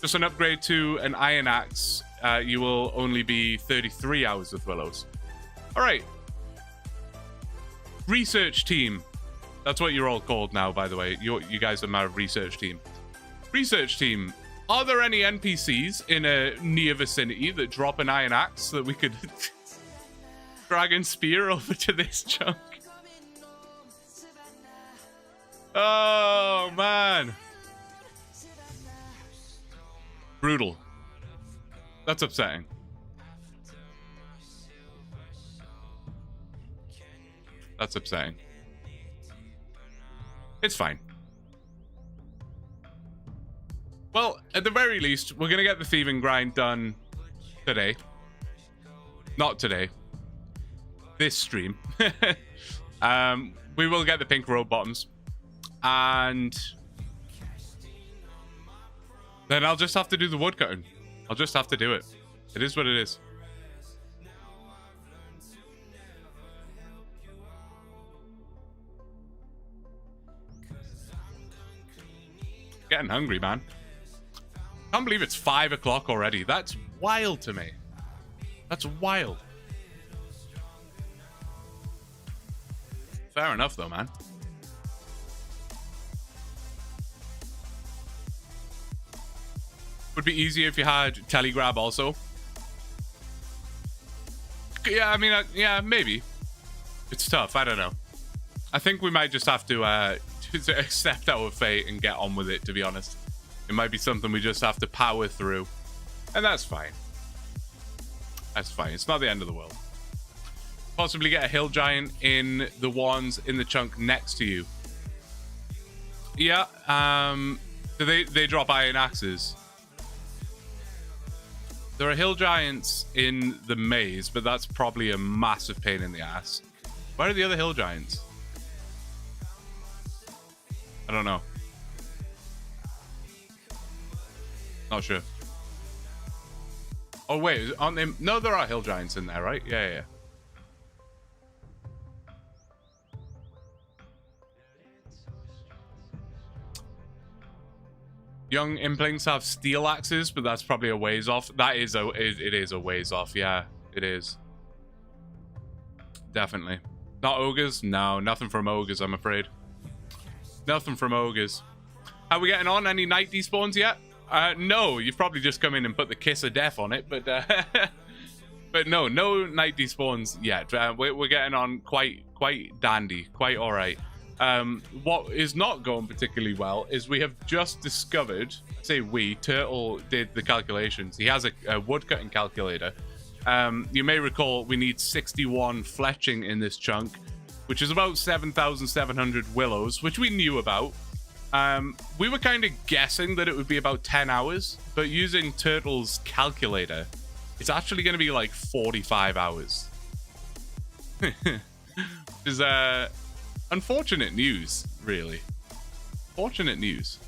Just an upgrade to an iron axe. You will only be 33 hours with willows. All right. Research team. That's what you're all called now, by the way. You guys are my research team. Research team. Are there any NPCs in a near vicinity that drop an iron axe that we could drag and spear over to this chunk? Oh, man. Brutal. That's upsetting. That's upsetting. It's fine. Well, at the very least, we're going to get the thieving grind done today. Not today. This stream. We will get the pink road bottoms. And then I'll just have to do the woodcutting. I'll just have to do it. It is what it is. Getting hungry, man. Can't believe it's 5 o'clock already. That's wild to me. That's wild. Fair enough, though, man. Would be easier if you had telegrab also. Yeah, I mean, yeah, maybe. It's tough. I don't know. I think we might just have to accept our fate and get on with it, to be honest. It might be something we just have to power through. And that's fine. That's fine. It's not the end of the world. Possibly get a hill giant in the ones in the chunk next to you. Yeah, so they drop iron axes. There are hill giants in the maze, but that's probably a massive pain in the ass. Where are the other hill giants? I don't know. Not sure. Oh wait, aren't they? No, there are hill giants in there, right? Yeah, yeah. Young implings have steel axes, but that's probably a ways off. That is it is a ways off. Yeah, it is. Definitely. Not ogres? No, nothing from ogres, I'm afraid. Nothing from ogres. How are we getting on? Any night despawns yet? No, you've probably just come in and put the kiss of death on it, but but no night despawns yet. We're getting on quite dandy, quite all right. What is not going particularly well is we have just discovered, Turtle did the calculations. He has a woodcutting calculator. You may recall we need 61 fletching in this chunk, which is about 7,700 willows, which we knew about. We were kind of guessing that it would be about 10 hours, but using Turtle's calculator, it's actually going to be like 45 hours. Is unfortunate news, really. Fortunate news.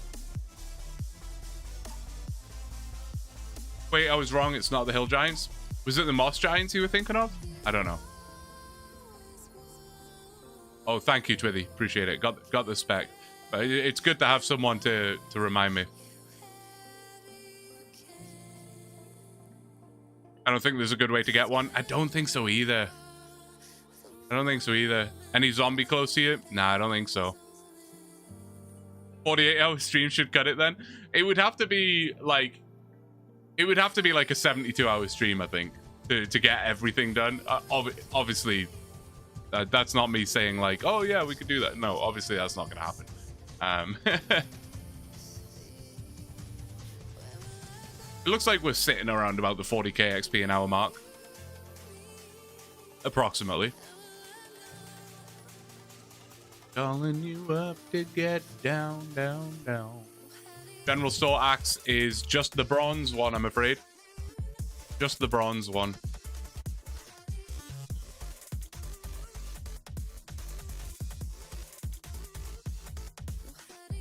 Wait, I was wrong. It's not the hill giants. Was it the moss giants you were thinking of? I don't know. Oh, thank you, Twithy. Appreciate it. Got the spec. But it's good to have someone to remind me. I don't think there's a good way to get one. I don't think so either. Any zombie close to you? Nah, I don't think so. 48-hour stream should cut it then. It would have to be like It would have to be like a 72-hour stream, I think, to get everything done. Obviously, that's not me saying like, oh yeah, we could do that. No, obviously that's not going to happen. It looks like we're sitting around about the 40k XP an hour mark. Approximately. Calling you up to get down, down, down. General Store Axe is just the bronze one, I'm afraid. Just the bronze one.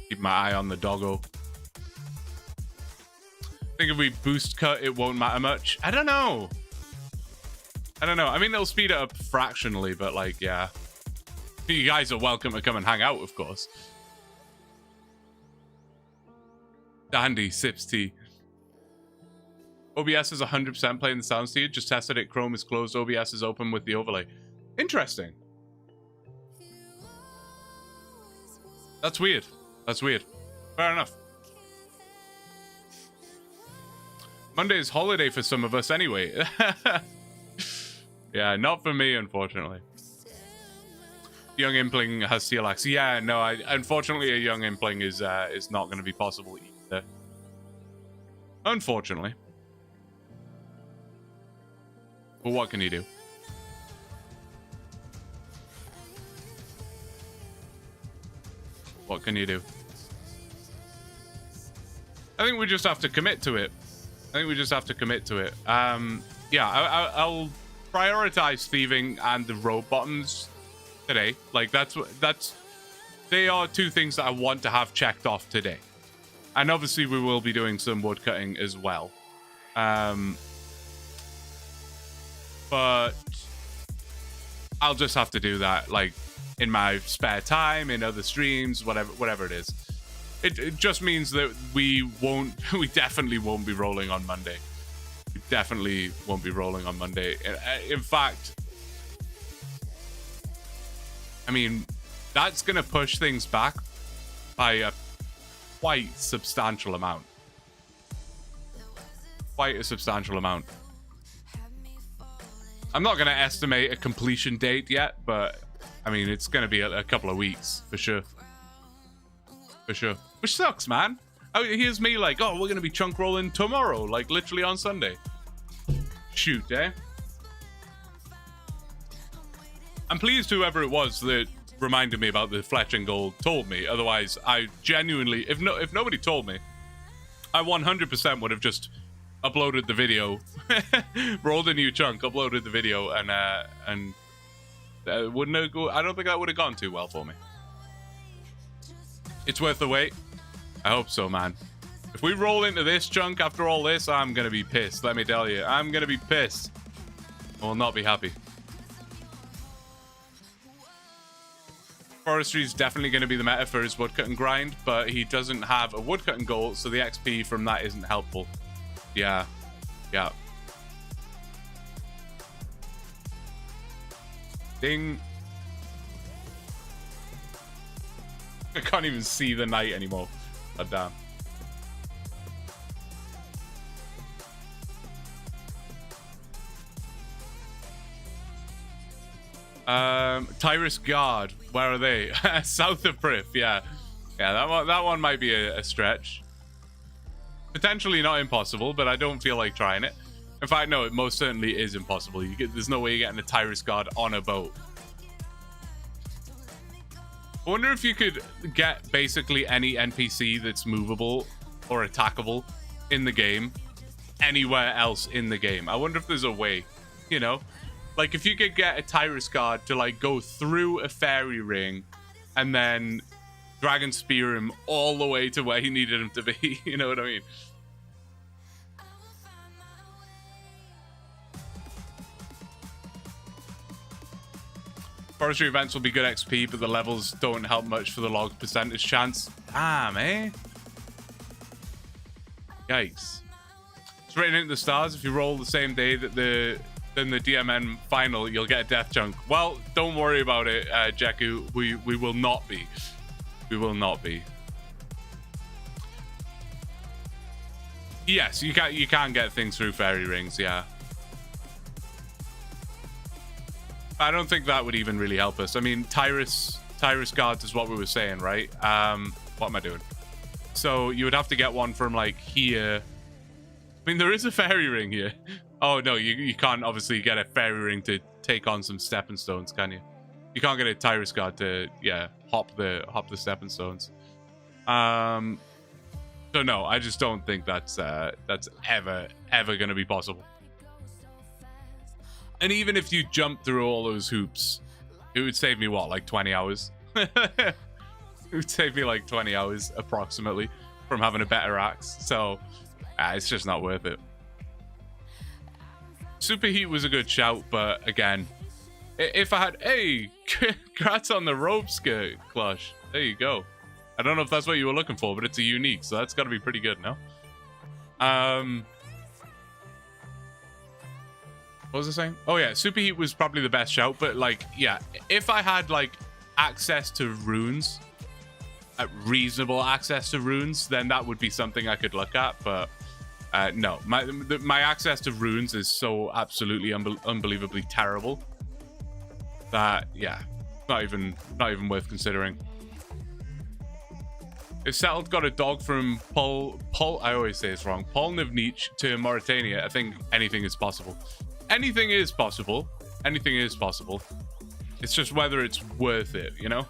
Keep my eye on the doggo. I think if we boost cut, it won't matter much. I don't know. I mean, they'll speed it up fractionally, but like, yeah. You guys are welcome to come and hang out, of course. Dandy sips tea. OBS is 100% playing the sound speed. Just tested it. Chrome is closed. OBS is open with the overlay. Interesting. That's weird. That's weird. Fair enough. Monday is holiday for some of us anyway. Yeah, not for me, unfortunately. Young Impling has CLX. Yeah, no, unfortunately a Young Impling is not going to be possible either. Unfortunately. But what can you do? What can you do? I think we just have to commit to it. Yeah, I'll prioritize thieving and the road bottoms today. Like they are two things that I want to have checked off today. And obviously we will be doing some wood cutting as well. But I'll just have to do that like in my spare time, in other streams, whatever it is. It just means that we definitely won't be rolling on Monday. We definitely won't be rolling on Monday. In fact, I mean, that's going to push things back by a quite substantial amount. Quite a substantial amount. I'm not going to estimate a completion date yet, but I mean, it's going to be a couple of weeks for sure. For sure. Which sucks, man. Oh, here's me like, oh, we're going to be chunk rolling tomorrow, like literally on Sunday. Shoot, eh? I'm pleased whoever it was that reminded me about the fletching goal told me. Otherwise, I genuinely, if nobody told me, I 100% would have just uploaded the video, rolled a new chunk, uploaded the video, and wouldn't have go. I don't think that would have gone too well for me. It's worth the wait. I hope so, man. If we roll into this chunk after all this, I'm gonna be pissed. Let me tell you, I'm gonna be pissed. I will not be happy. Forestry is definitely going to be the meta for his woodcut and grind, but he doesn't have a woodcut and goal, so the XP from that isn't helpful. Yeah. Yeah. Ding. I can't even see the night anymore. God damn. Tyrus Guard, where are they? South of Prif, yeah. Yeah, that one might be a stretch. Potentially not impossible, but I don't feel like trying it. In fact, no, it most certainly is impossible. There's no way you're getting a Tyrus Guard on a boat. I wonder if you could get basically any NPC that's movable or attackable in the game anywhere else in the game. I wonder if there's a way, you know? Like, if you could get a Tyrus Guard to, like, go through a fairy ring and then Dragon Spear him all the way to where he needed him to be. You know what I mean? Forestry events will be good XP, but the levels don't help much for the log percentage chance. Damn, eh? Yikes. It's written into the stars. If you roll the same day that then the DMN final, you'll get a death chunk. Well, don't worry about it, Jeku. We will not be. We will not be. Yes, you can get things through fairy rings, yeah. I don't think that would even really help us. I mean, Tyrus guards is what we were saying, right? What am I doing? So you would have to get one from like here. I mean, there is a fairy ring here. Oh no, you can't obviously get a fairy ring to take on some stepping stones, can you? You can't get a Tyrus guard to hop the stepping stones. So no, I just don't think that's ever gonna be possible. And even if you jump through all those hoops, it would save me what, like 20 hours? It would save me like 20 hours approximately from having a better axe. So it's just not worth it. Superheat was a good shout, but again, if I had, hey, congrats on the robe skirt, Clutch. There you go. I don't know if that's what you were looking for, but it's a unique, so that's got to be pretty good, no? What was I saying? Oh yeah, Superheat was probably the best shout, but like, yeah, if I had like access to runes, reasonable access to runes, then that would be something I could look at. But no, my access to runes is so absolutely unbelievably terrible that yeah, not even worth considering. If Settled got a dog from Paul, I always say it's wrong, Polnivnich to Mauritania, I think anything is possible. Anything is possible. Anything is possible. It's just whether it's worth it, you know?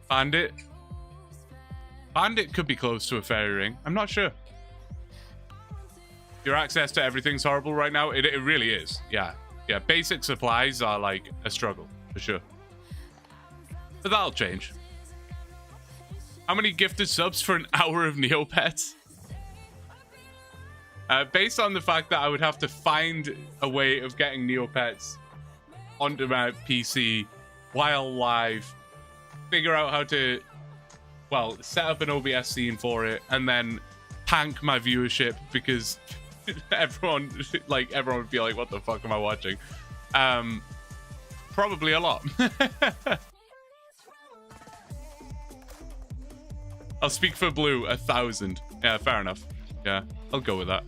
Bandit could be close to a fairy ring. I'm not sure. Your access to everything's horrible right now. It really is. Yeah. Yeah. Basic supplies are like a struggle for sure. But that'll change. How many gifted subs for an hour of Neopets? Based on the fact that I would have to find a way of getting Neopets onto my PC while live, figure out how to, well, set up an OBS scene for it, and then tank my viewership because everyone would be like, what the fuck am I watching? Probably a lot. I'll speak for Blue, 1,000. Yeah, fair enough. Yeah, I'll go with that.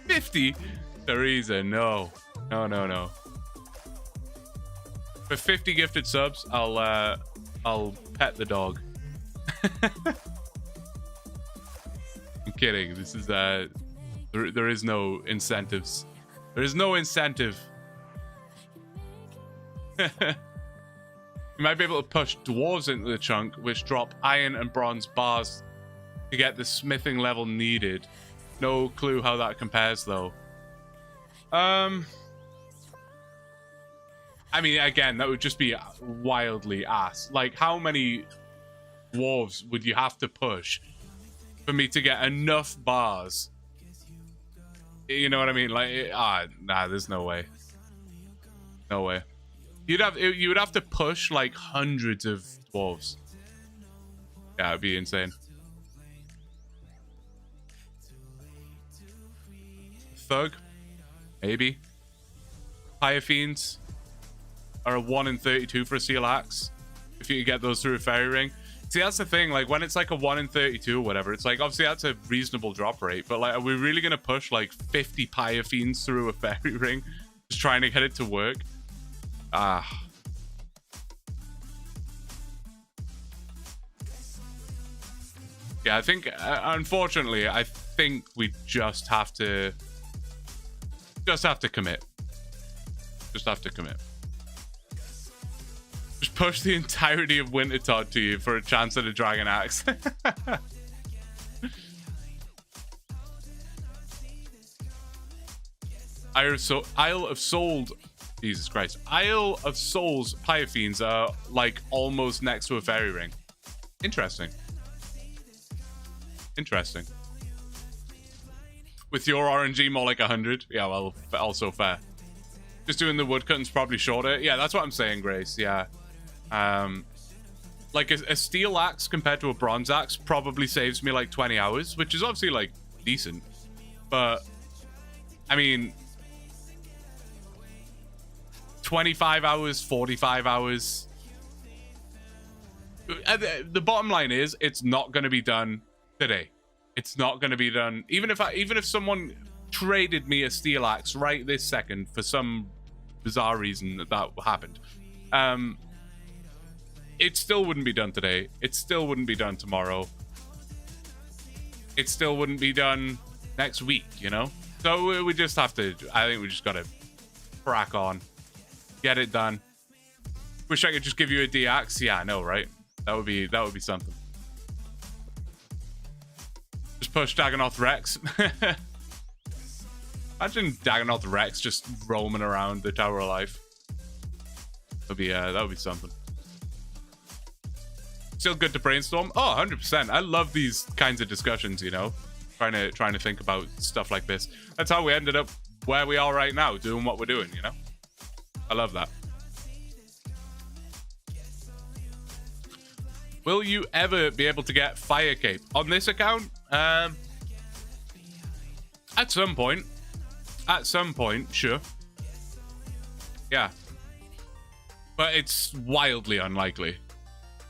50? Teresa, no. No. For 50 gifted subs, I'll pet the dog. I'm kidding. This is there is no incentives. There is no incentive. You might be able to push dwarves into the chunk, which drop iron and bronze bars to get the smithing level needed. No clue how that compares, though. I mean, again, that would just be wildly ass. Like, how many dwarves would you have to push for me to get enough bars? You know what I mean? Like, nah, there's no way. No way. You would have to push like hundreds of dwarves. Yeah, it'd be insane. Thug, maybe. Hyafiends are a 1 in 32 for a seal axe. If you could get those through a fairy ring. See, that's the thing. Like, when it's like a 1 in 32 or whatever, it's like, obviously that's a reasonable drop rate. But like, are we really gonna push like 50 Hyafiends through a fairy ring, just trying to get it to work? Yeah, I think unfortunately, I think we just have to commit. Just have to commit. Just push the entirety of Wintertodt to you for a chance at a dragon axe. Isle of Souls. Jesus Christ. Isle of Souls Hyafiends are like almost next to a fairy ring. Interesting. Interesting. With your RNG more like 100? Yeah, well, also fair. Just doing the woodcutting's probably shorter. Yeah, that's what I'm saying, Grace. Yeah. Like a steel axe compared to a bronze axe probably saves me like 20 hours, which is obviously like decent. But I mean, 25 hours, 45 hours. The bottom line is, it's not going to be done today. It's not going to be done. Even if someone traded me a steel axe right this second for some bizarre reason that happened, it still wouldn't be done today. It still wouldn't be done tomorrow. It still wouldn't be done next week, you know? So we just have to, I think we just got to crack on. Get it done. Wish I could just give you a D-axe. Yeah, I know, right? That would be something. Just push Dagonoth Rex. Imagine Dagonoth Rex just roaming around the Tower of Life. That would be something. Still good to brainstorm. Oh, 100%. I love these kinds of discussions, you know, trying to think about stuff like this. That's how we ended up where we are right now, doing what we're doing, you know. I love that. Will you ever be able to get Fire Cape on this account? At some point. At some point, sure. Yeah. But it's wildly unlikely.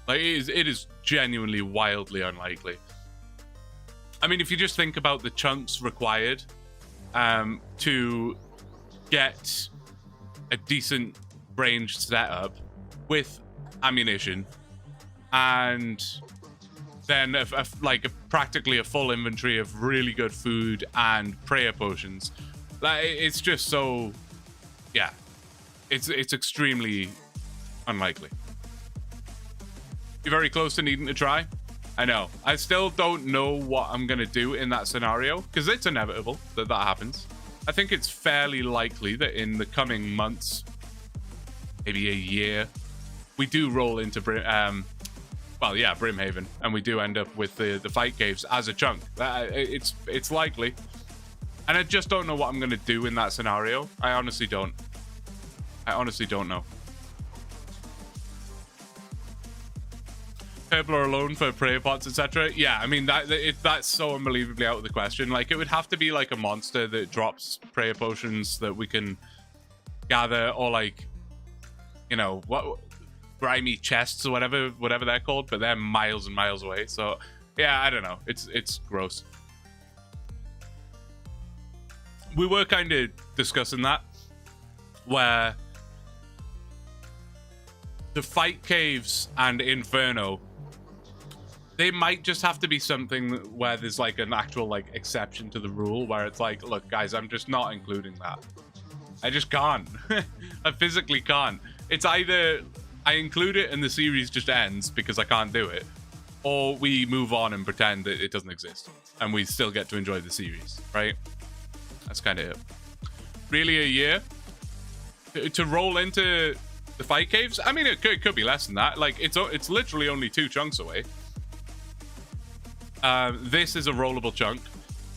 Like, it is genuinely wildly unlikely. I mean, if you just think about the chunks required to get a decent ranged setup with ammunition, and then practically a full inventory of really good food and prayer potions. Like, it's just so, yeah, it's extremely unlikely. You're very close to needing to try. I know. I still don't know what I'm gonna do in that scenario, because it's inevitable that happens. I think it's fairly likely that in the coming months, maybe a year, we do roll into Brimhaven, and we do end up with the fight caves as a chunk. It's likely, and I just don't know what I'm gonna do in that scenario. I honestly don't know. Purple or alone for prayer pots, etc. Yeah, I mean that's so unbelievably out of the question. Like, it would have to be like a monster that drops prayer potions that we can gather, or like, you know, what grimy chests or whatever they're called, but they're miles and miles away. So yeah, I don't know. It's gross. We were kind of discussing that, where the fight caves and Inferno, they might just have to be something where there's like an actual like exception to the rule, where it's like, look guys, I'm just not including that. I just can't. I physically can't. It's either I include it and the series just ends because I can't do it, or we move on and pretend that it doesn't exist and we still get to enjoy the series, right? That's kind of it. Really, a year to roll into the fight caves? I mean, it could be less than that. Like, it's literally only 2 chunks away. This is a rollable chunk.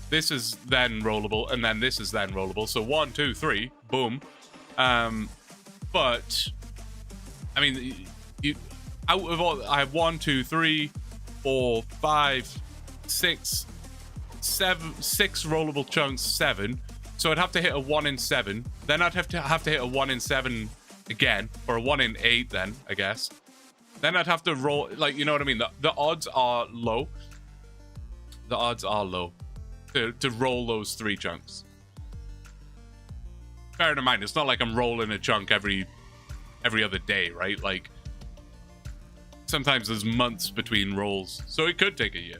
This is then rollable, and then this is then rollable. So 1, 2, 3, boom. But I mean, out of all, I have 1, 2, 3, 4, 5, 6, 7, 6 rollable chunks, 7. So I'd have to hit a 1 in 7. Then I'd have to hit a 1 in 7 again, or a 1 in 8. Then I guess. Then I'd have to roll, like, you know what I mean. The odds are low. The odds are low to roll those 3 chunks. Bear in mind, it's not like I'm rolling a chunk every other day, right? Like, sometimes there's months between rolls, so it could take a year.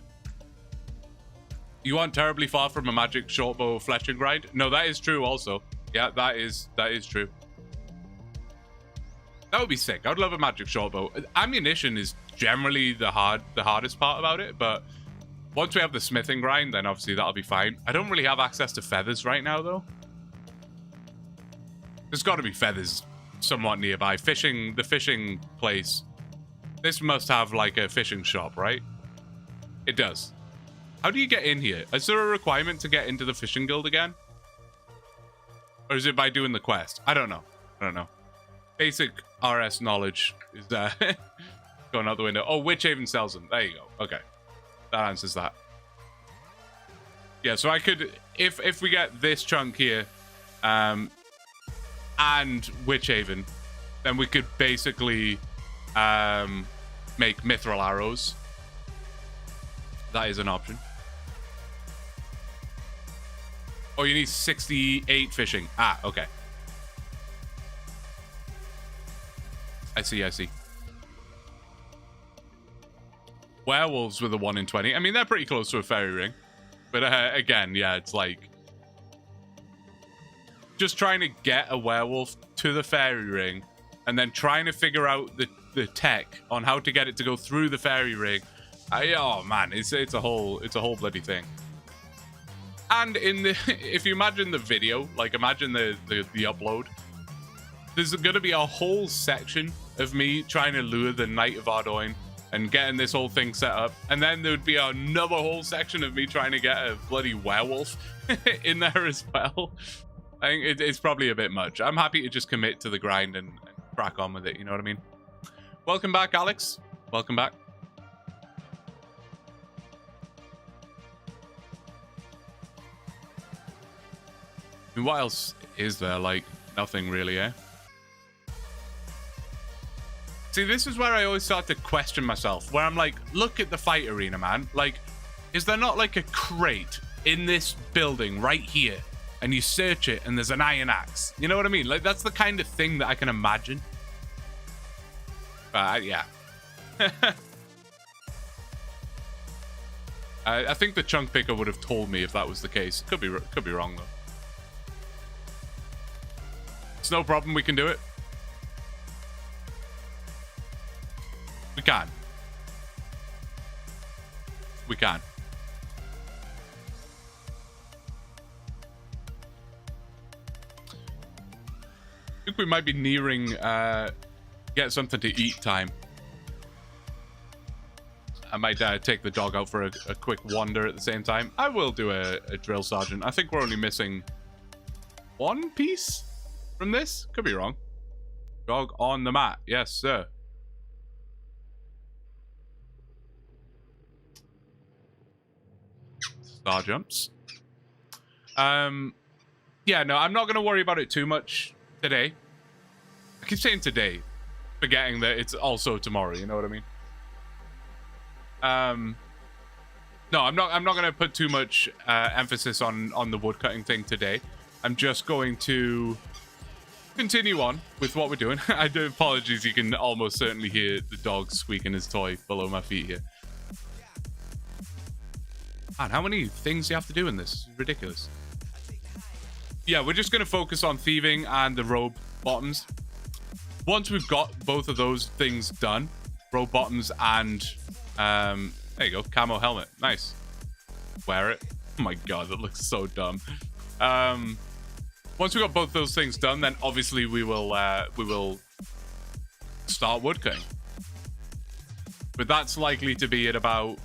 You aren't terribly far from a magic shortbow fletch and grind. No, that is true also. Yeah, that is true. That would be sick. I would love a magic shortbow. Ammunition is generally the hardest part about it, but once we have the smithing grind, then obviously that'll be fine. I don't really have access to feathers right now, though. There's got to be feathers somewhat nearby. The fishing place. This must have like a fishing shop, right? It does. How do you get in here? Is there a requirement to get into the fishing guild again? Or is it by doing the quest? I don't know. Basic RS knowledge is going out the window. Oh, Witchhaven sells them. There you go. Okay. That answers that. Yeah, so I could, if we get this chunk here, and Witch Haven, then we could basically make mithril arrows. That is an option. Oh, you need 68 fishing. Ah, okay. I see, I see. Werewolves with a 1 in 20. I mean, they're pretty close to a fairy ring. But again, yeah, it's like... just trying to get a werewolf to the fairy ring and then trying to figure out the tech on how to get it to go through the fairy ring. Oh, man, it's a whole bloody thing. And in the... if you imagine the video, like, imagine the upload, there's going to be a whole section of me trying to lure the Knight of Ardoin and getting this whole thing set up. And then there would be another whole section of me trying to get a bloody werewolf in there as well. I think it's probably a bit much. I'm happy to just commit to the grind and crack on with it, you know what I mean? Welcome back, Alex. Welcome back. I mean, what else is there? Like, nothing really, eh? See, this is where I always start to question myself, where I'm like, look at the fight arena, man. Like, is there not like a crate in this building right here? And you search it and there's an iron axe. You know what I mean? Like, that's the kind of thing that I can imagine. Yeah. I think the chunk picker would have told me if that was the case. Could be wrong, though. It's no problem. We can do it. We can. We can. I think we might be nearing get something to eat time. I might take the dog out for a quick wander at the same time. I will do a drill sergeant. I think we're only missing one piece from this. Could be wrong. Dog on the mat. Yes, sir. Star jumps. Yeah, no, I'm not going to worry about it too much today. I keep saying today, forgetting that it's also tomorrow, you know what I mean? No, I'm not going to put too much emphasis on the woodcutting thing today. I'm just going to continue on with what we're doing. I do apologies, you can almost certainly hear the dog squeaking his toy below my feet here. Man, how many things do you have to do in this? It's ridiculous. Yeah, we're just going to focus on thieving and the robe bottoms. Once we've got both of those things done, robe bottoms and there you go, camo helmet. Nice. Wear it. Oh my god, that looks so dumb. Once we've got both those things done, then obviously we will start woodcutting. But that's likely to be at about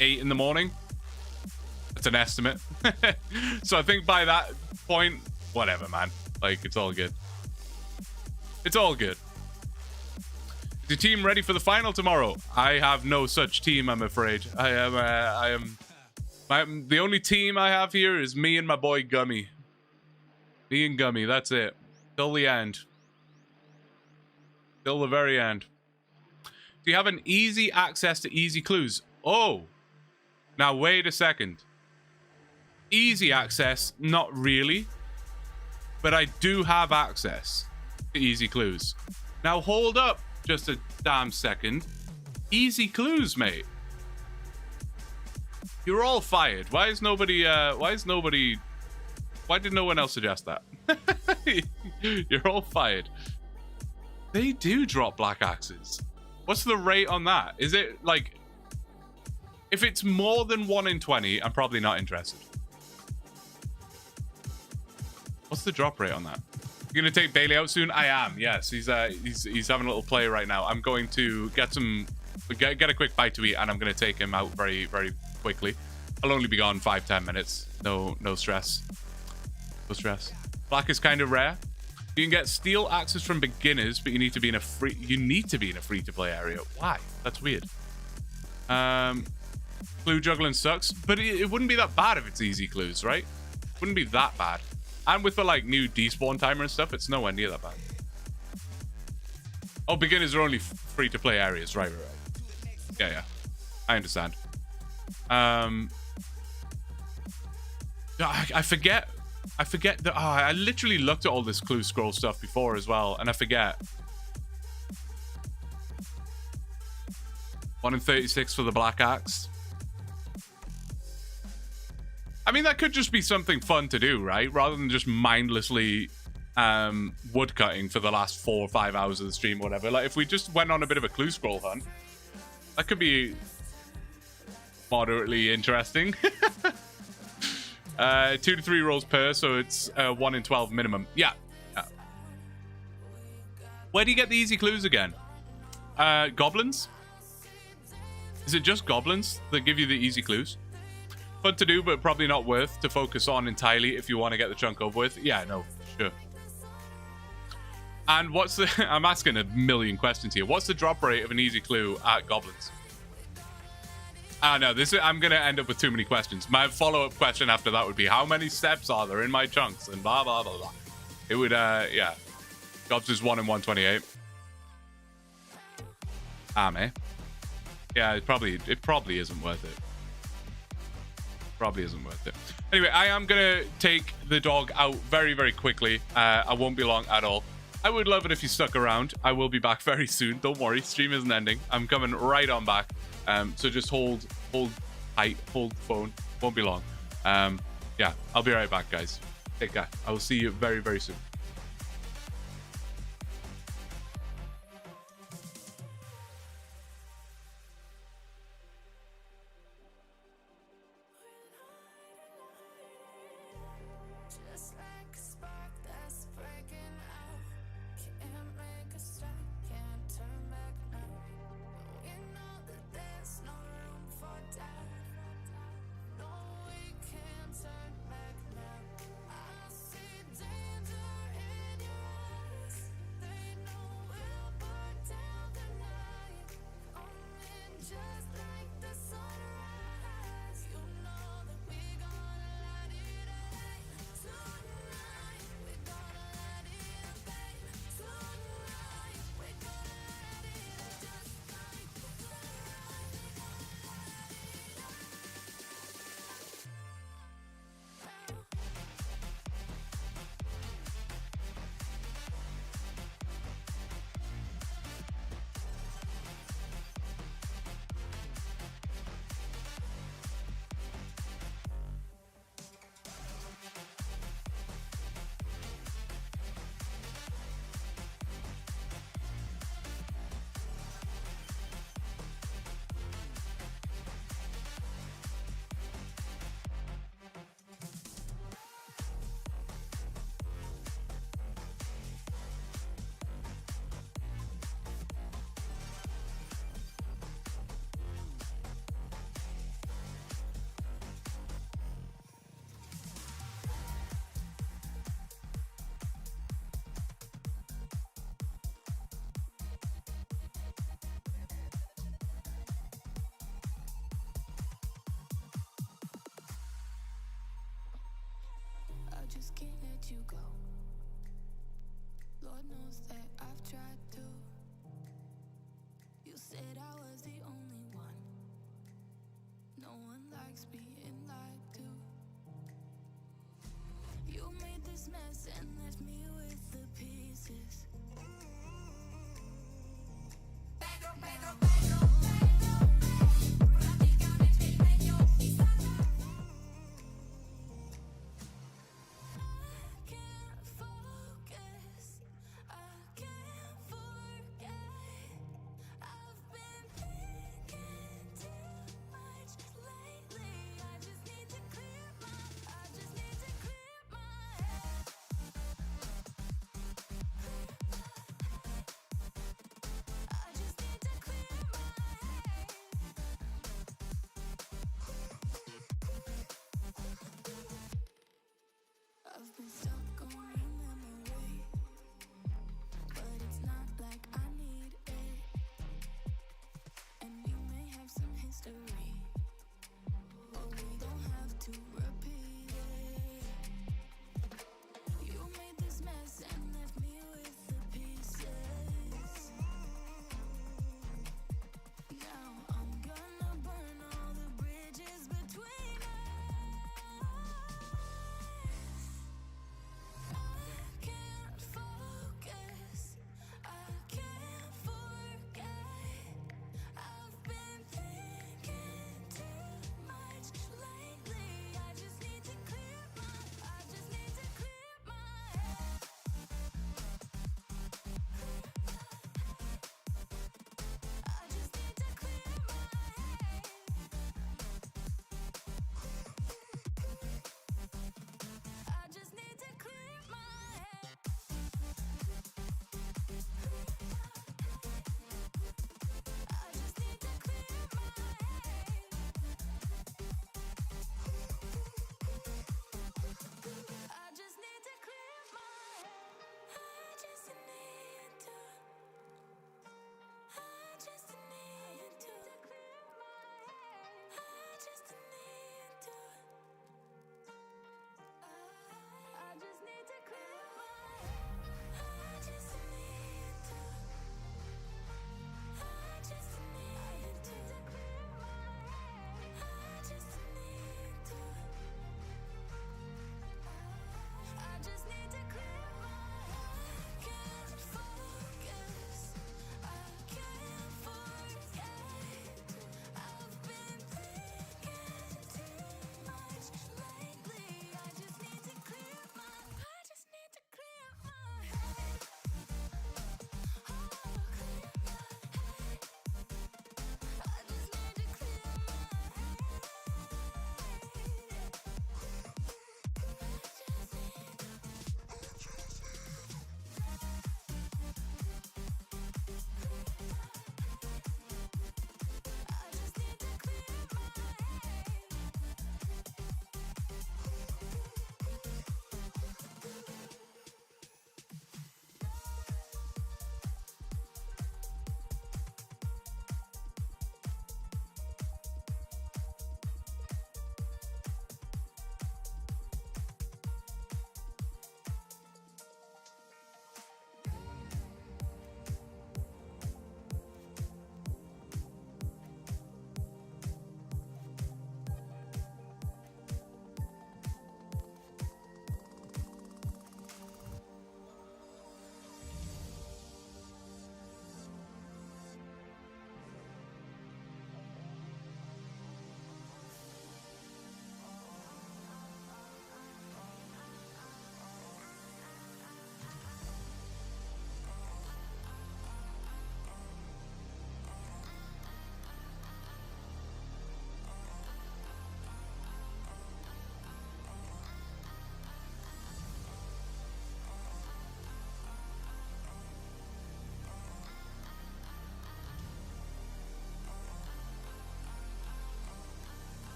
8 in the morning. That's an estimate. So I think by that point, whatever, man. Like, it's all good. It's all good. Is the team ready for the final tomorrow? I have no such team, I'm afraid. The only team I have here is me and my boy Gummy. Me and Gummy, that's it. Till the end. Till the very end. Do you have an easy access to easy clues? Oh. Now, wait a second. Easy access, not really. But I do have access to easy clues. Now, hold up just a damn second. Easy clues, mate. You're all fired. Why did no one else suggest that? You're all fired. They do drop black axes. What's the rate on that? Is it like... If it's more than 1 in 20, I'm probably not interested. What's the drop rate on that? You're gonna take Bailey out soon? I am. Yes, he's having a little play right now. I'm going to get a quick bite to eat, and I'm gonna take him out very, very quickly. I'll only be gone 5-10 minutes. No stress. No stress. Black is kind of rare. You can get steel axes from beginners, but you need to be in a free to play area. Why? That's weird. Clue juggling sucks, but it wouldn't be that bad if it's easy clues, right? Wouldn't be that bad. And with the like new despawn timer and stuff, it's nowhere near that bad. Oh, beginners are only free to play areas, right? Yeah, I understand. I forget that. Oh, I literally looked at all this clue scroll stuff before as well, and I forget. 1 in 36 for the black axe. I mean, that could just be something fun to do, right? Rather than just mindlessly woodcutting for the last 4 or 5 hours of the stream, or whatever. Like, if we just went on a bit of a clue scroll hunt, that could be moderately interesting. 2 to 3 rolls per, so it's 1 in 12 minimum. Yeah. Where do you get the easy clues again? Goblins? Is it just goblins that give you the easy clues? Fun to do, but probably not worth to focus on entirely if you want to get the chunk over with. Yeah, no, sure. And what's the... I'm asking a million questions here. What's the drop rate of an easy clue at goblins? No, I'm going to end up with too many questions. My follow-up question after that would be, how many steps are there in my chunks? And blah, blah, blah, blah. It would, yeah. Gobs is 1 in 128. Eh? Yeah, it probably isn't worth it. Probably isn't worth it. Anyway, I am gonna take the dog out very, very quickly. I won't be long at all. I would love it if you stuck around. I will be back very soon. Don't worry, stream isn't ending. I'm coming right on back. So just hold tight, hold the phone. Won't be long. Yeah, I'll be right back, guys. Take care. I will see you very, very soon. Just can't let you go. Lord knows that I've tried to. You said I was the only one. No one likes being lied to. You made this mess and left me with the pieces.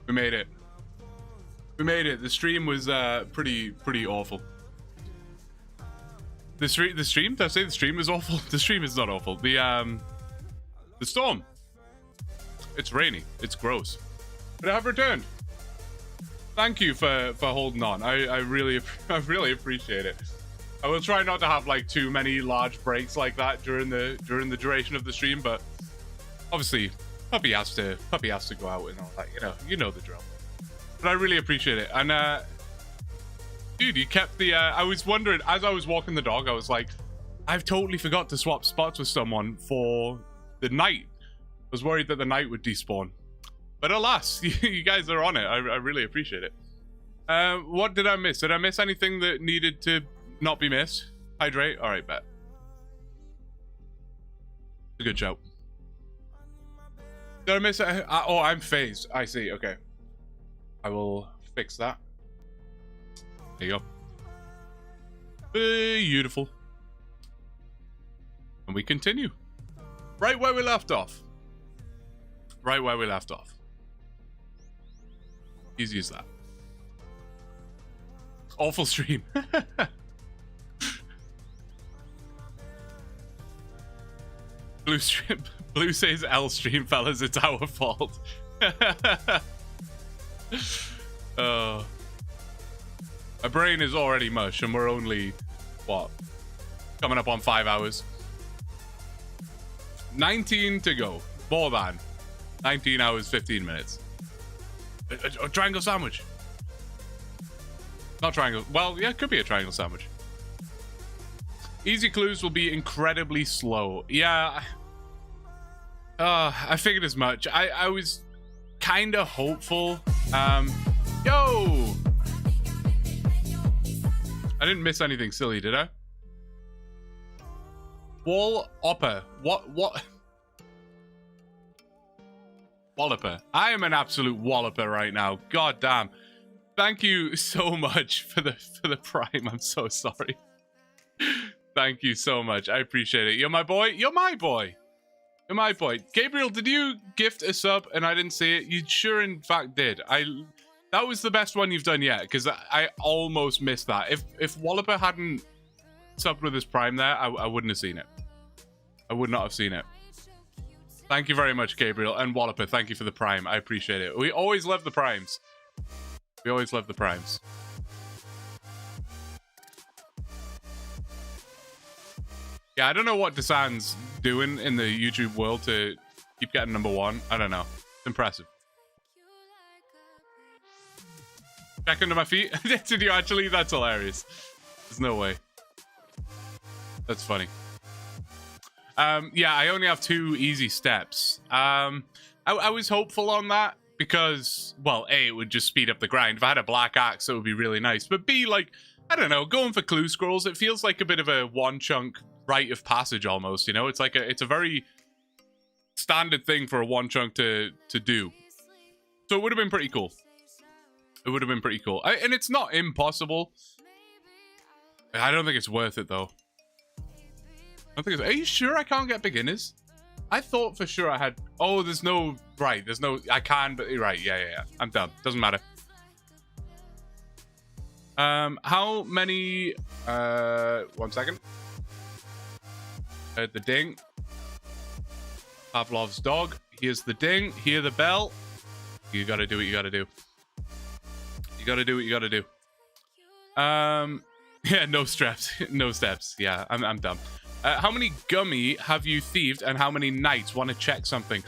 We made it. We made it. The stream was pretty awful. The stream? Did I say the stream was awful? The stream is not awful. The storm. It's rainy. It's gross. But I have returned. Thank you for holding on. I really appreciate it. I will try not to have like too many large breaks like that during the duration of the stream, but obviously puppy has to go out and all that. You know the drill. But I really appreciate it. And dude, you kept the I was wondering as I was walking the dog, I was like, I've totally forgot to swap spots with someone for the night. I was worried that the night would despawn. But alas, you guys are on it. I really appreciate it. What did I miss? Did I miss anything that needed to not be missed? Hydrate? Alright, bet. A good shout. Did I miss it? Oh, I'm phased. I see. Okay. I will fix that. There you go. Beautiful. And we continue. Right where we left off. Right where we left off. Easy as that. Awful stream. Blue says L stream, fellas, it's our fault. My brain is already mush and we're only, what, coming up on 5 hours. 19 to go. More than 19 hours, 15 minutes. A triangle sandwich. Not triangle. Well, yeah, it could be a triangle sandwich. Easy clues will be incredibly slow. Yeah. I figured as much. I was kind of hopeful. Yo! I didn't miss anything silly, did I? Wall Opper. What? Walloper. I am an absolute walloper right now. God damn. Thank you so much for the prime. I'm so sorry. Thank you so much. I appreciate it. You're my boy. You're my boy. You're my boy. Gabriel, did you gift a sub and I didn't see it? You sure in fact did. That was the best one you've done yet, because I almost missed that. If Walloper hadn't subbed with his prime there, I wouldn't have seen it. I would not have seen it. Thank you very much, Gabriel. And Walloper, thank you for the prime. I appreciate it. We always love the primes. We always love the primes. Yeah, I don't know what Desan's doing in the YouTube world to keep getting #1. I don't know. It's impressive. Back under my feet? Did you actually? That's hilarious. There's no way. That's funny. Yeah, I only have 2 easy steps. I was hopeful on that because, well, A, it would just speed up the grind. If I had a black axe, it would be really nice. But B, like, I don't know, going for clue scrolls, it feels like a bit of a OneChunk rite of passage almost, you know? It's like it's a very standard thing for a OneChunk to do. So it would have been pretty cool. It would have been pretty cool. And it's not impossible. I don't think it's worth it, though. Are you sure I can't get beginners? I thought for sure I had... Oh, there's no... Right, there's no... I can, but... Right, yeah. I'm done. Doesn't matter. How many... 1 second. The ding. Pavlov's dog. Here's the ding. Hear the bell. You gotta do what you gotta do. You gotta do what you gotta do. Yeah, no steps. No steps. Yeah, I'm done. How many gummy have you thieved and how many nights? Want to check something?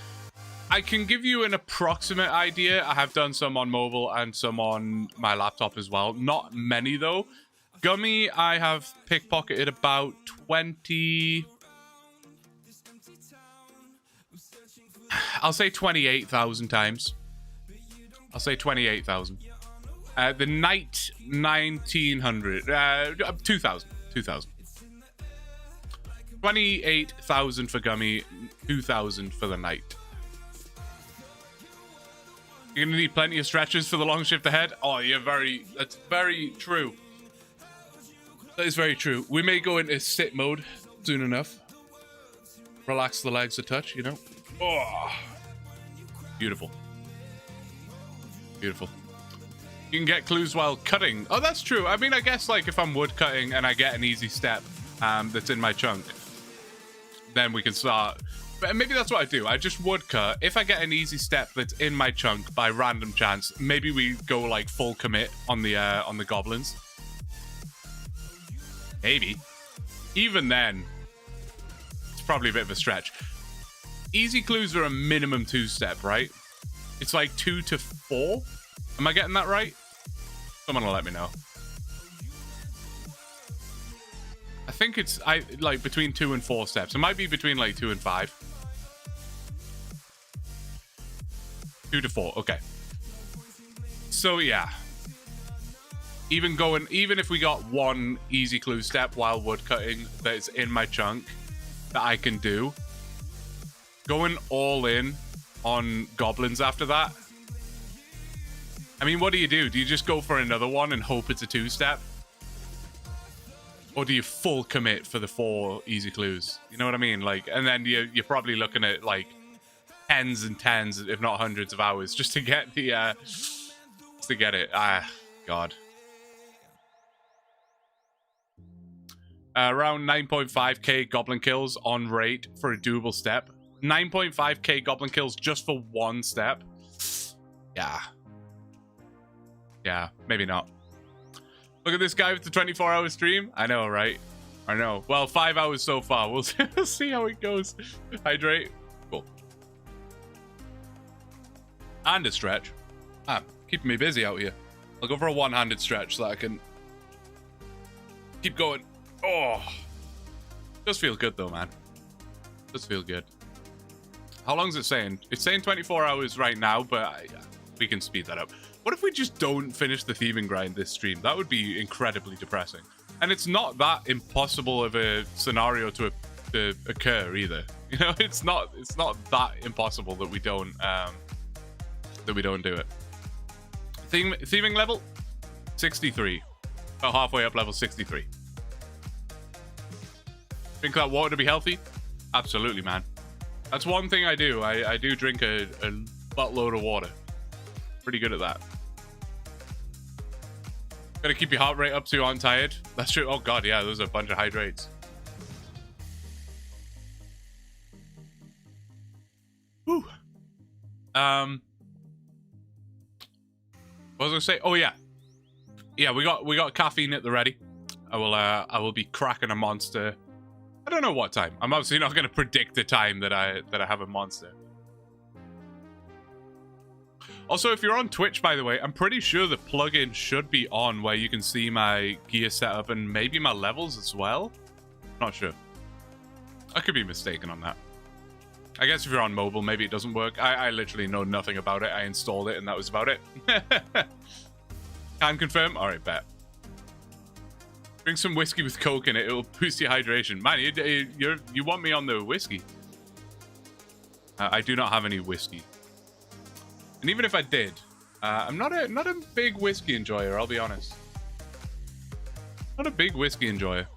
I can give you an approximate idea. I have done some on mobile and some on my laptop as well. Not many, though. Gummy, I have pickpocketed about 20... I'll say 28,000 times. I'll say 28,000. The night, 1,900. 2,000. 2,000. 28,000 for gummy, 2,000 for the night. You're gonna need plenty of stretches for the long shift ahead. Oh, that's very true. That is very true. We may go into sit mode soon enough. Relax the legs a touch, you know. Oh, beautiful. Beautiful. You can get clues while cutting. Oh, that's true. I mean, I guess like if I'm wood cutting and I get an easy step that's in my chunk, then we can start. But maybe that's what I do. I just wood cut. If I get an easy step that's in my chunk by random chance, maybe we go like full commit on the goblins. Maybe. Even then, it's probably a bit of a stretch. Easy clues are a minimum 2-step, right? It's like 2 to 4. Am I getting that right? Someone will let me know. I think it's like between 2 and 4 steps. It might be between like 2 and 5. 2 to 4. Okay. So yeah. Even if we got 1 easy clue step while wood cutting that's in my chunk that I can do, going all in on goblins after that. I mean, what do? Do you just go for another one and hope it's a 2-step? Or do you full commit for the 4 easy clues? You know what I mean? Like, and then you're probably looking at like tens and tens, if not hundreds of hours just to get the just to get it. God. Around 9.5k goblin kills on rate for a doable step. 9.5k goblin kills just for 1 step. Yeah, maybe not. Look at this guy with the 24-hour stream. I know, right? I know. Well, 5 hours so far. We'll see how it goes. Hydrate. Cool. And a stretch. Keeping me busy out here. I'll go for a one-handed stretch so that I can keep going. Oh. Does feel good though, man. Does feel good. How long is it saying? It's saying 24 hours right now, but we can speed that up. What if we just don't finish the thieving grind this stream? That would be incredibly depressing. And it's not that impossible of a scenario to occur either. You know, it's not that impossible that we don't do it. Thieving level 63. About halfway up level 63. Drink that water to be healthy? Absolutely, man. That's one thing I do. I do drink a buttload of water. Pretty good at that. Gotta keep your heart rate up so you aren't tired. That's true. Oh god, yeah, those are a bunch of hydrates. Whew. What was I gonna say? Oh yeah. Yeah, we got caffeine at the ready. I will be cracking a monster. I don't know what time. I'm obviously not gonna predict the time that I have a monster. Also, if you're on Twitch, by the way, I'm pretty sure the plugin should be on where you can see my gear setup and maybe my levels as well. Not sure. I could be mistaken on that. I guess if you're on mobile, maybe it doesn't work. I literally know nothing about it. I installed it and that was about it. Can confirm? All right, bet. Drink some whiskey with Coke in it. It'll boost your hydration. Man, you want me on the whiskey. I do not have any whiskey. And even if I did, I'm not a big whiskey enjoyer, I'll be honest. Not a big whiskey enjoyer.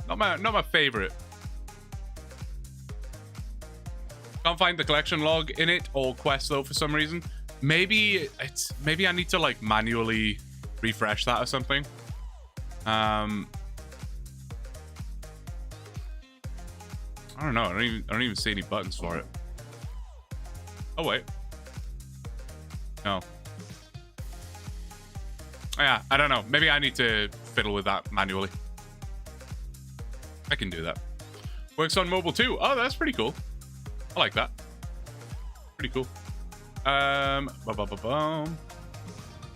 Not my favorite. Can't find the collection log in it or quest though for some reason. Maybe I need to like manually refresh that or something. I don't know. I don't even see any buttons for it. Oh wait. No. Yeah, I don't know. Maybe I need to fiddle with that manually. I can do that. Works on mobile too. Oh, that's pretty cool. I like that. Pretty cool.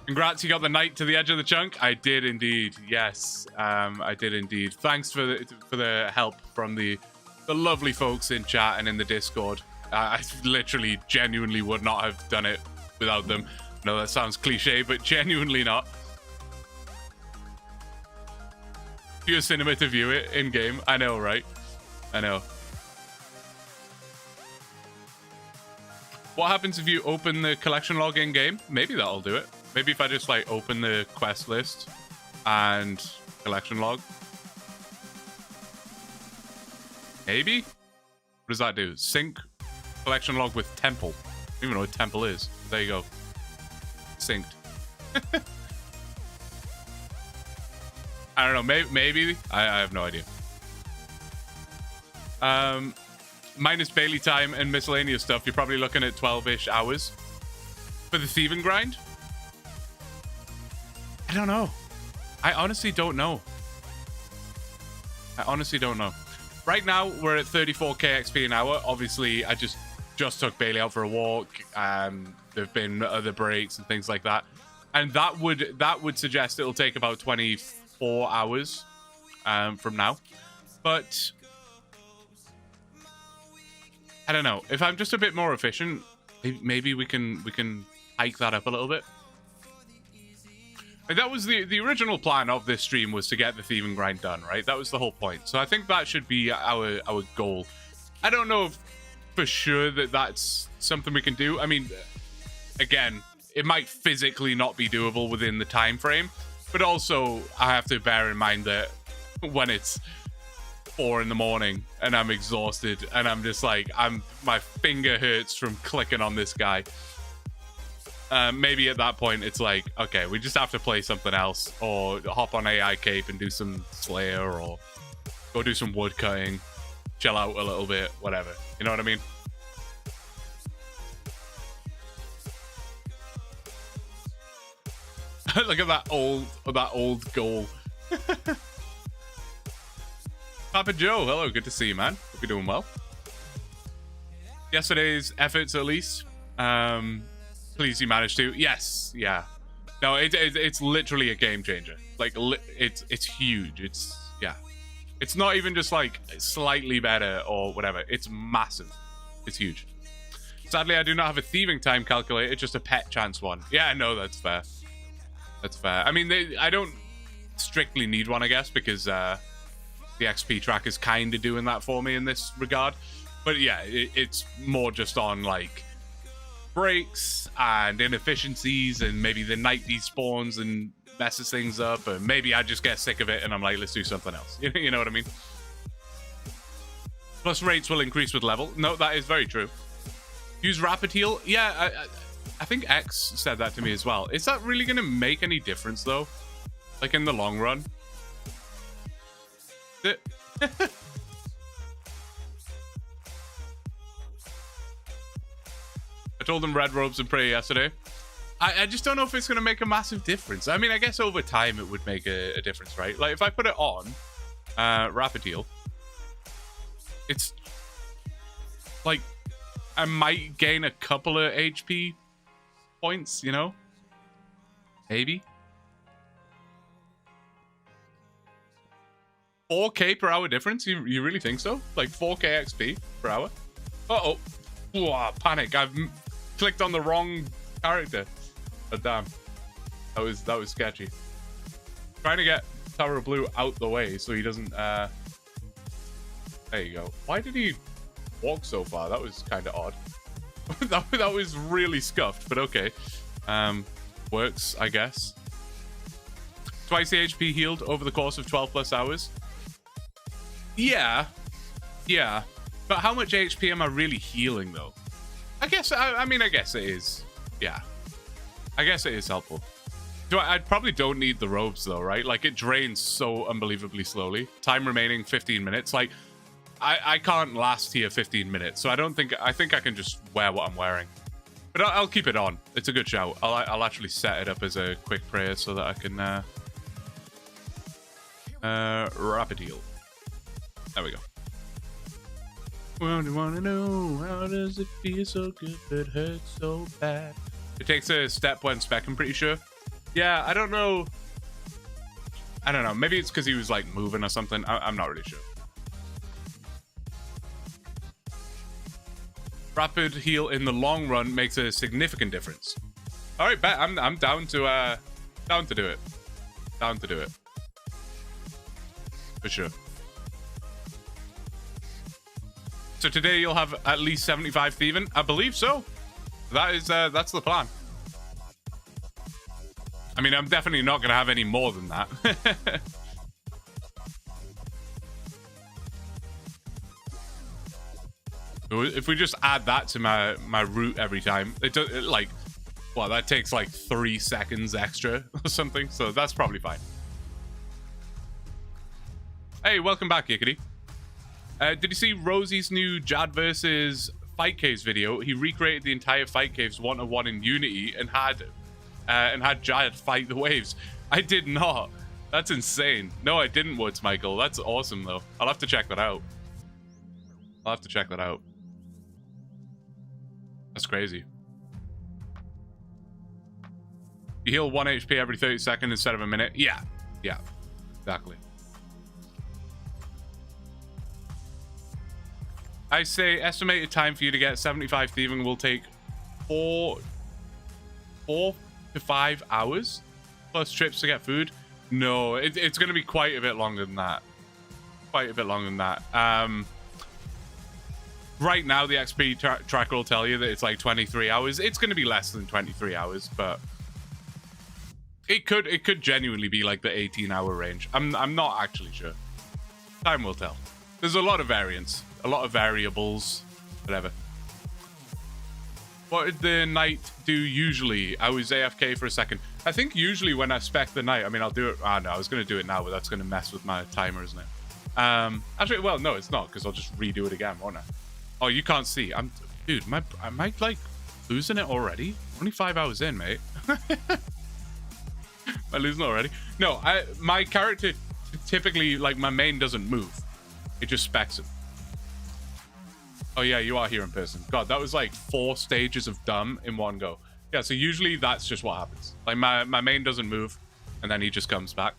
Congrats, you got the knight to the edge of the chunk. I did indeed. Yes, I did indeed. Thanks for the help from the lovely folks in chat and in the Discord. I literally, genuinely would not have done it without them. No, that sounds cliche, but genuinely not. Pure cinema to view it in game. I know, right? I know. What happens if you open the collection log in game? Maybe that'll do it. Maybe if I just like open the quest list and collection log. Maybe? What does that do? Sync collection log with temple. I don't even know what temple is. There you go. Synced. I don't know. Maybe. I have no idea. Minus Bailey time and miscellaneous stuff, you're probably looking at 12-ish hours. For the thieving grind? I don't know. I honestly don't know. Right now, we're at 34k XP an hour. Obviously, I just took Bailey out for a walk. There've been other breaks and things like that. And that would suggest it'll take about 24 hours from now. But I don't know. If I'm just a bit more efficient, maybe we can hike that up a little bit. And that was the original plan of this stream, was to get the thieving grind done, right? That was the whole point. So I think that should be our goal. I don't know if for sure that's something we can do. I mean, again, it might physically not be doable within the time frame, But also, I have to bear in mind that when it's 4 in the morning and I'm exhausted and I'm just like, my finger hurts from clicking on this guy. Maybe at that point it's like, okay, we just have to play something else, or hop on AI Cape and do some Slayer, or go do some wood cutting, chill out a little bit, whatever. You know what I mean? Look at that old goal. Papa Joe, hello, good to see you, man. Hope you're doing well. Yesterday's efforts, at least. Please, you managed to. Yes, yeah. No, it's literally a game changer. Like, it's huge. It's not even just like slightly better or whatever. It's massive. It's huge. Sadly, I do not have a thieving time calculator, just a pet chance one. Yeah, no, that's fair. That's fair. I mean, I don't strictly need one, I guess, because the XP track is kind of doing that for me in this regard. But yeah, it's more just on like breaks and inefficiencies, and maybe the night despawns and messes things up, and maybe I just get sick of it and I'm like, let's do something else. You know what I mean? Plus rates will increase with level. No, that is very true. Use rapid heal. Yeah, I think X said that to me as well. Is that really going to make any difference though? Like in the long run? I told them red robes and prayer yesterday. I just don't know if it's going to make a massive difference. I mean, I guess over time it would make a difference, right? Like if I put it on, rapid heal, it's like I might gain a couple of HP points, you know? Maybe. 4k per hour difference? You really think so? Like 4k XP per hour? Uh-oh. Whoa, panic. I've clicked on the wrong character. Oh, damn. That was sketchy. Trying to get Tower of Blue out the way so he doesn't... There you go. Why did he walk so far? That was kind of odd. that was really scuffed, but okay. Works, I guess. Twice the HP healed over the course of 12 plus hours. Yeah. But how much HP am I really healing, though? I guess, I mean, I guess it is. Yeah. I guess it is helpful. I probably don't need the robes, though, right? Like, it drains so unbelievably slowly. Time remaining 15 minutes. Like, I can't last here 15 minutes, so I think I can just wear what I'm wearing. But I'll keep it on. It's a good shout. I'll actually set it up as a quick prayer so that I can rapid heal. There we go. Well, you wanna know, how does it feel so good but hurts so bad? It takes a step when spec, I'm pretty sure. Yeah, I don't know. Maybe it's because he was like moving or something. I'm not really sure. Rapid heal in the long run makes a significant difference. All right, bet. I'm down to do it. Down to do it. For sure. So today you'll have at least 75 thieving. I believe so. That's the plan. I mean, I'm definitely not going to have any more than that. If we just add that to my route every time, that takes like 3 seconds extra or something. So that's probably fine. Hey, welcome back, Yickety. Did you see Rosie's new Jad versus Fight Caves video? He recreated the entire Fight Caves 1-1 in Unity and had Jad fight the waves. I did not. That's insane. No, I didn't, Woods Michael. That's awesome, though. I'll have to check that out. That's crazy. You heal 1 HP every 30 seconds instead of a minute. Yeah, exactly. I say estimated time for you to get 75 thieving will take 4 to 5 hours plus trips to get food. No, it's going to be quite a bit longer than that. Right now, the XP tracker will tell you that it's like 23 hours. It's going to be less than 23 hours, but It could genuinely be like the 18-hour range. I'm not actually sure. Time will tell. There's a lot of variance, a lot of variables, whatever. What did the knight do usually? I was AFK for a second. I think usually when I spec the knight, I mean, I'll do it. Ah, no, I was going to do it now, but that's going to mess with my timer, isn't it? Actually, well, no, it's not, because I'll just redo it again, won't I? Oh, you can't see. Dude, am I like losing it already? Only 5 hours in, mate. Am I losing it already? No, my character typically, like, my main doesn't move. It just specs it. Oh yeah, you are here in person. God, that was like 4 stages of dumb in one go. Yeah, so usually that's just what happens. Like my main doesn't move, and then he just comes back.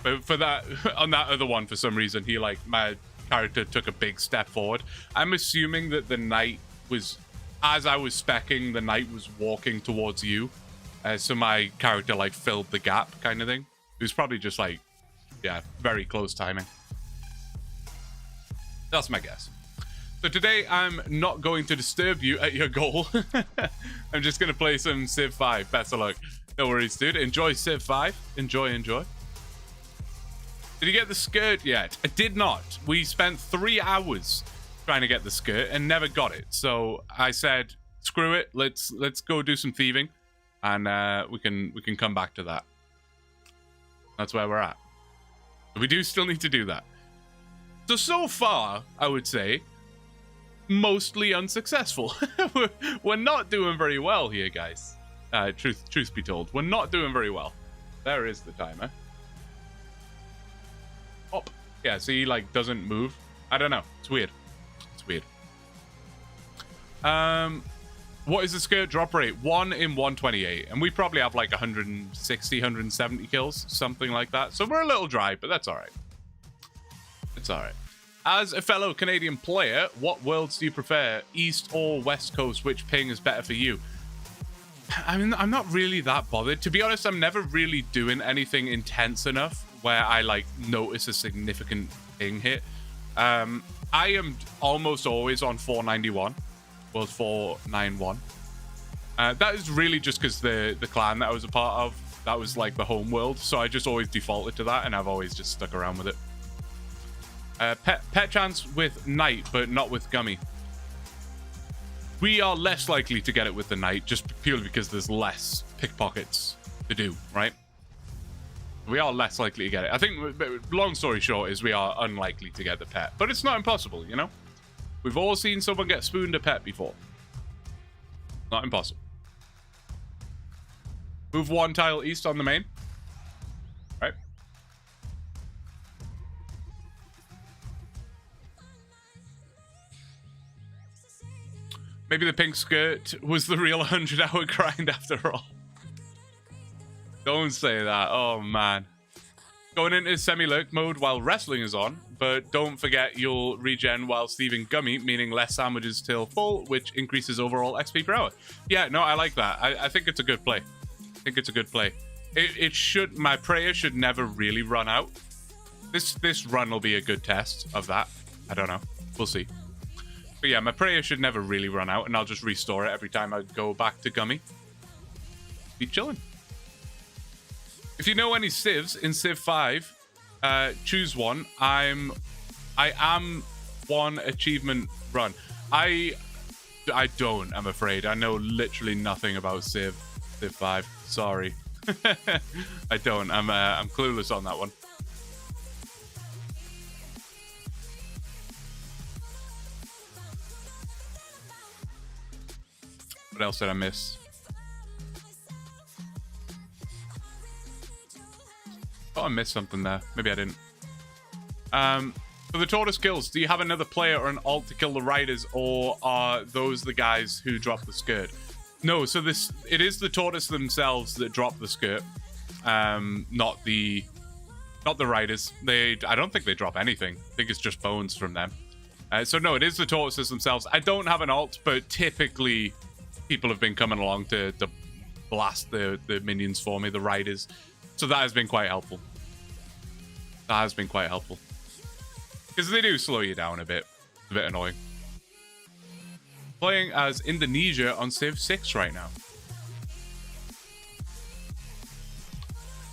But for that, on that other one, for some reason, he like, my character took a big step forward. I'm assuming that the knight was, as I was speccing, the knight was walking towards you. So my character like filled the gap kind of thing. It was probably just like, yeah, very close timing. That's my guess. So today, I'm not going to disturb you at your goal. I'm just going to play some Civ 5. Best of luck. No worries, dude. Enjoy Civ 5. Enjoy. Did you get the skirt yet? I did not. We spent 3 hours trying to get the skirt and never got it. So I said, screw it. Let's go do some thieving. And we can come back to that. That's where we're at. We do still need to do that. So far, I would say, mostly unsuccessful. We're not doing very well here, guys. Truth be told, we're not doing very well. There is the timer. Oh, yeah, so he like doesn't move. I don't know. It's weird. What is the skirt drop rate? 1 in 128, and we probably have like 160, 170 kills, something like that. So we're a little dry, but that's all right. It's all right. As a fellow Canadian player, what worlds do you prefer? East or West Coast? Which ping is better for you? I mean, I'm not really that bothered. To be honest, I'm never really doing anything intense enough where I, like, notice a significant ping hit. I am almost always on 491. Well, 491. That is really just because the clan that I was a part of, that was, like, the home world. So I just always defaulted to that, and I've always just stuck around with it. Pet chance with Knight, but not with Gummy. We are less likely to get it with the Knight, just purely because there's less pickpockets to do, right? We are less likely to get it. I think, long story short, is we are unlikely to get the pet. But it's not impossible, you know? We've all seen someone get spooned a pet before. Not impossible. Move 1 tile east on the main. Right? Maybe the pink skirt was the real 100-hour grind after all. Don't say that. Oh, man. Going into semi-lurk mode while wrestling is on, but don't forget you'll regen while thieving Gummy, meaning less sandwiches till full, which increases overall XP per hour. Yeah, no, I like that. I think it's a good play. It should... My prayer should never really run out. This run will be a good test of that. I don't know. We'll see. But yeah, my prayer should never really run out, and I'll just restore it every time I go back to Gummy. Be chilling. If you know any civs in Civ 5, choose one. I am one achievement run. I don't, I'm afraid. I know literally nothing about Civ 5. Sorry. I don't. I'm clueless on that one. What else did I miss? Oh, I missed something there. Maybe I didn't. For the tortoise kills, do you have another player or an alt to kill the riders, or are those the guys who drop the skirt? No, so it is the tortoise themselves that drop the skirt, not the riders. I don't think they drop anything. I think it's just bones from them. So no, it is the tortoises themselves. I don't have an alt, but typically people have been coming along to blast the minions for me, the riders. So that has been quite helpful. Because they do slow you down a bit. It's a bit annoying. Playing as Indonesia on Civ 6 right now.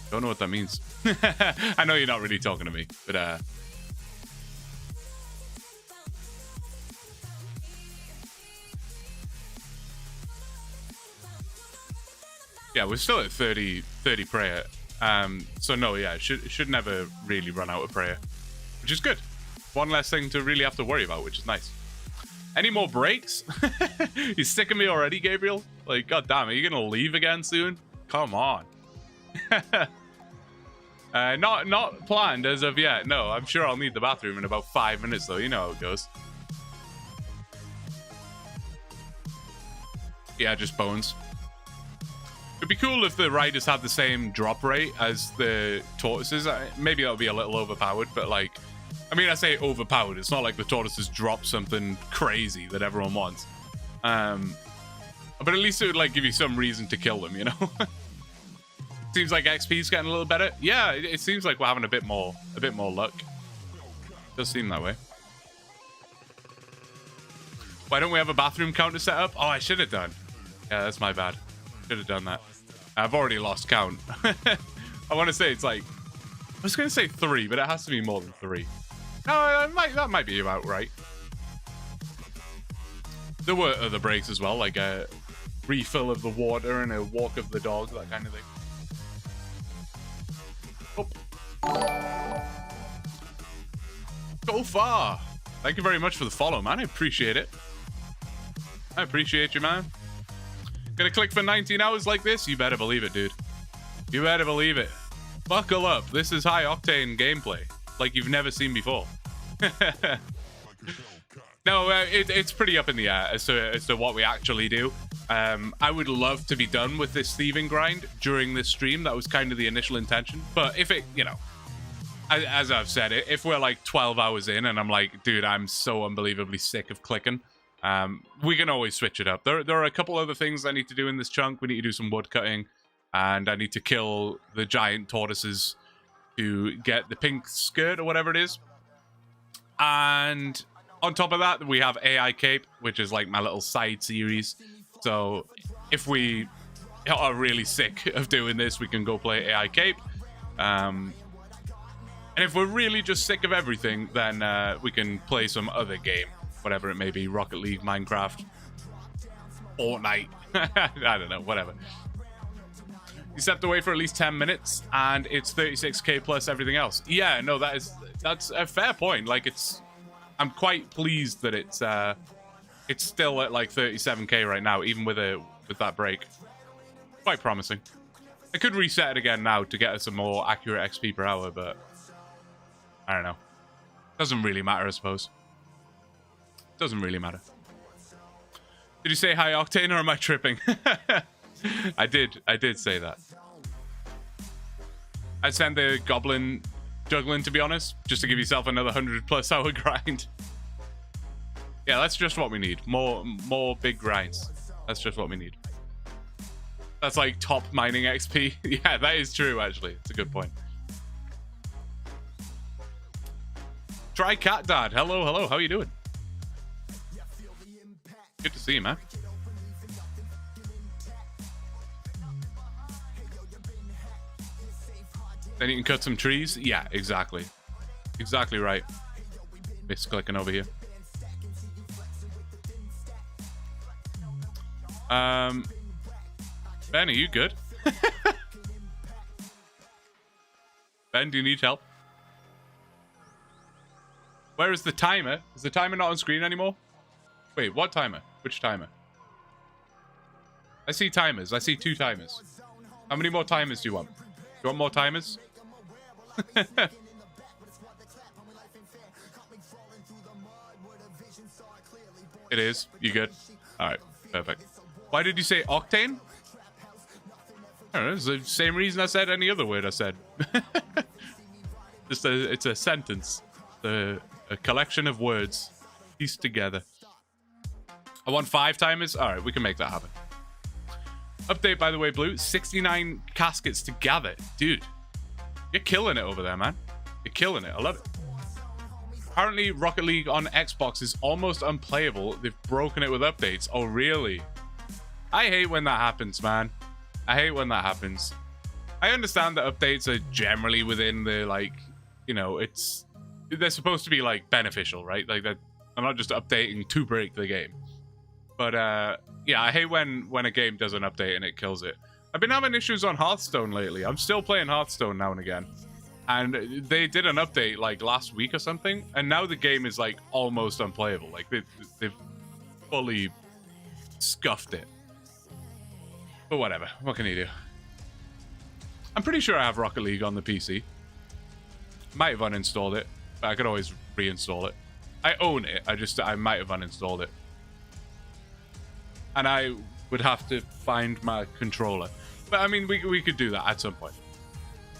Don't know what that means. I know you're not really talking to me, but yeah, we're still at 30 prayer. So no, yeah, it should never really run out of prayer, which is good. One less thing to really have to worry about, which is nice. Any more breaks? You sick of me already, Gabriel? Like, goddamn, are you gonna leave again soon? Come on. Not planned as of yet. No, I'm sure I'll need the bathroom in about 5 minutes, though. You know how it goes. Yeah, just bones. It'd be cool if the riders had the same drop rate as the tortoises. Maybe that would be a little overpowered, but like, I mean, I say overpowered. It's not like the tortoises drop something crazy that everyone wants. But at least it would like give you some reason to kill them, you know? Seems like XP's getting a little better. Yeah, it seems like we're having a bit more luck. Does seem that way. Why don't we have a bathroom counter set up? Oh, I should have done. Yeah, that's my bad. Should have done that. I've already lost count. I want to say it's like, I was going to say 3, but it has to be more than 3. No, that might be about right. There were other breaks as well, like a refill of the water and a walk of the dog, that kind of thing. Oh. Go far. Thank you very much for the follow, man. I appreciate it. I appreciate you, man. Gonna click for 19 hours like this? You better believe it, dude. You better believe it. Buckle up. This is high octane gameplay, like you've never seen before. No, it's pretty up in the air as to what we actually do. I would love to be done with this thieving grind during this stream. That was kind of the initial intention. But if it, you know, as I've said, if we're like 12 hours in and I'm like, dude, I'm so unbelievably sick of clicking, we can always switch it up. There are a couple other things I need to do in this chunk. We need to do some wood cutting, and I need to kill the giant tortoises to get the pink skirt or whatever it is. And on top of that, we have AI Cape, which is like my little side series. So if we are really sick of doing this, we can go play AI Cape. And if we're really just sick of everything, then we can play some other game, whatever it may be, Rocket League, Minecraft, Fortnite, I don't know, whatever. You stepped away for at least 10 minutes, and it's 36k plus everything else. Yeah, no, that's a fair point. Like, I'm quite pleased that it's still at like 37k right now, even with that break. Quite promising. I could reset it again now to get us a more accurate XP per hour, but I don't know. Doesn't really matter, I suppose. Doesn't really matter. Did you say high octane, or am I tripping? I did say that. I'd send the goblin juggling, to be honest, just to give yourself another 100+ hour grind. Yeah, that's just what we need. More big grinds. That's just what we need. That's like top mining XP. Yeah, that is true, actually. It's a good point. Try Cat Dad. Hello. How you doing? Good to see you, man. Then you can cut some trees. Yeah, exactly. Exactly right. Misclicking over here. Ben, are you good? Ben, do you need help? Where is the timer? Is the timer not on screen anymore? Wait, what timer? Which timer? I see timers. I see 2 timers. How many more timers do you want? Do you want more timers? It is. You good? Alright, perfect. Why did you say octane? I don't know, it's the same reason I said any other word I said. It's a sentence. A collection of words pieced together. I want 5 timers? Alright, we can make that happen. Update, by the way, Blue. 69 caskets to gather. Dude, you're killing it over there, man. You're killing it. I love it. Apparently, Rocket League on Xbox is almost unplayable. They've broken it with updates. Oh, really? I hate when that happens, man. I hate when that happens. I understand that updates are generally within the, like, you know, they're supposed to be, like, beneficial, right? Like, that I'm not just updating to break the game. But, yeah, I hate when a game does an update and it kills it. I've been having issues on Hearthstone lately. I'm still playing Hearthstone now and again. And they did an update, like, last week or something. And now the game is, like, almost unplayable. Like, they've fully scuffed it. But whatever. What can you do? I'm pretty sure I have Rocket League on the PC. Might have uninstalled it, but I could always reinstall it. I own it. I might have uninstalled it. And I would have to find my controller. But I mean, we could do that at some point.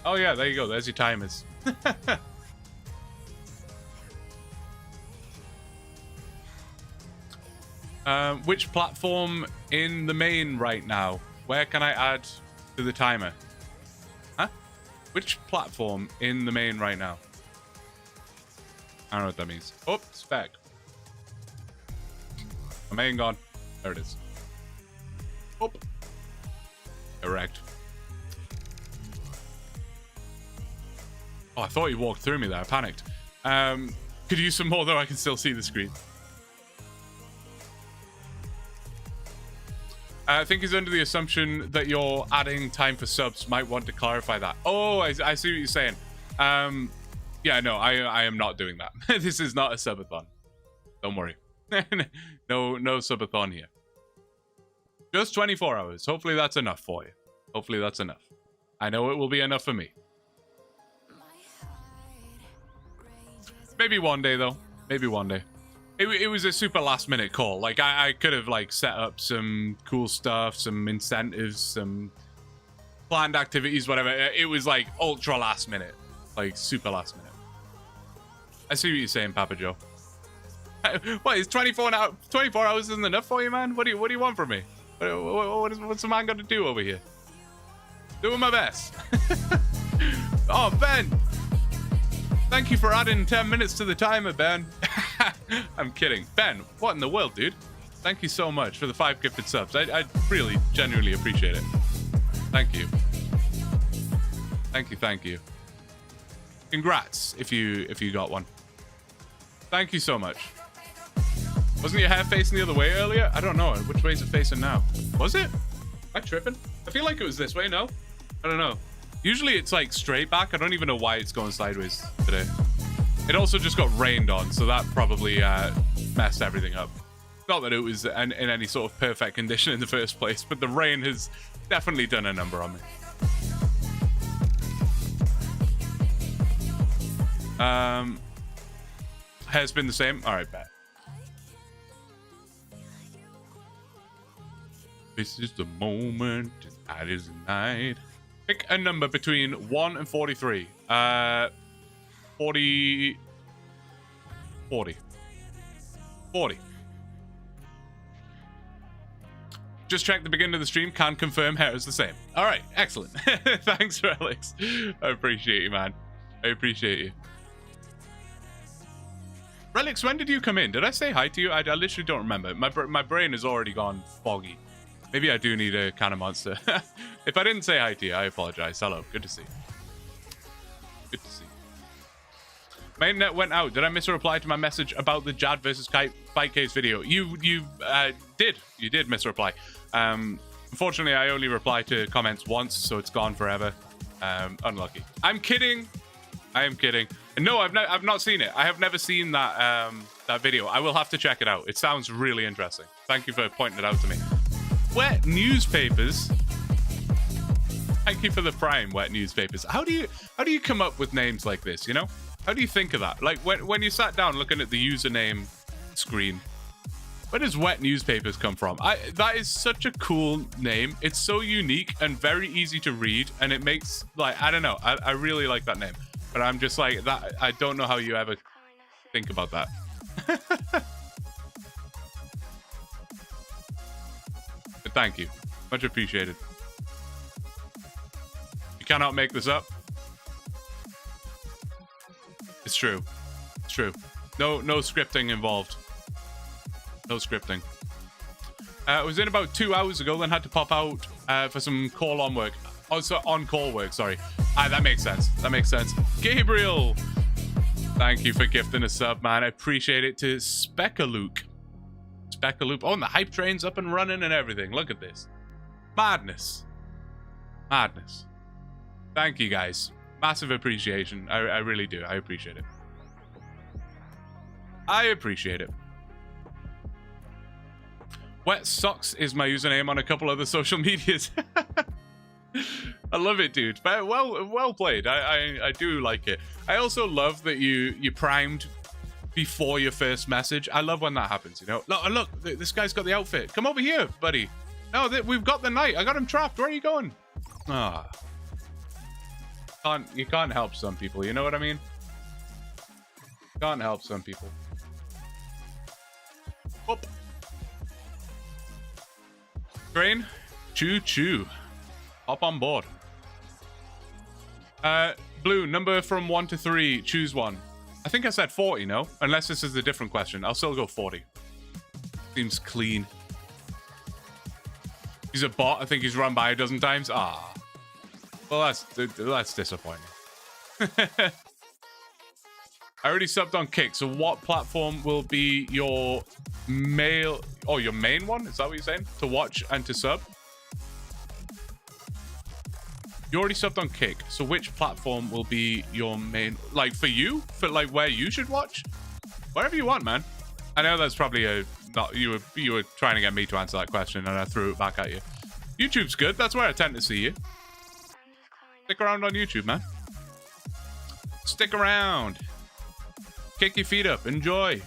Oh yeah, there you go. There's your timers. Which platform in the main right now? Where can I add to the timer? Huh? Which platform in the main right now? I don't know what that means. Oh, spec. My main gone. There it is. Oh. Correct. Oh, I thought you walked through me there. I panicked. Could use some more, though. I can still see the screen. I think he's under the assumption that you're adding time for subs. Might want to clarify that. Oh, I see what you're saying. Yeah, no, I am not doing that. This is not a subathon. Don't worry. No subathon here. Just 24 hours. Hopefully that's enough for you. Hopefully that's enough. I know it will be enough for me. Maybe one day, though. Maybe one day. It was a super last minute call. Like, I could have, like, set up some cool stuff, some incentives, some planned activities, whatever. It was, like, ultra last minute. Like, super last minute. I see what you're saying, Papa Joe. What, is 24 hours isn't enough for you, man? What do you want from me? What's the man got to do over here? Doing my best. Oh, Ben! Thank you for adding 10 minutes to the timer, Ben. I'm kidding. Ben, what in the world, dude? Thank you so much for the 5 gifted subs. I really, genuinely appreciate it. Thank you. Thank you. Congrats if you got one. Thank you so much. Wasn't your hair facing the other way earlier? I don't know. Which way is it facing now? Was it? Am I tripping? I feel like it was this way, no? I don't know. Usually it's like straight back. I don't even know why it's going sideways today. It also just got rained on, so that probably messed everything up. Not that it was in any sort of perfect condition in the first place, but the rain has definitely done a number on me. Hair's been the same. All right, bet. This is the moment, that is the night. Pick a number between 1 and 43. 40. 40. Just check the beginning of the stream. Can confirm hair is the same. All right, excellent. Thanks, Alex. I appreciate you, man. I appreciate you. Relics, when did you come in? Did I say hi to you? I literally don't remember. My brain has already gone foggy. Maybe I do need a can of Monster. If I didn't say hi to you, I apologize. Hello. Good to see you. Good to see you. Main net went out. Did I miss a reply to my message about the Jad versus Kite fight case video? You did. You did miss a reply. Unfortunately, I only reply to comments once, so it's gone forever. Unlucky. I'm kidding. I am kidding. No, I've not seen it. I have never seen that that video. I will have to check it out. It sounds really interesting. Thank you for pointing it out to me. Wet newspapers. Thank you for the prime, wet newspapers. How do you come up with names like this, you know? How do you think of that? Like when you sat down looking at the username screen, where does wet newspapers come from? That is such a cool name. It's so unique and very easy to read, and it makes, like, I don't know. I really like that name. But I'm just like that. I don't know how you ever think about that. But thank you. Much appreciated. You cannot make this up. It's true. It's true. No scripting involved. No scripting. I was in about 2 hours ago, then had to pop out for some call-on work. Oh, so on-call work, sorry. That makes sense. That makes sense. Gabriel! Thank you for gifting a sub, man. I appreciate it. To Speckaloop. Speckaloop. Oh, and the hype train's up and running and everything. Look at this. Madness. Madness. Thank you, guys. Massive appreciation. I really do. I appreciate it. I appreciate it. Wet Socks is my username on a couple other social medias. I love it, dude. Well played. I do like it. I also love that you primed before your first message. I love when that happens, you know. Look, this guy's got the outfit. Come over here, buddy. No, we've got the knight. I got him trapped. Where are you going? Ah. You can't help some people, you know what I mean? Can't help some people. Up. Train, choo-choo. Hop on board. Blue, number from 1 to 3, choose one. I think I said 40, no? Unless this is a different question. I'll still go 40. Seems clean. He's a bot. I think he's run by a dozen times. Ah. Well, that's disappointing. I already subbed on Kick, so what platform will be your mail? Oh, your main one? Is that what you're saying? To watch and to sub? You already subbed on Kick, so which platform will be your main? Like for you? For like where you should watch? Wherever you want, man. I know that's probably you were trying to get me to answer that question, and I threw it back at you. YouTube's good. That's where I tend to see you. Stick around on YouTube, man. Stick around. Kick your feet up. Enjoy.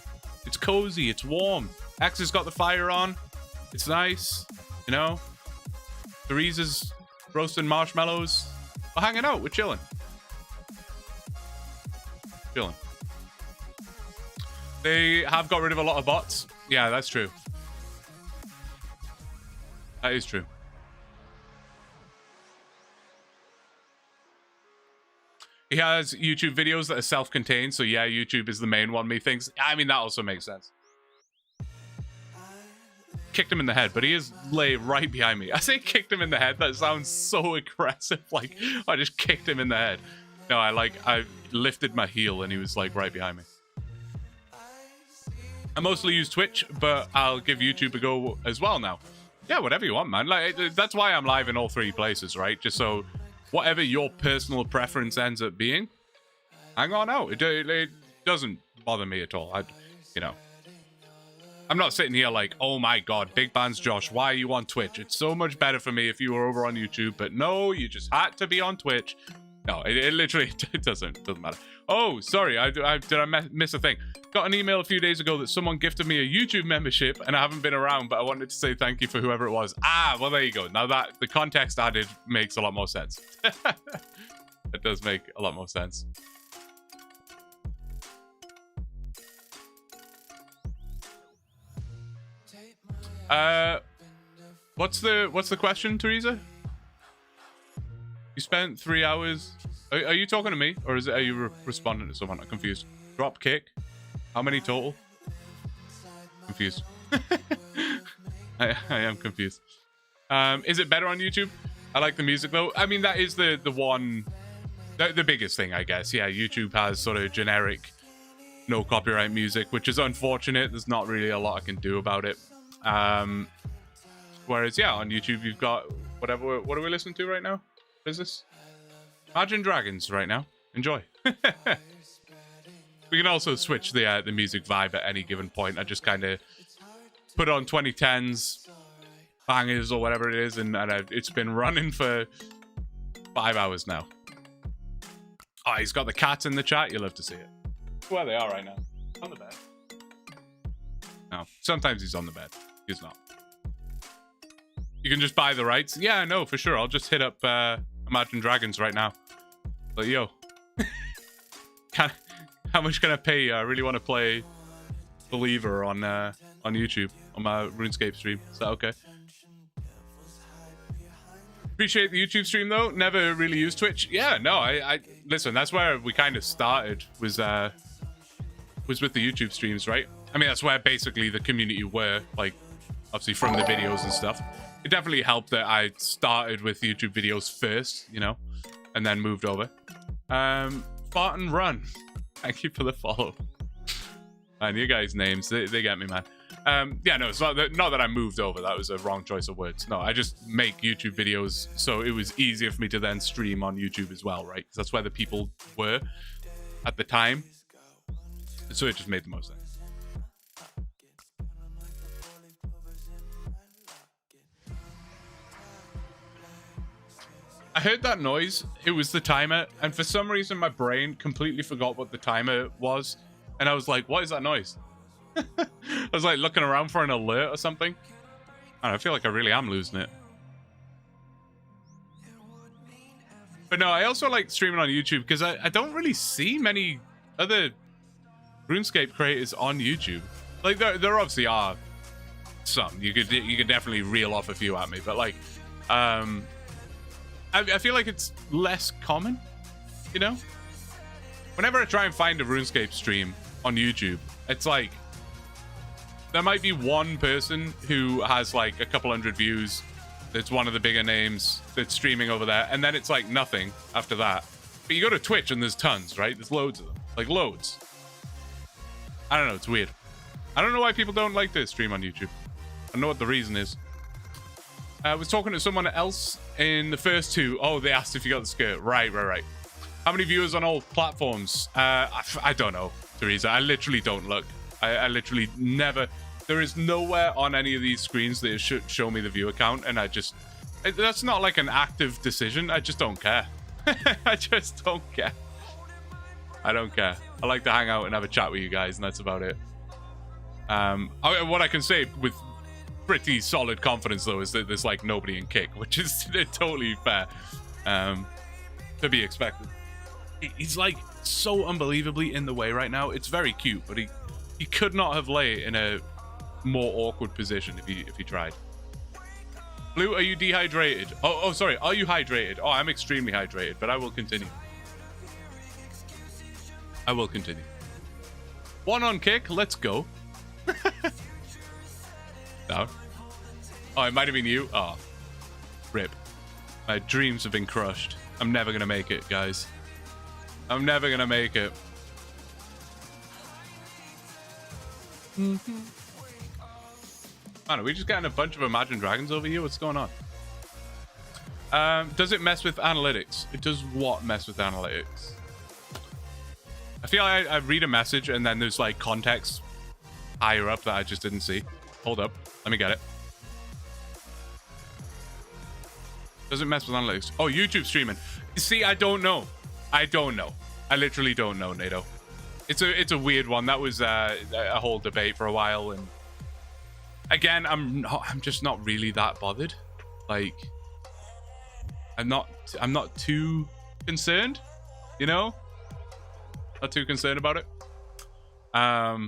It's cozy. It's warm. X has got the fire on. It's nice. You know? Teresa's roasting marshmallows. We're hanging out. We're chilling. Chilling. They have got rid of a lot of bots. Yeah, that's true. That is true. He has YouTube videos that are self-contained, so yeah, YouTube is the main one, methinks. I mean, that also makes sense. Kicked him in the head, but he is lay right behind me. I say kicked him in the head, that sounds so aggressive, like I just kicked him in the head. No, I lifted my heel and he was like right behind me. I mostly use Twitch, but I'll give YouTube a go as well now. Yeah, whatever you want, man. Like, that's why I'm live in all 3 places, right? Just so whatever your personal preference ends up being, hang on out. It doesn't bother me at all. You know, I'm not sitting here like, oh my god, Big Bands Josh, why are you on Twitch? It's so much better for me if you were over on YouTube, but no, you just had to be on Twitch. No, it literally doesn't matter. Oh, sorry, did I miss a thing? Got an email a few days ago that someone gifted me a YouTube membership, and I haven't been around, but I wanted to say thank you for whoever it was. Ah, well, there you go. Now that the context added makes a lot more sense. It does make a lot more sense. What's the question, Teresa? You spent 3 hours. Are you talking to me, or are you responding to someone? I'm confused. Drop kick. How many total? Confused. I am confused. Is it better on YouTube? I like the music though. I mean, that is the one, the biggest thing, I guess. Yeah, YouTube has sort of generic, no copyright music, which is unfortunate. There's not really a lot I can do about it. Whereas, yeah, on YouTube you've got whatever. What are we listening to right now? What is this? Imagine Dragons right now. Enjoy. We can also switch the music vibe at any given point. I just kind of put on 2010s bangers or whatever it is, and it's been running for 5 hours now. Oh, he's got the cats in the chat. You'll love to see it. Where they are right now. On the bed. No, sometimes he's on the bed. He's not. You can just buy the rights. Yeah, I know, for sure. I'll just hit up Imagine Dragons right now. But yo, how much can I pay you? I really want to play Believer on YouTube on my RuneScape stream. Is that okay? Appreciate the YouTube stream though. Never really used Twitch. Yeah, no, I listen. That's where we kind of started. Was with the YouTube streams, right? I mean, that's where basically the community were, like, obviously from the videos and stuff. it definitely helped that I started with YouTube videos first, you know, and then moved over. Fart and Run. Thank you for the follow. Man, you guys' names, they get me, man. Yeah, no, it's not that I moved over. That was a wrong choice of words. No, I just make YouTube videos, so it was easier for me to then stream on YouTube as well, right? Because that's where the people were at the time. So it just made the most sense. I heard that noise. It was the timer, and for some reason my brain completely forgot what the timer was, and I was like, what is that noise? I was like looking around for an alert or something. I feel like I really am losing it. But no, I also like streaming on YouTube because I don't really see many other RuneScape creators on YouTube. Like there obviously are some. You could definitely reel off a few at me, but like I feel like it's less common, you know? Whenever I try and find a RuneScape stream on YouTube, it's like there might be one person who has like a couple hundred views that's one of the bigger names that's streaming over there, and then it's like nothing after that. But you go to Twitch and there's tons, right? There's loads of them. Like loads. I don't know, it's weird. I don't know why people don't like to stream on YouTube. I don't know what the reason is. I was talking to someone else in the first two. Oh, they asked if you got the skirt. Right. How many viewers on all platforms? I don't know, Teresa. I literally don't look. I literally never. There is nowhere on any of these screens that should show me the viewer count, and that's not like an active decision. I just don't care. I just don't care. I don't care. I like to hang out and have a chat with you guys, and that's about it. What I can say with pretty solid confidence though is that there's like nobody in kick, which is totally fair, to be expected. He's like so unbelievably in the way right now. It's very cute, but he could not have lay in a more awkward position if he tried. Blue, are you dehydrated? Oh sorry, are you hydrated? Oh, I'm extremely hydrated, but I will continue. One on kick, let's go. No. Oh, it might have been you. Oh, rip. My dreams have been crushed. I'm never gonna make it, guys. I'm never gonna make it. Man, are we just getting a bunch of Imagine Dragons over here? What's going on? Does it mess with analytics? It does what mess with analytics? I feel like I read a message and then there's like context higher up that I just didn't see. Hold up. Let me get it. Does it mess with analytics? Oh, YouTube streaming. See, I don't know. I literally don't know, NATO. It's a weird one. That was a whole debate for a while, and again, I'm just not really that bothered. Like, I'm not too concerned, you know? Not too concerned about it. But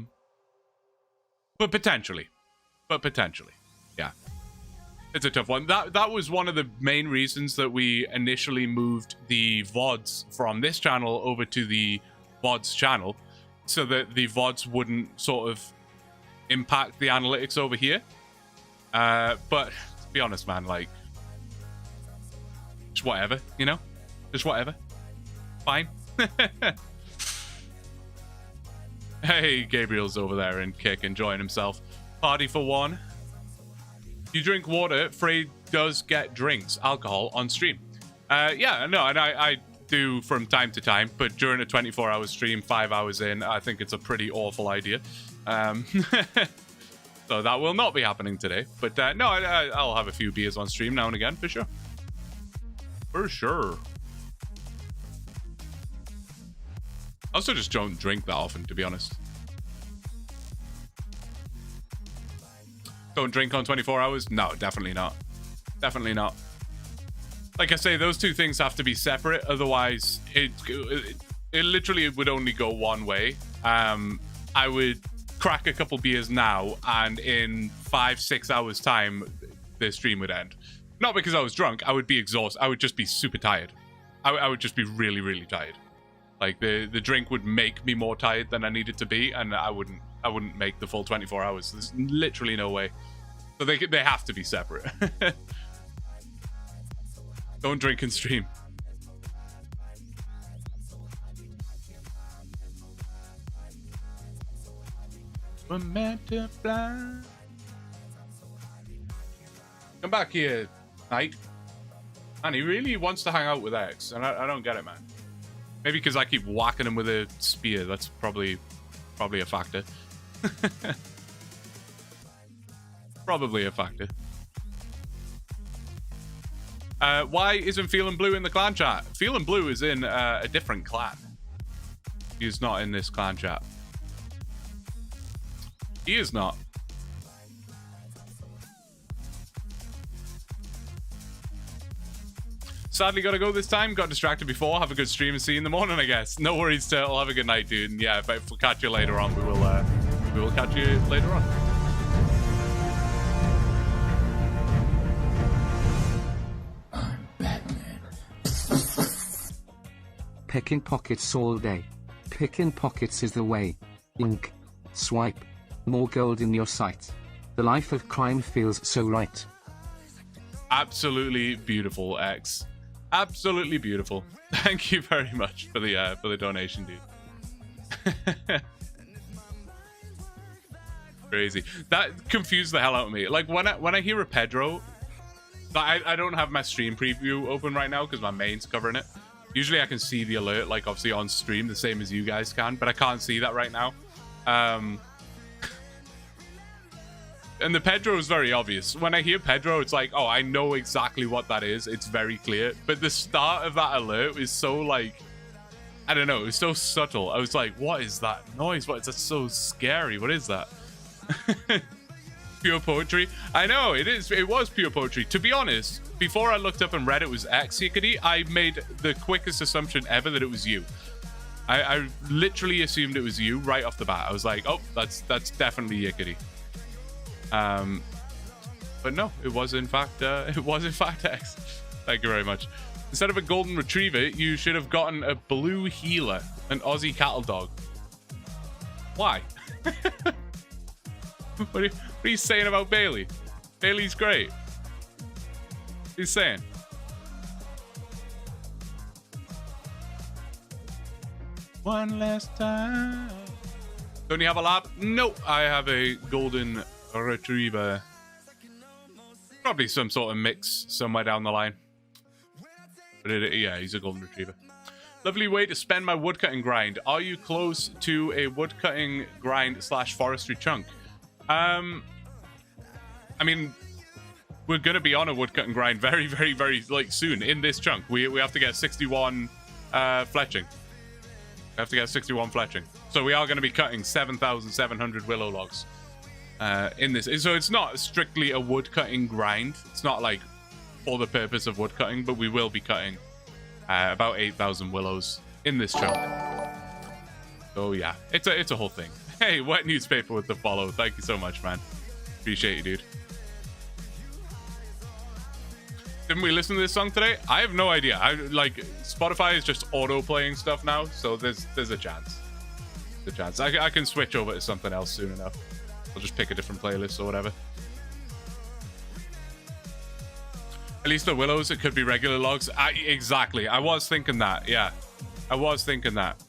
potentially. Yeah. It's a tough one. That was one of the main reasons that we initially moved the VODs from this channel over to the VODs channel, so that the VODs wouldn't sort of impact the analytics over here. But to be honest, man, like, just whatever, you know? Just whatever. Fine. Hey, Gabriel's over there in kick enjoying himself. Party for one. You drink water, Frey does get drinks, alcohol on stream. Yeah, no, and I do from time to time, but during a 24-hour stream, 5 hours in, I think it's a pretty awful idea. So that will not be happening today. But no, I'll have a few beers on stream now and again, for sure. For sure. I also just don't drink that often, to be honest. Don't drink on 24 hours? No, definitely not. Definitely not. Like I say, those two things have to be separate. Otherwise, it literally would only go one way. I would crack a couple beers now, and in 5-6 hours time, the stream would end. Not because I was drunk. I would be exhausted. I would just be super tired. I would just be really, really tired. Like the drink would make me more tired than I needed to be, and I wouldn't make the full 24 hours. There's literally no way. So they have to be separate. Don't drink and stream. We're meant to fly. Come back here, Knight. Man, he really wants to hang out with X, and I don't get it, man. Maybe because I keep whacking him with a spear. That's probably a factor. Probably a factor. Why isn't Feeling Blue in the clan chat? Feeling Blue is in a different clan. He's not in this clan chat. He is not. Sadly, gotta go this time. Got distracted before. Have a good stream and see you in the morning, I guess. No worries, Turtle. Have a good night, dude. And yeah, if we'll catch you later on, we will catch you later on. I'm Batman. Picking pockets all day. Picking pockets is the way. Ink. Swipe. More gold in your sight. The life of crime feels so right. Absolutely beautiful, X. Absolutely beautiful. Thank you very much for the donation, dude. Crazy. That confused the hell out of me. Like when I hear a Pedro, I don't have my stream preview open right now because my main's covering it. Usually I can see the alert, like obviously on stream, the same as you guys can, but I can't see that right now. And the Pedro is very obvious. When I hear Pedro, it's like, oh, I know exactly what that is. It's very clear. But the start of that alert is so like, I don't know, it was so subtle. I was like, what is that noise? What is that? So scary? What is that? Pure poetry. I know it is. It was pure poetry. To be honest, before I looked up and read it was X Yickety, I made the quickest assumption ever that it was you. I literally assumed it was you right off the bat. I was like, oh, that's definitely Yickety. But no, it was in fact X. Thank you very much. Instead of a golden retriever, you should have gotten a blue healer, an Aussie cattle dog. Why? What are you saying about Bailey? Bailey's great. What are you saying? One last time. Don't you have a lab? Nope, I have a golden retriever. Probably some sort of mix somewhere down the line. But yeah, he's a golden retriever. Lovely way to spend my woodcutting grind. Are you close to a woodcutting grind / forestry chunk? I mean, we're gonna be on a woodcutting grind very, very, very like soon in this chunk. We have to get 61 fletching. We have to get 61 fletching. So we are going to be cutting 7,700 willow logs in this. So it's not strictly a woodcutting grind. It's not like for the purpose of woodcutting, but we will be cutting about 8,000 willows in this chunk. So yeah, it's a whole thing. Hey, Wet Newspaper with the follow. Thank you so much, man. Appreciate you, dude. Didn't we listen to this song today? I have no idea. Spotify is just auto playing stuff now, so there's a chance. There's a chance. I can switch over to something else soon enough. I'll just pick a different playlist or whatever. At least the willows, it could be regular logs. Exactly. I was thinking that. Yeah, I was thinking that.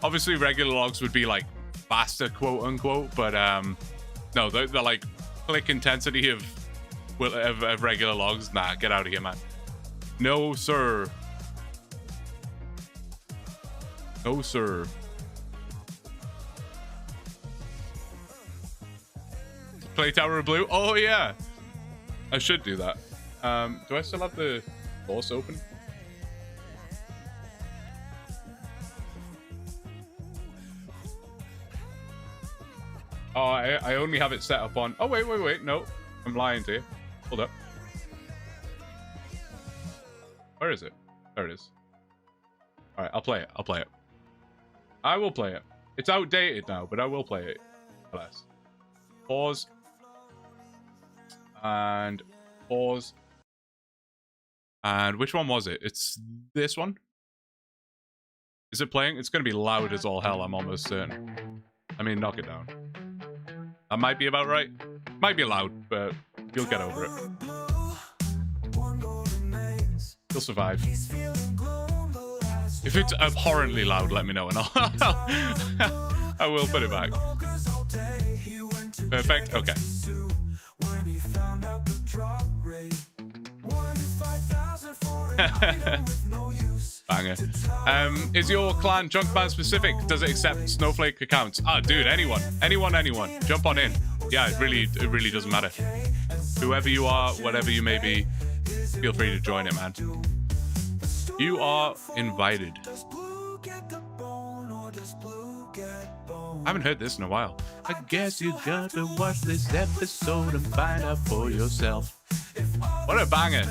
Obviously, regular logs would be like faster, quote unquote, but no, they're like click intensity of regular logs. Nah, get out of here, man. No, sir. No, sir. Play Tower of Blue? Oh, yeah. I should do that. Do I still have the force open? Oh, I only have it set up on... Oh, wait. No, I'm lying to you. Hold up. Where is it? There it is. All right, I'll play it. I will play it. It's outdated now, but I will play it. Alas. Pause. And pause. And which one was it? It's this one. Is it playing? It's going to be loud as all hell, I'm almost certain. I mean, knock it down. That might be about right. Might be loud, but You'll get over it. You'll survive. If it's abhorrently loud, let me know and I will put it back. Perfect. Okay. Banger. Is your clan junk ban specific? Does it accept snowflake accounts? Ah, dude, anyone. Jump on in. Yeah, it really doesn't matter. Whoever you are, whatever you may be, feel free to join it, man. You are invited. I haven't heard this in a while. I guess you got to watch this episode and find out for yourself. What a banger.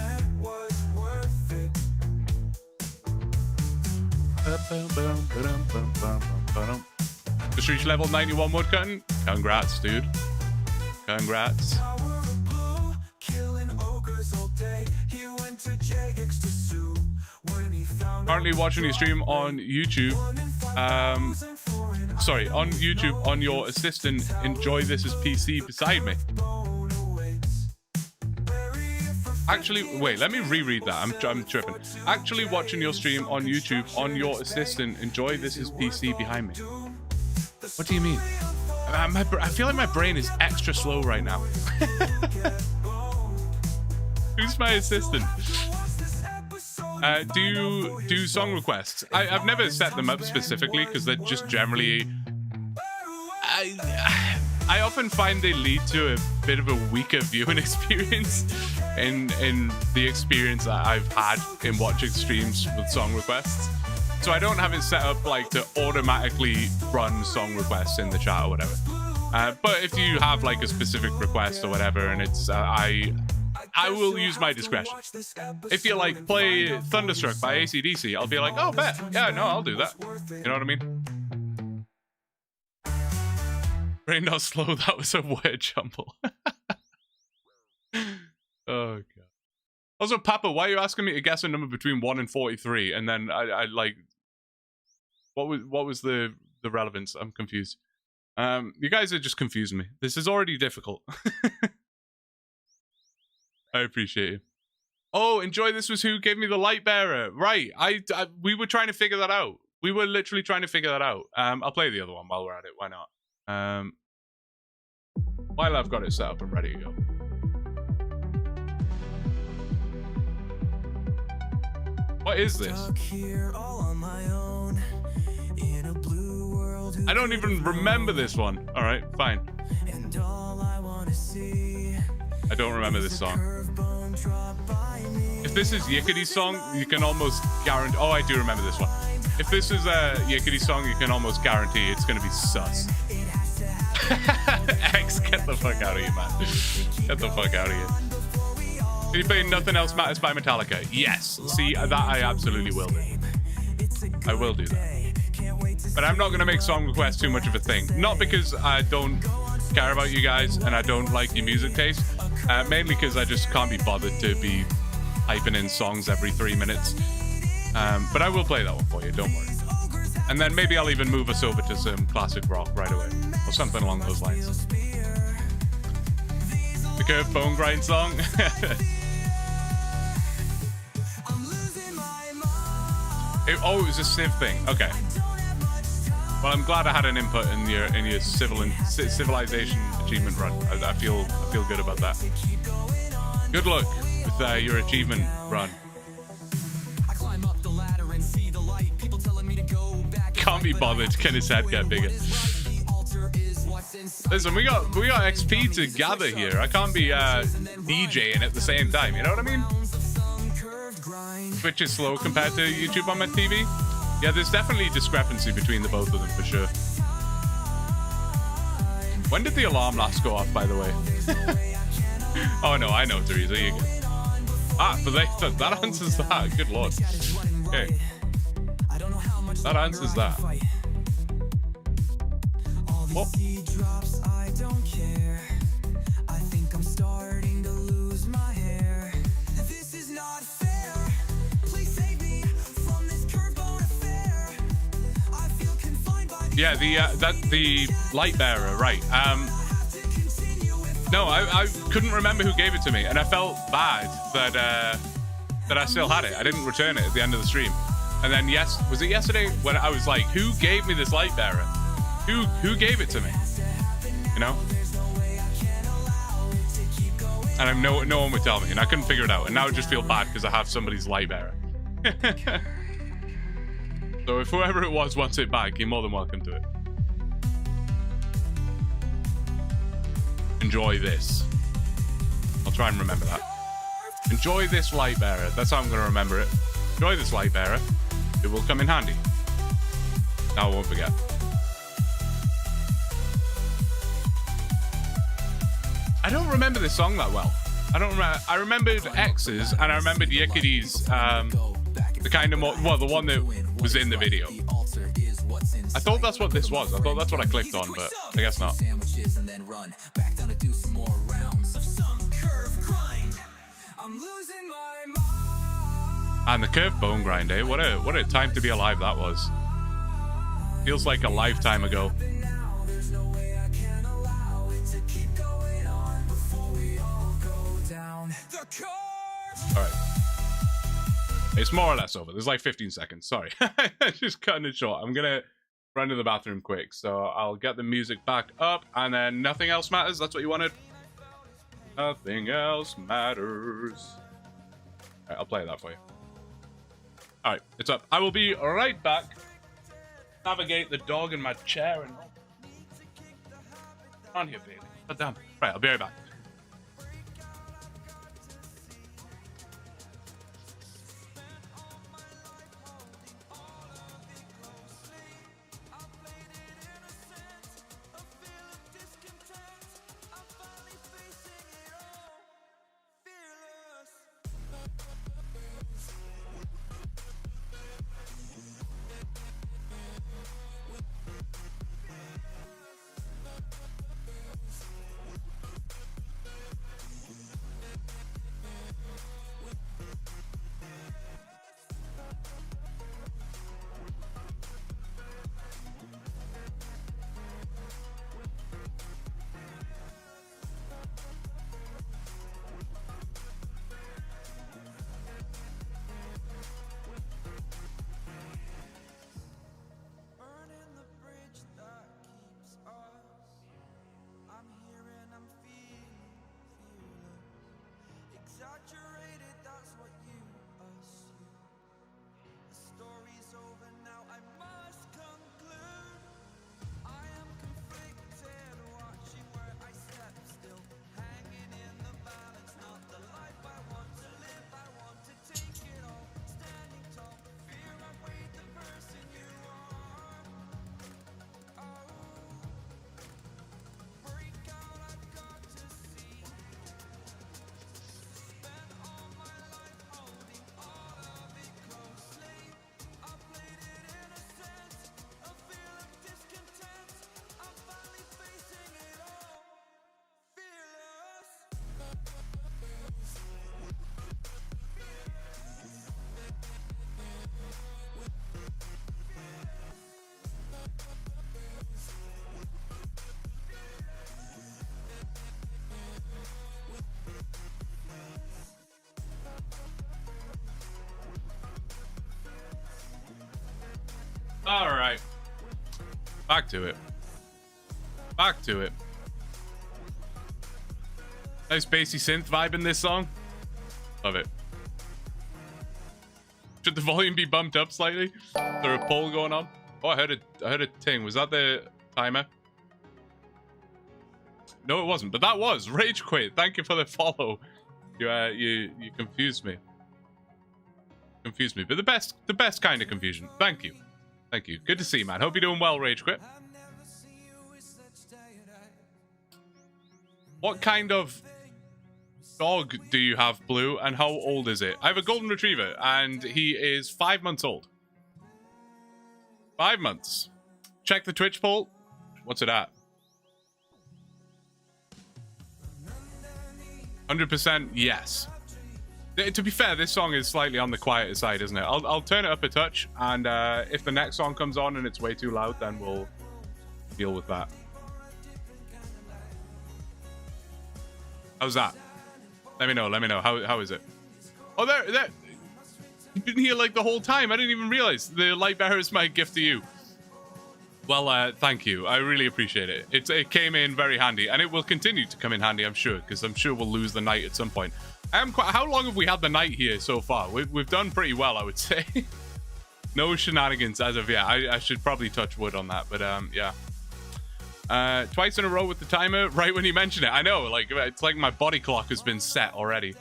Just reached level 91 woodcutting. Congrats, dude. Congrats. Currently watching your stream on YouTube. Sorry, on YouTube on your assistant. Enjoy this as PC beside me. Actually, wait, let me reread that. I'm tripping. Actually watching your stream on YouTube on your assistant. Enjoy this as PC behind me. What do you mean? I feel like my brain is extra slow right now. Who's my assistant? Do song requests. I've never set them up specifically because they're just generally... I often find they lead to a bit of a weaker viewing experience in the experience that I've had in watching streams with song requests. So I don't have it set up like to automatically run song requests in the chat or whatever. But if you have like a specific request or whatever, and it's I will use my discretion. If you like play Thunderstruck by AC/DC, I'll be like, oh, bet. Yeah, no, I'll do that. You know what I mean? Brain not slow, that was a word jumble. Oh, God. Also, Papa, why are you asking me to guess a number between 1 and 43? And then I like... What was the relevance? I'm confused. You guys are just confusing me. This is already difficult. I appreciate you. Oh, enjoy this was who gave me the light bearer. Right. We were trying to figure that out. We were literally trying to figure that out. I'll play the other one while we're at it. Why not? While I've got it set up and ready to go. What is this? I don't even remember this one. All right, fine. I don't remember this song. If this is Yickety's song, you can almost guarantee... Oh, I do remember this one. If this is a Yickety's song, you can almost guarantee it's going to be sus. X, get the fuck out of here, man. Get the fuck out of here. Can you play Nothing Else Matters by Metallica? Yes. See, that I absolutely will do. I will do that. But I'm not going to make song requests too much of a thing. Not because I don't care about you guys and I don't like your music taste. Mainly because I just can't be bothered to be hyping in songs every 3 minutes. But I will play that one for you, don't worry. And then maybe I'll even move us over to some classic rock right away. Or something along those lines. The Curve Bone Grind song. It was a Civ thing. Okay. Well, I'm glad I had an input in your civilization achievement run. I feel good about that. Good luck with your achievement run. Can't be bothered. Can his head get bigger? Listen, we got XP to gather here. I can't be DJing at the same time. You know what I mean? Twitch is slow compared to YouTube on my TV. Yeah, there's definitely discrepancy between the both of them for sure. When did the alarm last go off, by the way? Oh no, I know, Teresa. You good? Ah, but that answers that. Good lord. Okay. That answers that. Oh. Yeah, the light bearer, right? No, I couldn't remember who gave it to me, and I felt bad that that I still had it. I didn't return it at the end of the stream. And then was it yesterday when I was like, who gave me this light bearer? Who gave it to me? You know? And no one would tell me, and I couldn't figure it out. And now I just feel bad because I have somebody's light bearer. So if whoever it was wants it back, you're more than welcome to it. Enjoy this. I'll try and remember that. Enjoy this light bearer. That's how I'm going to remember it. Enjoy this light bearer. It will come in handy. Now I won't forget. I don't remember this song that well. I don't remember. I remembered X's and I remembered Yikity's, the kind of the one that was in the video. I thought that's what this was. I thought that's what I clicked on, but I guess not. And the curved bone grind, eh? What a time to be alive that was. Feels like a lifetime ago. Alright. It's more or less over. There's like 15 seconds. Sorry. Just cutting it short. I'm gonna run to the bathroom quick. So I'll get the music back up and then nothing else matters. That's what you wanted? Nothing else matters. Alright, I'll play that for you. Alright, it's up. I will be right back. Navigate the dog in my chair and on here, baby. But damn. Right, I'll be right back. All right. Back to it. Back to it. Nice bassy synth vibe in this song. Love it. Should the volume be bumped up slightly? Is there a poll going on? Oh, I heard a ting. Was that the timer? No, it wasn't. But that was Rage Quit. Thank you for the follow. You confused me. Confused me, but the best kind of confusion. Thank you. Thank you. Good to see you, man. Hope you're doing well, Rage Quit. What kind of dog do you have, Blue, and how old is it? I have a golden retriever, and he is 5 months old. 5 months. Check the Twitch poll. What's it at? 100% yes. To be fair, this song is slightly on the quieter side, isn't it? I'll turn it up a touch, and if the next song comes on and it's way too loud, then we'll deal with that. How's that? Let me know. Let me know. How is it? Oh, there. You've been here like the whole time. I didn't even realize. The light bearer is my gift to you. Well, thank you. I really appreciate it. It came in very handy, and it will continue to come in handy, I'm sure, because I'm sure we'll lose the night at some point. How long have we had the night here so far? We've done pretty well, I would say. No shenanigans as of yet. I should probably touch wood on that, but yeah. Twice in a row with the timer, right when you mention it. I know, like, it's like my body clock has been set already.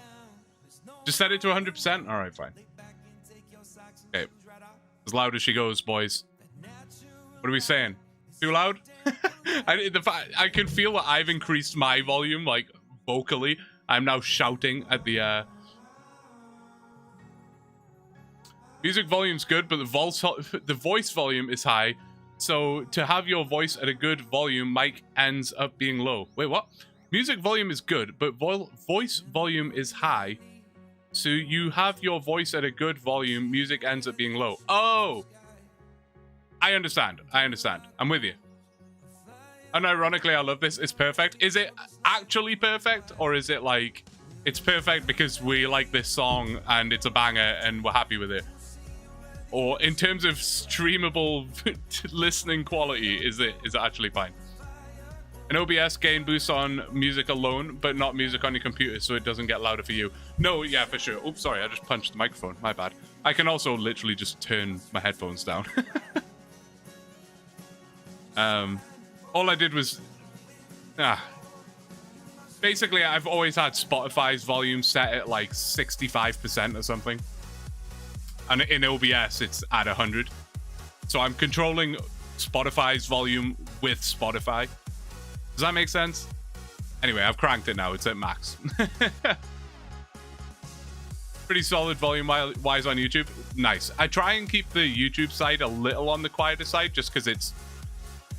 Just set it to 100%? All right, fine. Okay. As loud as she goes, boys. What are we saying? Too loud? I can feel that I've increased my volume, like, vocally. I'm now shouting at the, Music volume's good, but the voice volume is high. So to have your voice at a good volume, mic ends up being low. Wait, what? Music volume is good, but voice volume is high. So you have your voice at a good volume, music ends up being low. Oh! I understand. I'm with you. And ironically, I love this. It's perfect. Is it actually perfect? Or is it like, it's perfect because we like this song and it's a banger and we're happy with it? Or in terms of streamable listening quality, is it actually fine? An OBS gain boosts on music alone, but not music on your computer, so it doesn't get louder for you. No, yeah, for sure. Oops, sorry, I just punched the microphone. My bad. I can also literally just turn my headphones down. All I did was... Basically, I've always had Spotify's volume set at like 65% or something. And in OBS, it's at 100. So I'm controlling Spotify's volume with Spotify. Does that make sense? Anyway, I've cranked it now. It's at max. Pretty solid volume-wise on YouTube. Nice. I try and keep the YouTube side a little on the quieter side just because it's...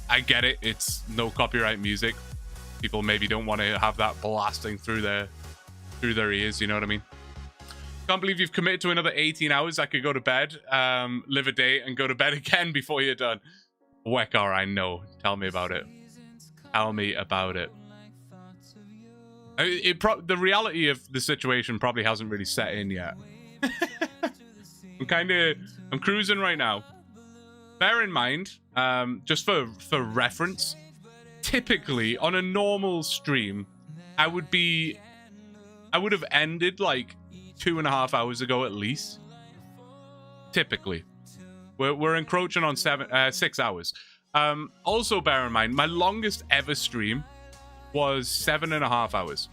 I get it. It's no copyright music. People maybe don't want to have that blasting through their ears. You know what I mean? Can't believe you've committed to another 18 hours. I could go to bed, live a day, and go to bed again before you're done. Wekar, I know. Tell me about it. Tell me about it. The reality of the situation probably hasn't really set in yet. I'm cruising right now. Bear in mind, just for reference, typically on a normal stream, I would have ended like 2.5 hours ago at least. Typically, we're encroaching on 6 hours. Also, bear in mind, my longest ever stream was 7.5 hours.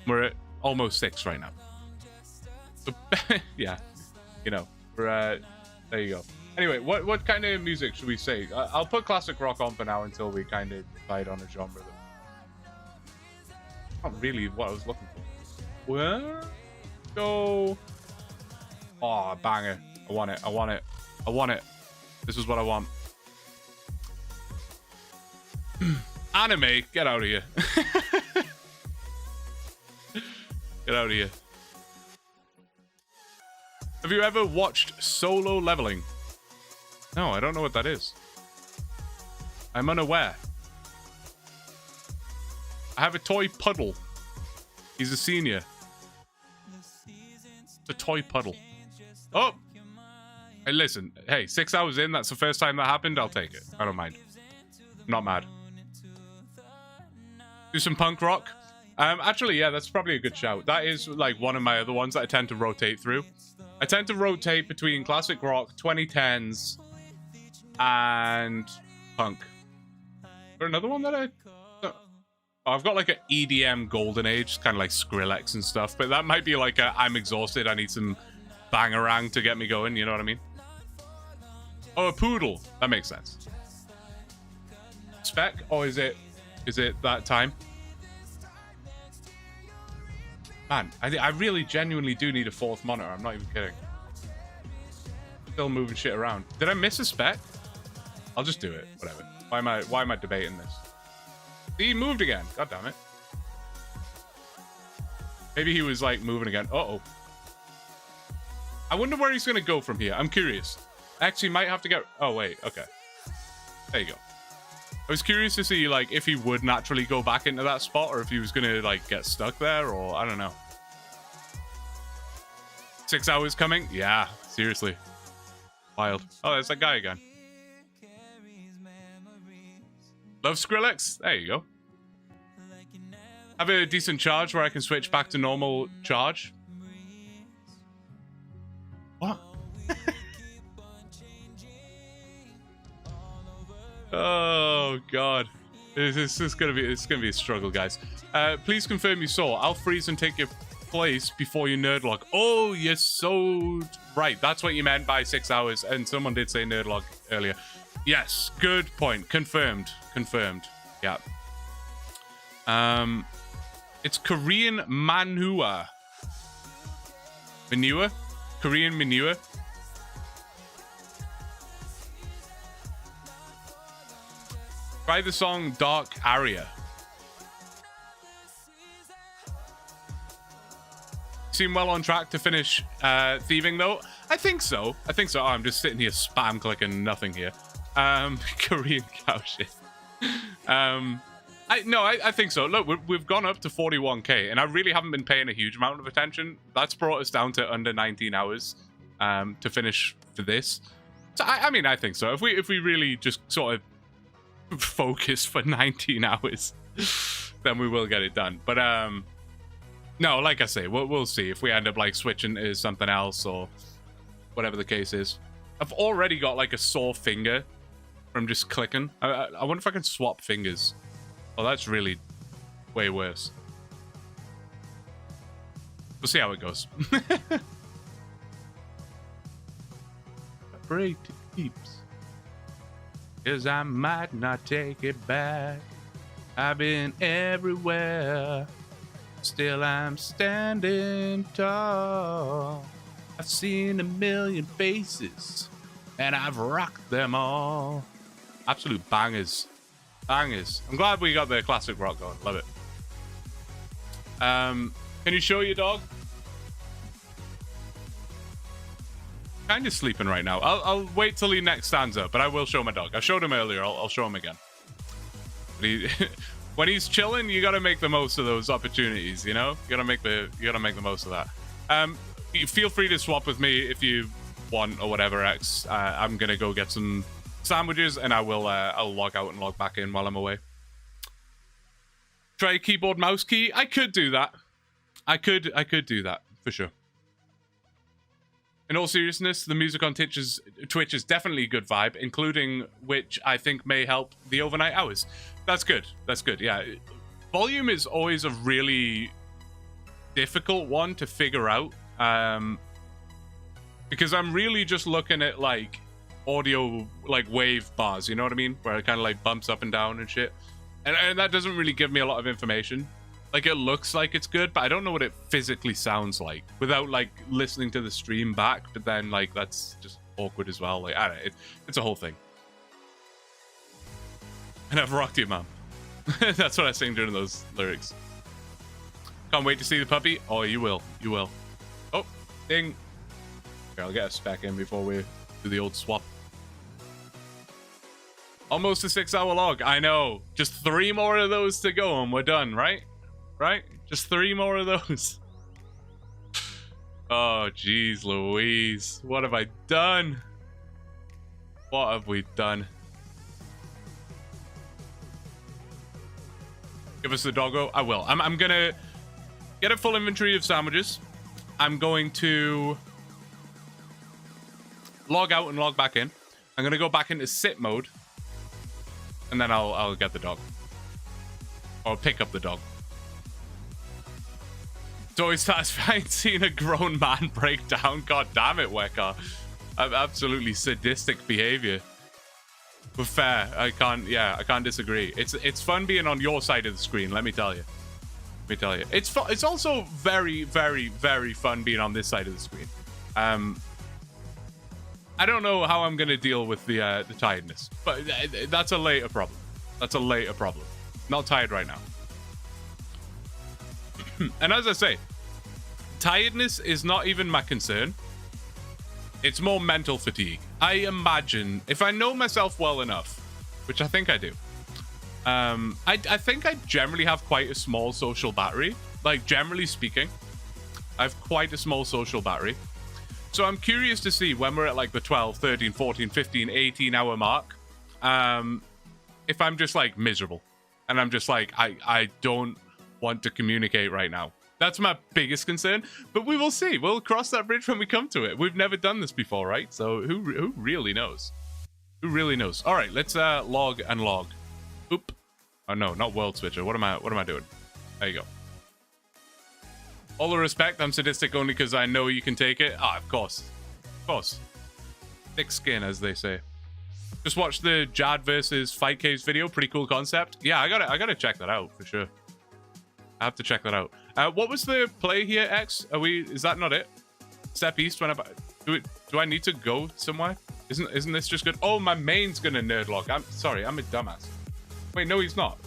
We're at almost 6 right now. So, yeah, you know, we're there you go. Anyway, what kind of music should we say? I'll put classic rock on for now until we kind of decide on a genre. Not really what I was looking for. Where? Go. Oh, banger. I want it. This is what I want. Anime, get out of here. Get out of here. Have you ever watched Solo Leveling? No, I don't know what that is. I'm unaware. I have a toy puddle. He's a senior. It's a toy puddle. Oh! Hey, listen. Hey, 6 hours in, that's the first time that happened. I'll take it. I don't mind. I'm not mad. Do some punk rock. Actually, yeah, that's probably a good shout. That is like one of my other ones that I tend to rotate through. I tend to rotate between classic rock, 2010s, and punk. Is there another one that I've got like an EDM golden age, kind of like Skrillex and stuff, but that might be like I'm exhausted, I need some bangarang to get me going, you know what I mean? Oh, a poodle. That makes sense. Spec? Or is it that time? Man, I really genuinely do need a fourth monitor. I'm not even kidding. Still moving shit around. Did I miss a spec? I'll just do it. Whatever. Why am I debating this? He moved again. God damn it. Maybe he was like moving again. Uh-oh. I wonder where he's going to go from here. I'm curious. Actually, might have to get... Oh, wait. Okay. There you go. I was curious to see like if he would naturally go back into that spot or if he was gonna like get stuck there, or I don't know. 6 hours coming? Yeah, seriously. Wild. Oh, there's that guy again. Love Skrillex? There you go. Have a decent charge where I can switch back to normal charge. What? Oh god, this is gonna be a struggle, guys. Please confirm you saw. I'll freeze and take your place before you nerdlog. Oh, you're so right. That's what you meant by 6 hours. And someone did say nerdlog earlier. Yes, good point. Confirmed. Yeah. It's Korean manhua. Manure? Korean manure? Try the song Dark Aria. Seem well on track to finish thieving though. I think so. Oh, I'm just sitting here spam clicking nothing here. Korean cow shit. I think so. Look, we've gone up to 41k, and I really haven't been paying a huge amount of attention. That's brought us down to under 19 hours to finish for this. So I mean, I think so. If we really just sort of focus for 19 hours, then we will get it done. But no, like I say, we'll see if we end up like switching to something else or whatever the case is. I've already got like a sore finger from just clicking. I wonder if I can swap fingers. Oh, that's really way worse. We'll see how it goes. Break to keeps, 'cause I might not take it back. I've been everywhere, still I'm standing tall. I've seen a million faces, and I've rocked them all. Absolute bangers. Bangers. I'm glad we got the classic rock going. Love it. Can you show your dog? Kind of sleeping right now. I'll wait till he next stands up, but I will show my dog. I showed him earlier. I'll show him again. But when he's chilling, you got to make the most of those opportunities. You know, you got to make the most of that. You feel free to swap with me if you want or whatever. I'm gonna go get some sandwiches, and I'll log out and log back in while I'm away. Try a keyboard mouse key. I could do that. I could do that for sure. In all seriousness, the music on Twitch is definitely a good vibe, including which I think may help the overnight hours. That's good. Yeah, volume is always a really difficult one to figure out, because I'm really just looking at like audio, like wave bars, you know what I mean, where it kind of like bumps up and down and shit, and that doesn't really give me a lot of information. Like, it looks like it's good, but I don't know what it physically sounds like without like listening to the stream back. But then like that's just awkward as well. Like, I don't know, it's a whole thing. And I've rocked you, mom. That's what I sing during those lyrics. Can't wait to see the puppy. Oh, you will. Oh, ding. Okay, I'll get us back in before we do the old swap. Almost a 6-hour log. I know. Just 3 more of those to go and we're done, right? Right? Just 3 more of those. Oh, jeez Louise. What have I done? What have we done? Give us the doggo. I will. I'm gonna get a full inventory of sandwiches. I'm going to log out and log back in. I'm gonna go back into sit mode, and then I'll get the dog. Or pick up the dog. It's always satisfying seeing a grown man break down. God damn it, Weka. Absolutely sadistic behavior. But fair. I can't disagree. It's fun being on your side of the screen, let me tell you. It's also very, very, very fun being on this side of the screen. I don't know how I'm gonna deal with the tiredness, but that's a later problem. Not tired right now. And as I say, tiredness is not even my concern. It's more mental fatigue. I imagine, if I know myself well enough, which I think I do, I think I generally have quite a small social battery. Like, generally speaking, I have quite a small social battery. So I'm curious to see when we're at like the 12, 13, 14, 15, 18 hour mark, if I'm just like miserable and I'm just like, I don't want to communicate right now. That's my biggest concern, but we will see. We'll cross that bridge when we come to it. We've never done this before, right? So who really knows? Who really knows? All right, let's log and log. Oop. Oh no, not world switcher. What am I doing? There you go. All the respect, I'm sadistic only because I know you can take it. Ah, of course. Of course. Thick skin, as they say. Just watched the Jad versus Fight Caves video. Pretty cool concept. Yeah, I gotta check that out for sure. I have to check that out. What was the play here, X? Is that not it? Step east when do I need to go somewhere? Isn't this just good? Oh, my main's gonna nerd log. I'm sorry, I'm a dumbass. Wait, no, he's not.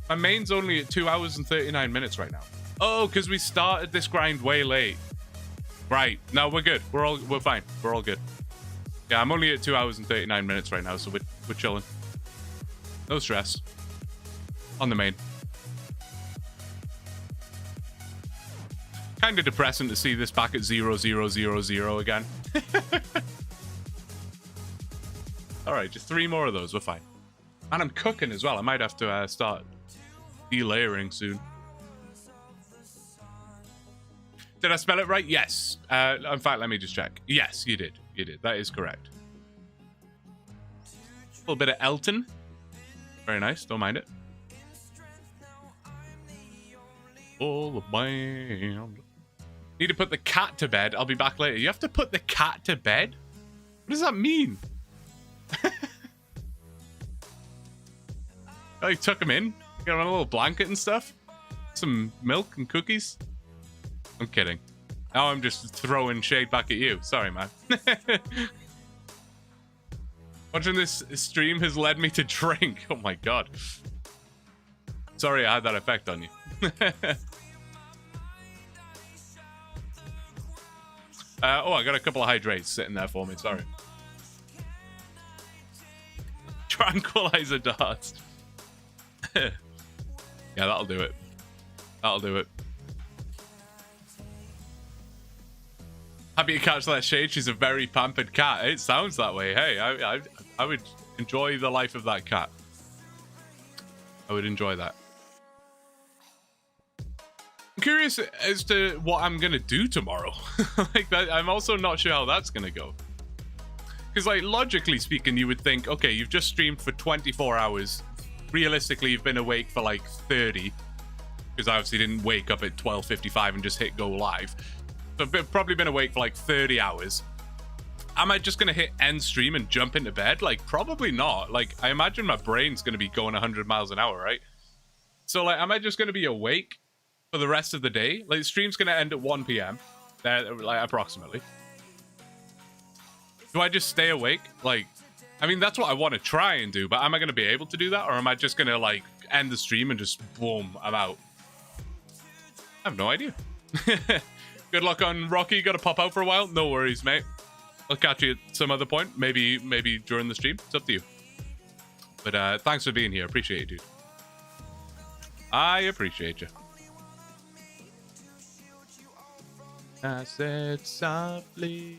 My main's only at 2 hours and 39 minutes right now. Oh, because we started this grind way late. Right. No, we're good. We're fine. We're all good. Yeah, I'm only at 2 hours and 39 minutes right now, so we're chilling. No stress. On the main. Kind of depressing to see this back at 0, 0, 0, 0 again. Alright, just 3 more of those. We're fine. And I'm cooking as well. I might have to start delayering soon. Did I spell it right? Yes. In fact, let me just check. Yes, you did. You did. That is correct. A little bit of Elton. Very nice. Don't mind it. All the band. Need to put the cat to bed. I'll be back later. You have to put the cat to bed? What does that mean? Oh, you took him in? Got him on a little blanket and stuff? Some milk and cookies? I'm kidding. Now I'm just throwing shade back at you. Sorry, man. Watching this stream has led me to drink. Oh my god. Sorry I had that effect on you. Oh, I got a couple of hydrates sitting there for me. Sorry. Tranquilizer darts. Yeah, that'll do it. That'll do it. Happy to catch that shade. She's a very pampered cat. It sounds that way. Hey, I would enjoy the life of that cat. I would enjoy that. I'm curious as to what I'm gonna do tomorrow. Like that, I'm also not sure how that's gonna go. Because, like, logically speaking, you would think, okay, you've just streamed for 24 hours. Realistically, you've been awake for like 30. Because I obviously didn't wake up at 12:55 and just hit go live. So I've probably been awake for like 30 hours. Am I just going to hit end stream and jump into bed? Like, probably not. Like, I imagine my brain's going to be going 100 miles an hour, right? So, like, am I just going to be awake for the rest of the day? Like, the stream's going to end at 1 p.m. Like, approximately. Do I just stay awake? Like, I mean, that's what I want to try and do, but am I going to be able to do that? Or am I just going to, like, end the stream and just, boom, I'm out? I have no idea. Good luck on Rocky. Got to pop out for a while. No worries, mate. I'll catch you at some other point. Maybe during the stream. It's up to you. But thanks for being here. Appreciate you, dude. I appreciate you. I said softly,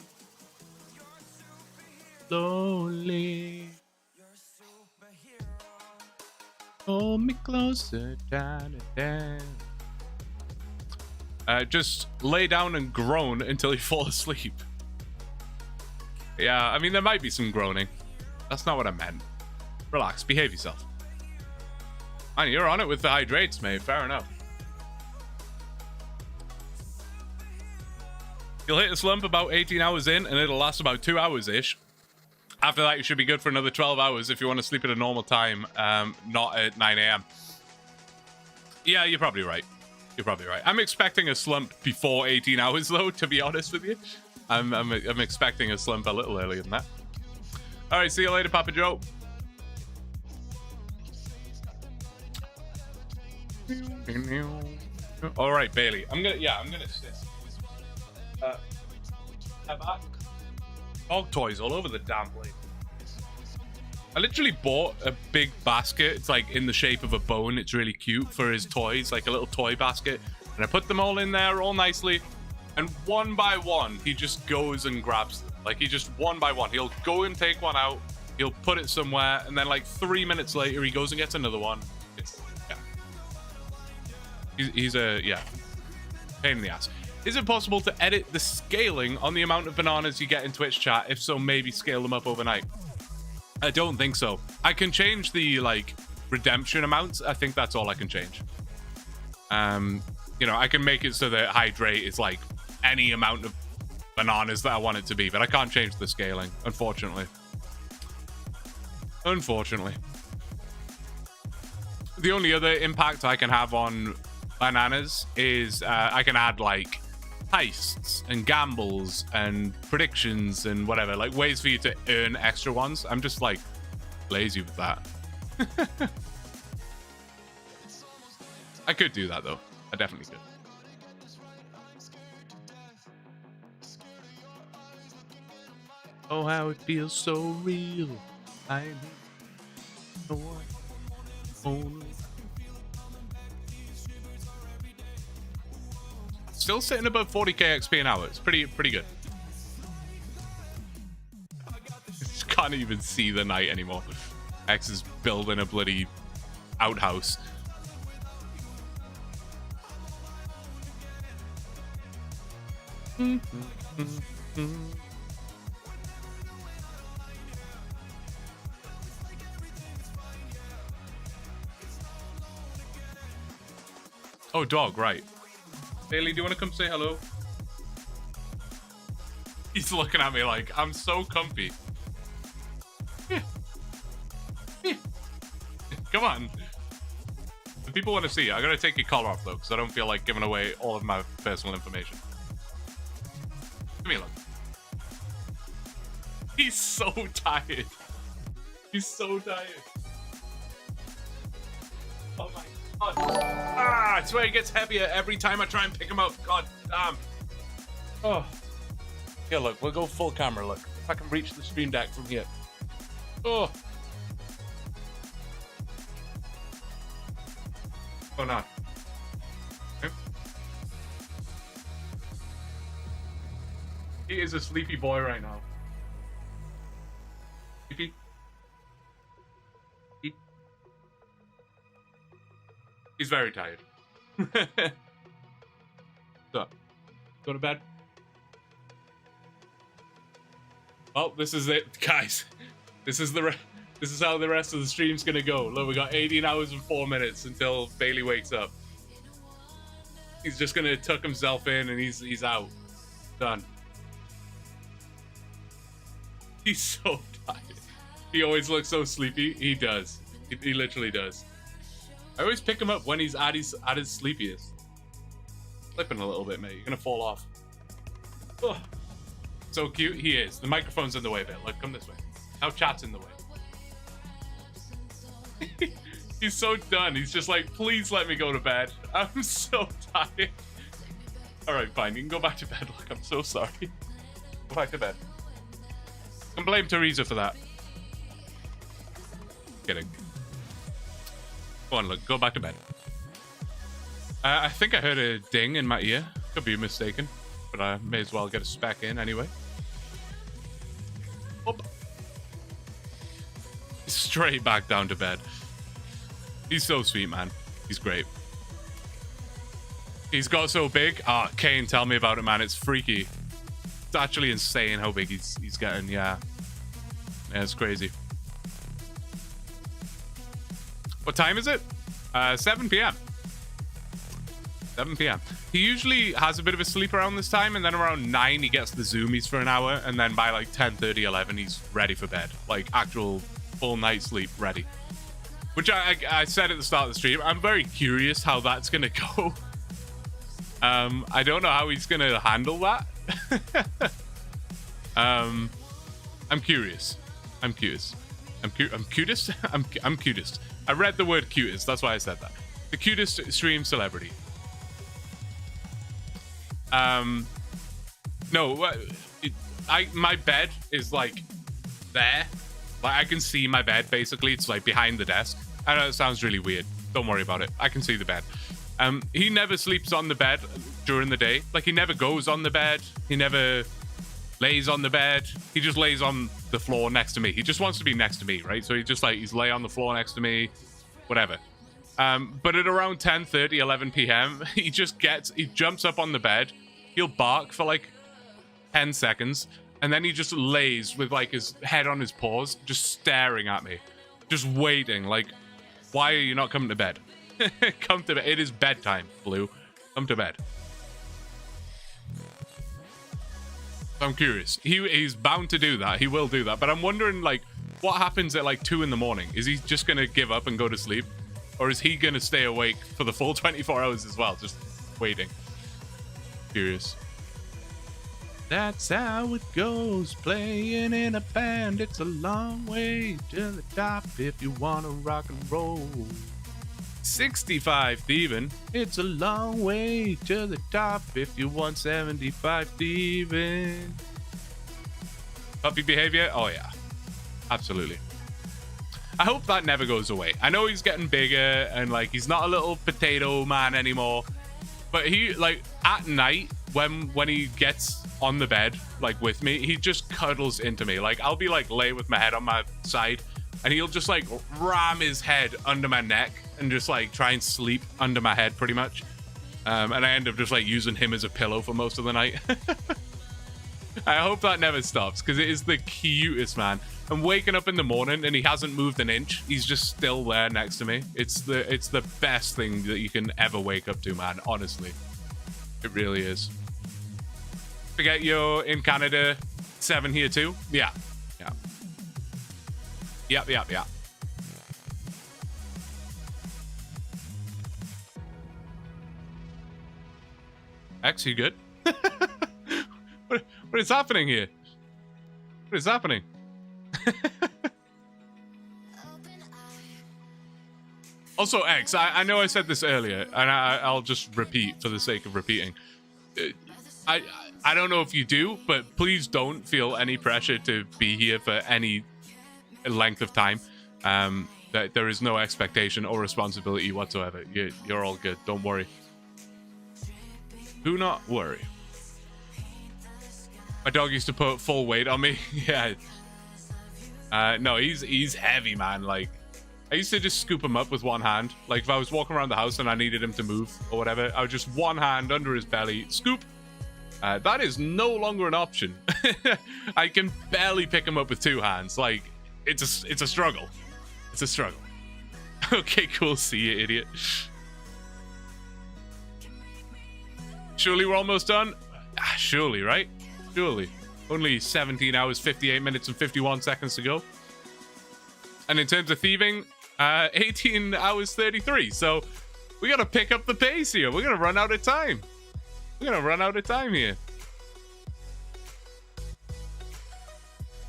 slowly. Hold me closer, down and down. Just lay down and groan until you fall asleep. Yeah, I mean, there might be some groaning. That's not what I meant. Relax, behave yourself. Man, you're on it with the hydrates, mate. Fair enough. You'll hit a slump about 18 hours in, and it'll last about 2 hours-ish. After that, you should be good for another 12 hours if you want to sleep at a normal time, not at 9 a.m. Yeah, you're probably right. You're probably right. I'm expecting a slump before 18 hours, though, to be honest with you. I'm expecting a slump a little earlier than that. All right, see you later, Papa Joe. All right, Bailey. I'm gonna sit. Have I? Dog toys all over the damn place. I literally bought a big basket. It's like in the shape of a bone. It's really cute for his toys, like a little toy basket. And I put them all in there all nicely. And one by one, he just goes and grabs them. Like he just one by one. He'll go and take one out. He'll put it somewhere. And then like 3 minutes later, he goes and gets another one. It's, yeah. He's a, yeah, pain in the ass. Is it possible to edit the scaling on the amount of bananas you get in Twitch chat? If so, maybe scale them up overnight. I don't think so. I can change the like redemption amounts. I think that's all I can change. You know, I can make it so that hydrate is like any amount of bananas that I want it to be, but I can't change the scaling, unfortunately. Unfortunately. The only other impact I can have on bananas is I can add like heists and gambles and predictions and whatever, like ways for you to earn extra ones. I'm just like lazy with that. I could do that though. I definitely could. Oh, how it feels so real. I need no one only. Still sitting above 40k XP an hour. It's pretty good. Just can't even see the night anymore. X is building a bloody outhouse. Oh, dog, right. Bailey, do you want to come say hello? He's looking at me like, I'm so comfy. Yeah. Yeah. Come on. If people want to see you, I gotta take your collar off though, because I don't feel like giving away all of my personal information. Give me a look. He's so tired. He's so tired. Oh my god. Ah, I swear he gets heavier every time I try and pick him up. God damn. Oh. Yeah, look, we'll go full camera, look. If I can reach the stream deck from here. Oh. Oh, no. Okay. He is a sleepy boy right now. Sleepy? He's very tired. So, go to bed. Well, this is it, guys. This is how the rest of the stream's gonna go. Look, we got 18 hours and 4 minutes until Bailey wakes up. He's just gonna tuck himself in and he's out. Done. He's so tired. He always looks so sleepy. He does. He literally does. I always pick him up when he's at his sleepiest. Slipping a little bit, mate. You're gonna fall off. Oh, so cute. He is. The microphone's in the way a bit. Look, come this way. Now chat's in the way. He's so done. He's just like, please let me go to bed. I'm so tired. All right, fine. You can go back to bed. Look, I'm so sorry. Go back to bed. I can blame Teresa for that. Kidding. Go on, look. Go back to bed. I think I heard a ding in my ear. Could be mistaken, but I may as well get a spec in anyway. Up. Straight back down to bed. He's so sweet, man. He's great. He's got so big. Ah, Kane, tell me about it, man. It's freaky. It's actually insane how big he's getting. Yeah, it's crazy. What time is it? 7 p.m. 7 p.m. He usually has a bit of a sleep around this time, and then around 9 he gets the zoomies for an hour, and then by like 10:30, 11 he's ready for bed. Like actual full night sleep ready. Which I said at the start of the stream, I'm very curious how that's gonna go. I don't know how he's gonna handle that. I'm curious. I'm cutest. I'm cutest. I read the word cutest. That's why I said that. The cutest stream celebrity. No, my bed is like there, Like, I can see my bed, basically. It's like behind the desk. I know it sounds really weird. Don't worry about it. I can see the bed. He never sleeps on the bed during the day. Like, he never goes on the bed. He never lays on the bed. He just lays on the floor next to me. He just wants to be next to me, right? So he's lay on the floor next to me, whatever. But at around 10:30, 11 p.m., he jumps up on the bed. He'll bark for like 10 seconds. And then he just lays with like his head on his paws, just staring at me, just waiting. Like, why are you not coming to bed? Come to bed. It is bedtime, Blue. Come to bed. I'm curious. He's bound to do that. He will do that. But I'm wondering, like, what happens at like 2 in the morning? Is he just going to give up and go to sleep? Or is he going to stay awake for the full 24 hours as well? Just waiting. Curious. That's how it goes. Playing in a band. It's a long way to the top if you want to rock and roll. 65 thieving. It's a long way to the top if you want 75 thieving. Puppy behavior? Oh yeah, absolutely. I hope that never goes away. I know he's getting bigger and like he's not a little potato man anymore, but he, like, at night when he gets on the bed like with me, he just cuddles into me. Like, I'll be like lay with my head on my side and he'll just like ram his head under my neck and just like try and sleep under my head pretty much. And I end up just like using him as a pillow for most of the night. I hope that never stops because it is the cutest, man. I'm waking up in the morning and he hasn't moved an inch. He's just still there next to me. It's the best thing that you can ever wake up to, man. Honestly, it really is. Forget you're in Canada. 7 here too. Yeah. Yep. X, you good? What is happening here? What is happening? Also, X, I know I said this earlier, and I'll just repeat for the sake of repeating. I don't know if you do, but please don't feel any pressure to be here for any length of time. That there is no expectation or responsibility whatsoever. You're all good. Don't worry. Do not worry. My dog used to put full weight on me. Yeah. No, he's heavy, man. Like, I used to just scoop him up with one hand. Like, if I was walking around the house and I needed him to move or whatever, I would just one hand under his belly, scoop. That is no longer an option. I can barely pick him up with 2 hands. Like, it's a struggle. It's a struggle. Okay, cool. See you, idiot. Surely we're almost done? Surely, right? Surely. Only 17 hours, 58 minutes, and 51 seconds to go. And in terms of thieving, 18 hours, 33. So we got to pick up the pace here. We're going to run out of time. We're going to run out of time here.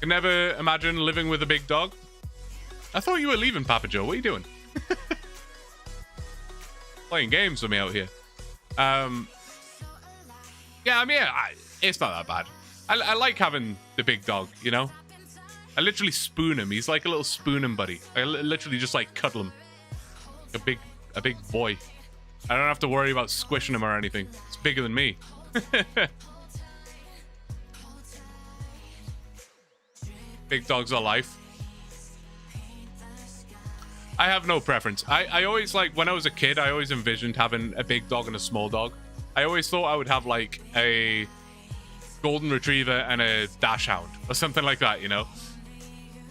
Can never imagine living with a big dog. I thought you were leaving, Papa Joe. What are you doing? Playing games with me out here. Yeah, I mean, it's not that bad. I like having the big dog, you know? I literally spoon him. He's like a little spooning buddy. I literally just like cuddle him. A big boy. I don't have to worry about squishing him or anything. It's bigger than me. Big dogs are life. I have no preference. I always, like, when I was a kid, I always envisioned having a big dog and a small dog. I always thought I would have like a golden retriever and a dachshund or something like that, you know?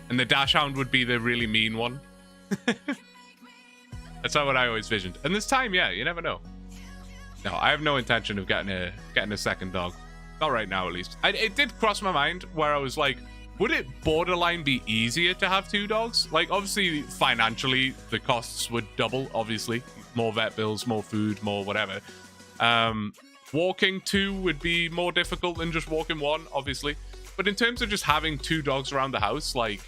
And the dachshund would be the really mean one. That's not what I always visioned. And this time, yeah, you never know. No, I have no intention of getting a second dog. Not right now, at least. It did cross my mind where I was like, would it borderline be easier to have 2 dogs? Like, obviously, financially, the costs would double, obviously. More vet bills, more food, more whatever. Walking 2 would be more difficult than just walking 1, obviously. But in terms of just having 2 dogs around the house, like,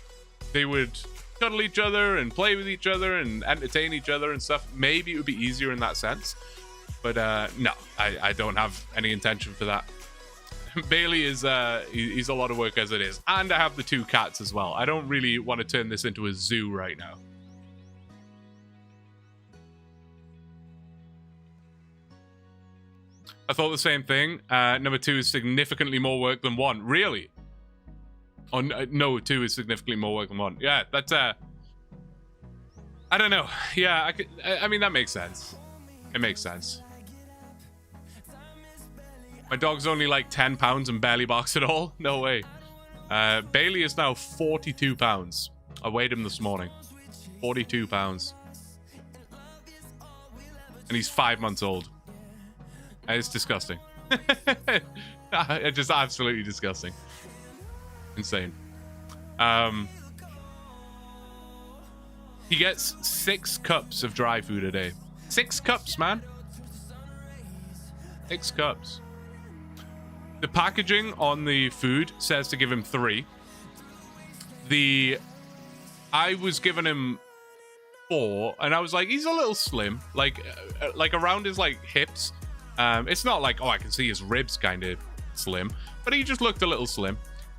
they would cuddle each other and play with each other and entertain each other and stuff. Maybe it would be easier in that sense. But no, I don't have any intention for that. Bailey is he's a lot of work as it is, and I have the 2 cats as well. I don't really want to turn this into a zoo right now. I thought the same thing. Number 2 is significantly more work than 1. Really? Oh no, 2 is significantly more work than 1. Yeah, that's I don't know. Yeah, I mean that makes sense. It makes sense. My dog's only like 10 pounds and barely barks at all. No way. Bailey is now 42 pounds. I weighed him this morning. 42 pounds. And he's 5 months old. It's disgusting. It's just absolutely disgusting. Insane. He gets 6 cups of dry food a day. 6 cups, man. 6 cups. The packaging on the food says to give him 3. I was giving him 4, and I was like, he's a little slim, like around his like hips. It's not like, oh, I can see his ribs kind of slim, but he just looked a little slim.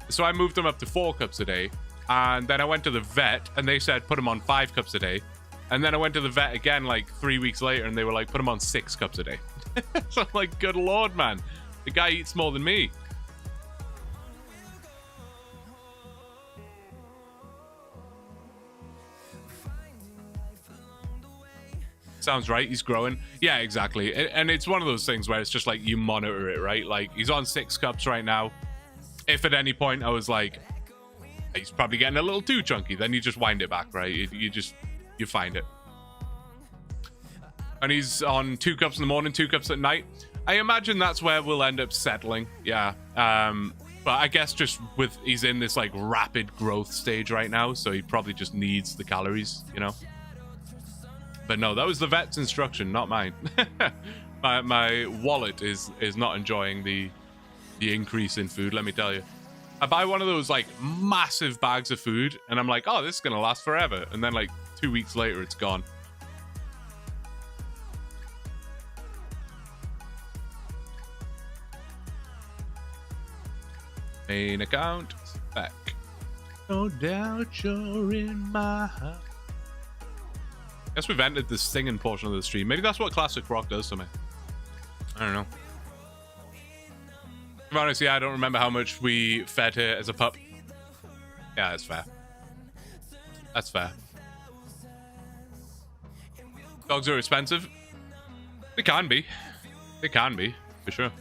So I moved him up to 4 cups a day, and then I went to the vet, and they said put him on 5 cups a day. And then I went to the vet again like 3 weeks later, and they were like, put him on 6 cups a day. So I'm like, good lord, man. The guy eats more than me. Sounds right. He's growing. Yeah, exactly. And it's one of those things where it's just like you monitor it, right? Like he's on 6 cups right now. If at any point I was like, he's probably getting a little too chunky, then you just wind it back, right? You find it. And he's on 2 cups in the morning, 2 cups at night. I imagine that's where we'll end up settling. Yeah. But I guess just he's in this like rapid growth stage right now, so he probably just needs the calories, you know? But no, that was the vet's instruction, not mine. my wallet is not enjoying the increase in food, let me tell you. I buy one of those like massive bags of food, and I'm like, oh, this is gonna last forever. And then like 2 weeks later, it's gone. Main account back. No doubt you're in my heart. Guess we've ended the singing portion of the stream. Maybe that's what classic rock does to me. I don't know. To be honest, yeah, I don't remember how much we fed her as a pup. Yeah, that's fair. That's fair. Dogs are expensive. They can be. They can be, for sure.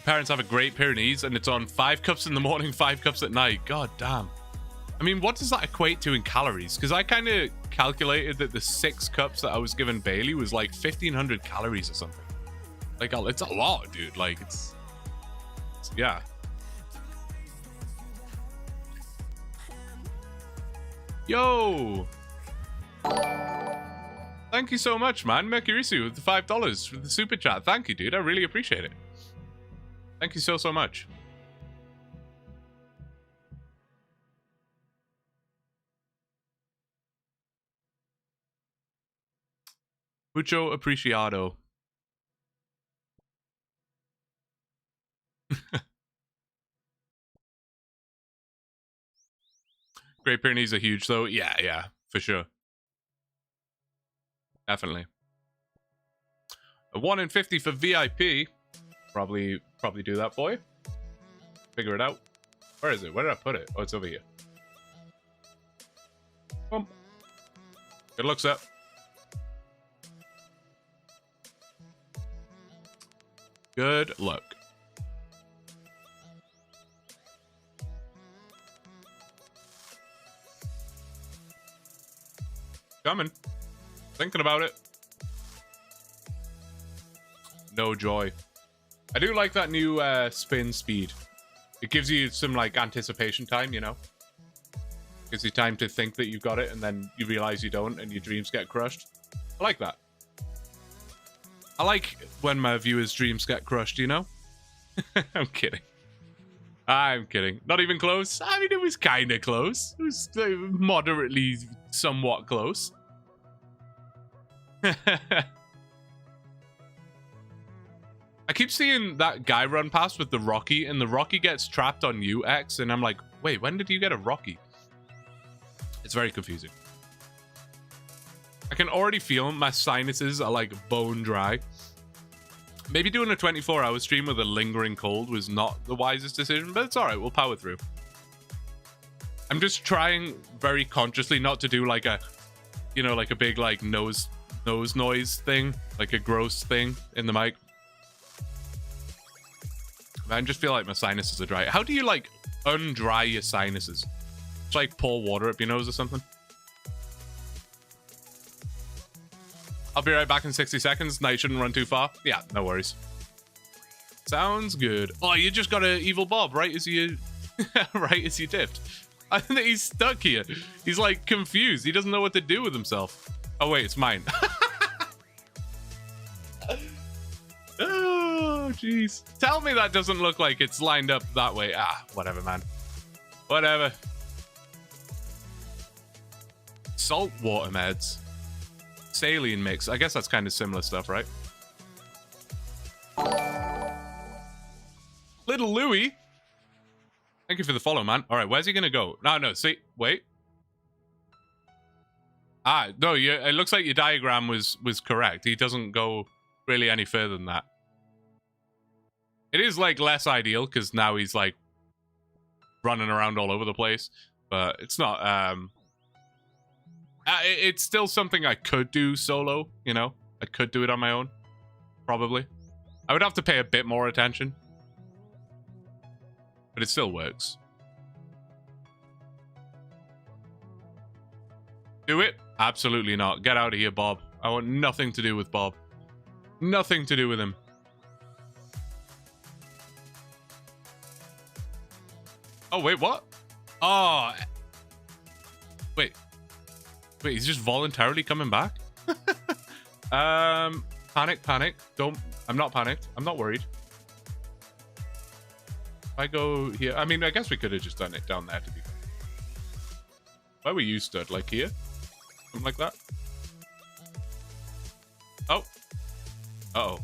Parents have a Great Pyrenees, and it's on 5 cups in the morning, 5 cups at night. God damn. I mean, what does that equate to in calories? Because I kind of calculated that the 6 cups that I was giving Bailey was like 1,500 calories or something. Like, it's a lot, dude. Like, it's yeah. Yo! Thank you so much, man. Mercurisu with the $5 for the super chat. Thank you, dude. I really appreciate it. Thank you so much. Mucho apreciado. Great Pyrenees are huge, though. Yeah, for sure. Definitely. A 1 in 50 for VIP. Probably do that, boy. Figure it out. Where is it? Where did I put it? Oh, it's over here. Boom. Good luck, sir. Good luck. Coming. Thinking about it. No joy. I do like that new spin speed. It gives you some like anticipation time, you know? Gives you time to think that you've got it, and then you realize you don't, and your dreams get crushed. I like that. I like when my viewers' dreams get crushed, you know? I'm kidding. I'm kidding. Not even close. I mean, it was kind of close. It was moderately, somewhat close. I keep seeing that guy run past with the Rocky, and the Rocky gets trapped on you, X, and I'm like, wait, when did you get a Rocky? It's very confusing. I can already feel my sinuses are like bone dry. Maybe doing a 24-hour stream with a lingering cold was not the wisest decision, but it's all right. We'll power through. I'm just trying very consciously not to do like a, you know, like a big like nose noise thing, like a gross thing in the mic. I just feel like my sinuses are dry. How do you like undry your sinuses? Just like pour water up your nose or something. I'll be right back in 60 seconds. Night shouldn't run too far. Yeah, no worries. Sounds good. Oh, you just got an evil Bob right as you right as you dipped. I think he's stuck here. He's like confused. He doesn't know what to do with himself. Oh wait, it's mine. Oh jeez. Tell me that doesn't look like it's lined up that way. Ah, whatever, man. Whatever. Salt water meds. Saline mix. I guess that's kind of similar stuff, right? Little Louie. Thank you for the follow, man. All right, where's he gonna go? No, see, wait. Ah, no, it looks like your diagram was correct. He doesn't go really any further than that. It is like less ideal because now he's like running around all over the place, but it's not. It's still something I could do solo. You know, I could do it on my own. Probably, I would have to pay a bit more attention, but it still works. Do it? Absolutely not. Get out of here, Bob. I want nothing to do with Bob. Nothing to do with him. Oh, wait, what? Oh. Wait, he's just voluntarily coming back? Panic. I'm not panicked. I'm not worried. If I go here, I mean, I guess we could have just done it down there to be fair. Where were you stood? Like here? Something like that? Oh. Uh-oh.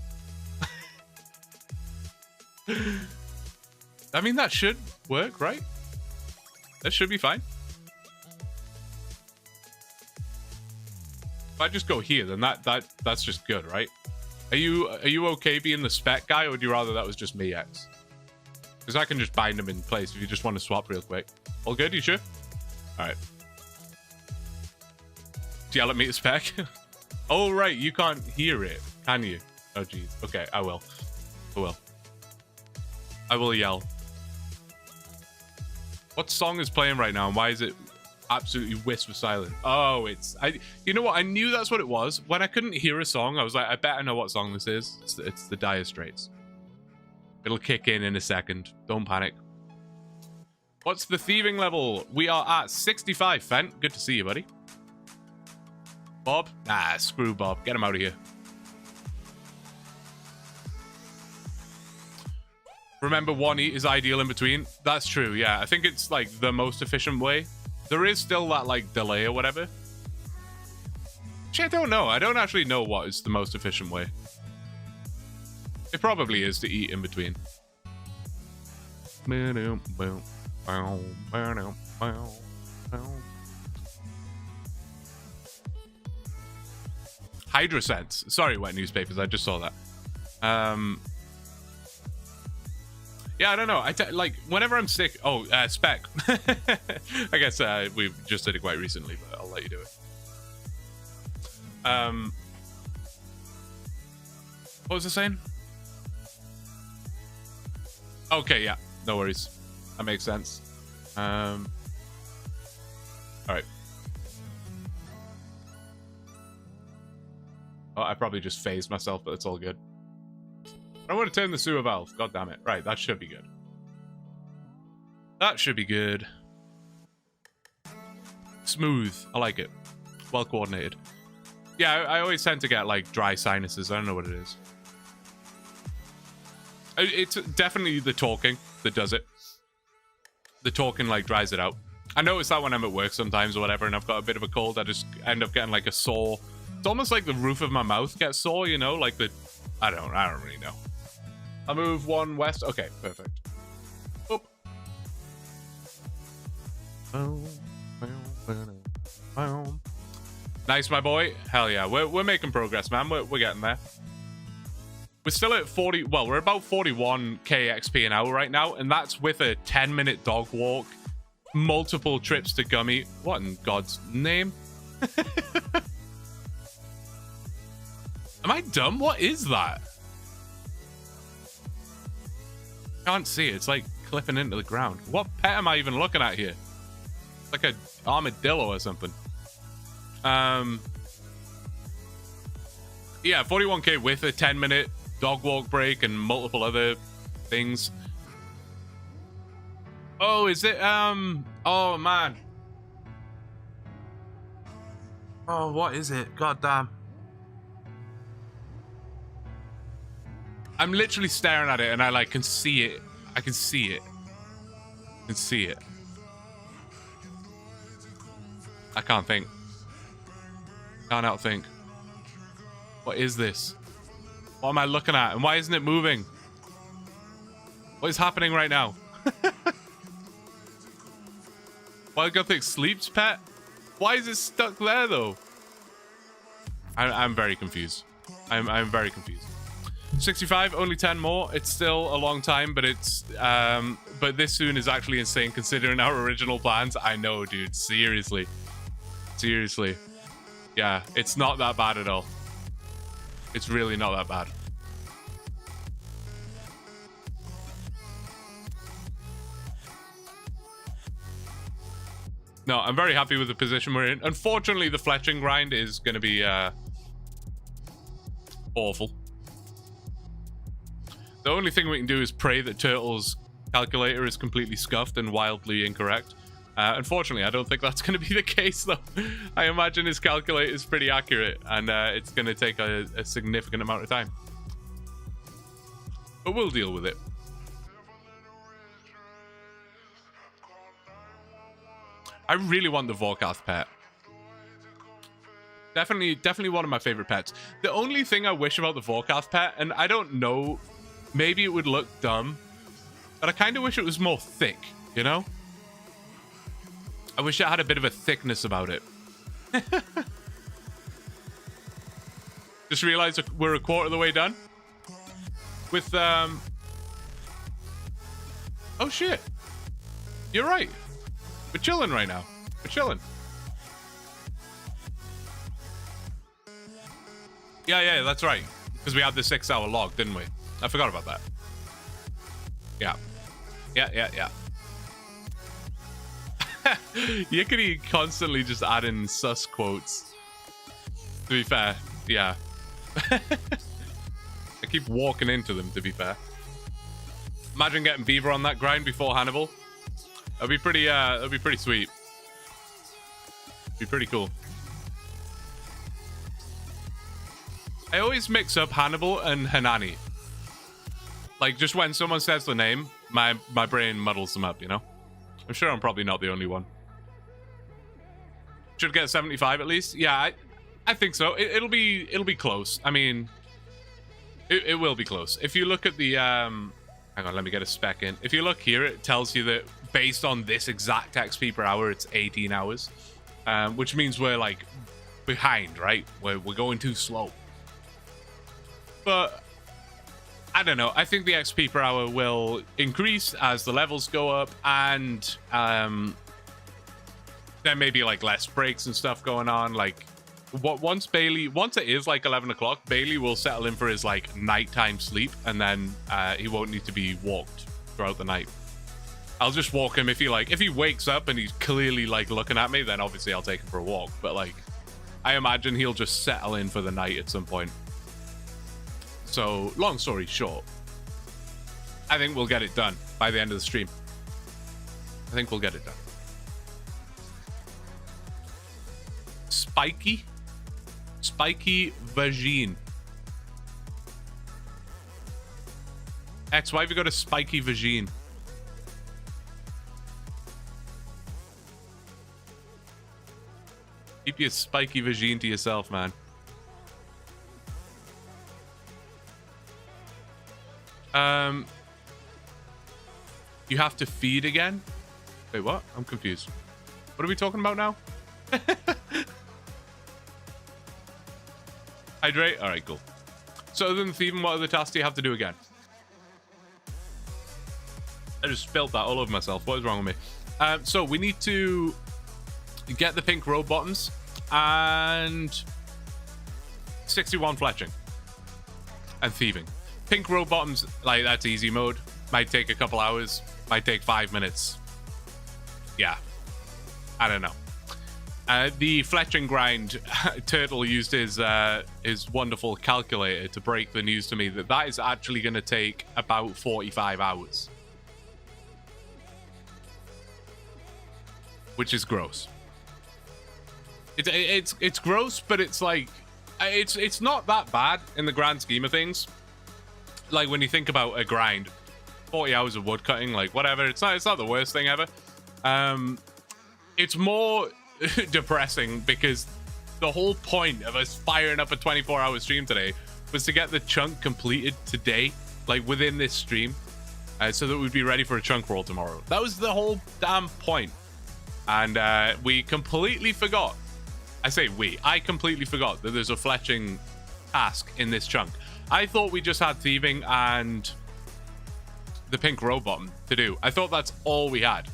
I mean, that should work, right? That should be fine. If I just go here, then that's just good, right? Are you okay being the spec guy, or would you rather that was just me, X? Because I can just bind them in place if you just want to swap real quick. All good? You sure? All right. Yell at me to spec. Oh right, you can't hear it, can you? Oh geez. Okay, I will. I will yell. What song is playing right now, and why is it absolutely whisper silent? Oh, you know what? I knew that's what it was. When I couldn't hear a song, I was like, I bet I know what song this is. It's the Dire Straits. It'll kick in a second. Don't panic. What's the thieving level? We are at 65, Fent. Good to see you, buddy. Bob? Nah, screw Bob. Get him out of here. Remember, one eat is ideal in between. That's true, yeah. I think it's like the most efficient way. There is still that like delay or whatever. Actually, I don't know. I don't actually know what is the most efficient way. It probably is to eat in between. HydroSense. Sorry, wet newspapers. I just saw that. Yeah, I don't know. Like whenever I'm sick. Oh, spec. I guess we just did it quite recently, but I'll let you do it. What was I saying? Okay, yeah, no worries. That makes sense. All right. Oh, I probably just phased myself, but it's all good. I want to turn the sewer valve. God damn it. Right, that should be good. That should be good. Smooth. I like it. Well coordinated. Yeah, I always tend to get like dry sinuses. I don't know what it is. It's definitely the talking that does it. The talking like dries it out. I notice that when I'm at work sometimes or whatever, and I've got a bit of a cold, I just end up getting like a sore. It's almost like the roof of my mouth gets sore, you know, like the. I don't really know. I'll move one west. Okay, perfect. Oop. Nice, my boy. Hell yeah. We're making progress, man. We're getting there. We're still at 40. Well, we're about 41k XP an hour right now, and that's with a 10-minute dog walk, multiple trips to Gummy. What in God's name? Am I dumb? What is that? Can't see it. It's like clipping into the ground. What pet am I even looking at here? It's like an armadillo or something. Yeah, 41k with a 10-minute dog walk break and multiple other things. Oh, is it? Oh, man. Oh, what is it? God damn. I'm literally staring at it and I like can see it. I can see it. I can see it. I can't think. Can't outthink. What is this? What am I looking at? And why isn't it moving? What is happening right now? Wild Gothic sleeps, pet? Why is it stuck there though? I'm very confused. I'm very confused. 65, only 10 more. It's still a long time, but it's but this soon is actually insane considering our original plans. I know, dude. Seriously. Seriously. Yeah, it's not that bad at all. It's really not that bad. No, I'm very happy with the position we're in. Unfortunately, the fletching grind is going to be awful. The only thing we can do is pray that Turtle's calculator is completely scuffed and wildly incorrect. Unfortunately, I don't think that's going to be the case, though. I imagine his calculator is pretty accurate, and it's going to take a significant amount of time. But we'll deal with it. I really want the Vorkath pet. Definitely one of my favorite pets. The only thing I wish about the Vorkath pet, and I don't know, maybe it would look dumb, but I kind of wish it was more thick, you know? I wish it had a bit of a thickness about it. Just realized we're a quarter of the way done. With, oh shit. You're right. We're chilling right now. We're chilling. Yeah, that's right. Because we had the 6-hour log, didn't we? I forgot about that. Yeah. Yickety constantly just adding sus quotes. To be fair, yeah. I keep walking into them, to be fair. Imagine getting Beaver on that grind before Hannibal. That'd be pretty sweet. Be pretty cool. I always mix up Hannibal and Hanani. Like, just when someone says the name, my brain muddles them up, you know? I'm sure I'm probably not the only one. Should get 75 at least. Yeah, I think so. It'll be close. I mean, it will be close. If you look at the hang on, let me get a spec in. If you look here, it tells you that based on this exact XP per hour, it's 18 hours, which means we're like behind, right? We're going too slow. But I don't know. I think the XP per hour will increase as the levels go up, and there may be like less breaks and stuff going on. Like, once it is like 11 o'clock, Bailey will settle in for his like nighttime sleep, and then he won't need to be walked throughout the night. I'll just walk him if he wakes up and he's clearly like looking at me, then obviously I'll take him for a walk. But like, I imagine he'll just settle in for the night at some point. So, long story short, I think we'll get it done by the end of the stream. I think we'll get it done. Spiky vagine. X, why have you got a spiky vagine? Keep your spiky vagine to yourself, man. You have to feed again. Wait, what? I'm confused. What are we talking about now? Hydrate. All right, cool. So other than thieving, what other tasks do you have to do again? I just spilled that all over myself. What is wrong with me? So we need to get the pink road bottoms and 61 fletching and thieving. Pink road bottoms, like, that's easy mode. Might take a couple hours. Might take 5 minutes. Yeah. I don't know. The fletching grind, Turtle used his wonderful calculator to break the news to me that is actually going to take about 45 hours. Which is gross. It's gross, but it's like it's not that bad in the grand scheme of things. Like when you think about a grind, 40 hours of wood cutting, like whatever, it's not the worst thing ever. It's more depressing because the whole point of us firing up a 24-hour stream today was to get the chunk completed today, like within this stream, so that we'd be ready for a chunk roll tomorrow. That was the whole damn point. And we completely forgot. I completely forgot that there's a fletching task in this chunk. I thought we just had thieving and the pink row bottom to do. I thought that's all we had.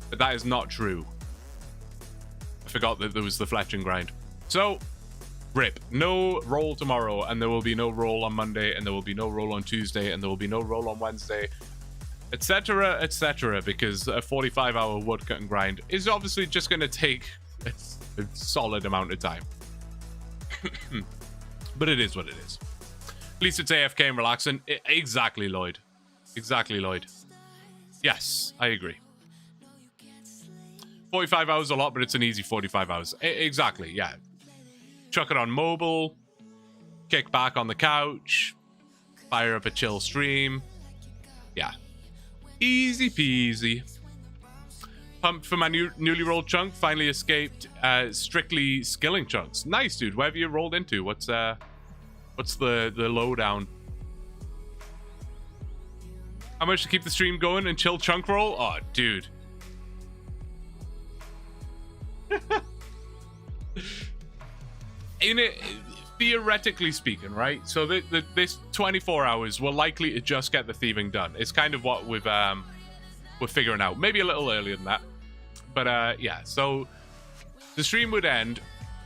But that is not true. I forgot that there was the fletching grind. So, rip. No roll tomorrow, and there will be no roll on Monday, and there will be no roll on Tuesday, and there will be no roll on Wednesday, etc., because a 45-hour woodcutting grind is obviously just going to take a solid amount of time. But it is what it is. At least it's AFK and relaxing. Exactly, Lloyd. Exactly, Lloyd. Yes, I agree. 45 hours a lot, but it's an easy 45 hours. Exactly, yeah. Chuck it on mobile, kick back on the couch, fire up a chill stream. Yeah. Easy peasy. Pumped for my newly rolled chunk. Finally escaped strictly skilling chunks. Nice, dude. Where have you rolled into? What's the lowdown? How much to keep the stream going and chill chunk roll? Oh, dude. In it, theoretically speaking, right? So this 24 hours, we're likely to just get the thieving done. It's kind of what we're figuring out. Maybe a little earlier than that, but yeah. So the stream would end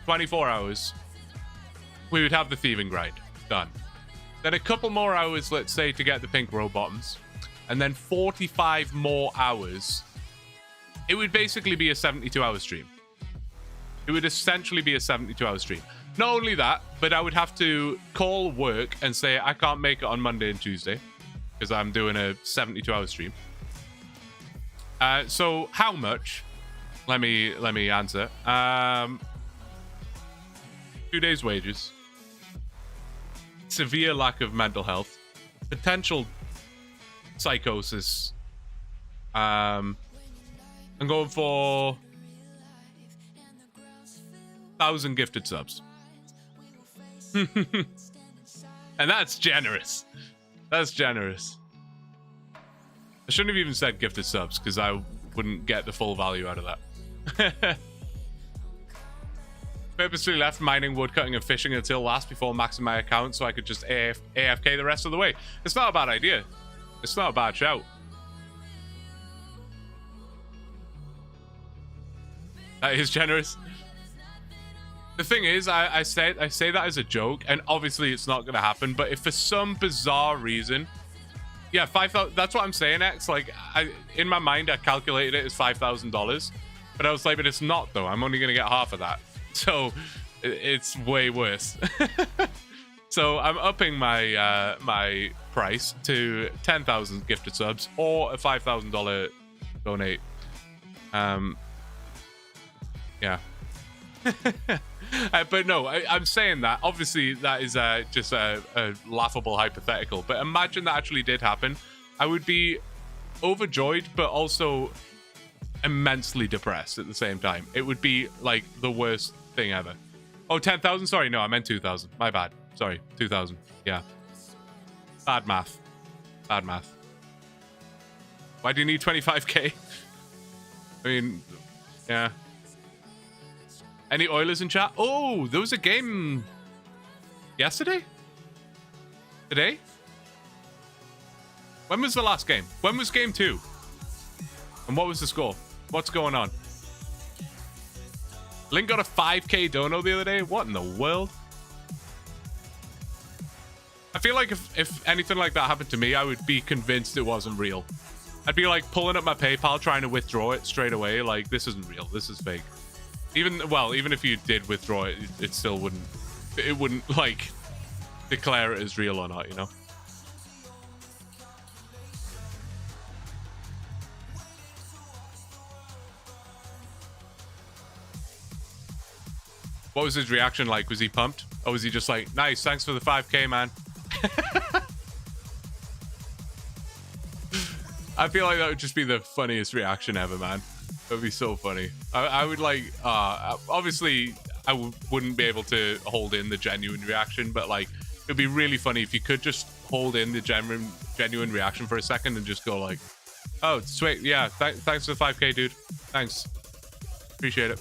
24 hours. We would have the thieving grind done. Then a couple more hours, let's say, to get the pink row bottoms, and then 45 more hours. It would basically be a 72-hour stream. It would essentially be a 72-hour stream. Not only that, but I would have to call work and say I can't make it on Monday and Tuesday because I'm doing a 72-hour stream. So how much? Let me answer. 2 days' wages. Severe lack of mental health. Potential psychosis. I'm going for 1,000 gifted subs. And that's generous. That's generous. I shouldn't have even said gifted subs because I wouldn't get the full value out of that. Purposely left mining, woodcutting, and fishing until last before maxing my account so I could just AFK the rest of the way. It's not a bad idea. It's not a bad shout. That is generous. The thing is, I say that as a joke, and obviously it's not going to happen, but if for some bizarre reason, yeah, 5,000, that's what I'm saying, X. Like, in my mind, I calculated it as $5,000, but I was like, but it's not, though. I'm only going to get half of that. So it's way worse. So I'm upping my my price to 10,000 gifted subs or a $5,000 donate. Yeah. But no, I'm saying that. Obviously, that is just a laughable hypothetical. But imagine that actually did happen. I would be overjoyed, but also immensely depressed at the same time. It would be like the worst thing ever. Oh, 10,000? Sorry, no, I meant 2,000. My bad. Sorry, 2,000. Yeah. Bad math. Bad math. Why do you need 25k? I mean, yeah. Any Oilers in chat? Oh, there was a game yesterday? Today? When was the last game? When was game 2? And what was the score? What's going on? Link got a 5k dono the other day? What in the world? I feel like if anything like that happened to me, I would be convinced it wasn't real. I'd be like pulling up my PayPal trying to withdraw it straight away. Like, this isn't real. This is fake. Even if you did withdraw it, it still wouldn't like declare it as real or not, you know? What was his reaction like? Was he pumped? Or was he just like, nice, thanks for the 5k, man? I feel like that would just be the funniest reaction ever, man. That would be so funny. I would like, obviously, I wouldn't be able to hold in the genuine reaction, but like, it'd be really funny if you could just hold in the genuine reaction for a second and just go like, oh, sweet, yeah, thanks for the 5k, dude. Thanks. Appreciate it.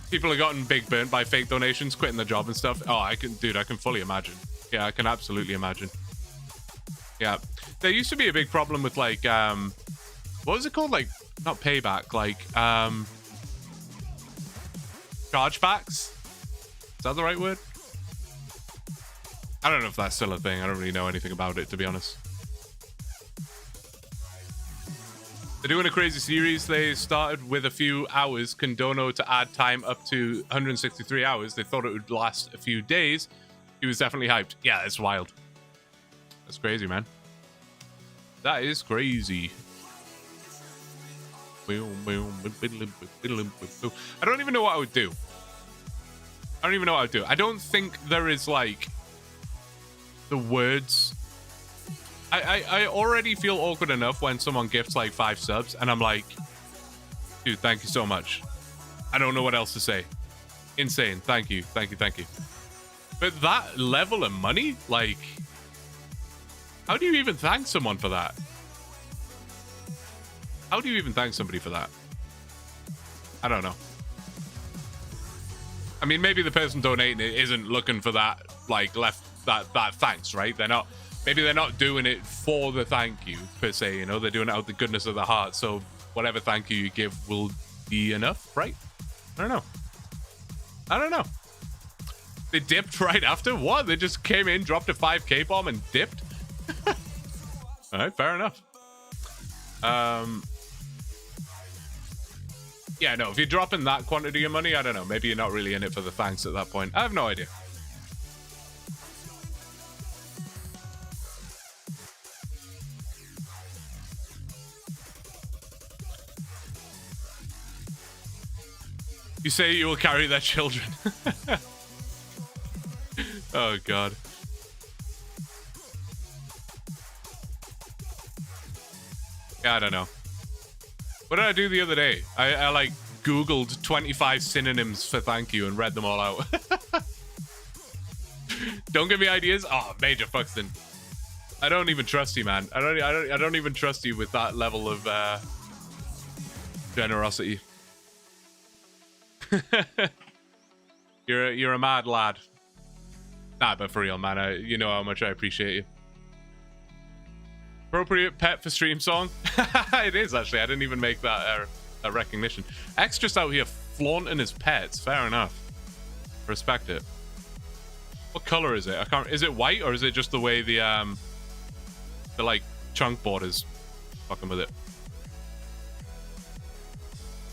People have gotten big burnt by fake donations, quitting the job and stuff. Oh, I can fully imagine. Yeah, I can absolutely imagine. Yeah, there used to be a big problem with like, what was it called? Like, not payback, like, chargebacks? Is that the right word? I don't know if that's still a thing. I don't really know anything about it, to be honest. They're doing a crazy series. They started with a few hours. Can dono to add time up to 163 hours. They thought it would last a few days. He was definitely hyped. Yeah, it's wild. That's crazy, man. That is crazy. I don't even know what I would do. I don't think there is like the words. I already feel awkward enough when someone gifts like 5 subs and I'm like, dude, thank you so much. I don't know what else to say. Insane. Thank you. But that level of money, like, how do you even thank someone for that? How do you even thank somebody for that? I don't know. I mean, maybe the person donating it isn't looking for that, like, that thanks, right? Maybe they're not doing it for the thank you, per se, you know? They're doing it out of the goodness of their heart, so whatever thank you give will be enough, right? I don't know. They dipped right after? What? They just came in, dropped a 5k bomb, and dipped? Alright, fair enough. Yeah, no, if you're dropping that quantity of money, I don't know. Maybe you're not really in it for the thanks at that point. I have no idea. You say you will carry their children. Oh, God. Yeah, I don't know. What did I do the other day? I like Googled 25 synonyms for thank you and read them all out. Don't give me ideas. Oh, Major Fuxton. I don't even trust you, man. I don't even trust you with that level of generosity. You're a mad lad. Nah, but for real, man, you know how much I appreciate you. Appropriate pet for stream song. It is, actually. I didn't even make that recognition. X just out here flaunting his pets. Fair enough. Respect it. What color is it? I can't. Is it white or is it just the way the like chunk borders fucking with it?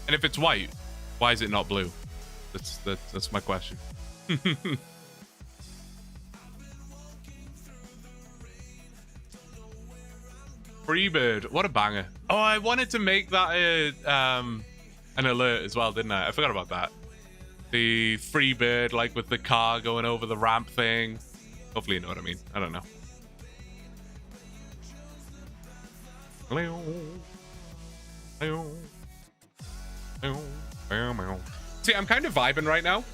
And if it's white, why is it not blue? That's my question. Freebird, what a banger. Oh, I wanted to make that an alert as well, didn't I? I forgot about that. The Freebird, like with the car going over the ramp thing. Hopefully you know what I mean. I don't know. See, I'm kind of vibing right now.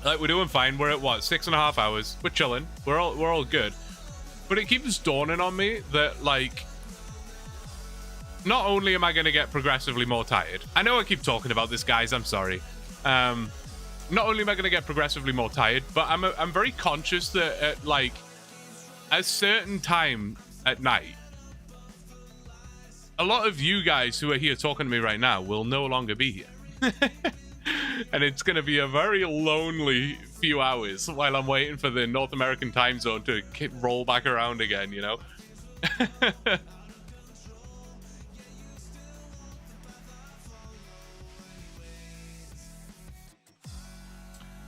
Like, we're doing fine. We're at what, 6.5 hours. We're chilling. We're all good. But it keeps dawning on me that, like, not only am I going to get progressively more tired. I know I keep talking about this, guys. I'm sorry. Not only am I going to get progressively more tired, but I'm very conscious that at, like, a certain time at night, a lot of you guys who are here talking to me right now will no longer be here. And it's going to be a very lonely few hours while I'm waiting for the North American time zone to roll back around again, you know?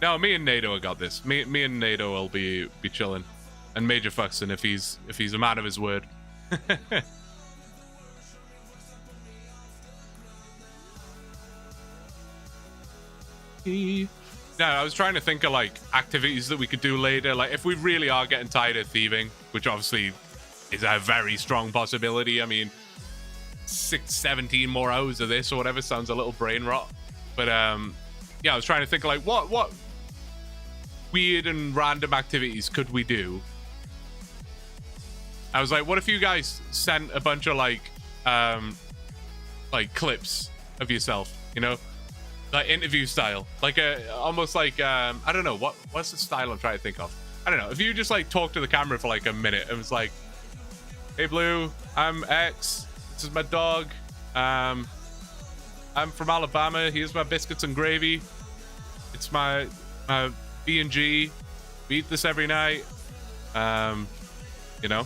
No, me and NATO got this. Me and NATO will be chilling. And Major Fuxton if he's a man of his word. No, I was trying to think of like activities that we could do later. Like if we really are getting tired of thieving, which obviously is a very strong possibility. I mean, 17 more hours of this or whatever sounds a little brain rot. But yeah, I was trying to think of like what weird and random activities could we do? I was like, what if you guys sent a bunch of like clips of yourself, you know? Like interview style, like almost like I don't know what's the style I'm trying to think of. I don't know. If you just like talk to the camera for like a minute, it was like, "Hey Blue, I'm X. This is my dog. I'm from Alabama. Here's my biscuits and gravy. It's my B&G. We eat this every night. You know."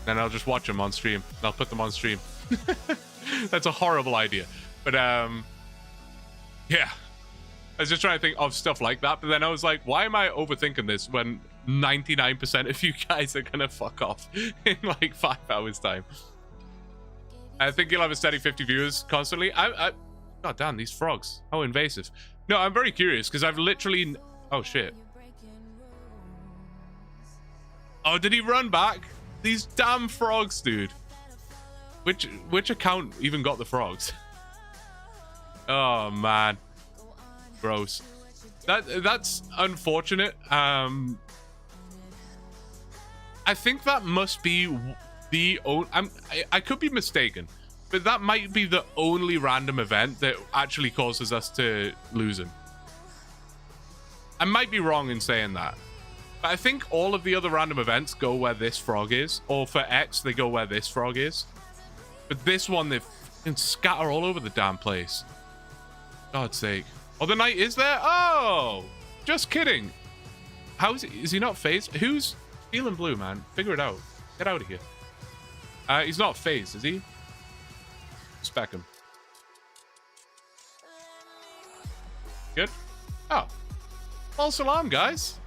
Then I'll just watch them on stream. I'll put them on stream. That's a horrible idea, but yeah, I was just trying to think of stuff like that, but then I was like, why am I overthinking this when 99% of you guys are gonna fuck off in like 5 hours time? I think you'll have a steady 50 viewers constantly. God damn, these frogs, how invasive. No, I'm very curious because I've literally, oh shit. Oh, did he run back? These damn frogs, dude. Which account even got the frogs? Oh man, gross. That's unfortunate. I think that must be the only. I could be mistaken, but that might be the only random event that actually causes us to lose him. I might be wrong in saying that, but I think all of the other random events go where this frog is, or for X they go where this frog is. But this one they can scatter all over the damn place. God's sake. Oh, the knight is there? Oh, just kidding. How is he? Is he not phased? Who's feeling blue, man? Figure it out. Get out of here. He's not phased, is he? Spec him. Good. Oh. Al salam, guys.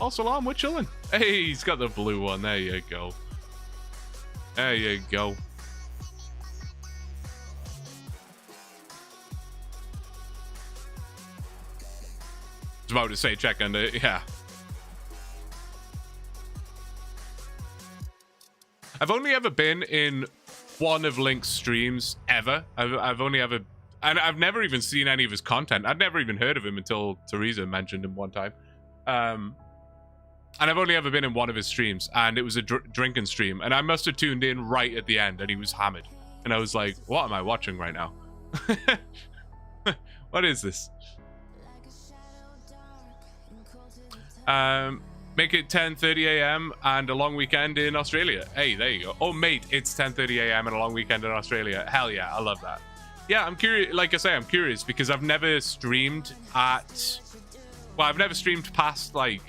Al salam, we're chilling. Hey, he's got the blue one. There you go. There you go. I was about to say check under, yeah. I've only ever been in one of Link's streams ever. I've only ever, and I've never even seen any of his content. I'd never even heard of him until Teresa mentioned him one time. And I've only ever been in one of his streams, and it was a drinking stream, and I must have tuned in right at the end, and he was hammered, and I was like, what am I watching right now? What is this? Make it 10:30 a.m. and a long weekend in Australia. Hey, there you go. Oh, mate, it's 10:30 a.m. and a long weekend in Australia. Hell yeah, I love that. Yeah, I'm curious. Like I say, I'm curious because I've never streamed at... Well, I've never streamed past, like...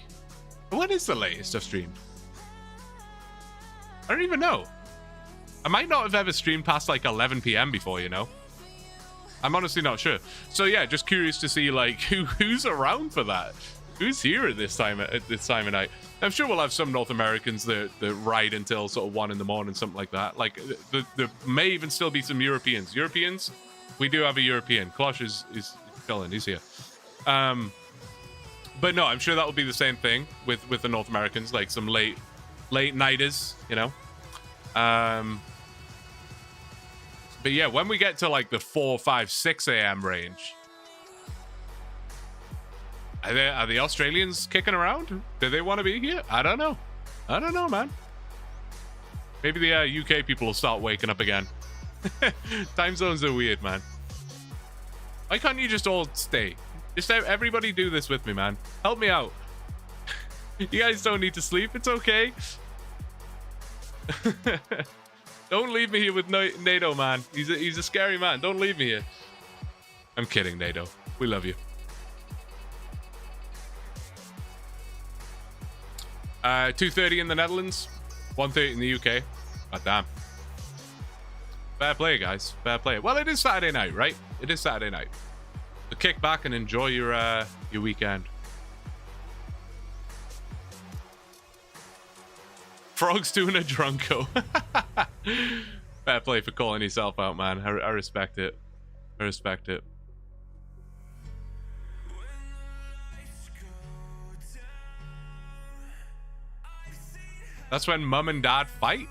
What is the latest I've streamed? I don't even know. I might not have ever streamed past, like, 11 p.m. before, you know? I'm honestly not sure. So, yeah, just curious to see, like, who's around for that? Who's here at this time of night? I'm sure we'll have some North Americans that ride until sort of 1 in the morning, something like that. Like there may even still be some Europeans. Europeans, we do have a European. Klosh is chilling. He's here. But no, I'm sure that will be the same thing with the North Americans, like some late nighters, you know. But yeah, when we get to like the 4, 5, 6 a.m. range. Are the Australians kicking around? Do they want to be here? I don't know. I don't know, man. Maybe the UK people will start waking up again. Time zones are weird, man. Why can't you just all stay? Just everybody do this with me, man. Help me out. You guys don't need to sleep. It's okay. Don't leave me here with NATO, man. He's a scary man. Don't leave me here. I'm kidding, NATO. We love you. 2:30 in the Netherlands, 1:30 in the UK. God damn. Fair play, guys. Fair play. Well, it is Saturday night, right? It is Saturday night. So kick back and enjoy your weekend. Frog's doing a drunko. Fair play for calling yourself out, man. I respect it. I respect it. That's when mum and dad fight?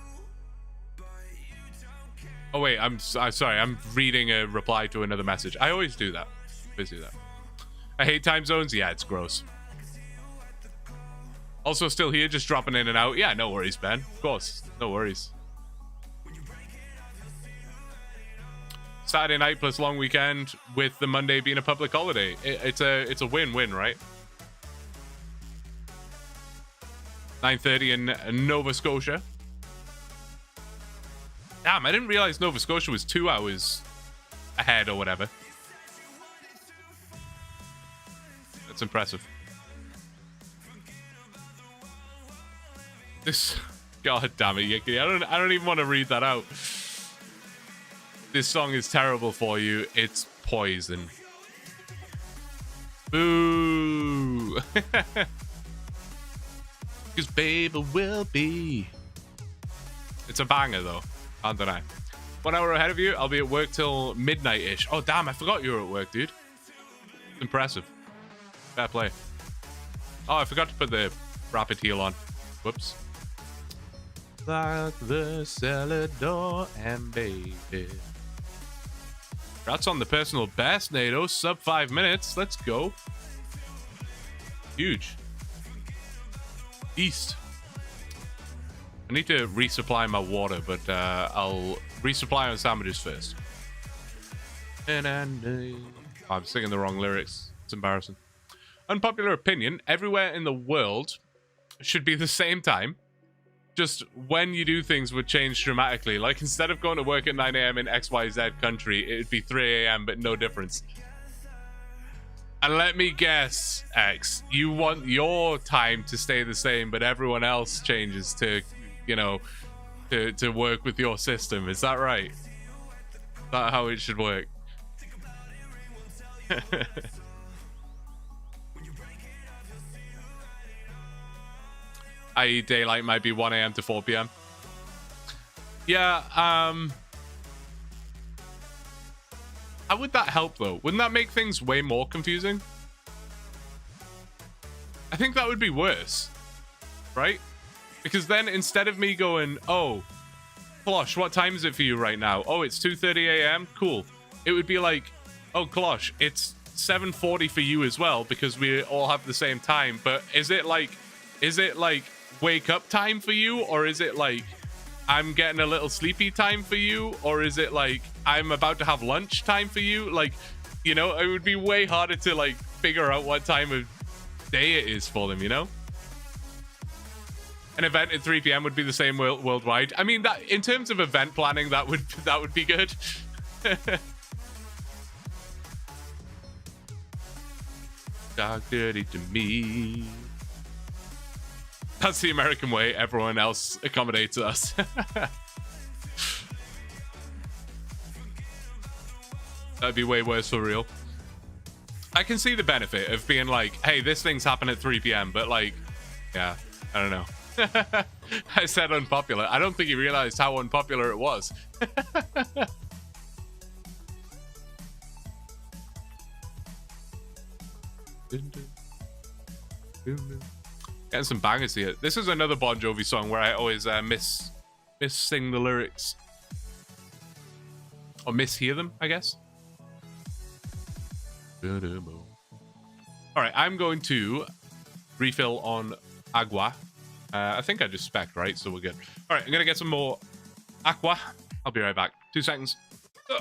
Oh wait, I'm sorry. I'm reading a reply to another message. I always do that. Always do that. I hate time zones. Yeah, it's gross. Also still here, just dropping in and out. Yeah, no worries, Ben. Of course, no worries. Saturday night plus long weekend with the Monday being a public holiday. It's a win-win, right? 9:30 in Nova Scotia. Damn, I didn't realize Nova Scotia was 2 hours ahead or whatever. That's impressive. This, god damn it, Yiki. I don't even want to read that out. This song is terrible for you. It's poison. Boo. Because baby will be. It's a banger though. Can't deny. 1 hour ahead of you. I'll be at work till midnight-ish. Oh damn, I forgot you were at work, dude. Impressive. Fair play. Oh, I forgot to put the rapid heal on. Whoops. Like the cellar door and baby. Congrats on the personal best, NATO. Sub 5 minutes. Let's go. Huge. East. I need to resupply my water, but I'll resupply on sandwiches first. I'm singing the wrong lyrics. It's embarrassing. Unpopular opinion. Everywhere in the world should be the same time. Just when you do things would change dramatically. Like instead of going to work at 9 a.m. in XYZ country, it would be 3 a.m. but no difference. And let me guess, X, you want your time to stay the same, but everyone else changes to, you know, to work with your system. Is that right? Is that how it should work? I.e. daylight might be 1 a.m. to 4 p.m. Yeah, how would that help though? Wouldn't that make things way more confusing? I think that would be worse, right? Because then instead of me going, oh, Klosh, what time is it for you right now? Oh, it's 2:30 a.m. Cool. It would be like, oh, Klosh, it's 7:40 for you as well because we all have the same time. But is it like wake up time for you, or is it like I'm getting a little sleepy time for you, or is it like I'm about to have lunch time for you? Like, you know, it would be way harder to like figure out what time of day it is for them, you know? An event at 3 p.m. would be the same worldwide. I mean, that in terms of event planning, that would be good. Talk dirty to me. That's the American way. Everyone else accommodates us. That'd be way worse for real. I can see the benefit of being like, hey, this thing's happening at 3 p.m. But like, yeah, I don't know. I said unpopular. I don't think he realized how unpopular it was. Getting some bangers here. This is another Bon Jovi song where I always miss sing the lyrics. Or mishear them, I guess. All All right, I'm going to refill on agua. I think I just spec'd, right? So we're good. All right, I'm going to get some more aqua. I'll be right back. 2 seconds. Ugh.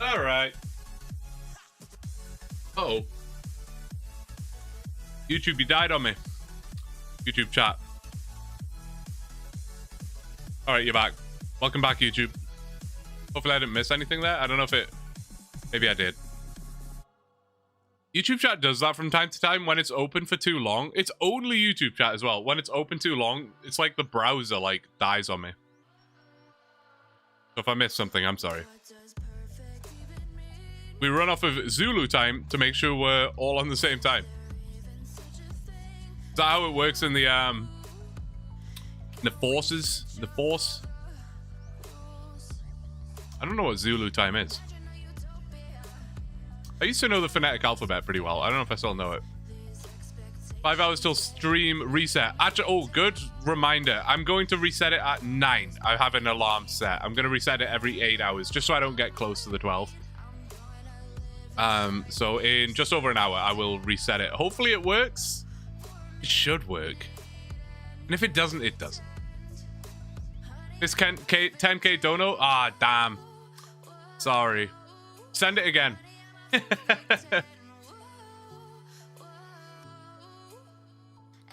All right. Uh-oh. YouTube, you died on me. YouTube chat. All right, you're back. Welcome back, YouTube. Hopefully I didn't miss anything there. I don't know if it... Maybe I did. YouTube chat does that from time to time when it's open for too long. It's only YouTube chat as well. When it's open too long, it's like the browser, like, dies on me. So if I missed something, I'm sorry. We run off of Zulu time to make sure we're all on the same time. Is that how it works in the forces? The force? I don't know what Zulu time is. I used to know the phonetic alphabet pretty well. I don't know if I still know it. 5 hours till stream reset. Actually, oh, good reminder. I'm going to reset it at 9. I have an alarm set. I'm going to reset it every 8 hours, just so I don't get close to the 12. So in just over an hour, I will reset it. Hopefully it works. It should work. And if it doesn't, it doesn't. This 10k dono? Ah, damn. Sorry. Send it again.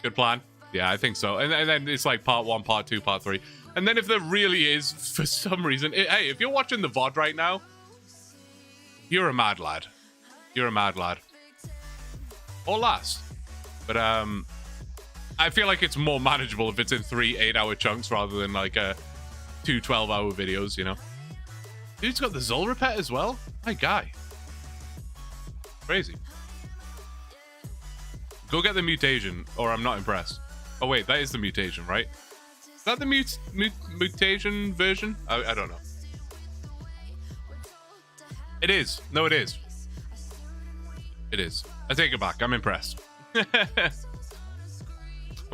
Good plan. Yeah, I think so. And then it's like part 1, part 2, part 3. And then if there really is, for some reason... hey, if you're watching the VOD right now, you're a mad lad. You're a mad lad. Or last. But, I feel like it's more manageable if it's in 3 8-hour chunks rather than, like, 2 12-hour videos, you know? Dude's got the Zolra pet as well? My guy. Crazy. Go get the mutation, or I'm not impressed. Oh, wait, that is the mutation, right? Is that the mutation version? I don't know. It is. No, it is. It is. I take it back. I'm impressed. I'm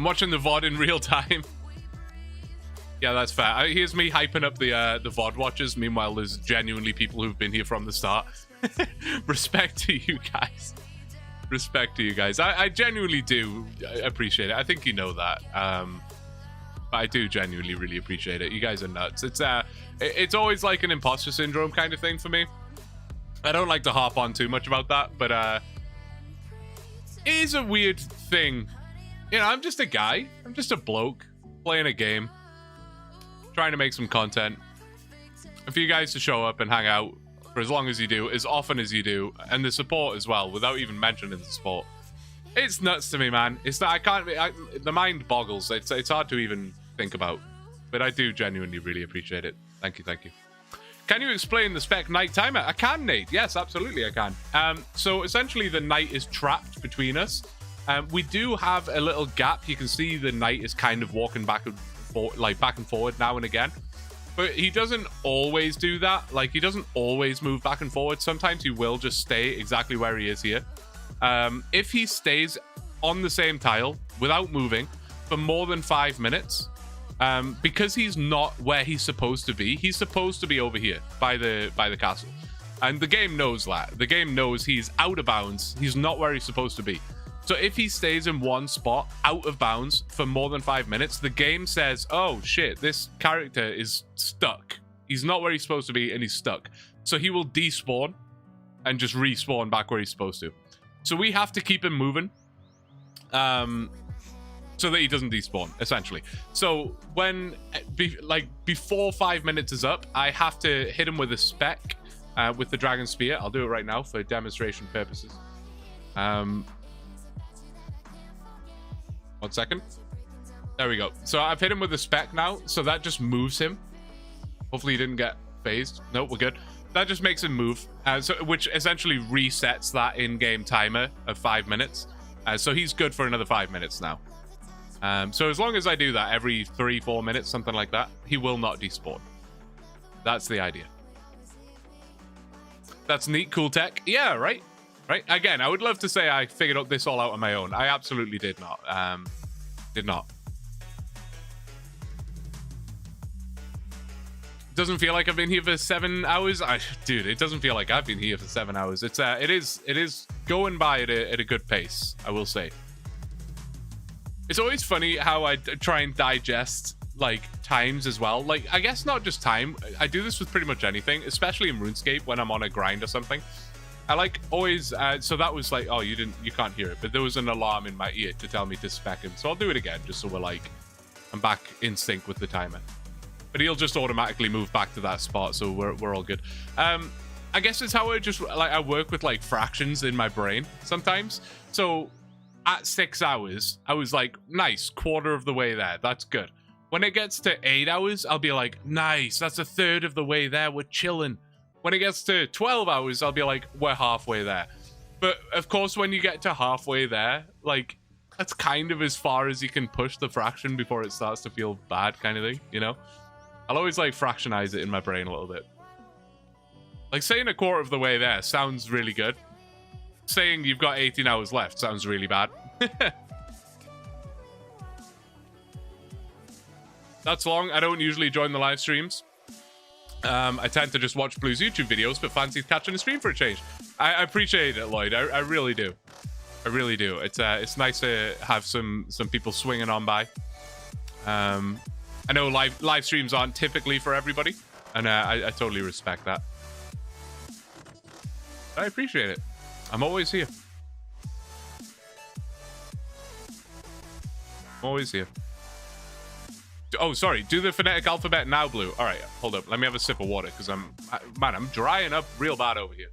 watching the VOD in real time. Yeah, that's fair. Here's me hyping up the VOD watchers. Meanwhile, there's genuinely people who've been here from the start. Respect to you guys. Respect to you guys. I genuinely do appreciate it. I think you know that. But I do genuinely really appreciate it. You guys are nuts. It's always like an imposter syndrome kind of thing for me. I don't like to harp on too much about that, but it is a weird thing. You know, I'm just a guy. I'm just a bloke playing a game, trying to make some content. And for you guys to show up and hang out for as long as you do, as often as you do, and the support as well, without even mentioning the support. It's nuts to me, man. It's that the mind boggles. It's hard to even think about. But I do genuinely really appreciate it. Thank you, thank you. Can you explain the spec night timer? I can, Nate. Yes, absolutely, I can. So essentially, the night is trapped between us. We do have a little gap. You can see the night is kind of walking back and forward now and again. But he doesn't always do that. Like, he doesn't always move back and forward. Sometimes he will just stay exactly where he is here. If he stays on the same tile without moving for more than 5 minutes, because he's not where he's supposed to be. He's supposed to be over here by the castle. And the game knows that. The game knows he's out of bounds. He's not where he's supposed to be. So if he stays in one spot out of bounds for more than 5 minutes, the game says, oh shit, this character is stuck. He's not where he's supposed to be and he's stuck. So he will despawn and just respawn back where he's supposed to. So we have to keep him moving so that he doesn't despawn, essentially. So when, before 5 minutes is up, I have to hit him with a spec with the Dragon Spear. I'll do it right now for demonstration purposes. 1 second. There we go. So I've hit him with a spec now, so that just moves him. Hopefully he didn't get phased. Nope, we're good. That just makes him move, which essentially resets that in-game timer of 5 minutes. So he's good for another 5 minutes now. So as long as I do that every 3-4 minutes, something like that, he will not despawn. That's the idea. That's neat, cool tech. Yeah, right? Right? Again, I would love to say I figured out this all out on my own. I absolutely did not. Did not. Doesn't feel like I've been here for 7 hours. Dude, it doesn't feel like I've been here for 7 hours. It is going by at a good pace, I will say. It's always funny how I try and digest like times as well. Like, I guess not just time. I do this with pretty much anything, especially in RuneScape when I'm on a grind or something. I like always, so that was like, oh, you can't hear it, but there was an alarm in my ear to tell me to spec him. So I'll do it again, just so I'm back in sync with the timer. But he'll just automatically move back to that spot, so we're all good. I guess it's how I work with like fractions in my brain sometimes. So at 6 hours, I was like, nice, quarter of the way there. That's good. When it gets to 8 hours, I'll be like, nice, that's a third of the way there. We're chilling. When it gets to 12 hours, I'll be like, we're halfway there. But of course, when you get to halfway there, like, that's kind of as far as you can push the fraction before it starts to feel bad, kind of thing, you know? I'll always like fractionize it in my brain a little bit. Like, saying a quarter of the way there sounds really good. Saying you've got 18 hours left sounds really bad. That's long. I don't usually join the live streams. I tend to just watch Blue's YouTube videos, but fancy catching a stream for a change. I appreciate it, Lloyd. I really do. I really do. It's nice to have some people swinging on by. I know live streams aren't typically for everybody, and I totally respect that. I appreciate it. I'm always here. I'm always here. Oh, sorry. Do the phonetic alphabet now, Blue. All right, hold up. Let me have a sip of water, because I'm drying up real bad over here.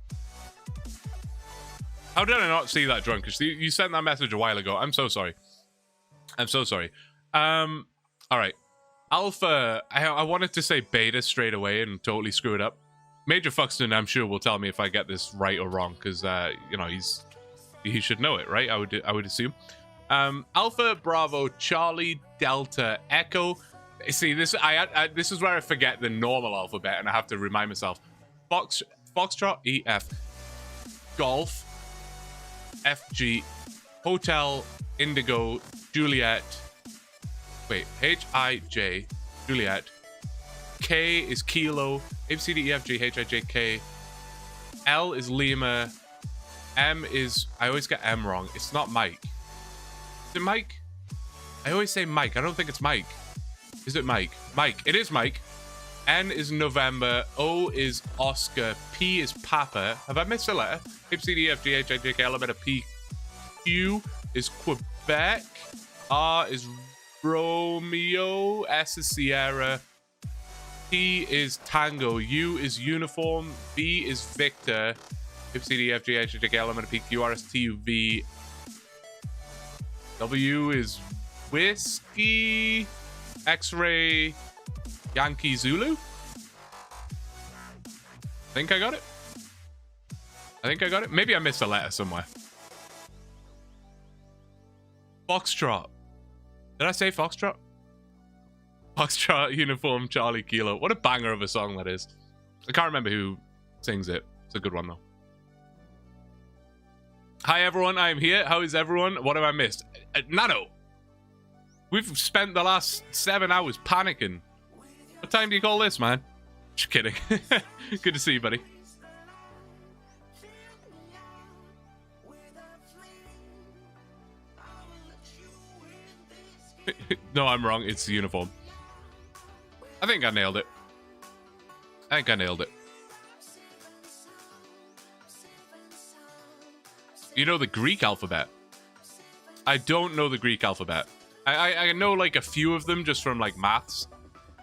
How did I not see that, Drunkish? You sent that message a while ago. I'm so sorry. I'm so sorry. All right. Alpha. I wanted to say beta straight away and totally screw it up. Major Fuxton, I'm sure, will tell me if I get this right or wrong, because you know, he should know it, right? I would assume. Alpha, Bravo, Charlie, Delta, Echo. See, this is where I forget the normal alphabet, and I have to remind myself. Foxtrot, EF, Golf, FG, Hotel, Indigo, Juliet. Wait, HIJ, Juliet. K is Kilo, ABCDEFG, HIJK. L is Lima. M is, I always get M wrong. It's not Mike. Is it Mike? I always say Mike. I don't think it's Mike. Is it Mike? Mike. It is Mike. N is November. O is Oscar. P is Papa. Have I missed a letter? ABCDEFG, HIJK, L, P. Q is Quebec. R is Romeo. S is Sierra. T is Tango. U is Uniform. V is Victor. ABCDEFG, HIJK, L, P, Q, R, S, T, U, V. W is Whiskey, X-Ray, Yankee, Zulu. I think I got it. Maybe I missed a letter somewhere. Foxtrot. Did I say Foxtrot? Foxtrot Uniform Charlie Kilo. What a banger of a song that is. I can't remember who sings it. It's a good one, though. Hi, everyone. I'm here. How is everyone? What have I missed? Nano. We've spent the last 7 hours panicking. What time do you call this, man? Just kidding. Good to see you, buddy. No, I'm wrong. It's the uniform. I think I nailed it. You know the Greek alphabet? I don't know the Greek alphabet. I know like a few of them just from like maths.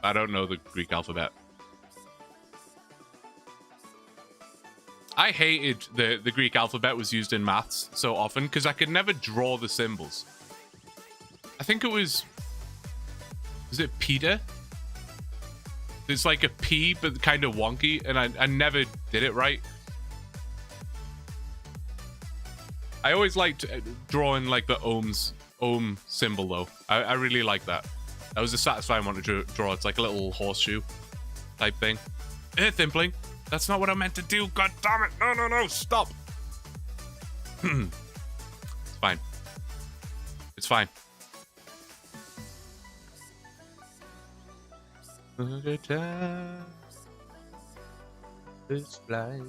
I don't know the Greek alphabet. I hated the Greek alphabet was used in maths so often because I could never draw the symbols. I think it was it Peter? It's like a P but kind of wonky, and I never did it right. I always liked drawing like the ohm symbol though. I really like that. That was a satisfying one to draw. It's like a little horseshoe type thing. Thimpling. That's not what I meant to do. God damn it. No. Stop. It's fine. It's fine. This flight.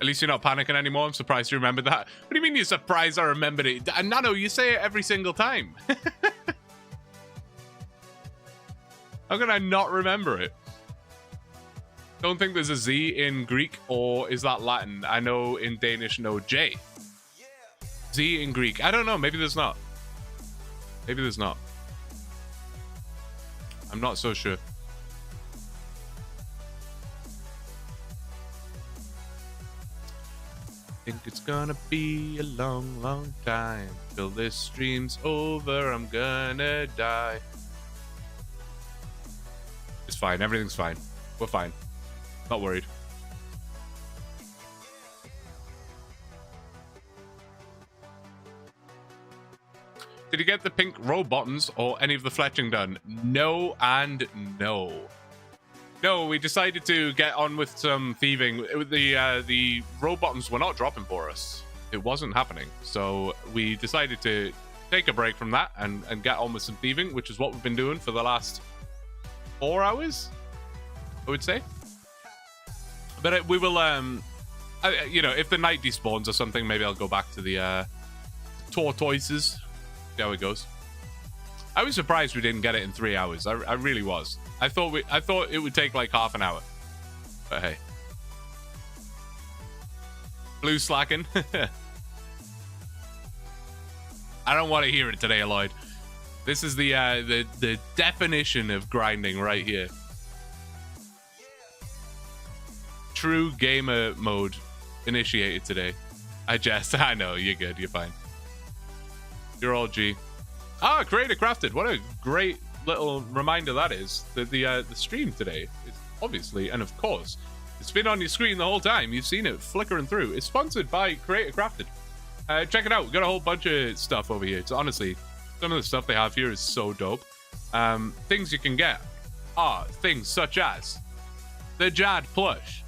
At least you're not panicking anymore. I'm surprised you remembered that. What do you mean you're surprised I remembered it? Nano, you say it every single time. How can I not remember it? Don't think there's a Z in Greek, or is that Latin? I know in Danish, no J. Z in Greek. I don't know. Maybe there's not. Maybe there's not. I'm not so sure. Think it's gonna be a long, long time till this stream's over. I'm gonna die. It's fine. Everything's fine. We're fine. Not worried. Did you get the pink row buttons or any of the fletching done? No and no. No, we decided to get on with some thieving. The row buttons were not dropping for us. It wasn't happening. So we decided to take a break from that and get on with some thieving, which is what we've been doing for the last 4 hours, I would say. But we will, you know, if the night despawns or something, maybe I'll go back to the tortoises. See how it goes. I was surprised we didn't get it in 3 hours. I really was. I thought it would take like half an hour. But hey. Blue slacking. I don't want to hear it today, Lloyd. This is the definition of grinding right here. True gamer mode initiated today. I know, you're good, you're fine. You're all G. Ah, Creator Crafted. What a great little reminder that is. That the stream today is obviously, and of course, it's been on your screen the whole time. You've seen it flickering through. It's sponsored by Creator Crafted. Check it out. We've got a whole bunch of stuff over here. It's honestly, some of the stuff they have here is so dope. Things you can get are things such as the Jad plush.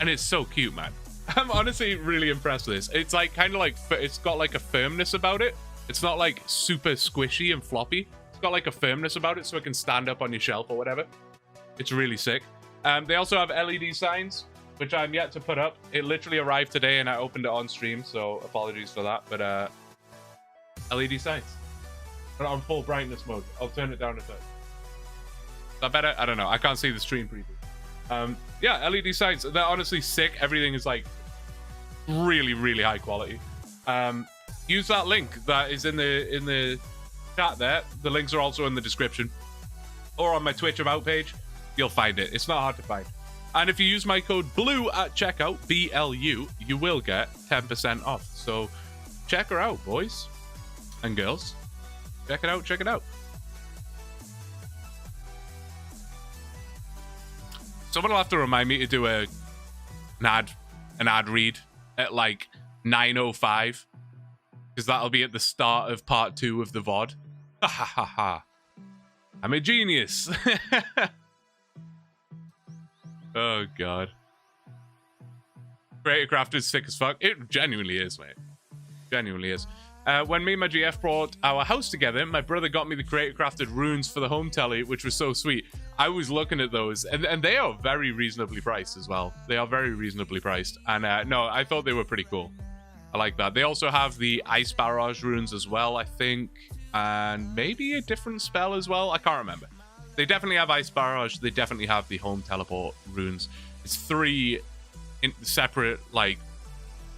And it's so cute, man. I'm honestly really impressed with this. It's like kind of like, it's got like a firmness about it. It's not like super squishy and floppy. It's got like a firmness about it so it can stand up on your shelf or whatever. It's really sick. They also have LED signs, which I'm yet to put up. It literally arrived today and I opened it on stream, so apologies for that. But LED signs. But on full brightness mode. I'll turn it down a bit. Is that better? I don't know. I can't see the stream preview. Yeah, LED signs. They're honestly sick. Everything is like really, really high quality. Use that link that is in the chat there. The links are also in the description or on my Twitch About page. You'll find it. It's not hard to find. And if you use my code BLUE at checkout, BLU, you will get 10% off. So check her out, boys and girls. Check it out. Check it out. Someone will have to remind me to do an ad read at like 9:05, because that'll be at the start of part 2 of the VOD. Ha ha ha ha. I'm a genius. Oh, God. Creator Craft is sick as fuck. It genuinely is, mate. Genuinely is. When me and my GF brought our house together, my brother got me the Creator Crafted runes for the home telly, which was so sweet. I was looking at those, and they are very reasonably priced as well. They are very reasonably priced. And no, I thought they were pretty cool. I like that. They also have the Ice Barrage runes as well, I think. And maybe a different spell as well. I can't remember. They definitely have Ice Barrage. They definitely have the Home Teleport runes. It's 3 separate, like,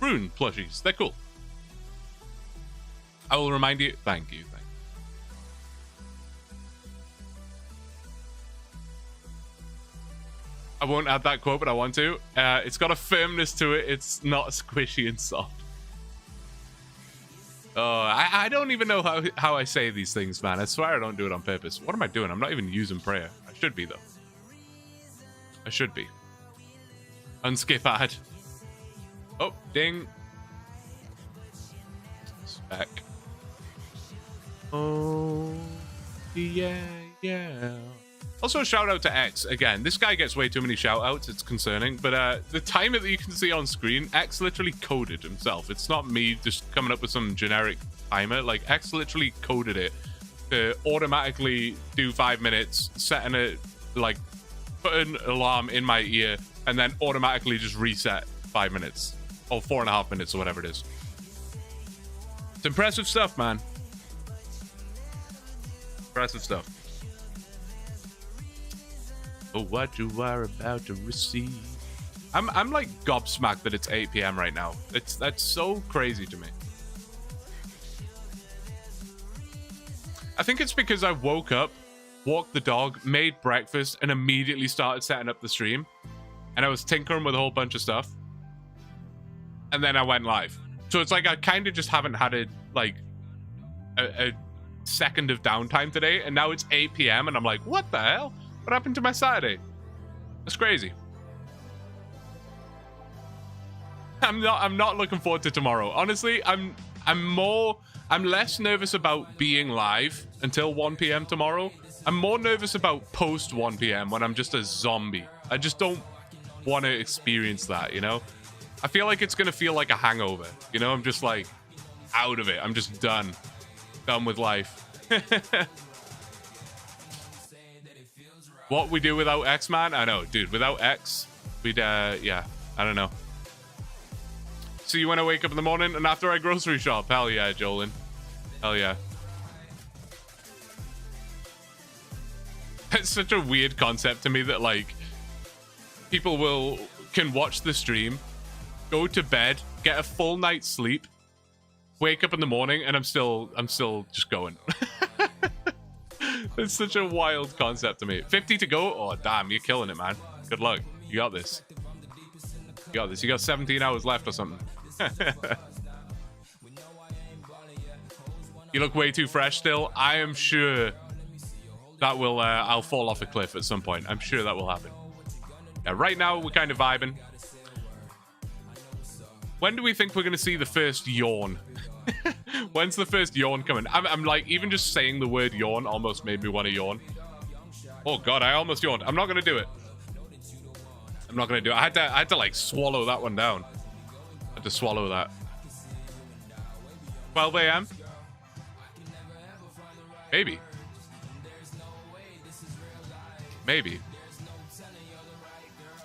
rune plushies. They're cool. I will remind you. Thank you. I won't add that quote, but I want to. It's got a firmness to it. It's not squishy and soft. Oh, I don't even know how I say these things, man. I swear I don't do it on purpose. What am I doing? I'm not even using prayer. I should be, though. I should be. Unskip ad. Oh, ding. Spec. Oh, yeah. Also, shout out to X again. This guy gets way too many shout outs. It's concerning. But the timer that you can see on screen, X literally coded himself. It's not me just coming up with some generic timer. Like, X literally coded it to automatically do 5 minutes, setting it, like, put an alarm in my ear, and then automatically just reset 5 minutes. Or 4.5 minutes, or whatever it is. It's impressive stuff, man. Impressive stuff. Oh, what you are about to receive. I'm like gobsmacked that it's 8 p.m. right now. That's so crazy to me. I think it's because I woke up, walked the dog, made breakfast, and immediately started setting up the stream. And I was tinkering with a whole bunch of stuff. And then I went live. So it's like I kind of just haven't had a second of downtime today. And now it's 8 p.m. and I'm like, what the hell? What happened to my Saturday? That's crazy. I'm not looking forward to tomorrow. Honestly, I'm less nervous about being live until 1 p.m. tomorrow. I'm more nervous about post 1 p.m. when I'm just a zombie. I just don't want to experience that, you know? I feel like it's going to feel like a hangover. You know, I'm just like out of it. I'm just done. Done with life. What we do without X, man? I know, dude. Without X, we'd, yeah, I don't know. See you when I wake up in the morning and after I grocery shop. Hell yeah, Jolin. Hell yeah. It's such a weird concept to me that, like, people can watch the stream, go to bed, get a full night's sleep, wake up in the morning, and I'm still just going. It's such a wild concept to me. 50 to go? Oh, damn, you're killing it, man. Good luck. You got this. You got this. You got 17 hours left or something. You look way too fresh still. I am sure that will, I'll fall off a cliff at some point. I'm sure that will happen. Yeah, right now, we're kind of vibing. When do we think we're going to see the first yawn? When's the first yawn coming? I'm like, even just saying the word yawn almost made me want to yawn. Oh god, I almost yawned. I'm not gonna do it. I'm not gonna do it. I had to like swallow that one down. I had to swallow that. 12 a.m. Maybe.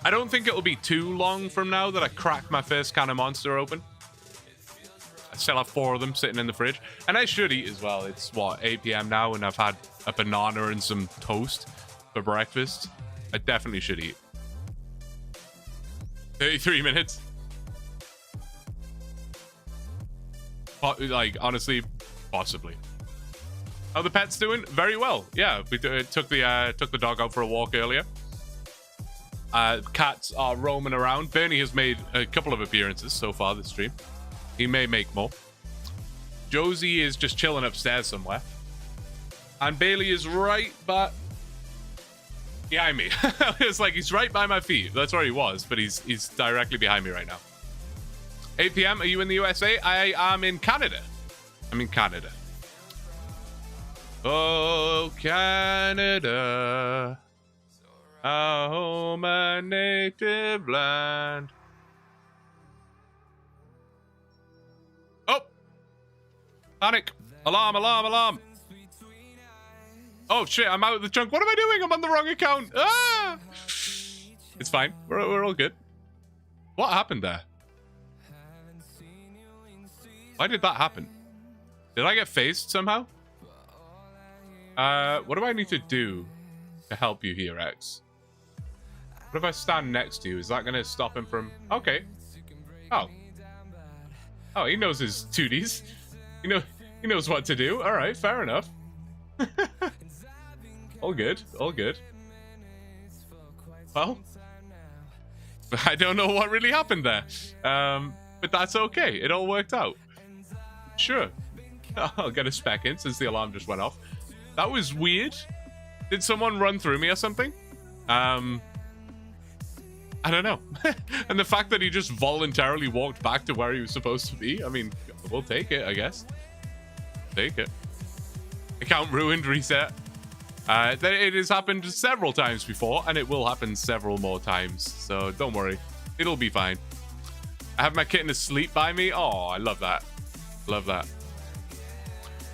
I don't think it'll be too long from now that I crack my first can of Monster open. I still have 4 of them sitting in the fridge. And I should eat as well. It's, what, 8 p.m. now, and I've had a banana and some toast for breakfast. I definitely should eat. 33 minutes. Like, honestly, possibly. How the pet's doing? Very well. Yeah, we took the dog out for a walk earlier. Cats are roaming around. Bernie has made a couple of appearances so far this stream. He may make more. Josie is just chilling upstairs somewhere. And Bailey is right behind me. It's like he's right by my feet. That's where he was, but he's directly behind me right now. 8 p.m. Are you in the USA? I am in Canada. I'm in Canada. Oh, Canada, our home and native land. Oh! Panic! Alarm, alarm, alarm! Oh shit, I'm out of the chunk. What am I doing? I'm on the wrong account. Ah! It's fine. We're all good. What happened there? Why did that happen? Did I get phased somehow? What do I need to do to help you here, X? What if I stand next to you? Is that going to stop him from... Okay. Oh. Oh, he knows his 2Ds. He knows what to do. All right, fair enough. All good. All good. Well, I don't know what really happened there. But that's okay. It all worked out. Sure. I'll get a spec in since the alarm just went off. That was weird. Did someone run through me or something? I don't know. And the fact that he just voluntarily walked back to where he was supposed to be, I mean, we'll take it, I guess. Take it. Account ruined, reset. It has happened several times before, and it will happen several more times. So don't worry. It'll be fine. I have my kitten asleep by me. Oh, I love that. Love that.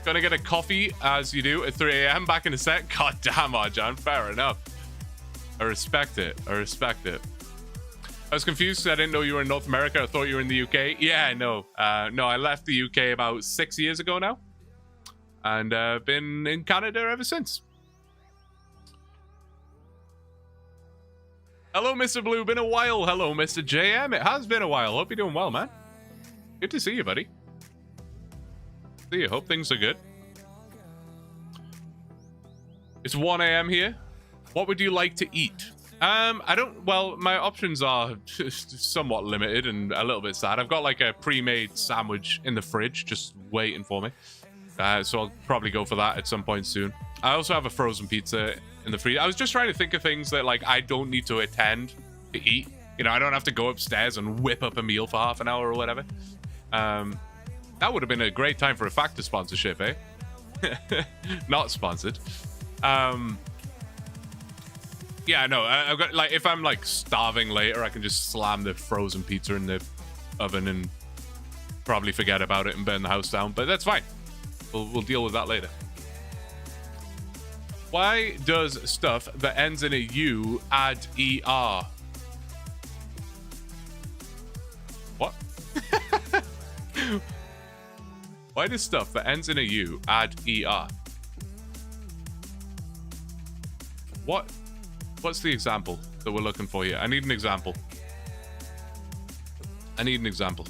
Gonna get a coffee, as you do, at 3 a.m. back in a sec. God damn, Arjan. Fair enough. I respect it. I respect it. I was confused because I didn't know you were in North America. I thought you were in the UK. Yeah, no. No, I left the UK about 6 years ago now. And been in Canada ever since. Hello, Mr. Blue. Been a while. Hello, Mr. JM. It has been a while. Hope you're doing well, man. Good to see you, buddy. See you. Hope things are good. It's 1 a.m. here. What would you like to eat? Well, my options are somewhat limited and a little bit sad. I've got like a pre-made sandwich in the fridge just waiting for me. So I'll probably go for that at some point soon. I also have a frozen pizza in the freezer. I was just trying to think of things that like I don't need to attend to eat. You know, I don't have to go upstairs and whip up a meal for half an hour or whatever. That would have been a great time for a Factor sponsorship, eh? Not sponsored. Yeah, no, I've got like if I'm like starving later, I can just slam the frozen pizza in the oven and probably forget about it and burn the house down. But that's fine. We'll deal with that later. Why does stuff that ends in a U add ER? What? Why does stuff that ends in a U add ER? What's the example that we're looking for here? I need an example. I need an example.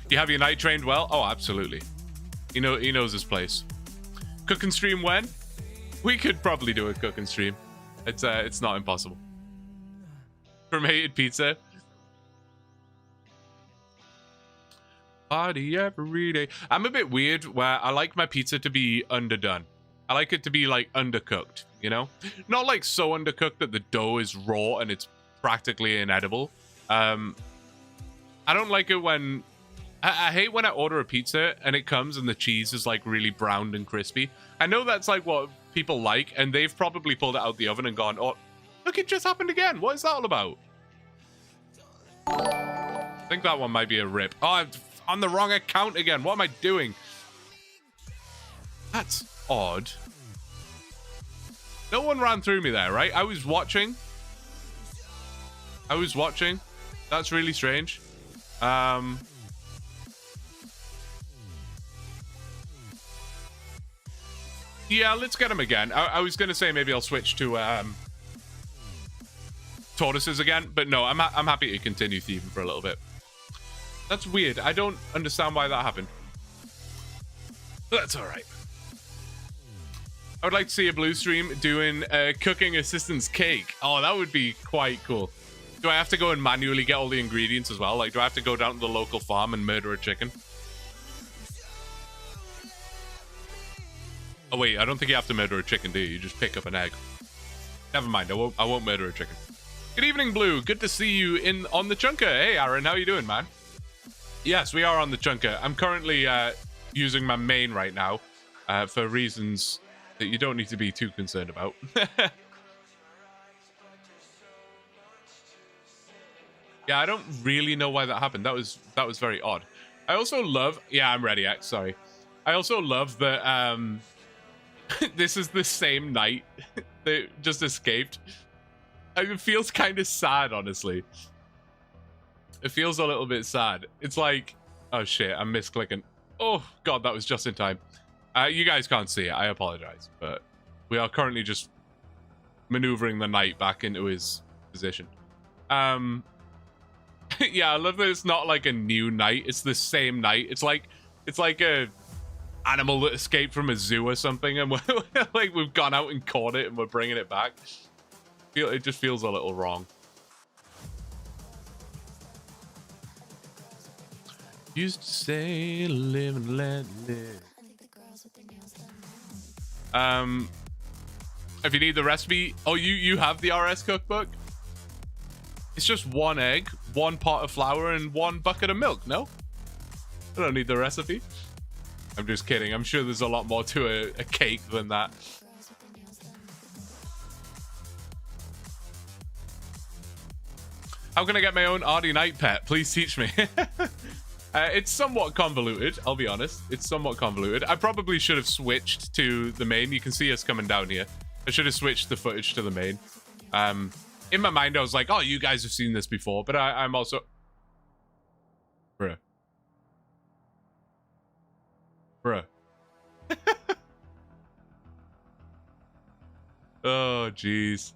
You have your night trained well? Oh, absolutely. He knows his place. Cook and stream when? We could probably do a cook and stream. It's not impossible. From Hated Pizza. Party every day. I'm a bit weird where I like my pizza to be underdone. I like it to be like undercooked, you know? Not like so undercooked that the dough is raw and it's practically inedible. I don't like it when... I hate when I order a pizza and it comes and the cheese is like really browned and crispy. I know that's like what people like, and they've probably pulled it out the oven and gone, oh, look, it just happened again. What is that all about? I think that one might be a rip. Oh, I'm on the wrong account again. What am I doing? That's odd. No one ran through me there, right? I was watching. That's really strange. Yeah, let's get him again. I was going to say maybe I'll switch to tortoises again, but no, I'm happy to continue thieving for a little bit. That's weird. I don't understand why that happened. That's all right. I would like to see a blue stream doing cooking assistance cake. Oh, that would be quite cool. Do I have to go and manually get all the ingredients as well? Like, do I have to go down to the local farm and murder a chicken? Oh wait, I don't think you have to murder a chicken, do you? You just pick up an egg. Never mind, I won't murder a chicken. Good evening, Blue. Good to see you on the chunker. Hey, Aaron, how you doing, man? Yes, we are on the chunker. I'm currently using my main right now for reasons that you don't need to be too concerned about. Yeah, I don't really know why that happened. That was very odd. I also love... Yeah, I'm ready, X. Sorry. I also love that this is the same night that just escaped. It feels kind of sad, honestly. It feels a little bit sad. It's like... Oh, shit. I'm misclicking. Oh, God, that was just in time. You guys can't see it. I apologize. But we are currently just maneuvering the knight back into his position. Yeah, I love that it's not like a new knight. It's the same knight. It's like a animal that escaped from a zoo or something, and we're like we've gone out and caught it and we're bringing it back. It just feels a little wrong. Used to say live and let live. If you need the recipe, oh, you have the RS cookbook. It's just 1 egg, 1 pot of flour, and 1 bucket of milk. No, I don't need the recipe. I'm just kidding. I'm sure there's a lot more to a cake than that. How can I get my own Ardy Night pet? Please teach me. It's somewhat convoluted, I'll be honest. It's somewhat convoluted. I probably should have switched to the main. You can see us coming down here. I should have switched the footage to the main. In my mind, I was like, oh, you guys have seen this before. But I'm also... Bruh. Bruh. Oh, jeez.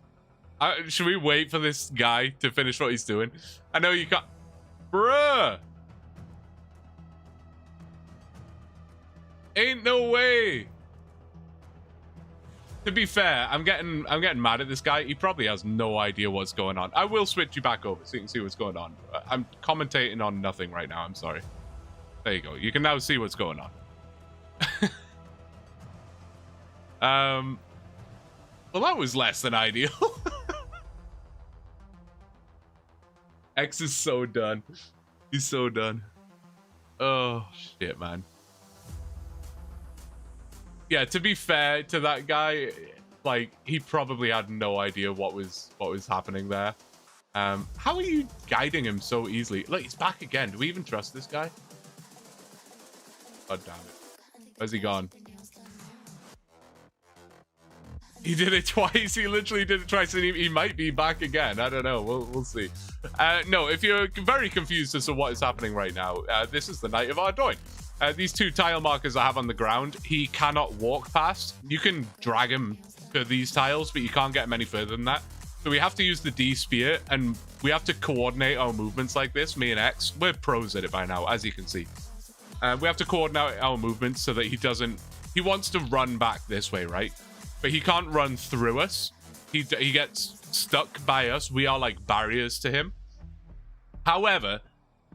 Should we wait for this guy to finish what he's doing? I know you can't... Bruh! Ain't no way! To be fair, I'm getting mad at this guy. He probably has no idea what's going on. I will switch you back over so you can see what's going on. I'm commentating on nothing right now. I'm sorry. There you go. You can now see what's going on. Well, that was less than ideal. X is so done. He's so done. Oh, shit, man. Yeah, to be fair to that guy, like, he probably had no idea what was happening there. How are you guiding him so easily? Look, he's back again. Do we even trust this guy? God damn it. Where's he gone? He did it twice. He literally did it twice, and he might be back again. I don't know. We'll see. No, if you're very confused as to what is happening right now, this is the Knight of Ardoin. These 2 tile markers I have on the ground, he cannot walk past. You can drag him to these tiles, but you can't get him any further than that. So we have to use the D sphere, and we have to coordinate our movements like this. Me and X, we're pros at it by now, as you can see. We have to coordinate our movements so that he doesn't... He wants to run back this way, right? But he can't run through us. He gets stuck by us. We are like barriers to him. However,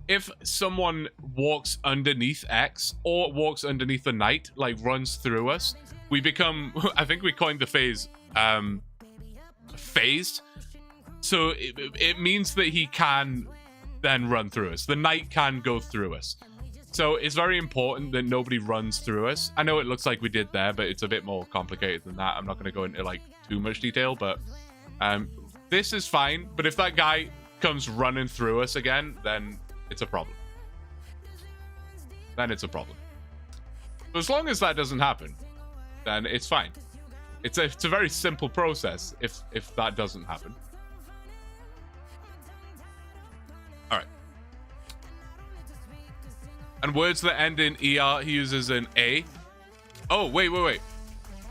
if someone walks underneath X or walks underneath the knight, like runs through us, we become... I think we coined the phase... phased. So it means that he can then run through us. The knight can go through us. So it's very important that nobody runs through us. I know it looks like we did there, but it's a bit more complicated than that. I'm not going to go into like too much detail, but this is fine. But if that guy comes running through us again, then it's a problem. Then it's a problem. But as long as that doesn't happen, then it's fine. It's a very simple process if that doesn't happen. All right. And words that end in ER, he uses an A. Oh, wait.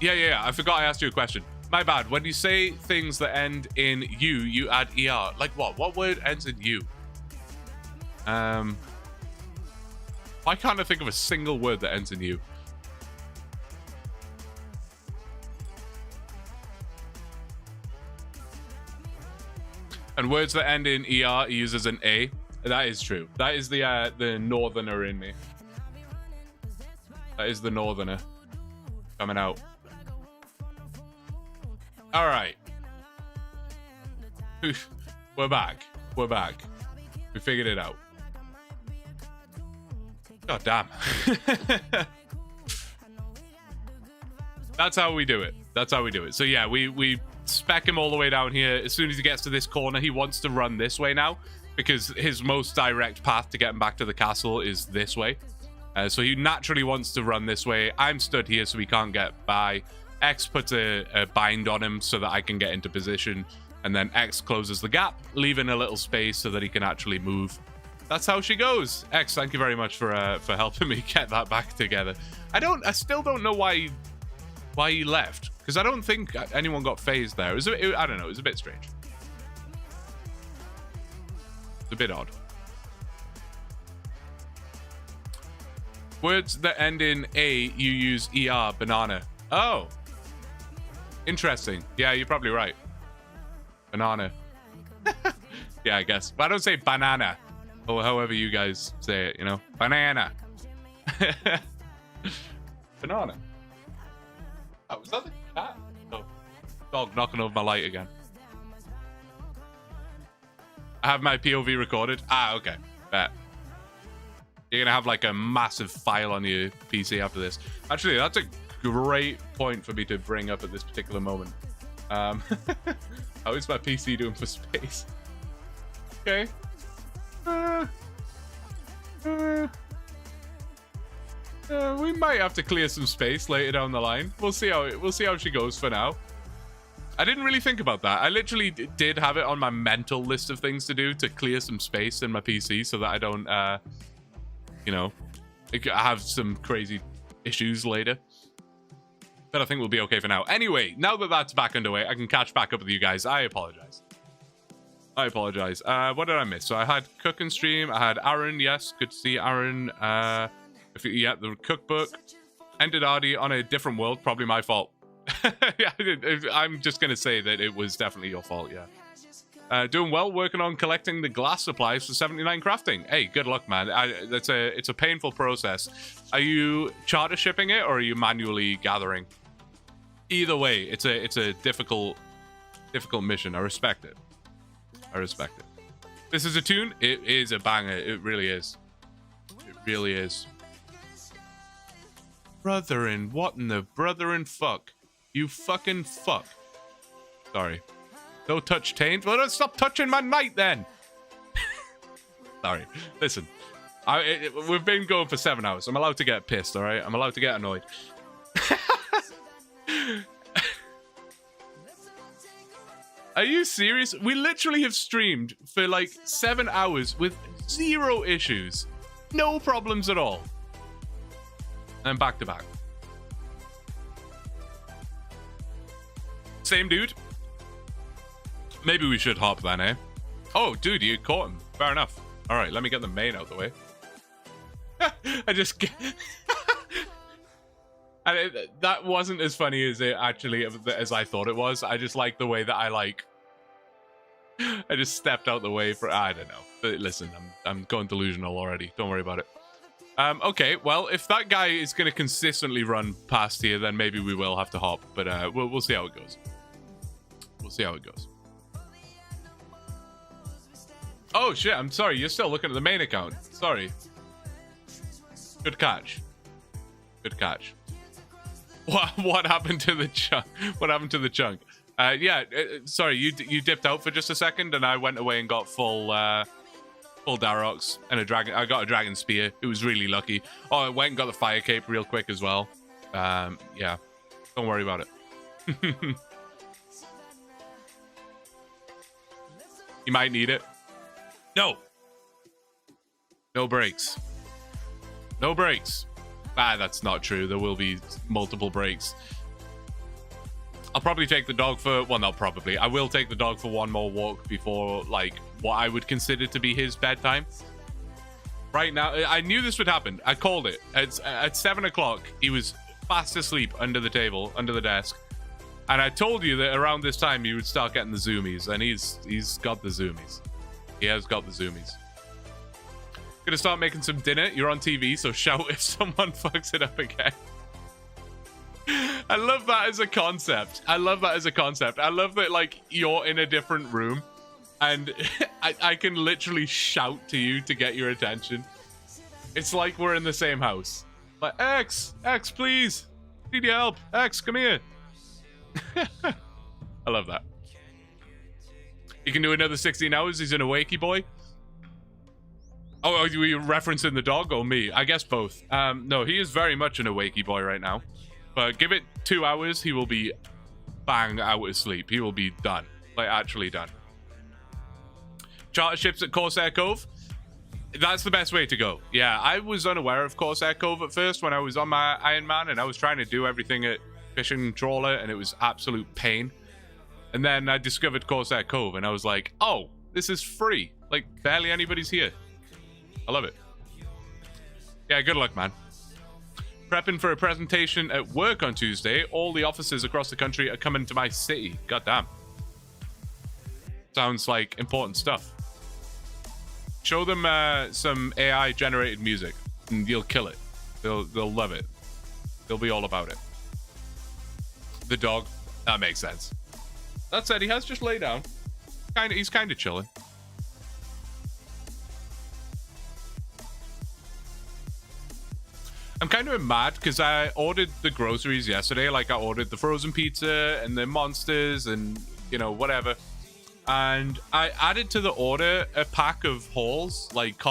Yeah. I forgot I asked you a question. My bad. When you say things that end in U, you add ER. Like what? What word ends in U? Why can't I think of a single word that ends in U? And words that end in ER, he uses an A. That is true. That is the northerner in me. That is the northerner coming out. All right. We're back. We figured it out. God damn. That's how we do it. That's how we do it. So yeah, we spec him all the way down here. As soon as he gets to this corner, he wants to run this way now because his most direct path to getting back to the castle is this way. So he naturally wants to run this way. I'm stood here so he can't get by. X puts a bind on him so that I can get into position. And then X closes the gap, leaving a little space so that he can actually move. That's how she goes. X, thank you very much for helping me get that back together. I still don't know why he left, because I don't think anyone got phased there. I don't know, it was a bit strange. It's a bit odd. Words that end in A, you use ER, banana. Oh. Interesting. Yeah, you're probably right. Banana. Yeah, I guess. But I don't say banana. Or however you guys say it, you know? Banana. Banana. Oh, was that the cat? Oh. Dog knocking over my light again. I have my POV recorded. Ah, okay. Bet. You're gonna have like a massive file on your PC after this. Actually, that's a great point for me to bring up at this particular moment. How is my PC doing for space? Okay. We might have to clear some space later down the line. We'll see how she goes for now. I didn't really think about that. I literally did have it on my mental list of things to do to clear some space in my PC so that I don't you know, have some crazy issues later. But I think we'll be okay for now. Anyway, now that that's back underway, I can catch back up with you guys. I apologize. What did I miss? So I had cooking stream. I had Aaron. Yes, good to see Aaron. Yeah, the cookbook. Ended Artie on a different world. Probably my fault. Yeah, I'm just going to say that it was definitely your fault, yeah. Doing well, working on collecting the glass supplies for 79 crafting. Hey, good luck, man. It's a painful process. Are you charter shipping it or are you manually gathering? Either way, it's a difficult mission. I respect it. This is a tune. It is a banger. It really is. It really is. Brotherin, what in the brotherin fuck? You fucking fuck. Sorry. No touch taint. Well, don't stop touching my knight then. Sorry. Listen. We've been going for 7 hours. I'm allowed to get pissed, all right? I'm allowed to get annoyed. Are you serious? We literally have streamed for like 7 hours with 0 issues. No problems at all. And back to back. Same dude. Maybe we should hop then, eh? Oh, dude, you caught him. Fair enough. All right, let me get the main out of the way. I just... that wasn't as funny as it actually, as I thought it was. I just like the way that I just stepped out the way for... I don't know. But listen, I'm going delusional already. Don't worry about it. Okay, well, if that guy is going to consistently run past here, then maybe we will have to hop. But we'll see how it goes. We'll see how it goes. Oh, shit, I'm sorry. You're still looking at the main account. Sorry. Good catch. Good catch. What happened to the chunk? What happened to the chunk? Yeah, sorry, you dipped out for just a second, and I went away and got full Darox and a dragon. I got a dragon spear. It was really lucky. Oh, I went and got the fire cape real quick as well. Yeah, don't worry about it. You might need it. No. No breaks. No breaks. Ah, that's not true. There will be multiple breaks. I'll probably take the dog for... Well, not probably. I will take the dog for one more walk before, like, what I would consider to be his bedtime. Right now, I knew this would happen. I called it. At 7 o'clock, he was fast asleep under the table, under the desk. And I told you that around this time, he would start getting the zoomies. And he's got the zoomies. He has got the zoomies. Gonna start making some dinner. You're on TV, so shout if someone fucks it up again. I love that as a concept. I love that as a concept. I love that, like, you're in a different room and I can literally shout to you to get your attention. It's like we're in the same house. Like, X, please. Need your help. X, come here. I love that. He can do another 16 hours. He's an awakey boy. Oh, are you referencing the dog or me? I guess both. No, he is very much an awakey boy right now. But give it 2 hours, he will be bang out of sleep. He will be done. Like, actually done. Charter ships at Corsair Cove. That's the best way to go. Yeah, I was unaware of Corsair Cove at first when I was on my Ironman, and I was trying to do everything at Fishing Trawler, and it was absolute pain. And then I discovered Corsair Cove, and I was like, oh, this is free. Like, barely anybody's here. I love it. Yeah, good luck, man. Prepping for a presentation at work on Tuesday. All the offices across the country are coming to my city. Goddamn. Sounds like important stuff. Show them some AI-generated music, and you'll kill it. They'll love it. They'll be all about it. The dog. That makes sense. That said, he has just laid down. He's kind of chilling. I'm kind of mad because I ordered the groceries yesterday. Like, I ordered the frozen pizza and the monsters and, you know, whatever. And I added to the order a pack of Halls, like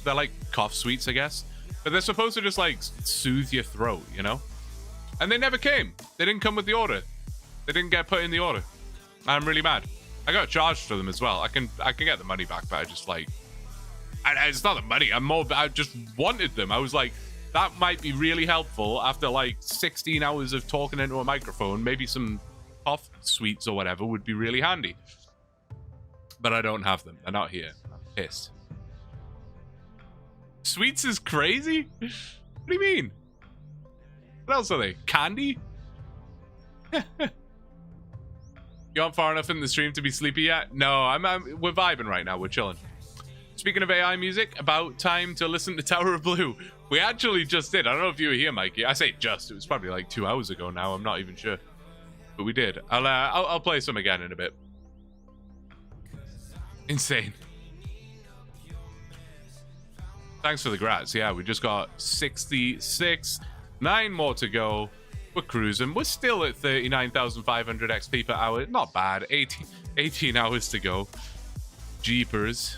they're like cough sweets, I guess. But they're supposed to just like soothe your throat, you know? And they never came. They didn't come with the order. They didn't get put in the order. I'm really mad. I got charged for them as well. I can get the money back, but I just like, it's not the money. I just wanted them. I was like, that might be really helpful after like 16 hours of talking into a microphone. Maybe some cough sweets or whatever would be really handy. But I don't have them. They're not here. I'm pissed. Sweets is crazy? What do you mean? What else are they? Candy? You aren't far enough in the stream to be sleepy yet? No, we're vibing right now. We're chilling. Speaking of AI music, about time to listen to Tower of Blue. We actually just did. I don't know if you were here, Mikey. I say just. It was probably like 2 hours ago now. I'm not even sure. But we did. I'll play some again in a bit. Insane. Thanks for the grats. Yeah, we just got 66. 9 more to go. We're cruising. We're still at 39,500 XP per hour. Not bad. 18 hours to go. Jeepers.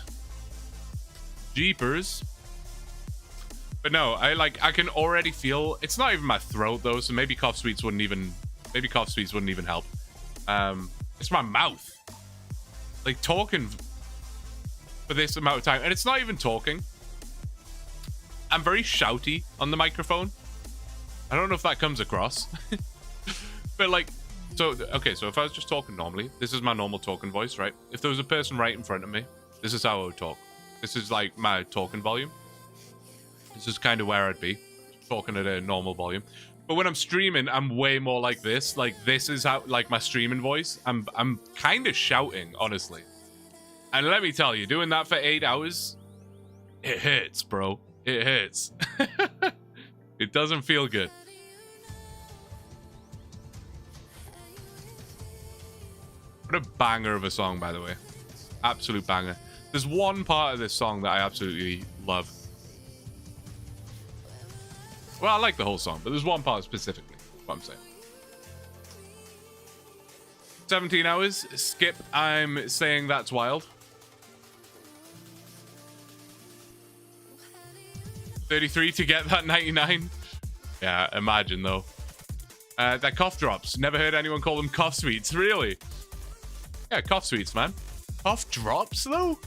But no, I can already feel, it's not even my throat though, so maybe cough sweets wouldn't even help. It's my mouth. Like, talking for this amount of time, and it's not even talking. I'm very shouty on the microphone. I don't know if that comes across. But like, so okay, so if I was just talking normally, this is my normal talking voice, right? If there was a person right in front of me, this is how I would talk. This is like my talking volume. This is kind of where I'd be, talking at a normal volume. But when I'm streaming, I'm way more like this. Like, this is how, like, my streaming voice. I'm kind of shouting, honestly. And let me tell you, doing that for 8 hours, it hurts, bro. It hurts. It doesn't feel good. What a banger of a song, by the way. Absolute banger. There's one part of this song that I absolutely love. Well, I like the whole song, but there's one part specifically. What I'm saying. 17 hours. Skip. I'm saying that's wild. 33 to get that 99. Yeah, imagine though. That cough drops. Never heard anyone call them cough sweets. Really? Yeah, cough sweets, man. Cough drops though?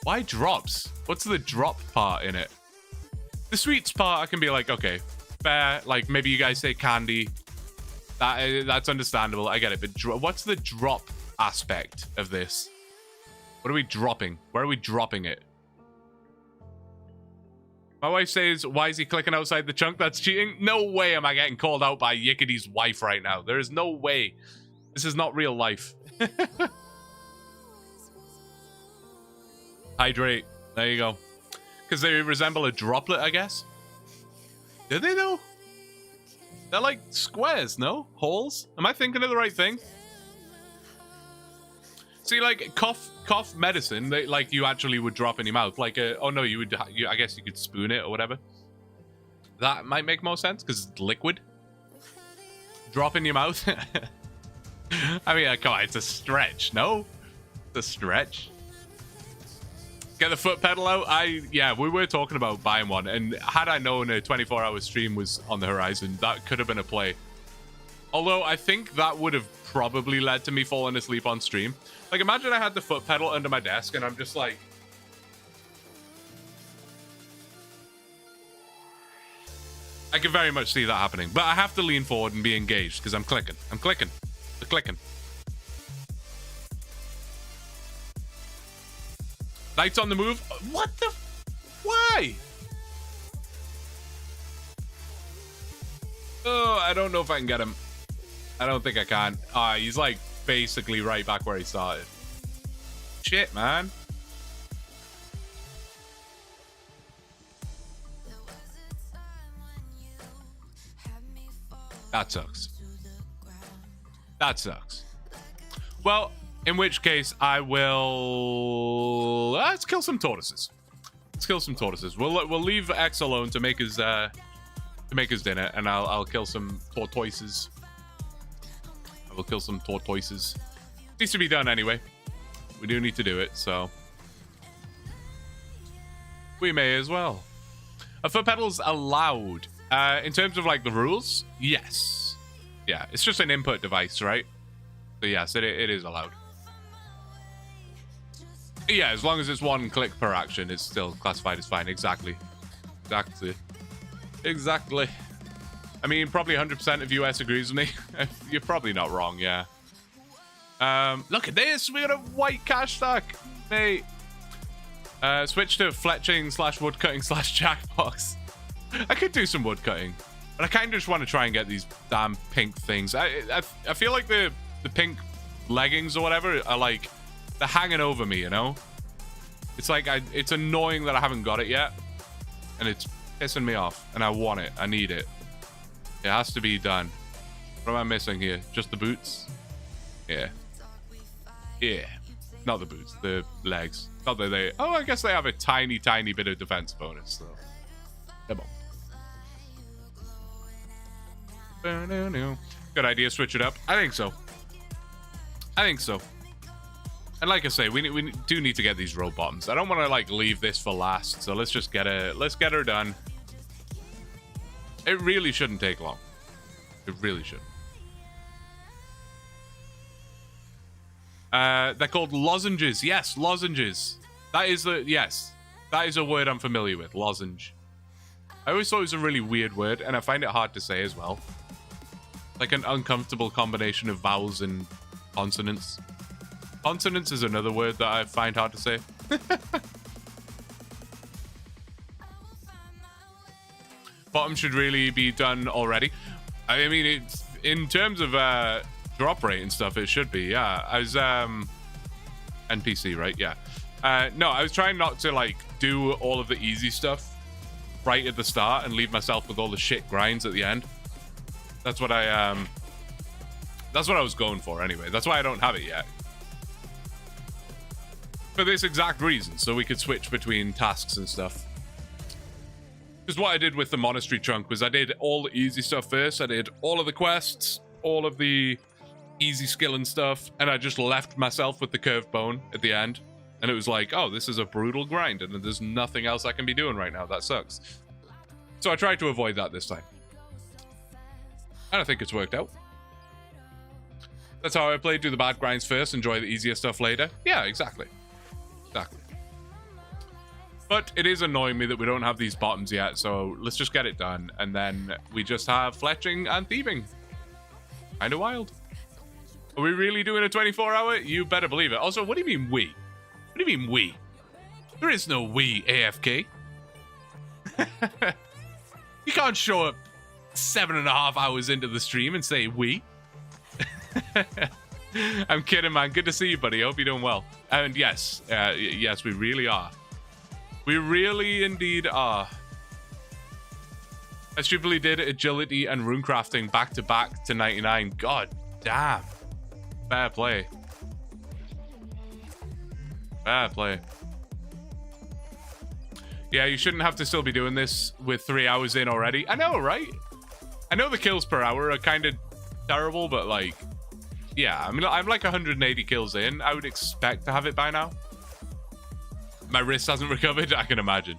Why drops? What's the drop part in it? The sweets part, I can be like, okay, fair. Like, maybe you guys say candy. That's understandable. I get it. But what's the drop aspect of this? What are we dropping? Where are we dropping it? My wife says, why is he clicking outside the chunk? That's cheating. No way am I getting called out by Yickety's wife right now. There is no way. This is not real life. Hydrate. There you go. Because they resemble a droplet, I guess. Do they, though? They're like squares, no? Holes? Am I thinking of the right thing? See, like cough medicine, they, like you actually would drop in your mouth. Like, oh no, you would. I guess you could spoon it or whatever. That might make more sense because it's liquid. Drop in your mouth. I mean, come on, it's a stretch. No, it's a stretch. Get the foot pedal out. Yeah, we were talking about buying one, and had I known a 24-hour stream was on the horizon, that could have been a play. Although I think that would have probably led to me falling asleep on stream. Like, imagine I had the foot pedal under my desk, and I'm just like, I can very much see that happening, but I have to lean forward and be engaged because I'm clicking. I'm clicking. I'm clicking. Lights on the move. What the? Why? Oh, I don't know if I can get him. I don't think I can. He's like basically right back where he started. Shit, man. That sucks. That sucks. Well, in which case I will let's kill some tortoises. Let's kill some tortoises. We'll leave X alone to make his dinner, and I'll kill some tortoises. I will kill some tortoises. Needs to be done anyway. We do need to do it, so we may as well. A foot pedal's allowed. In terms of like the rules, yes. Yeah, it's just an input device, right? So yes, it is allowed. Yeah, as long as it's one click per action, it's still classified as fine. Exactly. Exactly. I mean, probably 100% of US agrees with me. You're probably not wrong, yeah. Look at this. We got a white cash stack, mate. Switch to fletching / woodcutting / jackbox. I could do some woodcutting, but I kind of just want to try and get these damn pink things. I feel like the pink leggings or whatever are like, they're hanging over me, you know? It's like, it's annoying that I haven't got it yet, and it's pissing me off, and I want it. I need it. It has to be done. What am I missing here? Just the boots? Yeah. Yeah. Not the boots, the legs. Not that they... Oh, I guess they have a tiny, tiny bit of defense bonus, so... Come on. Good idea, switch it up. I think so. I think so. And like I say, we do need to get these row bottoms. I don't want to like leave this for last, so let's just get her done. It really shouldn't take long. It really shouldn't. They're called lozenges. Yes, lozenges. That is a word I'm familiar with. Lozenge. I always thought it was a really weird word, and I find it hard to say as well. Like an uncomfortable combination of vowels and consonants. Consonants is another word that I find hard to say. Bottom should really be done already. I mean, it's in terms of drop rate and stuff, it should be, yeah. I was NPC, right? Yeah. No, I was trying not to like do all of the easy stuff right at the start and leave myself with all the shit grinds at the end. That's what I was going for anyway. That's why I don't have it yet. For this exact reason, so we could switch between tasks and stuff. Because what I did with the monastery chunk was I did all the easy stuff first. I did all of the quests, all of the easy skill and stuff, and I just left myself with the curved bone at the end. And it was like, oh, this is a brutal grind, and there's nothing else I can be doing right now. That sucks. So I tried to avoid that this time. And I think it's worked out. That's how I played. Do the bad grinds first, enjoy the easier stuff later. Yeah, exactly. Exactly. But it is annoying me that we don't have these bottoms yet, so let's just get it done. And then we just have fletching and thieving. Kind of wild. Are we really doing a 24-hour? You better believe it. Also, what do you mean we? What do you mean we? There is no we, AFK. You can't show up 7.5 hours into the stream and say we. I'm kidding, man. Good to see you, buddy. Hope you're doing well. And yes, yes, we really are. We really indeed are. I stupidly did agility and runecrafting back to back to 99. God damn. Fair play. Fair play. Yeah, you shouldn't have to still be doing this with 3 hours in already. I know, right? I know the kills per hour are kind of terrible, but like, yeah, I mean, I'm like 180 kills in. I would expect to have it by now. My wrist hasn't recovered, I can imagine.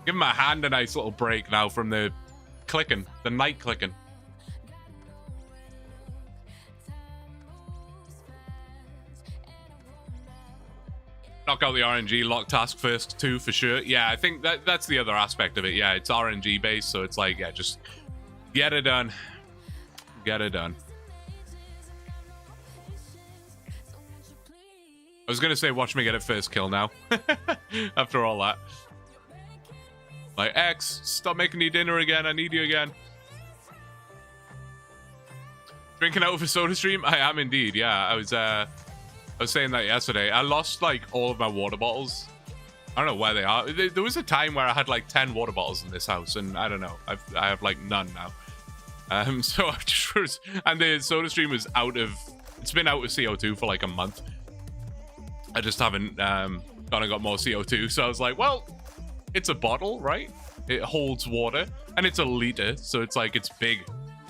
Give my hand a nice little break now from the clicking, the night clicking. Knock out the RNG, lock task first too, for sure. Yeah, I think that's the other aspect of it. Yeah, it's RNG based, so it's like, yeah, just get it done. Get it done. I was gonna say, watch me get it first kill now. After all that. Like, X, stop making me dinner again. I need you again. Drinking out of a soda stream? I am indeed, yeah. I was saying that yesterday. I lost, like, all of my water bottles. I don't know where they are. There was a time where I had, like, 10 water bottles in this house, and I don't know. I have, like, none now. So I just was... And the soda stream was out of... It's been out of CO2 for, like, a month. I just haven't gone and got more CO2. So I was like, well, it's a bottle, right? It holds water. And it's a liter. So it's like, it's big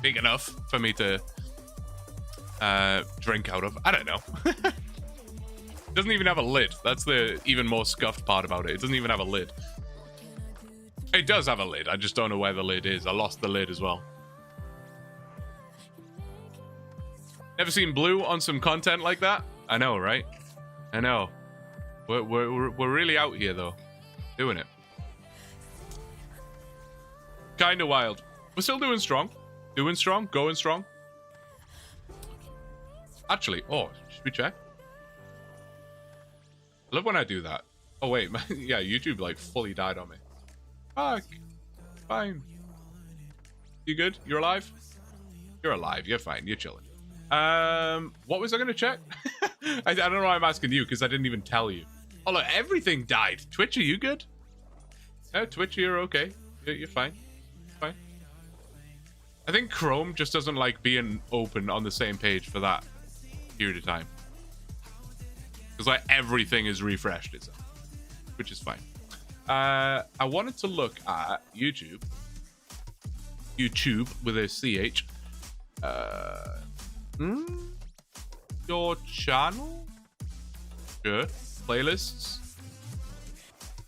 enough for me to drink out of. I don't know. It doesn't even have a lid. That's the even more scuffed part about it. It doesn't even have a lid. It does have a lid. I just don't know where the lid is. I lost the lid as well. Never seen Blue on some content like that? I know, right? I know. We're really out here, though. Doing it. Kind of wild. We're still doing strong. Doing strong. Going strong. Actually, oh, should we check? I love when I do that. Oh, wait. Yeah, YouTube, like, fully died on me. Fuck. Fine. You good? You're alive? You're alive. You're fine. You're chilling. What was I going to check? I don't know why I'm asking you, because I didn't even tell you. Oh, look, everything died. Twitch, are you good? Yeah, Twitch, you're okay. You're fine. Fine. I think Chrome just doesn't like being open on the same page for that period of time. Because, like, everything is refreshed itself, which is fine. I wanted to look at YouTube. YouTube with a CH. Your channel? Sure. Playlists.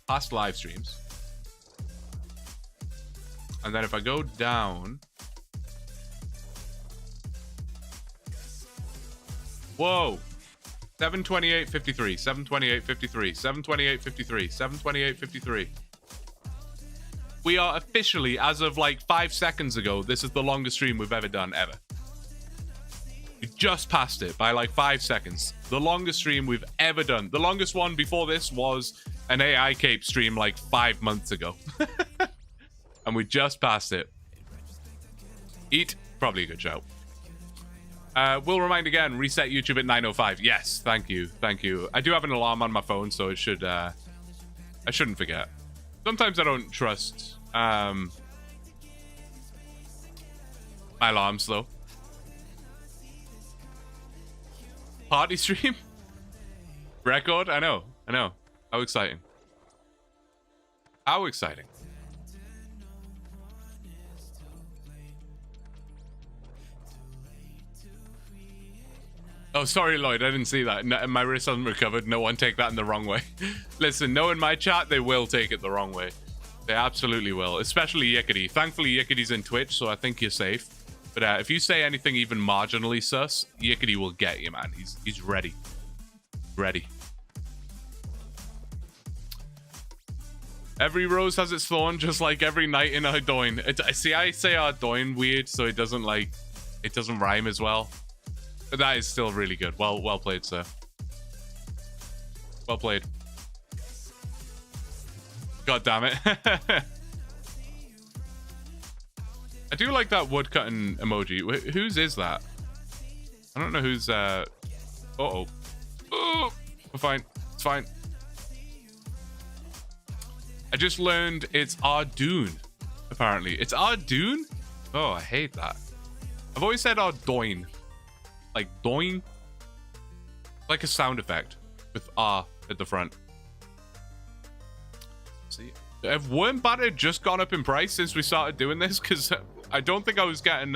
Past live streams. And then if I go down... Whoa! 728.53, 728.53, 728.53, 728.53. We are officially, as of like 5 seconds ago, this is the longest stream we've ever done, ever. We just passed it by like 5 seconds. The longest stream we've ever done. The longest one before this was an AI Cape stream like 5 months ago. And we just passed it. Eat, probably a good shout. We'll remind again, reset YouTube at 9:05. Yes, thank you, thank you. I do have an alarm on my phone, so it should, I shouldn't forget. Sometimes I don't trust my alarms, though. Party stream? Record? I know. How exciting. How exciting. Oh, sorry, Lloyd. I didn't see that. No, my wrist hasn't recovered. No one take that in the wrong way. Listen, knowing my chat, they will take it the wrong way. They absolutely will. Especially Yickety. Thankfully, Yickety's in Twitch, so I think you're safe. But if you say anything even marginally sus, Yickety will get you, man. He's ready. Ready. Every rose has its thorn, just like every night in Ardoin. See, I say Ardoin weird, so it doesn't rhyme as well. But that is still really good. Well played, sir. Well played. God damn it. I do like that woodcutting emoji. Whose is that? I don't know who's uh-oh. Oh, we're fine. It's fine. I just learned it's Ardoon, apparently. It's Ardoon? Oh, I hate that. I've always said Ardoin. Like doing, like a sound effect with R at the front. See, have worm batter just gone up in price since we started doing this? Because I don't think I was getting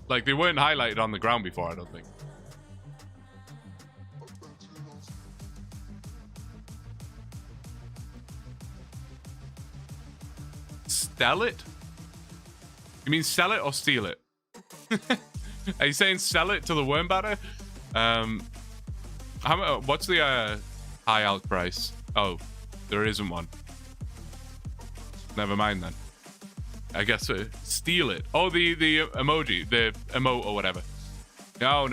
like they weren't highlighted on the ground before. I don't think. Sell it? You mean sell it or steal it? Are you saying sell it to the worm batter? What's the high alt price? Oh, there isn't one. Never mind then. I guess steal it. Oh, the emoji, the emote or whatever. No.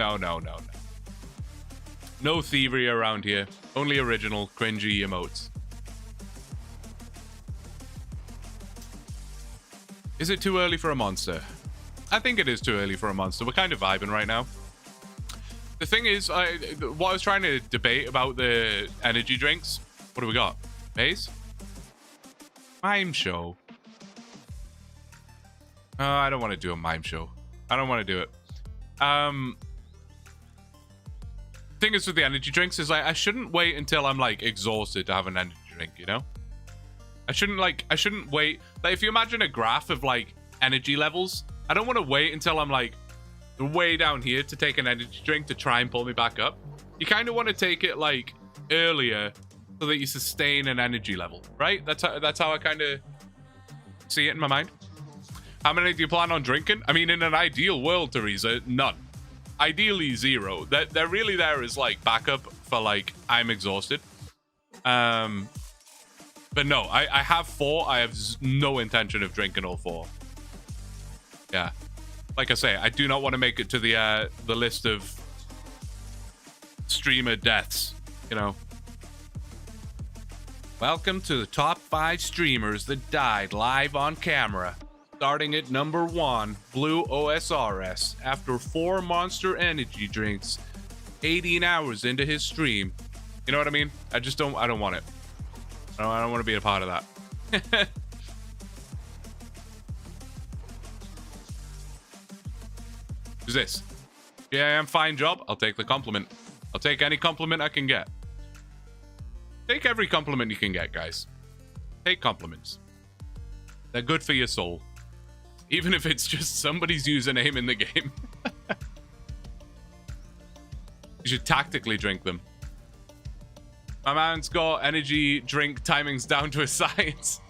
No thievery around here. Only original cringy emotes. Is it too early for a monster? I think it is too early for a monster. We're kind of vibing right now. The thing is, what I was trying to debate about the energy drinks. What do we got? Maze? Mime show. I don't want to do a mime show. I don't want to do it. Thing is with the energy drinks is like I shouldn't wait until I'm like exhausted to have an energy drink, you know? I shouldn't wait. Like if you imagine a graph of like energy levels, I don't want to wait until I'm like way down here to take an energy drink to try and pull me back up. You kind of want to take it like earlier so that you sustain an energy level, right? That's how I kind of see it in my mind. How many do you plan on drinking? I mean, in an ideal world, Teresa, none. Ideally, 0. They're really there as like backup for like I'm exhausted. But no, I have 4. I have no intention of drinking all 4. Yeah. Like I say, I do not want to make it to the list of streamer deaths, you know. Welcome to the top 5 streamers that died live on camera. Starting at number 1, Blue OSRS, after 4 Monster Energy drinks, 18 hours into his stream. You know what I mean? I don't want it. I don't want to be a part of that. Who's this? Yeah, I'm fine job. I'll take the compliment. I'll take any compliment I can get. Take every compliment you can get, guys. Take compliments. They're good for your soul. Even if it's just somebody's username in the game. You should tactically drink them. My man's got energy drink timings down to a science.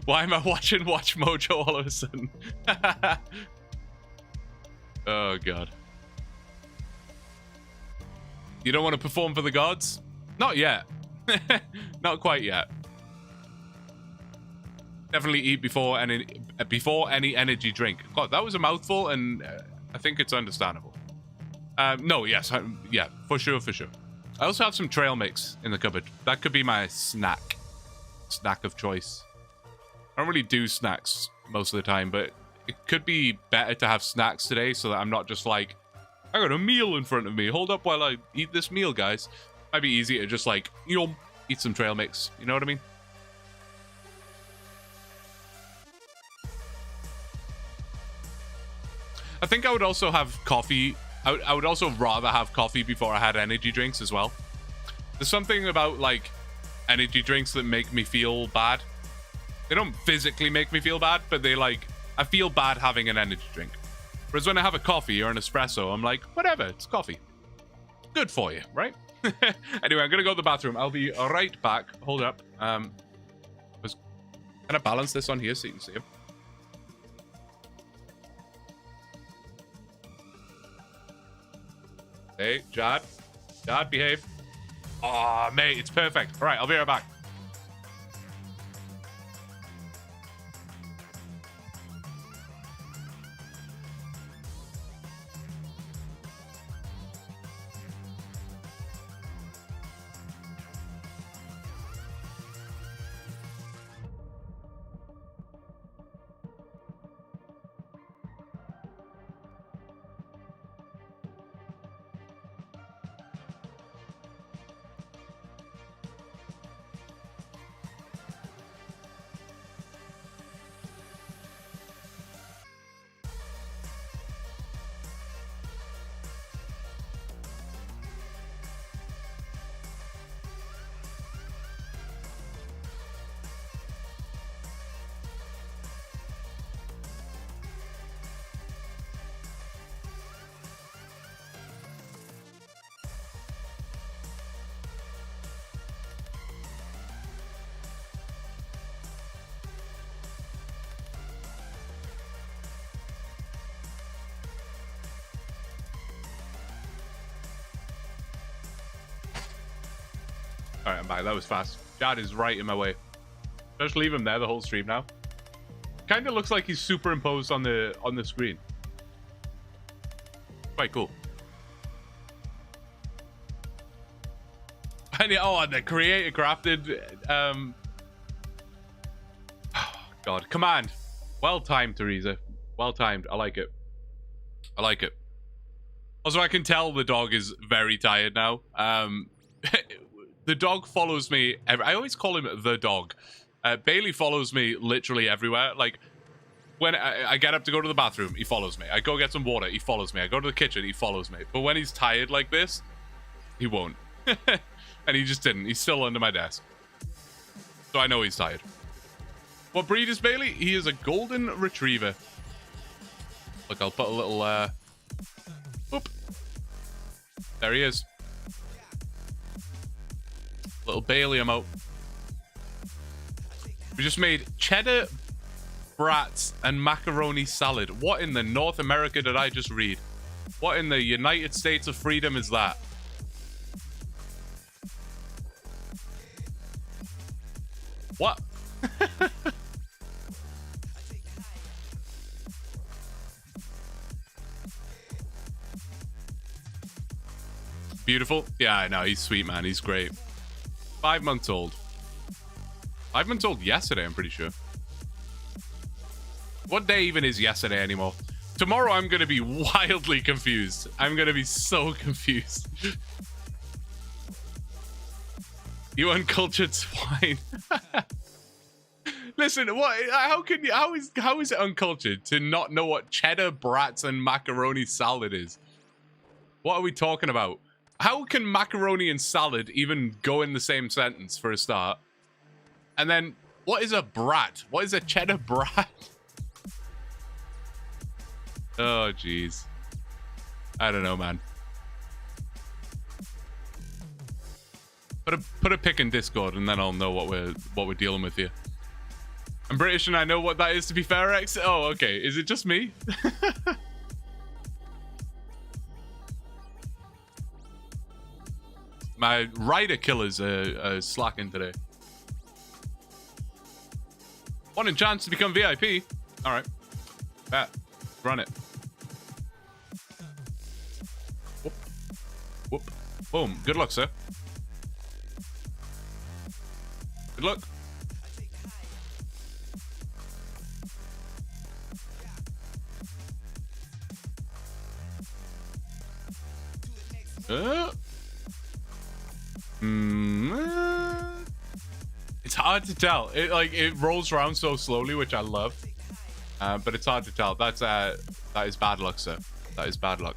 Why am I watching Watch Mojo all of a sudden? Oh, God. You don't want to perform for the gods? Not yet. Not quite yet. Definitely eat before any energy drink. God, that was a mouthful, and I think it's understandable. No, yes. Yeah, for sure. I also have some trail mix in the cupboard. That could be my snack of choice. I don't really do snacks most of the time, but it could be better to have snacks today so that I'm not just like, I got a meal in front of me. Hold up while I eat this meal, guys. Might be easier to just like, eat some trail mix. You know what I mean? I think I would also have coffee. I would also rather have coffee before I had energy drinks as well. There's something about like energy drinks that make me feel bad. They don't physically make me feel bad, but they like, I feel bad having an energy drink. Whereas when I have a coffee or an espresso, I'm like, whatever, it's coffee. Good for you, right? Anyway, I'm gonna go to the bathroom. I'll be right back. Hold up. Can I balance this on here so you can see him? Hey, Jad, behave. Aw, mate, it's perfect. All right, I'll be right back. All right, I'm back. That was fast. Dad is right in my way. Just leave him there the whole stream now. Kind of looks like he's superimposed on the screen. Quite cool. And the creator crafted. Oh, God, command. Well timed, Teresa. Well timed. I like it. I like it. Also, I can tell the dog is very tired now. The dog follows me. I always call him the dog. Bailey follows me literally everywhere. Like, when I get up to go to the bathroom, he follows me. I go get some water, he follows me. I go to the kitchen, he follows me. But when he's tired like this, he won't. And he just didn't. He's still under my desk. So I know he's tired. What breed is Bailey? He is a golden retriever. Look, I'll put a little... Oop. There he is. Little Bailey emote. We just made cheddar brats and macaroni salad. What in the North America did I just read? What in the United States of Freedom is that? What? Beautiful. Yeah, I know. He's sweet, man. He's great. 5 months old. 5 months old yesterday, I'm pretty sure. What day even is yesterday anymore? Tomorrow I'm going to be wildly confused. I'm going to be so confused. You uncultured swine. Listen, what? How can you? How is it uncultured to not know what cheddar brats and macaroni salad is? What are we talking about? How can macaroni and salad even go in the same sentence for a start? And then, what is a brat? What is a cheddar brat? Oh, jeez. I don't know, man. Put a pic in Discord, and then I'll know what we're dealing with here. I'm British, and I know what that is. To be fair, X. Oh, okay. Is it just me? My rider killers are slacking today. Want a chance to become VIP? All right. Bet. Run it. Whoop. Whoop. Boom. Good luck, sir. Good luck. It's hard to tell. It rolls around so slowly, which I love. But it's hard to tell. That is bad luck, sir. That is bad luck.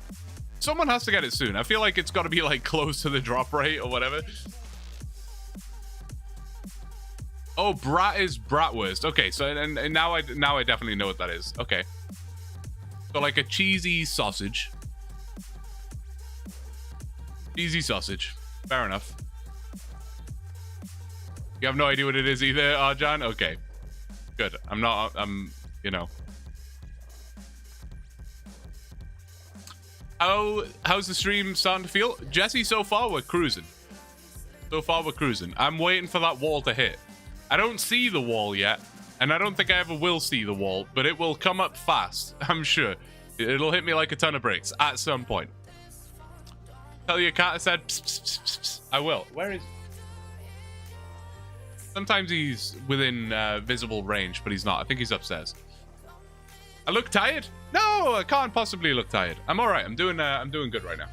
Someone has to get it soon. I feel like it's got to be like close to the drop rate or whatever. Oh, brat is bratwurst. Okay, so and now I definitely know what that is. Okay. So like a cheesy sausage. Cheesy sausage. Fair enough. You have no idea what it is either, Arjan? Okay. Good. You know. How's the stream starting to feel? Jesse, so far we're cruising. I'm waiting for that wall to hit. I don't see the wall yet, and I don't think I ever will see the wall, but it will come up fast, I'm sure. It'll hit me like a ton of bricks at some point. Tell your cat I said pss, pss, pss, pss, pss. I will. Where is... Sometimes he's within visible range, but he's not. I think he's upstairs. I look tired? No, I can't possibly look tired. I'm all right. I'm doing good right now.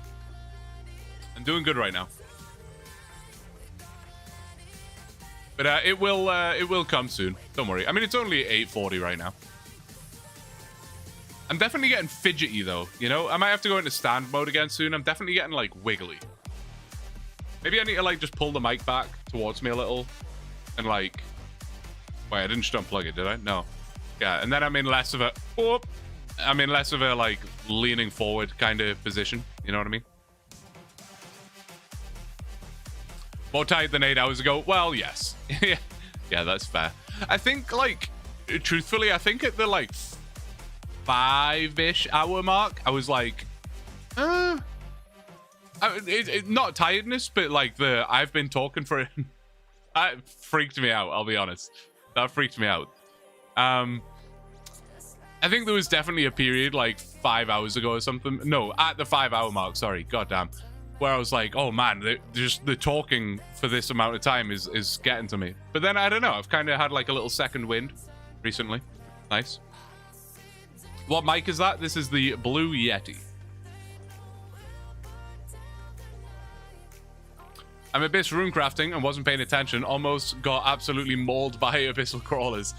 I'm doing good right now. But it will come soon. Don't worry. I mean, it's only 8:40 right now. I'm definitely getting fidgety though. You know, I might have to go into stand mode again soon. I'm definitely getting like wiggly. Maybe I need to like just pull the mic back towards me a little. And like, wait, I didn't just unplug it, did I? No. Yeah, and then I'm in less of a, like leaning forward kind of position. You know what I mean? More tired than 8 hours ago? Well, yes. Yeah, that's fair. I think like, truthfully, I think at the like 5-ish hour mark, I was like, Not tiredness, but like I've been talking for it. That freaked me out, I'll be honest. That freaked me out. I think there was definitely a period like 5 hours ago or something. No, at the 5 hour mark, sorry, goddamn. Where I was like, oh man, the talking for this amount of time is getting to me. But then, I don't know, I've kind of had like a little second wind recently. Nice. What mic is that? This is the Blue Yeti. I'm abyss runecrafting and wasn't paying attention. Almost got absolutely mauled by abyssal crawlers.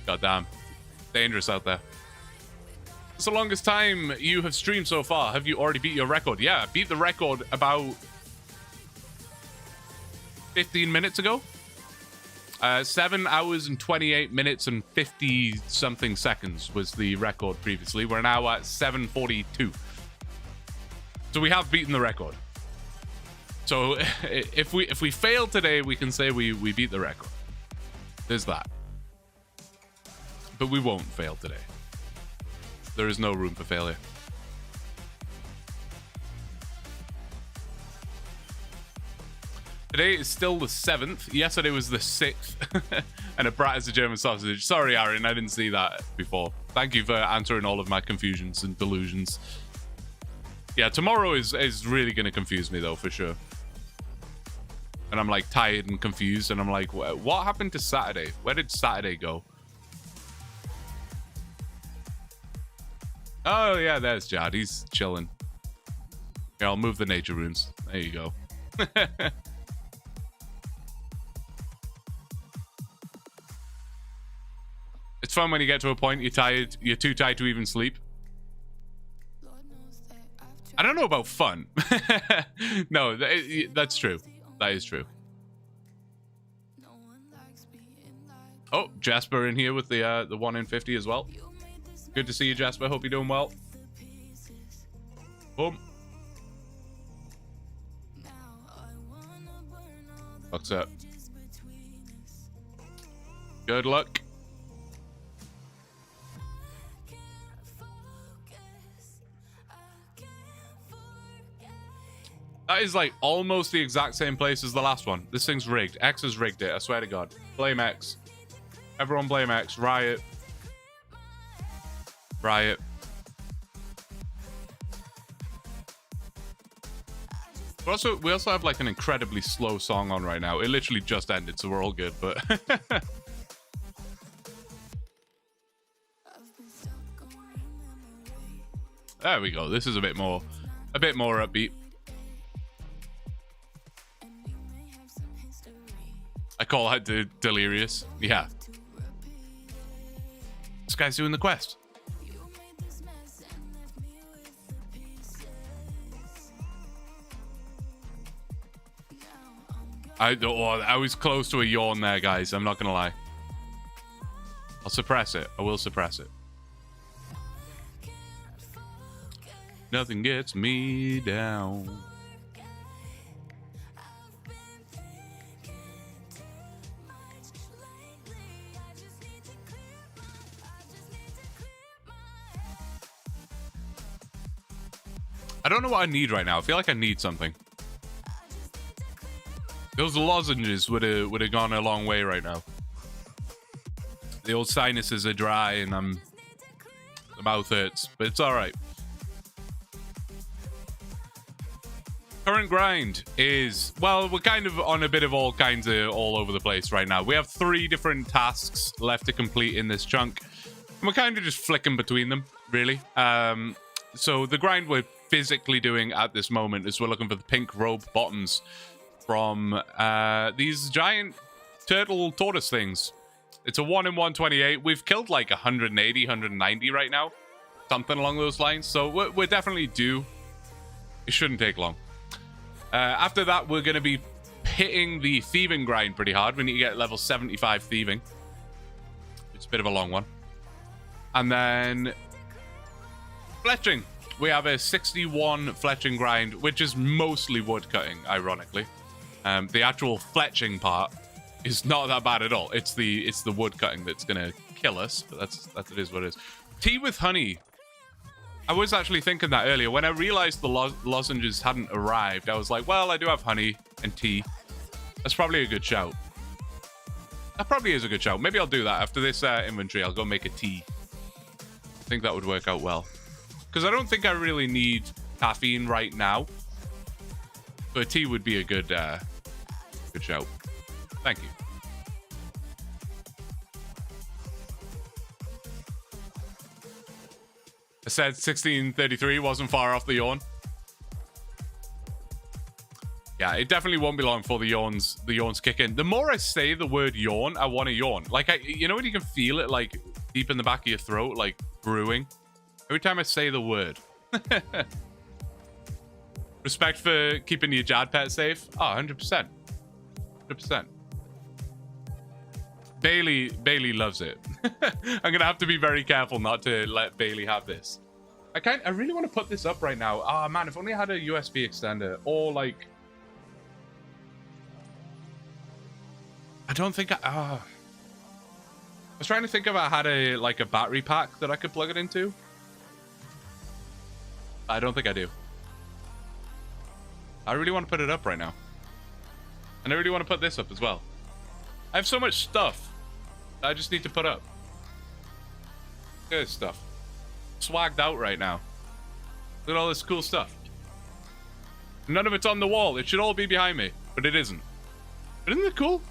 Goddamn. Dangerous out there. It's the longest time you have streamed so far. Have you already beat your record? Yeah, I beat the record about 15 minutes ago. 7 hours and 28 minutes and 50 something seconds was the record previously. We're now at 7:42. So we have beaten the record. So if we fail today, we can say we beat the record. There's that. But we won't fail today. There is no room for failure. Today is still the 7th. Yesterday was the 6th. And a brat is a German sausage. Sorry, Aaron, I didn't see that before. Thank you for answering all of my confusions and delusions. Yeah, tomorrow is really going to confuse me, though, for sure. And I'm, like, tired and confused. And I'm like, what happened to Saturday? Where did Saturday go? Oh, yeah, there's Jad. He's chilling. Here, I'll move the nature runes. There you go. It's fun when you get to a point you're tired. You're too tired to even sleep. I don't know about fun. No, that's true. That is true. Oh, Jasper in here with the 1 in 50 as well. Good to see you, Jasper. Hope you're doing well. Boom. What's up? Good luck. That is like almost the exact same place as the last one. This thing's rigged. X has rigged it. I swear to God. Blame X. Everyone blame X. Riot. Riot. We also have like an incredibly slow song on right now. It literally just ended, so we're all good, but there we go. This is a bit more upbeat. I call that delirious. Yeah. This guy's doing the quest. I was close to a yawn there, guys. I'm not gonna lie. I'll suppress it. I will suppress it. Nothing gets me down. I don't know what I need right now. I feel like I need something. Those lozenges would have gone a long way right now. The old sinuses are dry and the mouth hurts, but it's all right. Current grind is, well, we're kind of on a bit of all kinds of all over the place right now. We have 3 different tasks left to complete in this chunk, and we're kind of just flicking between them, really. So the grind we're physically doing at this moment is we're looking for the pink robe bottoms from these giant turtle tortoise things. It's a 1 in 128. We've killed like 180, 190 right now. Something along those lines. So we're definitely due. It shouldn't take long. After that, we're going to be hitting the thieving grind pretty hard. We need to get level 75 thieving. It's a bit of a long one. And then fletching. We have a 61 fletching grind, which is mostly wood cutting, ironically. The actual fletching part is not that bad at all. It's the wood cutting that's gonna kill us, but that's it is what it is. Tea with honey I was actually thinking that earlier. When I realized the lozenges hadn't arrived, I was like, well, I do have honey and tea. That's probably a good shout. That probably is a good shout. Maybe I'll do that. After this inventory, I'll go make a tea. I think that would work out well. Because I don't think I really need caffeine right now. But tea would be a good shout. Thank you. I said 1633 wasn't far off the yawn. Yeah, it definitely won't be long before the yawns kick in. The more I say the word yawn, I want to yawn. Like, you know when you can feel it, like, deep in the back of your throat, like, brewing? Every time I say the word. Respect for keeping your Jad pet safe? Oh, 100%. 100%. Bailey loves it. I'm gonna have to be very careful not to let Bailey have this. I really want to put this up right now. Oh man, if only I had a USB extender or like. I don't think I was trying to think if I had a battery pack that I could plug it into. I don't think I do. I really want to put it up right now. And I really want to put this up as well. I have so much stuff that I just need to put up. Look at this stuff. Swagged out right now. Look at all this cool stuff. None of it's on the wall. It should all be behind me, but it isn't. But isn't it cool?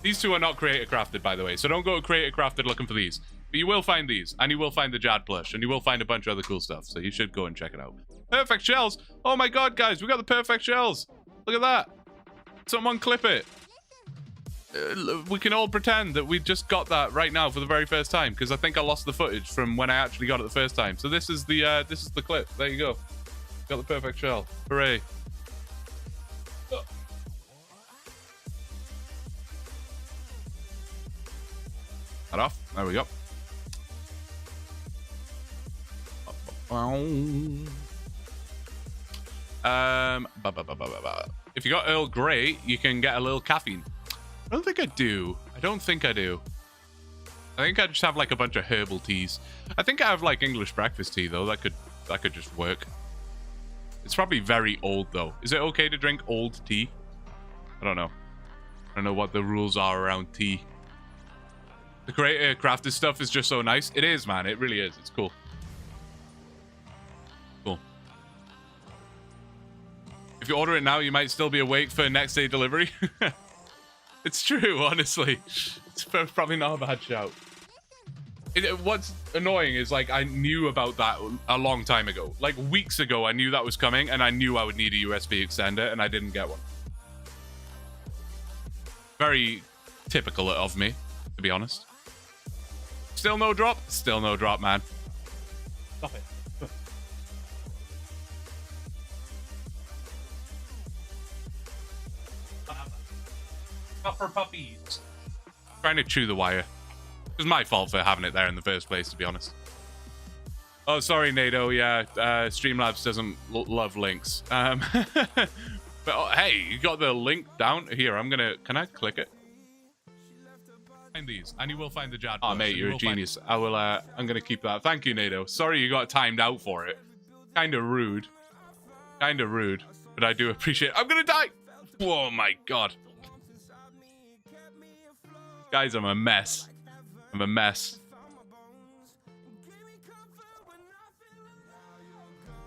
These two are not creator crafted, by the way, so don't go creator crafted looking for these. But you will find these, and you will find the Jad plush, and you will find a bunch of other cool stuff, so you should go and check it out. Perfect shells! Oh my god, guys, we got the perfect shells! Look at that! Someone clip it! We can all pretend that we just got that right now for the very first time, because I think I lost the footage from when I actually got it the first time. So this is the clip. There you go. Got the perfect shell. Hooray! That off. There we go. If you got Earl Grey, you can get a little caffeine. I don't think I do. I don't think I do. I think I just have like a bunch of herbal teas. I think I have like English breakfast tea though. That could just work. It's probably very old though. Is it okay to drink old tea? I don't know. I don't know what the rules are around tea. The creator crafted stuff is just so nice. It is, man. It really is. It's cool. Cool. If you order it now, you might still be awake for next day delivery. It's true, honestly. It's probably not a bad shout. What's annoying is, like, I knew about that a long time ago. Like, weeks ago, I knew that was coming, and I knew I would need a USB extender, and I didn't get one. Very typical of me, to be honest. Still no drop? Still no drop, man. Stop it. Not for puppies. Trying to chew the wire. It was my fault for having it there in the first place, to be honest. Oh, sorry, NATO. Yeah, Streamlabs doesn't love links. But oh, hey, you got the link down here. Can I click it? Find these, and you will find the Jad. Oh, mate, you're a genius. I will. I'm gonna keep that. Thank you, NATO. Sorry you got timed out for it. Kind of rude. Kind of rude, but I do appreciate it. I'm gonna die. Oh my god. Guys, I'm a mess. I'm a mess.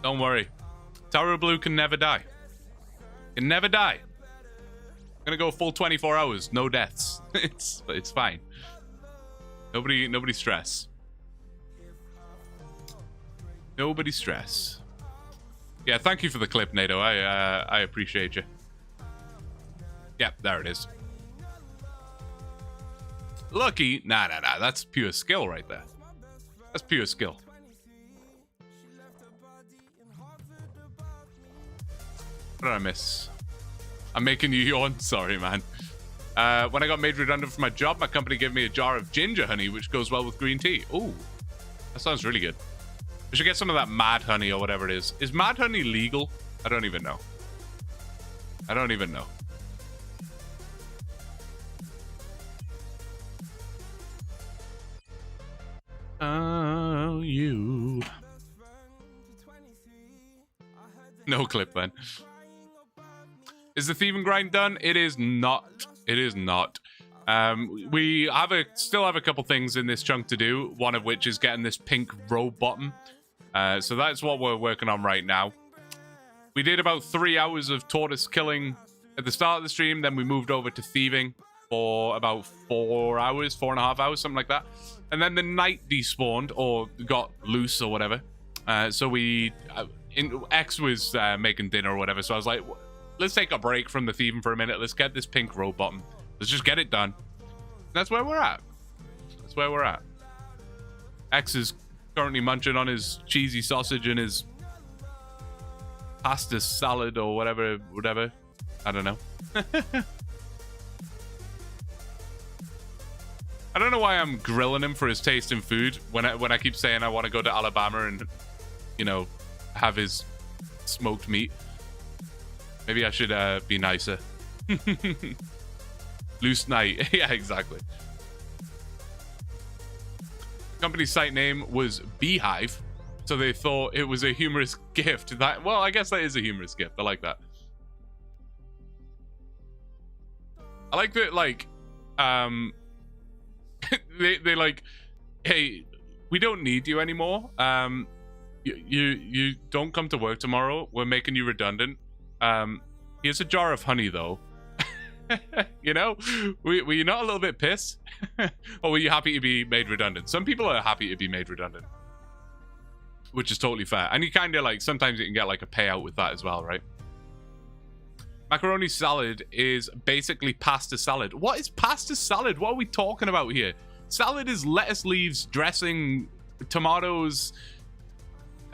Don't worry. Tower of Blue can never die. Can never die. I'm gonna go full 24 hours, no deaths. It's fine. Nobody stress. Nobody stress. Yeah, thank you for the clip, NATO. I appreciate you. Yep, there it is. Lucky? Nah. That's pure skill right there. That's pure skill. What did I miss? I'm making you yawn. Sorry, man. When I got made redundant from my job, my company gave me a jar of ginger honey, which goes well with green tea. Ooh, that sounds really good. I should get some of that mad honey or whatever it is. Is mad honey legal? I don't even know. I don't even know. Oh, you. No clip, man. Is the thieving grind done? It is not. It is not. We still have a couple things in this chunk to do. One of which is getting this pink robe bottom. So that's what we're working on right now. We did about 3 hours of tortoise killing at the start of the stream. Then we moved over to thieving for about 4 hours, 4.5 hours, something like that. And then the night despawned or got loose or whatever. So X was making dinner or whatever. So I was like, let's take a break from the thieving for a minute. Let's get this pink robe bottom. Let's just get it done. That's where we're at. That's where we're at. X is currently munching on his cheesy sausage and his pasta salad or whatever. I don't know. I don't know why I'm grilling him for his taste in food when I keep saying I want to go to Alabama and, you know, have his smoked meat. Maybe I should be nicer. Loose night. Yeah, exactly. The company's site name was Beehive, so they thought it was a humorous gift. Well, I guess that is a humorous gift. I like that. I like that, like, they like, hey, we don't need you anymore. You don't come to work tomorrow. We're making you redundant. Here's a jar of honey, though. You know, were you not a little bit pissed? Or were you happy to be made redundant? Some people are happy to be made redundant, which is totally fair. And you kind of like, sometimes you can get like a payout with that as well, right? Macaroni salad is basically pasta salad. What is pasta salad? What are we talking about here? Salad is lettuce leaves, dressing, tomatoes,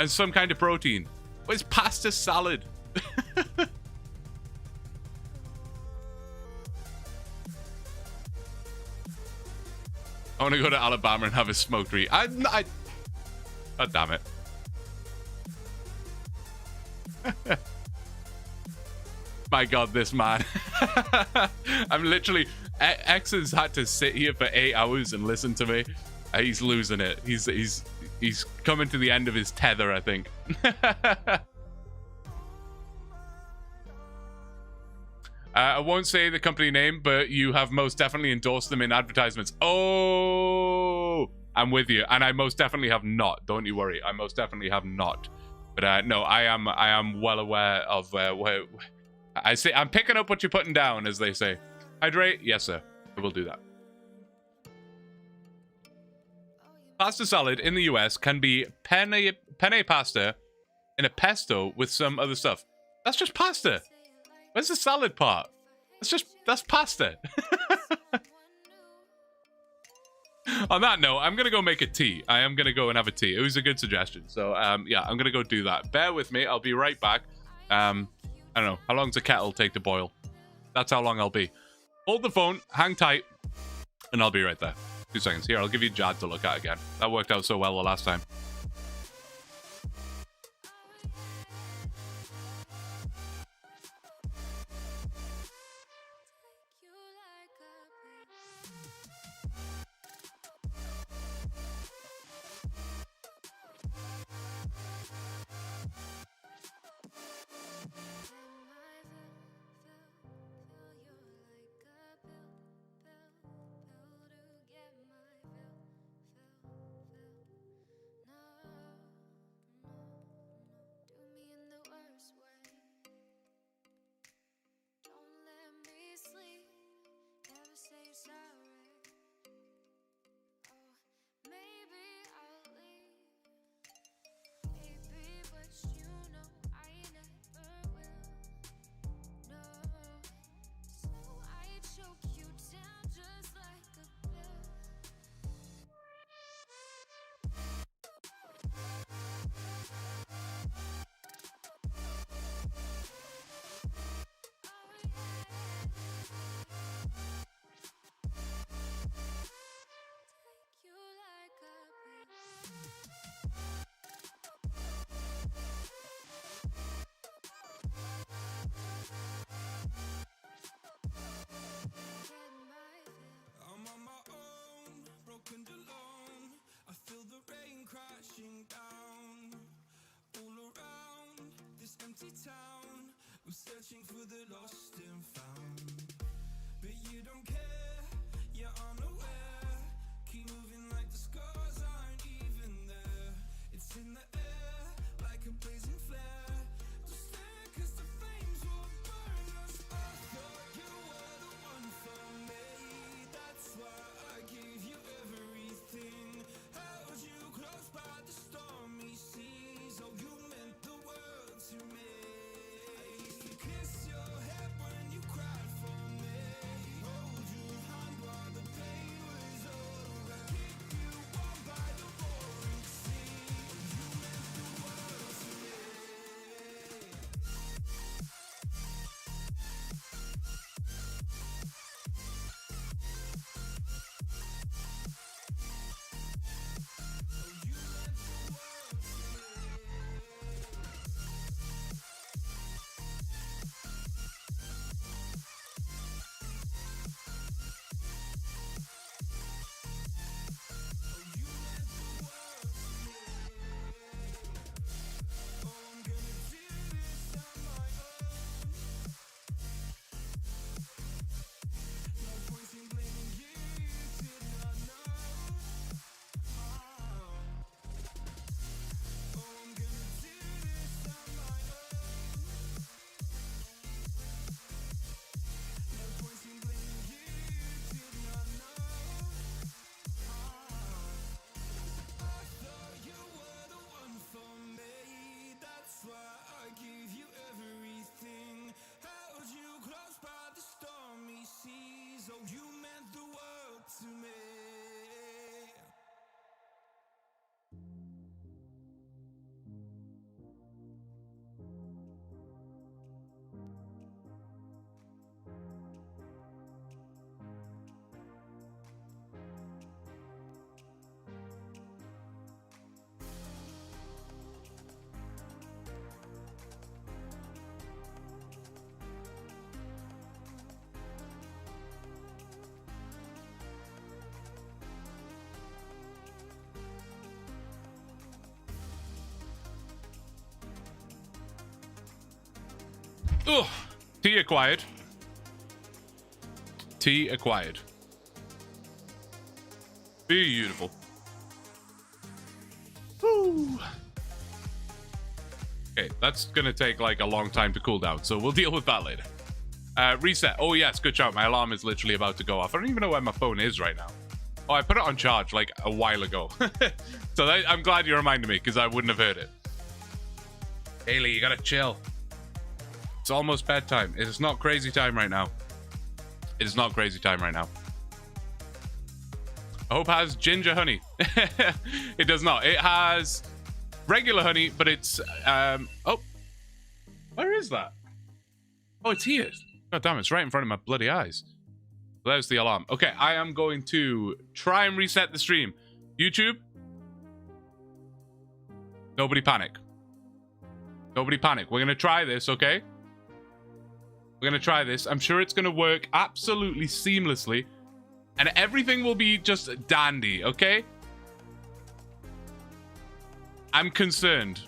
and some kind of protein. What is pasta salad? I want to go to Alabama and have a smoked meat. Oh, damn it. My God, this man. I'm literally... X has had to sit here for 8 hours and listen to me. He's losing it. He's coming to the end of his tether, I think. I won't say the company name, but you have most definitely endorsed them in advertisements. Oh, I'm with you. And I most definitely have not. Don't you worry. I most definitely have not. But no, I am well aware of where... I say I'm picking up what you're putting down, as they say. Hydrate? Yes, sir. I will do that. Pasta salad in the US can be penne pasta in a pesto with some other stuff. That's just pasta. Where's the salad part? That's pasta. On that note, I'm gonna go make a tea. I am gonna go and have a tea. It was a good suggestion. So yeah, I'm gonna go do that. Bear with me. I'll be right back. I don't know. How long does a kettle take to boil? That's how long I'll be. Hold the phone, hang tight, and I'll be right there. 2 seconds. Here, I'll give you Jad to look at again. That worked out so well the last time. empty town. I'm searching for the lost and found, but you don't care, you're unaware. Keep moving like the scars aren't even there. It's in the air like a blazing flare. Don't stare 'cause the flames will burn us. I thought you were the one for me, that's why I gave you everything. Held you close by the stormy seas. Oh, you meant the world to me. I used to kiss your head when you cried for me. Hold your hand while the pain was over. Keep you warm by the roaring sea. Oh, you meant the world to me. Oh, you meant the world to me. Ugh. Tea acquired. Tea acquired. Beautiful. Woo. Okay, that's gonna take like a long time to cool down, so we'll deal with that later. Reset. Oh yes, good job. My alarm is literally about to go off. I don't even know where my phone is right now. Oh, I put it on charge like a while ago. So I'm glad you reminded me because I wouldn't have heard it. Haley, you gotta chill. It's almost bedtime. It is not crazy time right now. It is not crazy time right now. I hope it has ginger honey. It does not. It has regular honey, but it's oh, where is that? Oh, it's here. God damn, it's right in front of my bloody eyes. There's the alarm. Okay, I am going to try and reset the stream. YouTube, nobody panic. Nobody panic. We're gonna try this, okay? We're gonna try this. I'm sure it's gonna work absolutely seamlessly, and everything will be just dandy, okay? I'm concerned.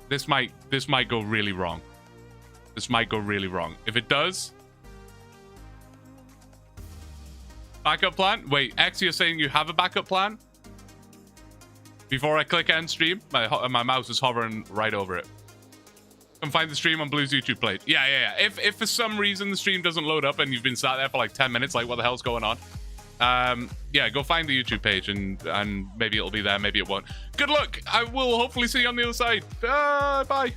This might go really wrong. This might go really wrong. If it does, backup plan. Wait, X, you're saying you have a backup plan? Before I click end stream, my mouse is hovering right over it. Come find the stream on Blue's YouTube page. Yeah. If for some reason the stream doesn't load up and you've been sat there for like 10 minutes, like what the hell's going on? Yeah, go find the YouTube page and maybe it'll be there, maybe it won't. Good luck. I will hopefully see you on the other side. Bye.